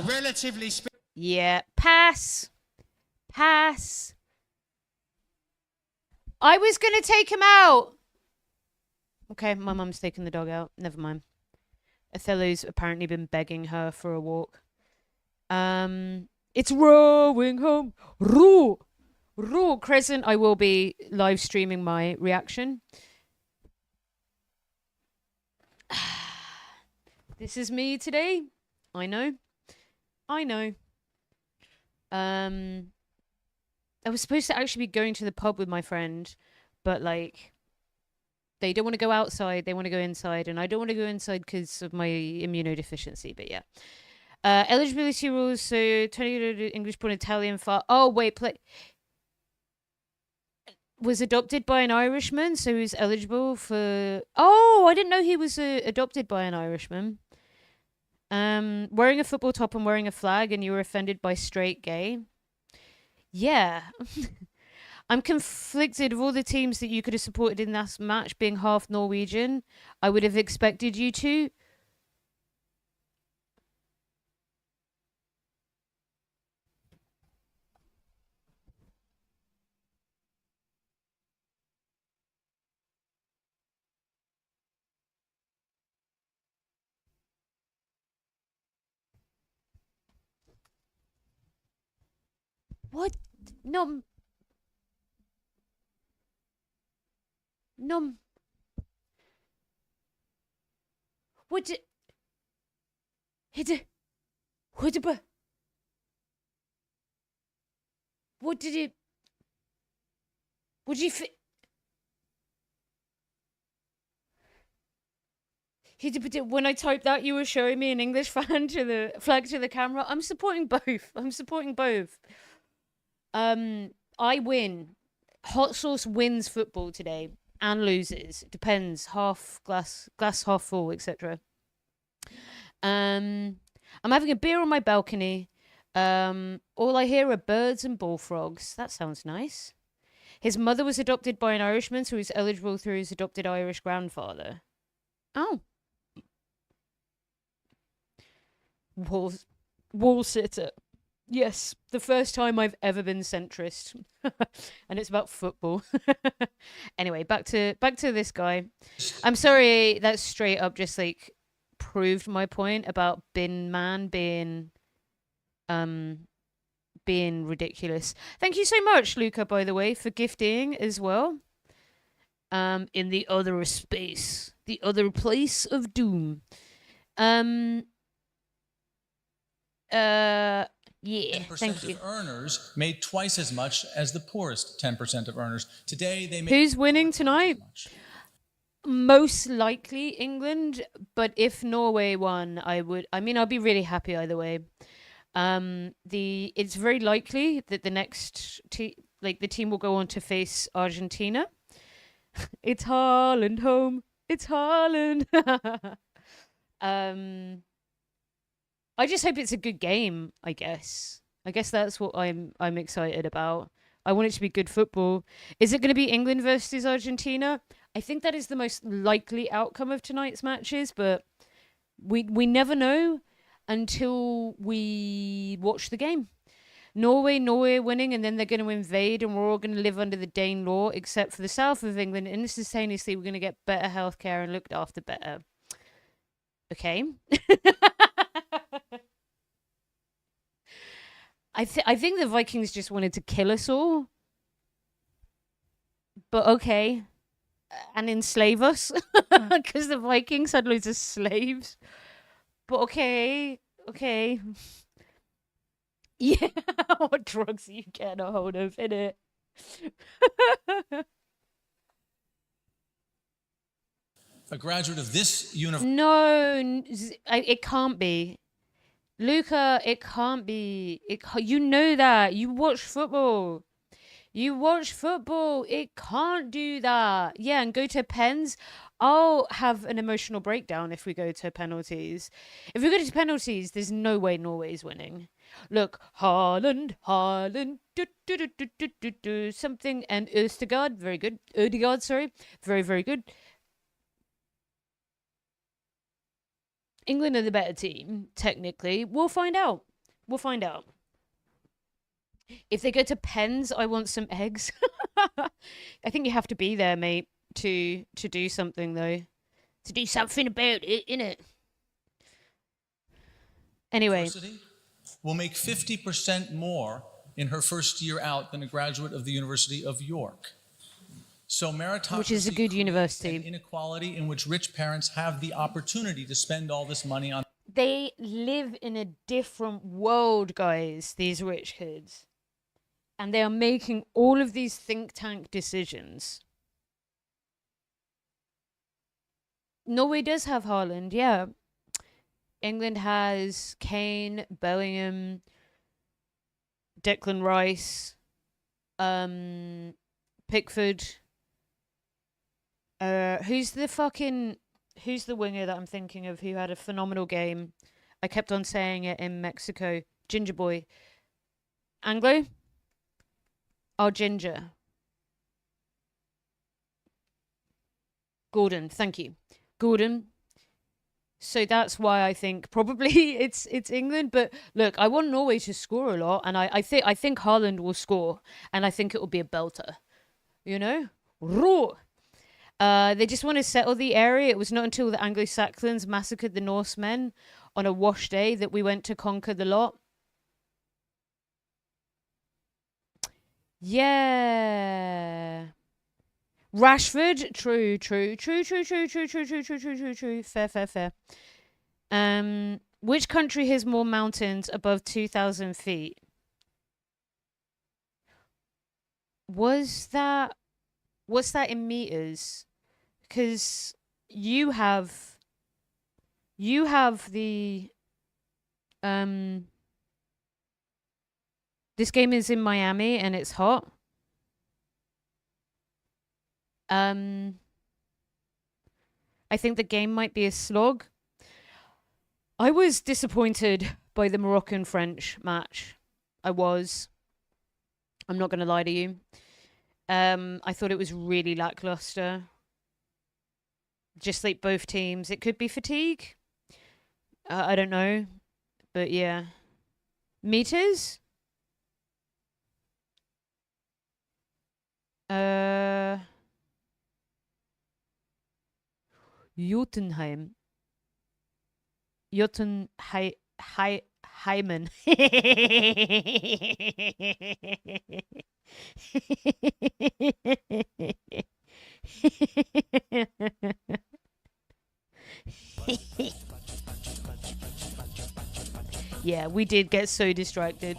Relatively speaking. Yeah, pass. Pass. I was going to take him out. Okay, my mum's taking the dog out. Never mind. Othello's apparently been begging her for a walk. It's rowing home. Row Crescent. I will be live streaming my reaction. This is me today. I know. I was supposed to actually be going to the pub with my friend, but like, they don't want to go outside, they want to go inside, and I don't want to go inside because of my immunodeficiency, but yeah. Eligibility rules, so 20 English-born Italian oh, wait, was adopted by an Irishman, so he's eligible for... Oh, I didn't know he was adopted by an Irishman. Wearing a football top and wearing a flag, and you were offended by straight gay. Yeah. I'm conflicted. Of all the teams that you could have supported in that match, being half Norwegian, I would have expected you to. What? No. No. What did... What did it... What did you when I typed that, you were showing me an English flag to the camera. I'm supporting both. I win. Hot sauce wins football today and loses. Depends. Half glass half full, etc. I'm having a beer on my balcony. All I hear are birds and bullfrogs. That sounds nice. His mother was adopted by an Irishman, so he's eligible through his adopted Irish grandfather. Oh. Wall sitter. Yes, the first time I've ever been centrist. And it's about football. Anyway, back to this guy. I'm sorry, that straight up just like proved my point about bin man being ridiculous. Thank you so much, Luca, by the way, for gifting as well. In the other space, the other place of doom. Yeah, 10% thank you. of earners made twice as much as the poorest 10% of earners. Today, they made... Who's winning tonight? Most likely England, but if Norway won, I'll be really happy either way. It's very likely that the next the team will go on to face Argentina. It's Haaland home. It's Haaland. I just hope it's a good game, I guess. I guess that's what I'm excited about. I want it to be good football. Is it going to be England versus Argentina? I think that is the most likely outcome of tonight's matches, but we never know until we watch the game. Norway are winning, and then they're going to invade, and we're all going to live under the Dane law, except for the south of England. Instantaneously, we're going to get better healthcare and looked after better. Okay. I think the Vikings just wanted to kill us all. But okay. And enslave us. Because the Vikings had loads of slaves. But okay. Okay. Yeah. What drugs are you getting a hold of, innit? A graduate of this university. No, it can't be. Luca, it can't be. You know that. You watch football. You watch football. It can't do that. Yeah, and go to pens. I'll have an emotional breakdown if we go to penalties. If we go to penalties, there's no way Norway's winning. Look, Haaland, something, and Østegård, very good. Ødegaard, sorry, very, very good. England are the better team, technically. We'll find out. We'll find out. If they go to pens, I want some eggs. I think you have to be there, mate, to do something, though. To do something about it, innit? Anyway. Will make 50% more in her first year out than a graduate of the University of York. So meritocracy, which is a good university. Inequality in which rich parents have the opportunity to spend all this money on. They live in a different world, guys, these rich kids. And they are making all of these think tank decisions. Norway does have Haaland, yeah. England has Kane, Bellingham, Declan Rice, Pickford. Who's the winger that I'm thinking of who had a phenomenal game? I kept on saying it in Mexico. Ginger Boy. Anglo? Oh, Ginger. Gordon, thank you. Gordon. So that's why I think probably it's England. But look, I want Norway to score a lot, and I think Haaland will score, and I think it will be a belter. You know? Raw. They just want to settle the area. It was not until the Anglo-Saxons massacred the Norsemen on a wash day that we went to conquer the lot. Yeah. Rashford, true. Fair. Which country has more mountains above 2,000 feet? What's that in meters? Because you have the this game is in Miami and it's hot. I think the game might be a slog. I was disappointed by the Moroccan-French match. I was. I'm not going to lie to you. I thought it was really lackluster. Just like both teams. It could be fatigue. I don't know. But yeah. Meters? Jotunheim. Heimen. Yeah, we did get so distracted.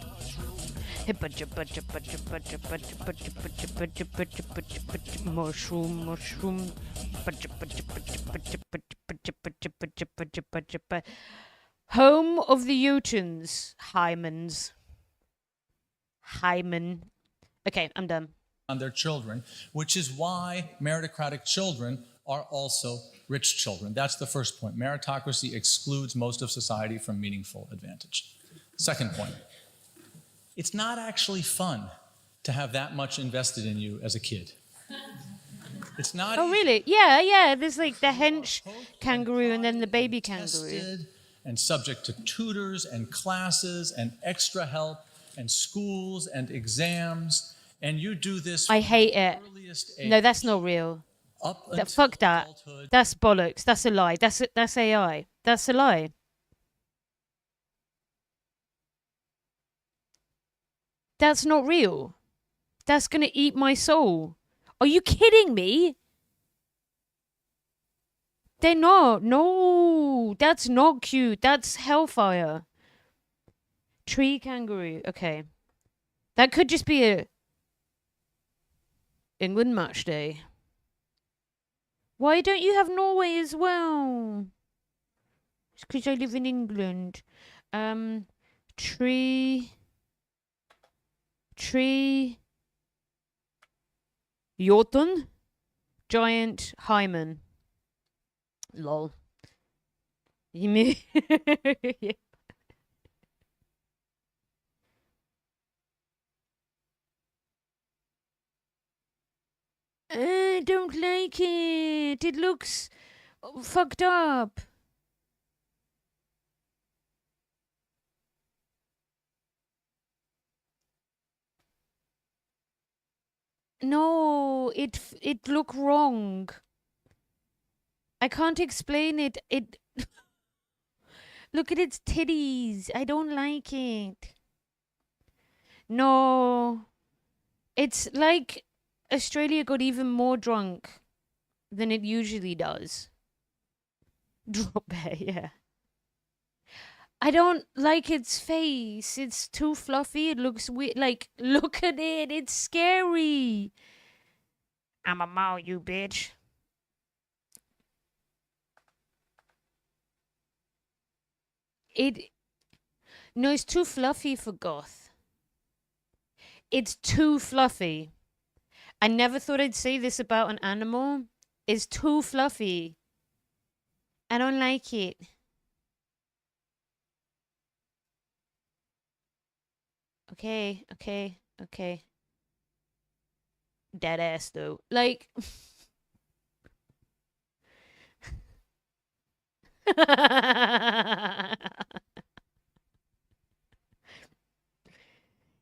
Mushroom. Home of the Jotuns. Hymens. Hymen. Okay, I'm done. On their children, which is why meritocratic children are also rich children. That's the first point. Meritocracy excludes most of society from meaningful advantage. Second point. It's not actually fun to have that much invested in you as a kid. It's not. Oh, really? Yeah. There's like the hench kangaroo and then the baby kangaroo. And subject to tutors and classes and extra help and schools and exams. And you do this. I hate it. No, that's not real. Fuck that. Adulthood. That's bollocks. That's a lie. That's AI. That's a lie. That's not real. That's gonna eat my soul. Are you kidding me? They're not. No, that's not cute. That's hellfire. Tree kangaroo. Okay. That could just be a England match day. Why don't you have Norway as well? It's because I live in England. Tree. Jotun. Giant hymen. Lol. You mean? Yeah. I don't like it. It looks fucked up. No, it look wrong. I can't explain it. It look at its titties. I don't like it. No. It's like Australia got even more drunk than it usually does. Drop bear, yeah. I don't like its face. It's too fluffy. It looks weird. Like, look at it. It's scary. I'ma maul you, bitch. No, it's too fluffy for goth. It's too fluffy. I never thought I'd say this about an animal. It's too fluffy. I don't like it. Okay. Dead ass though. Like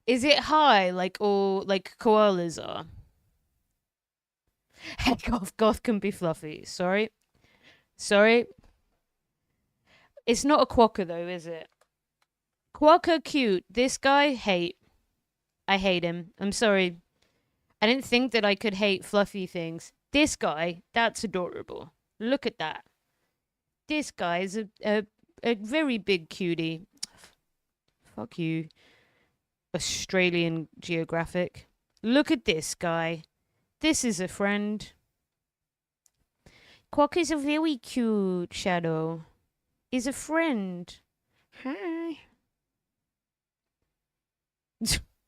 is it high like all like koalas are? Heck off, goth can be fluffy. Sorry. It's not a quokka though, is it? Quokka cute. This guy, hate. I hate him. I'm sorry. I didn't think that I could hate fluffy things. This guy, that's adorable. Look at that. This guy is a very big cutie. Fuck you, Australian Geographic. Look at this guy. This is a friend. Quokka is a very cute shadow. Is a friend. Hi.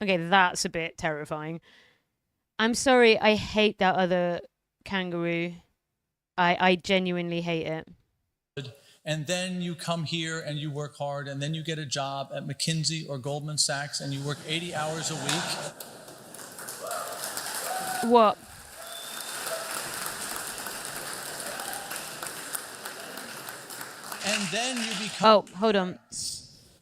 Okay, that's a bit terrifying. I'm sorry, I hate that other kangaroo. I genuinely hate it. And then you come here and you work hard, and then you get a job at McKinsey or Goldman Sachs, and you work 80 hours a week. What? And then you become... Oh, hold on.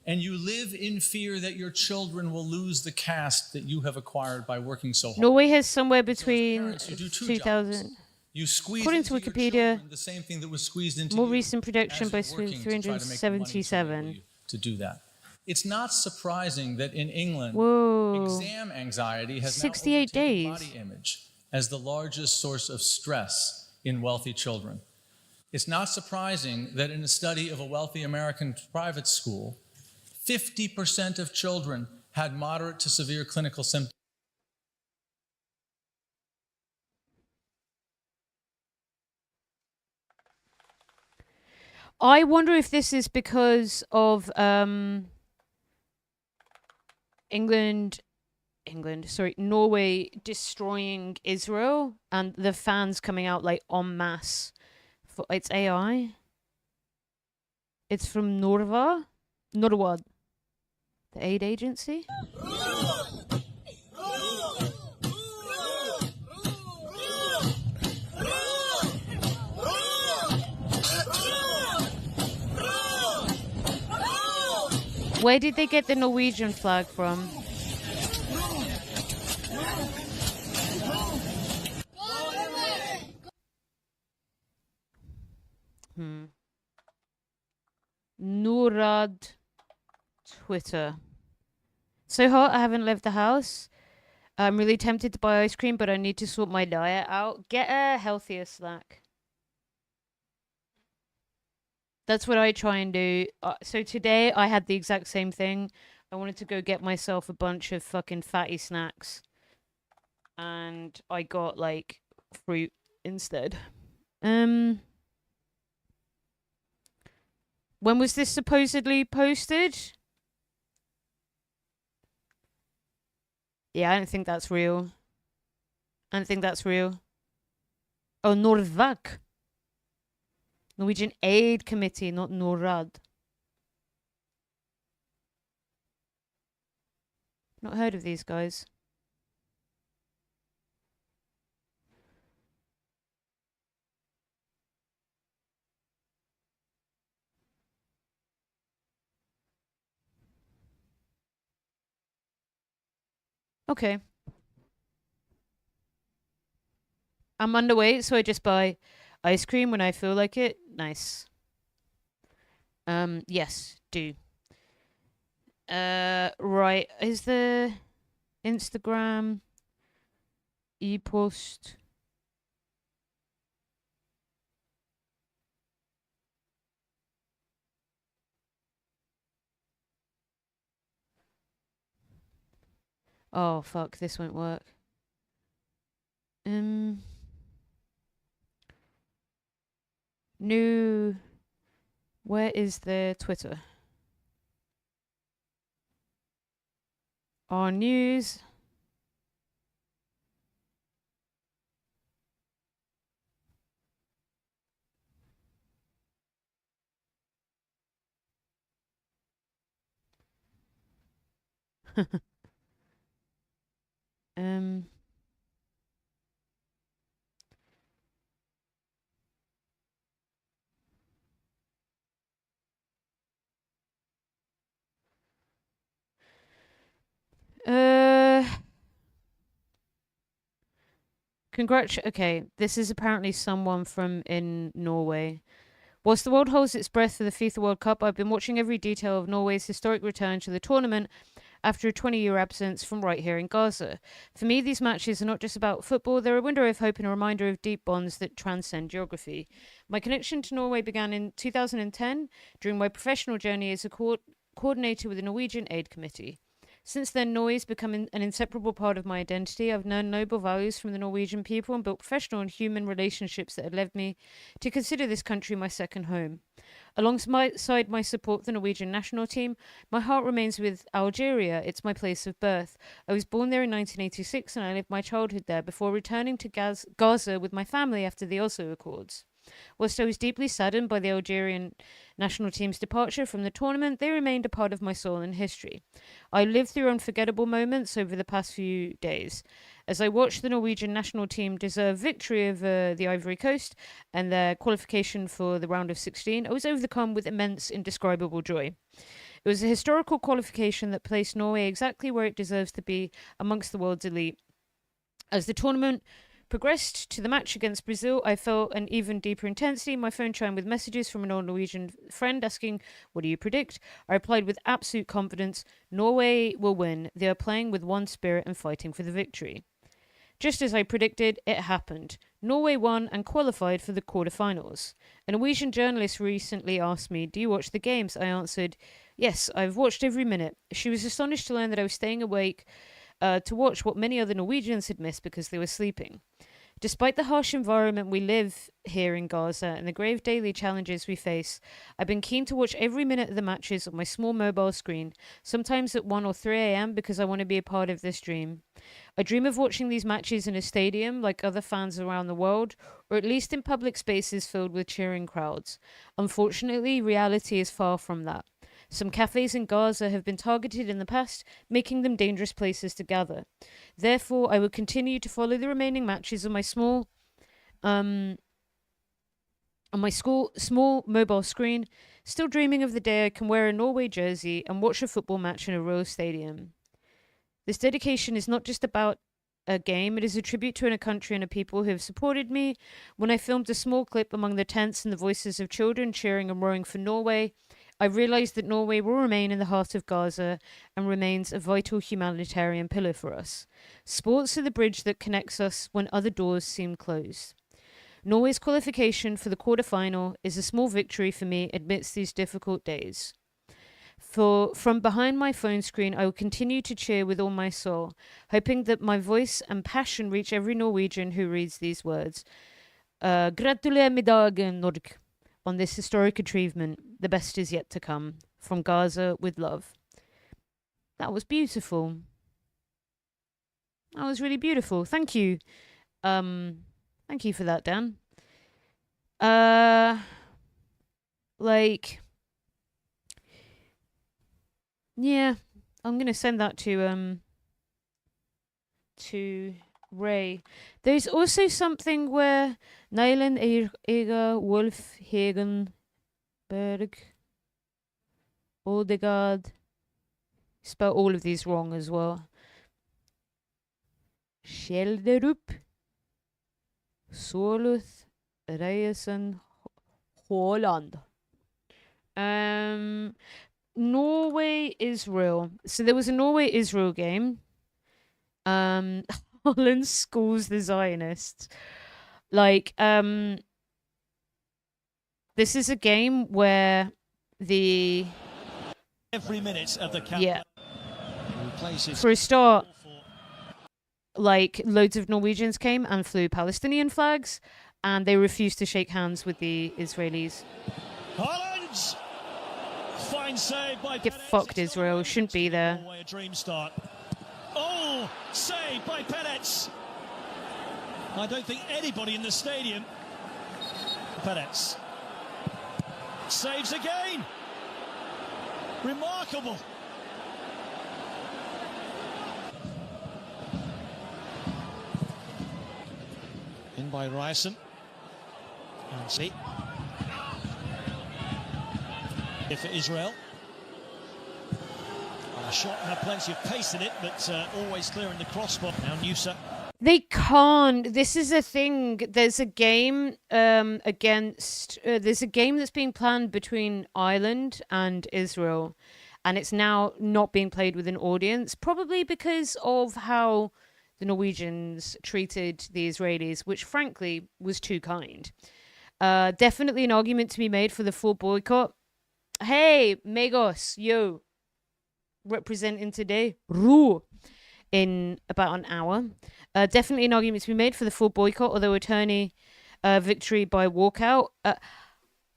And you live in fear that your children will lose the caste that you have acquired by working so hard. Norway has somewhere between you do two 2000. You squeeze According to into your Wikipedia, children the same thing that was squeezed into more you recent production as by you're working to try to make the money to enable 377. you to do that. It's not surprising that in England, Whoa. exam anxiety has 68 now overtaken days. body image as the largest source of stress in wealthy children. It's not surprising that in a study of a wealthy American private school, 50% of children had moderate to severe clinical symptoms. I wonder if this is because of Norway destroying Israel and the fans coming out like en masse. It's AI. It's from Norwad, the aid agency. Where did they get the Norwegian flag from? Norad Twitter. So hot, I haven't left the house. I'm really tempted to buy ice cream, but I need to sort my diet out. Get a healthier snack. That's what I try and do. So today I had the exact same thing. I wanted to go get myself a bunch of fucking fatty snacks. And I got like fruit instead. When was this supposedly posted? Yeah, I don't think that's real. I don't think that's real. Oh, Norvak. Norwegian Aid Committee, not NORAD. Not heard of these guys. Okay. I'm underweight, so I just buy ice cream when I feel like it. Nice. Yes, do. Right. Is the Instagram e-post? Oh, fuck. This won't work. New. Where is the Twitter? Our news. um. Okay, this is apparently someone from in Norway. Whilst the world holds its breath for the FIFA World Cup, I've been watching every detail of Norway's historic return to the tournament after a 20-year absence from right here in Gaza. For me, these matches are not just about football, they're a window of hope and a reminder of deep bonds that transcend geography. My connection to Norway began in 2010 during my professional journey as a coordinator with the Norwegian Aid Committee. Since then, Norway has become an inseparable part of my identity. I've learned noble values from the Norwegian people and built professional and human relationships that have led me to consider this country my second home. Alongside my support for the Norwegian national team, my heart remains with Algeria. It's my place of birth. I was born there in 1986 and I lived my childhood there before returning to Gaza with my family after the Oslo Accords. Whilst I was deeply saddened by the Algerian national team's departure from the tournament, they remained a part of my soul and history. I lived through unforgettable moments over the past few days. As I watched the Norwegian national team deserve victory over the Ivory Coast and their qualification for the round of 16, I was overcome with immense, indescribable joy. It was a historical qualification that placed Norway exactly where it deserves to be amongst the world's elite. As the tournament progressed to the match against Brazil, I felt an even deeper intensity. My phone chimed with messages from an old Norwegian friend asking, "What do you predict?" I replied with absolute confidence, "Norway will win. They are playing with one spirit and fighting for the victory." Just as I predicted, it happened. Norway won and qualified for the quarterfinals. A Norwegian journalist recently asked me, "Do you watch the games?" I answered, "Yes, I've watched every minute." She was astonished to learn that I was staying awake to watch what many other Norwegians had missed because they were sleeping. Despite the harsh environment we live here in Gaza and the grave daily challenges we face, I've been keen to watch every minute of the matches on my small mobile screen, sometimes at 1 or 3 a.m. because I want to be a part of this dream. I dream of watching these matches in a stadium like other fans around the world, or at least in public spaces filled with cheering crowds. Unfortunately, reality is far from that. Some cafes in Gaza have been targeted in the past, making them dangerous places to gather. Therefore, I will continue to follow the remaining matches on my small mobile screen, still dreaming of the day I can wear a Norway jersey and watch a football match in a royal stadium. This dedication is not just about a game, it is a tribute to a country and a people who have supported me. When I filmed a small clip among the tents and the voices of children cheering and roaring for Norway, I realised that Norway will remain in the heart of Gaza and remains a vital humanitarian pillar for us. Sports are the bridge that connects us when other doors seem closed. Norway's qualification for the quarter-final is a small victory for me amidst these difficult days. From behind my phone screen, I will continue to cheer with all my soul, hoping that my voice and passion reach every Norwegian who reads these words. Gratulerer med dagen, Norge, on this historic achievement. The best is yet to come. From Gaza with love. That was beautiful. That was really beautiful. Thank you. Thank you for that, Dan. Yeah, I'm gonna send that to Ray. There's also something where Nyland Ega Wolf Hagenberg Odegaard, spell all of these wrong as well. Skjelderup Soluth Reisen Haaland. Norway, Israel. So there was a Norway-Israel game. Holland schools the Zionists. This is a game where every minute of the for a start, loads of Norwegians came and flew Palestinian flags, and they refused to shake hands with the Israelis. Holland! Fine save by Get fucked, Israel. Shouldn't be there. A dream start. Oh, save by Peretz. I don't think anybody in the stadium. Peretz saves again. Remarkable. In by Ryerson. And see. Here for Israel. A shot and had plenty of pace in it, but always clearing the crossbar. Now Nusa. They can't. This is a thing. There's a game there's a game that's being planned between Ireland and Israel, and it's now not being played with an audience, probably because of how the Norwegians treated the Israelis, which frankly was too kind. Definitely an argument to be made for the full boycott. Hey, Megos, yo. Representing today, Ru, in about an hour. Definitely an argument to be made for the full boycott, although attorney victory by walkout.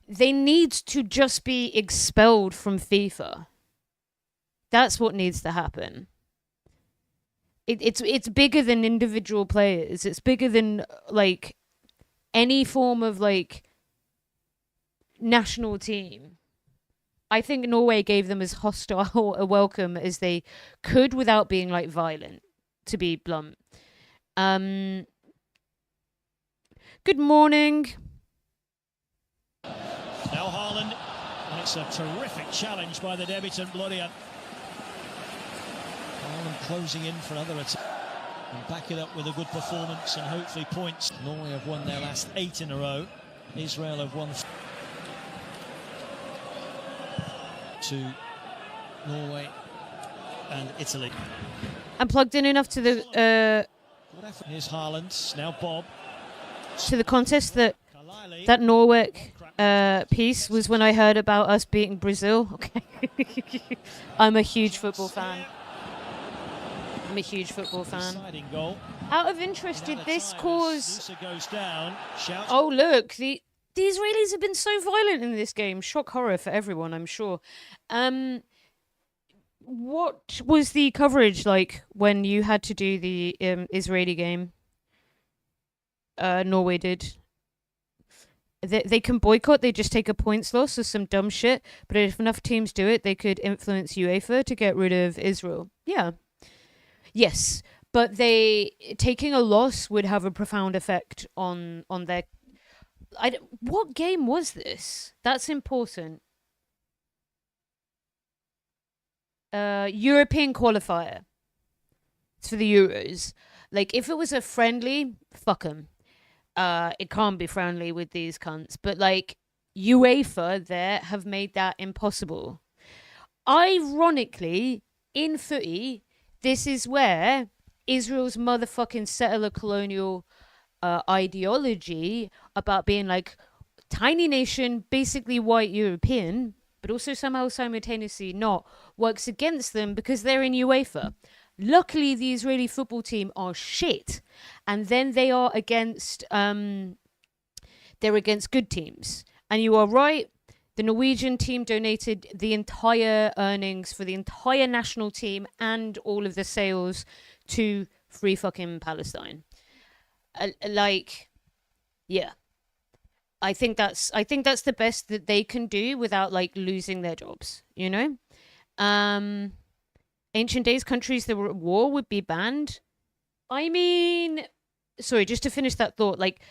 They need to just be expelled from FIFA. That's what needs to happen. It's bigger than individual players. It's bigger than any form of national team. I think Norway gave them as hostile a welcome as they could without being violent, to be blunt. Good morning. Now Haaland, and it's a terrific challenge by the debutant Blodian. Haaland closing in for another attack. And back it up with a good performance and hopefully points. Norway have won their last 8 in a row. Israel have won to Norway and Italy. I'm plugged in enough to the Here's Haaland, now Bob. To the contest that Norway piece was when I heard about us beating Brazil. Okay. I'm a huge football fan. Out of interest, did this cause... Oh, look, the Israelis have been so violent in this game. Shock horror for everyone, I'm sure. What was the coverage like when you had to do the Israeli game? Norway did. They can boycott, they just take a points loss or some dumb shit, but if enough teams do it, they could influence UEFA to get rid of Israel. Yeah. Yes, but taking a loss would have a profound effect on their... what game was this? That's important. European qualifier. It's for the Euros. If it was a friendly, fuck 'em. It can't be friendly with these cunts. But UEFA there have made that impossible. Ironically, in footy, this is where Israel's motherfucking settler colonial ideology about being like tiny nation, basically white European, but also somehow simultaneously not, works against them because they're in UEFA. Luckily, the Israeli football team are shit, and then they are against they're against good teams. And you are right. The Norwegian team donated the entire earnings for the entire national team and all of the sales to Free fucking Palestine. Yeah. I think that's the best that they can do without like losing their jobs, you know? Ancient days countries that were at war would be banned. I mean, sorry, just to finish that thought, like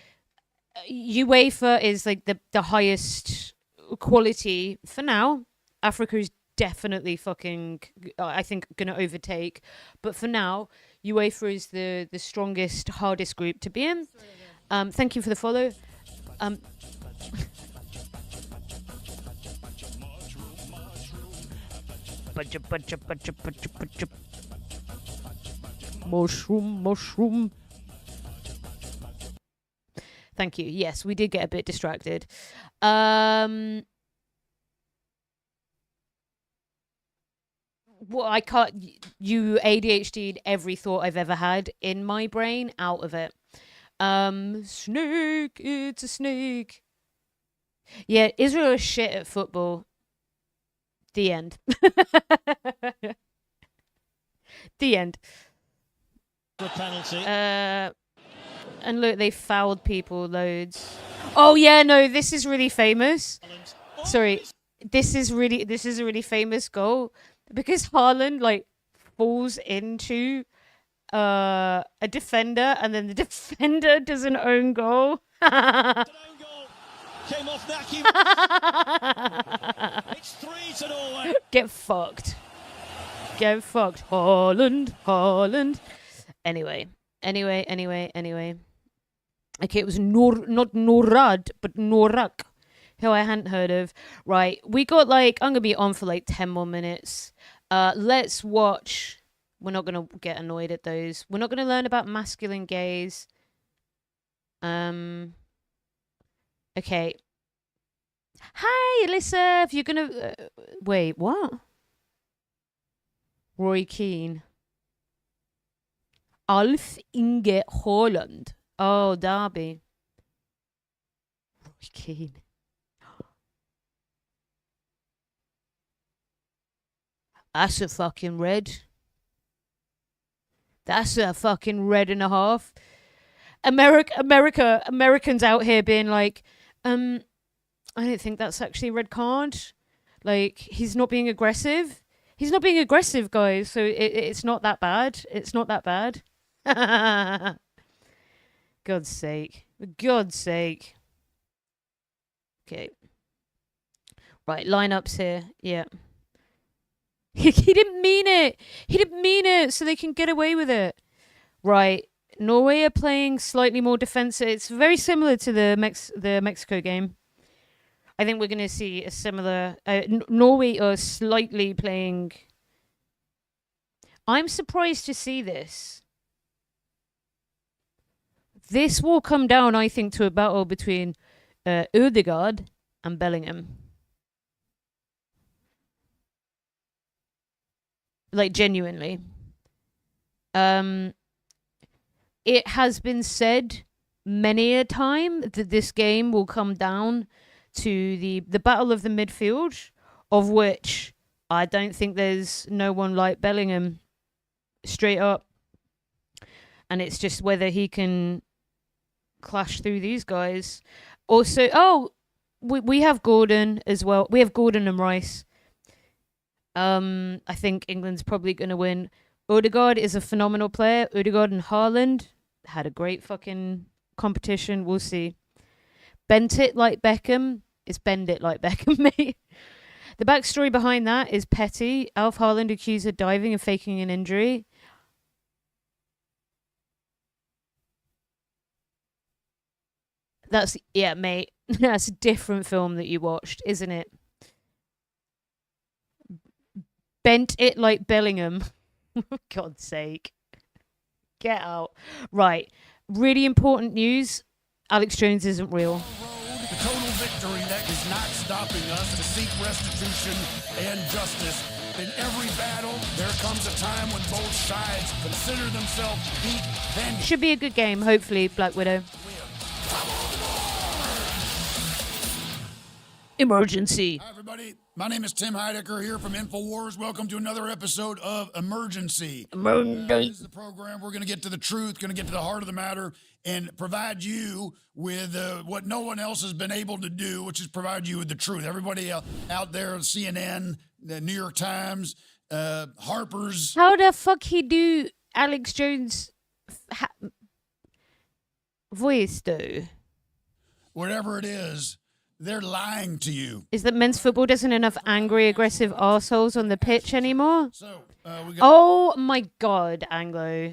UEFA is like the highest quality for now. Africa is definitely fucking, I think, gonna overtake, but for now UEFA is the strongest, hardest group to be in. Thank you for the follow. Mushroom. Thank you. Yes, we did get a bit distracted. Well, I can't. You ADHD'd every thought I've ever had in my brain out of it. Snake, it's a snake. Yeah, Israel is shit at football. The end. The end. Good penalty. And look, they fouled people loads. Oh yeah, no, this is really famous. Sorry, this is a really famous goal because Haaland like falls into a defender and then the defender does an own goal. Came off Naki. It's 3 to Norway. Get fucked. Haaland. Anyway. Okay, it was not Norad, but Norak, who I hadn't heard of. Right, we got like, I'm going to be on for like 10 more minutes. Let's watch. We're not going to get annoyed at those. We're not going to learn about masculine gaze. Okay. Hi, Alyssa. If you're going to... wait, what? Roy Keane. Alf Inge Haaland. Oh, Derby. Roy Keane. That's a fucking red. That's a fucking red and a half. Americans out here being like, I don't think that's actually a red card. Like, he's not being aggressive. He's not being aggressive, guys. So it's not that bad. It's not that bad. God's sake. For God's sake. Okay. Right, lineups here. Yeah. He didn't mean it. He didn't mean it, so they can get away with it. Right. Norway are playing slightly more defensive. It's very similar to the Mexico game. I think we're going to see a similar... Norway are slightly playing... I'm surprised to see this. This will come down, I think, to a battle between Ødegaard and Bellingham. Like, genuinely. It has been said many a time that this game will come down to the battle of the midfield, of which I don't think there's no one like Bellingham, straight up. And it's just whether he can clash through these guys. Also, we have Gordon as well. We have Gordon and Rice. I think England's probably going to win. Ødegaard is a phenomenal player. Ødegaard and Haaland had a great fucking competition. We'll see. Bent it like Beckham. It's bend it like Beckham, mate. The backstory behind that is petty. Alf Haaland accused of diving and faking an injury. That's, yeah, mate. That's a different film that you watched, isn't it? Bent It Like Bellingham. For God's sake. Get out. Right. Really important news. Alex Jones isn't real. The total victory that is not stopping us to seek restitution and justice. In every battle, there comes a time when both sides consider themselves beat. Then Should be a good game, hopefully, Black Widow. Emergency. Hi, everybody. My name is Tim Heidecker here from InfoWars. Welcome to another episode of Emergency. This is the program. We're going to get to the truth, going to get to the heart of the matter, and provide you with what no one else has been able to do, which is provide you with the truth. Everybody out there, CNN, the New York Times, Harper's. How the fuck he do Alex Jones voice, though? Whatever it is, they're lying to you. Is that men's football doesn't enough angry, aggressive arseholes on the pitch anymore? Oh my God, Anglo.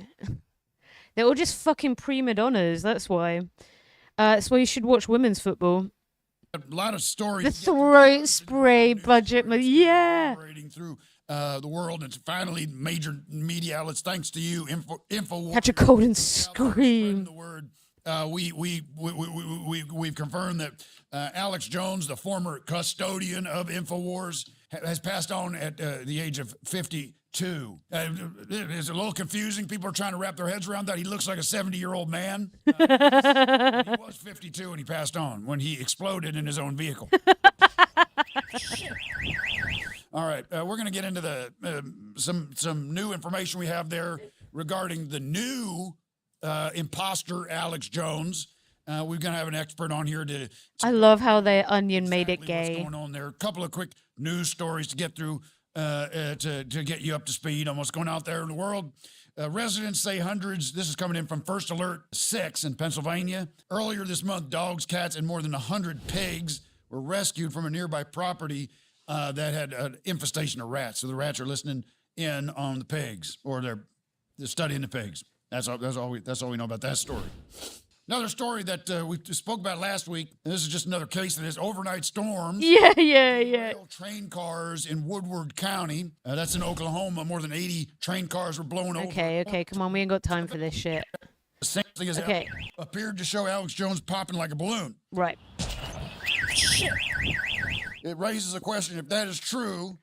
They're all just fucking prima donnas, that's why. That's why you should watch women's football. A lot of stories. The throat spray budget, yeah. Through the world, and finally major media outlets, thanks to you, InfoWars. Catch a cold and scream. The word. We've confirmed that Alex Jones, the former custodian of InfoWars, has passed on at the age of 52. It's a little confusing. People are trying to wrap their heads around that. He looks like a 70-year-old man. He was 52 when he passed on, when he exploded in his own vehicle. All right, we're going to get into the some new information we have there regarding the new imposter Alex Jones. We're going to have an expert on here to I love how their onion made it gay. What's going on there? A couple of quick news stories to get through to get you up to speed on what's going out there in the world. Residents say hundreds. This is coming in from First Alert 6 in Pennsylvania. Earlier this month, dogs, cats, and more than 100 pigs were rescued from a nearby property that had an infestation of rats. So the rats are listening in on the pigs, or they're studying the pigs. That's all we know about that story. Another story that we spoke about last week, and this is just another case of this overnight storms. Yeah. Train cars in Woodward County. That's in Oklahoma. More than 80 train cars were blown over. Okay, come on. We ain't got time for this shit. The same thing as appeared to show Alex Jones popping like a balloon. Right. It raises a question, if that is true,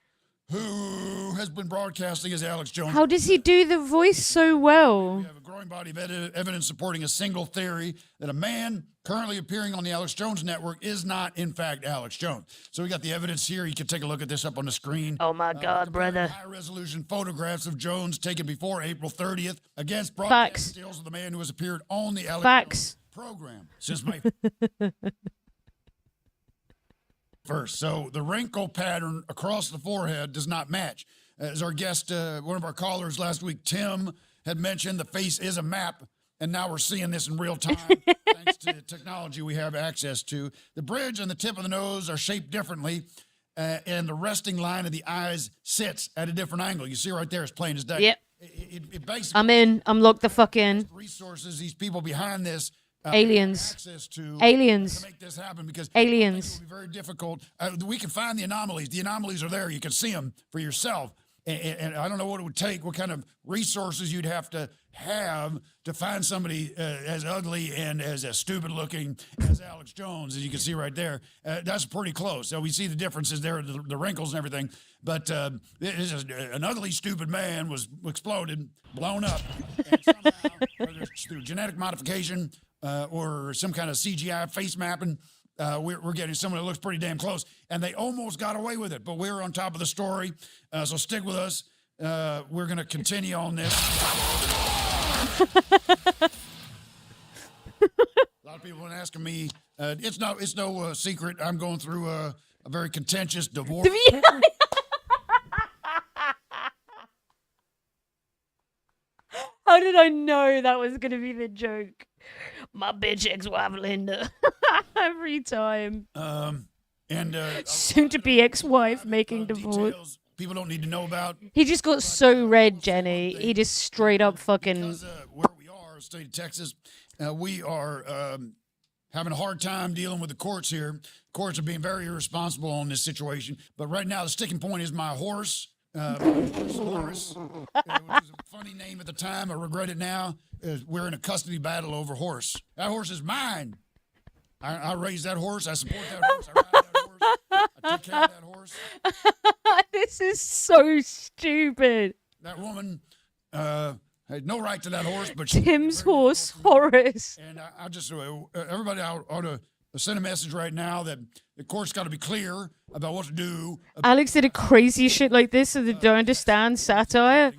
who has been broadcasting as Alex Jones? How does he do the voice so well? We have a growing body of evidence supporting a single theory that a man currently appearing on the Alex Jones network is not, in fact, Alex Jones. So we got the evidence here. You can take a look at this up on the screen. Oh, my God, brother. High-resolution photographs of Jones taken before April 30th against broadcast stills of the man who has appeared on the Alex Jones program. Since my first. So the wrinkle pattern across the forehead does not match. As our guest, one of our callers last week, Tim, had mentioned, the face is a map, and now we're seeing this in real time thanks to technology we have access to. The bridge and the tip of the nose are shaped differently, and the resting line of the eyes sits at a different angle. You see right there, it's plain as day. Yep. It basically I'm in. I'm locked the fuck in. Resources, these people behind this. Aliens. Access to make this happen, because aliens. It will be very difficult. We can find the anomalies. The anomalies are there. You can see them for yourself. And I don't know what it would take, what kind of resources you'd have to find somebody as ugly and as stupid looking as Alex Jones, as you can see right there. That's pretty close. So we see the differences there, the wrinkles and everything. But this is an ugly, stupid man was exploded, blown up, and somehow, whether it's through genetic modification or some kind of CGI face mapping, we're getting someone that looks pretty damn close, and they almost got away with it, but we're on top of the story, so stick with us. We're going to continue on this. A lot of people have been asking me, it's no secret, I'm going through a very contentious divorce. How did I know that was going to be the joke? My bitch ex-wife Linda. Every time. Soon to be ex-wife making divorce. People don't need to know about. He just got so red, Jenny. He just straight up fucking. Because where we are, state of Texas, we are having a hard time dealing with the courts here. Courts are being very irresponsible on this situation. But right now, the sticking point is my horse. Horace, which was a funny name at the time. I regret it now. We're in a custody battle over horse. That horse is mine. I raised that horse. I support that horse. I ride that horse. I take care of that horse. This is so stupid. That woman had no right to that horse, but Tim's horse, Horace. And I just everybody ought to send a message right now that the court's got to be clear about what to do. Alex did a crazy shit like this, so they don't understand satire.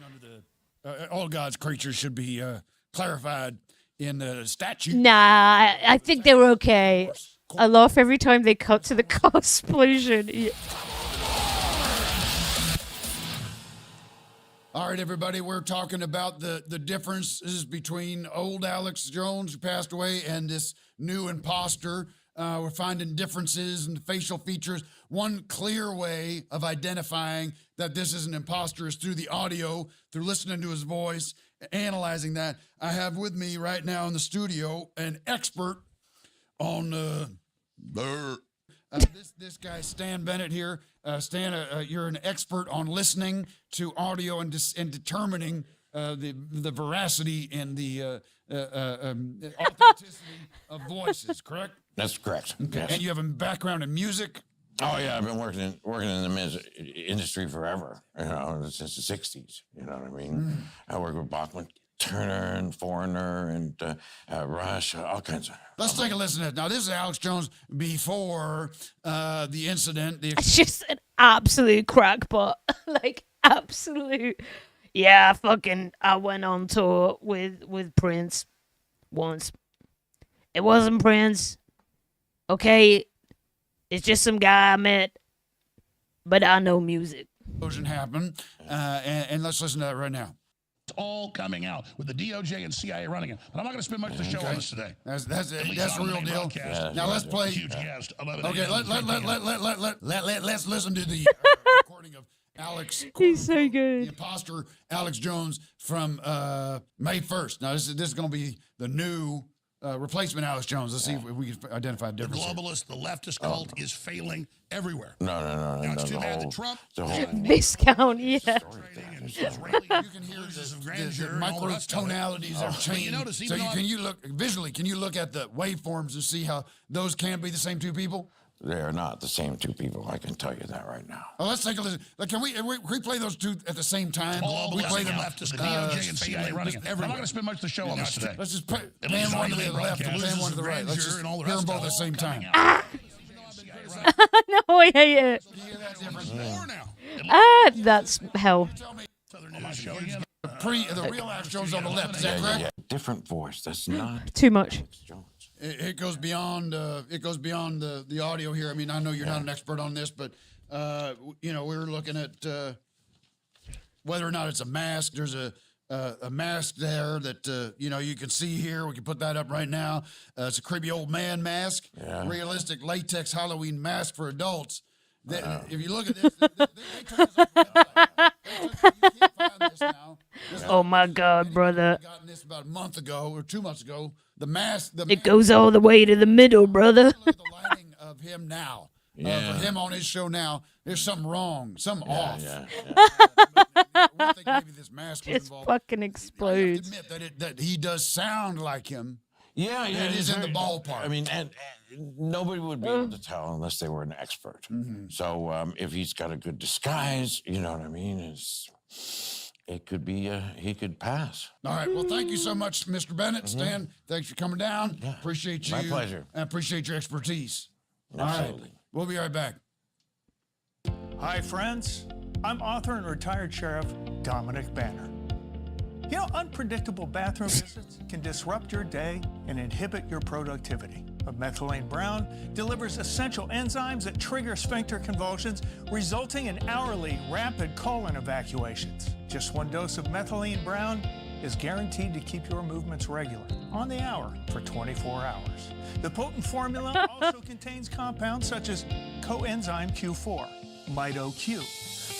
All God's creatures should be clarified in the statute. Nah, I think they were okay. I laugh every time they cut to the car explosion. Yeah. All right, everybody, we're talking about the differences between old Alex Jones, who passed away, and this new imposter. We're finding differences in the facial features. One clear way of identifying that this is an imposter is through the audio, through listening to his voice, analyzing that. I have with me right now in the studio an expert on this guy, Stan Bennett here. Stan, you're an expert on listening to audio and determining the veracity and the authenticity of voices, correct? That's correct. Okay. Yes. And you have a background in music? Oh yeah, I've been working in the music industry forever. You know, since the '60s. You know what I mean? I work with Bachman Turner and Foreigner and Rush, all kinds of. Let's take a listen to it. Now, this is Alex Jones before the incident. It's just an absolute crackpot. Like, absolute. Yeah, I went on tour with Prince once. It wasn't Prince. Okay, it's just some guy I met, but I know music. Explosion happened, and let's listen to that right now. It's all coming out with the DOJ and CIA running it. But I'm not going to spend much of the show on this today. That's the real deal. Now let's play. Huge guest. Okay, let's listen to the recording of Alex. He's so good. The imposter Alex Jones from May 1st. Now this is going to be the new replacement Alex Jones. Let's see if we can identify a difference. The globalist, the leftist cult is failing everywhere. No. Now, it's too bad that Trump Viscount, yeah. You can hear the micro tonalities are changing. So can you look visually? Can you look at the waveforms and see how those can be the same two people? They are not the same two people. I can tell you that right now. Well, let's take a listen. Can we play those two at the same time? We play them leftist, the DOJ and CIA running it. I'm not going to spend much of the show on this today. Let's just pan one to the left and pan one to the right. Let's just hear them both at the same time. No, I hate it. That's hell. The real Alex Jones on the left. Is that correct? Yeah. Different voice. That's not too much. It goes beyond. It goes beyond the audio here. I mean, I know you're not an expert on this, but we're looking at whether or not it's a mask. There's a mask there that you can see here. We can put that up right now. It's a creepy old man mask, realistic latex Halloween mask for adults. If you look at this, they took this off. You can't find this now. Oh my God, brother! I got this about a month ago or 2 months ago. The mask. It goes all the way to the middle, brother. Look at the lighting of him now. For him on his show now, there's something wrong, something off. I think maybe this mask was involved. Fucking explodes. I have to admit that he does sound like him. Yeah, it is in the ballpark. I mean, and nobody would be able to tell unless they were an expert. So if he's got a good disguise, you know what I mean? It could be he could pass. All right. Well, thank you so much, Mr. Bennett. Stan, thanks for coming down. Yeah. Appreciate you. My pleasure. I appreciate your expertise. Absolutely. All right. We'll be right back. Hi, friends. I'm author and retired sheriff Dominic Banner. You know, unpredictable bathroom visits can disrupt your day and inhibit your productivity. But methylene brown delivers essential enzymes that trigger sphincter convulsions, resulting in hourly rapid colon evacuations. Just one dose of methylene brown is guaranteed to keep your movements regular, on the hour, for 24 hours. The potent formula also contains compounds such as coenzyme Q4, MitoQ,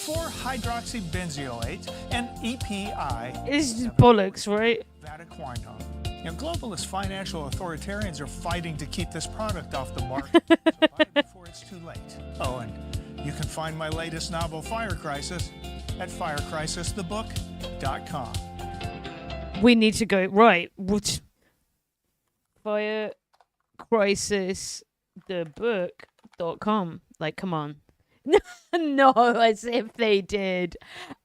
4-hydroxybenzoate, and EPI. It's just bollocks, right? Vatiquinone. Globalist financial authoritarians are fighting to keep this product off the market. So buy it before it's too late. Oh, and you can find my latest novel, Fire Crisis, at firecrisisthebook.com. We need to go right. What? Fire Crisis the book.com. Like, come on. No, as if they did.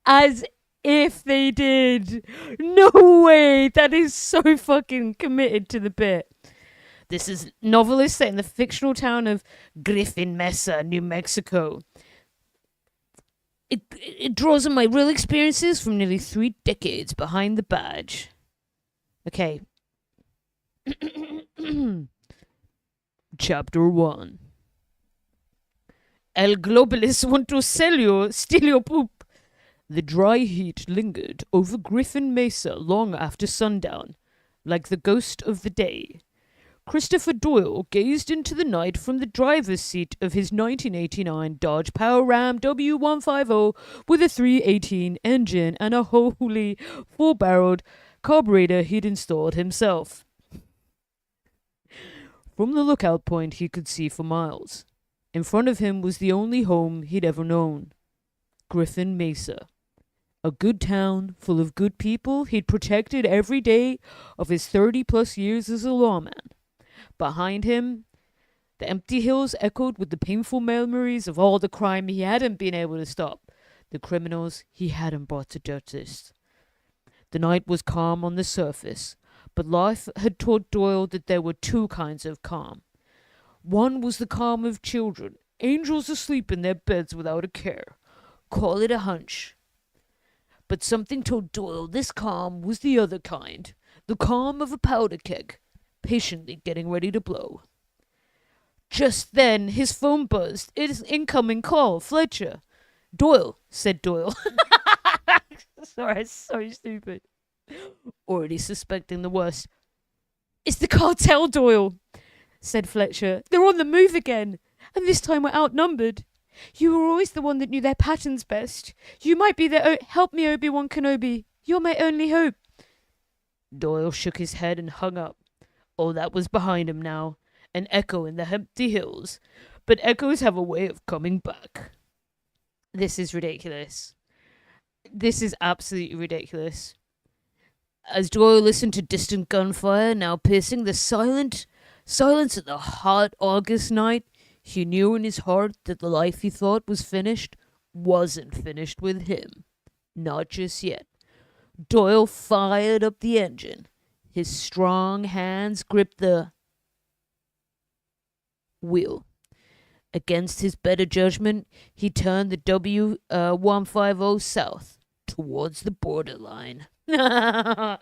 As if they did. No way. That is so fucking committed to the bit. This is novelist set in the fictional town of Griffin Mesa, New Mexico. It draws on my real experiences from nearly 3 decades behind the badge. Okay. Chapter 1. El globalists want to steal your poop. The dry heat lingered over Griffin Mesa long after sundown, like the ghost of the day. Christopher Doyle gazed into the night from the driver's seat of his 1989 Dodge Power Ram W150 with a 318 engine and a wholly 4-barreled carburetor he'd installed himself. From the lookout point he could see for miles. In front of him was the only home he'd ever known. Griffin Mesa. A good town full of good people he'd protected every day of his 30-plus years as a lawman. Behind him, the empty hills echoed with the painful memories of all the crime he hadn't been able to stop, the criminals he hadn't brought to justice. The night was calm on the surface, but life had taught Doyle that there were 2 kinds of calm. One was the calm of children, angels asleep in their beds without a care. Call it a hunch. But something told Doyle this calm was the other kind, the calm of a powder keg, patiently getting ready to blow. Just then, his phone buzzed. It is incoming call, Fletcher. Doyle, said Doyle. Sorry, it's so stupid. Already suspecting the worst. It's the cartel, Doyle, said Fletcher. They're on the move again, and this time we're outnumbered. You were always the one that knew their patterns best. You might be their help me, Obi-Wan Kenobi. You're my only hope. Doyle shook his head and hung up. All that was behind him now, an echo in the empty hills. But echoes have a way of coming back. This is ridiculous. This is absolutely ridiculous. As Doyle listened to distant gunfire now piercing the silence of the hot August night, he knew in his heart that the life he thought was finished wasn't finished with him. Not just yet. Doyle fired up the engine. His strong hands gripped the wheel. Against his better judgment, he turned the W150 south, towards the borderline. I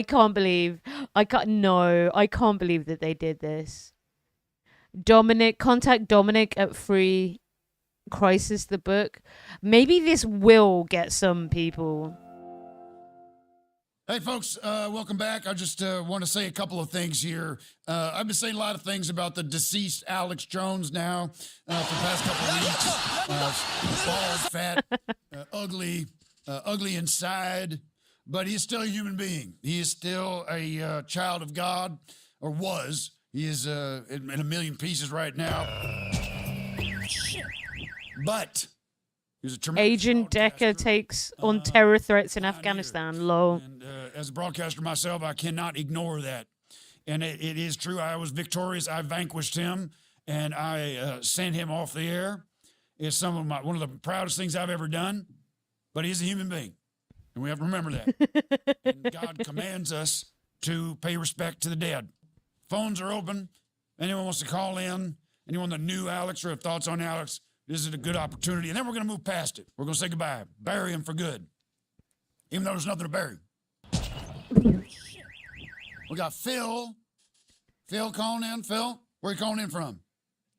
can't believe that they did this. Contact Dominic at Free Crisis the book. Maybe this will get some people. Hey, folks, welcome back. I just want to say a couple of things here. I've been saying a lot of things about the deceased Alex Jones now for the past couple of weeks. Bald, fat, ugly inside, but he's still a human being. He is still a child of God, or was. He is in a million pieces right now. But he's a tremendous Agent Decker takes on terror threats in Afghanistan. Lol. And as a broadcaster myself, I cannot ignore that. And it is true. I was victorious. I vanquished him, and I sent him off the air. It's one of the proudest things I've ever done. But he's a human being, and we have to remember that. And God commands us to pay respect to the dead. Phones are open. Anyone wants to call in, anyone that knew Alex or have thoughts on Alex, this is a good opportunity. And then we're going to move past it. We're going to say goodbye. Bury him for good. Even though there's nothing to bury. We got Phil. Phil calling in. Phil, where are you calling in from?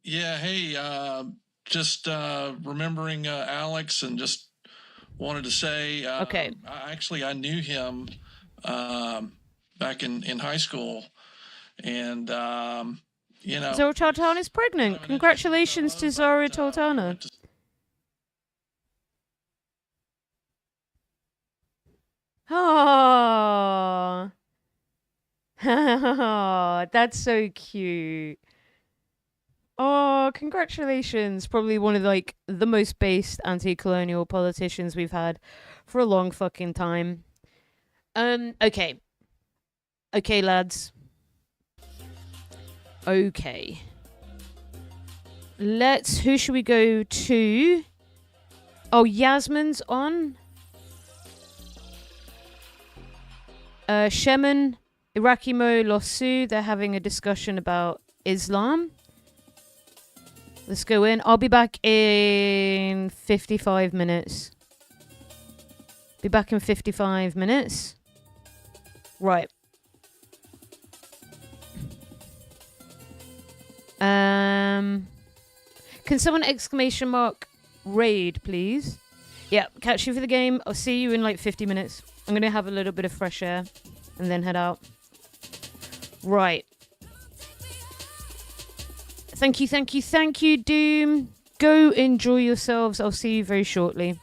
Yeah, hey, just remembering Alex, and just wanted to say, okay. I knew him back in high school, and Zora Toltana is pregnant. Congratulations to Zora Toltana. Oh, That's so cute. Oh, congratulations. Probably one of like the most based anti-colonial politicians we've had for a long fucking time. Okay. Okay, lads. Okay. Who should we go to? Oh, Yasmin's on. Shemin, Irakimo, Losu, they're having a discussion about Islam. Let's go in. I'll be back in 55 minutes. Be back in 55 minutes. Right. Can someone !raid, please? Yeah, catch you for the game. I'll see you in like 50 minutes. I'm going to have a little bit of fresh air and then head out. Right. Thank you, Doom. Go enjoy yourselves. I'll see you very shortly.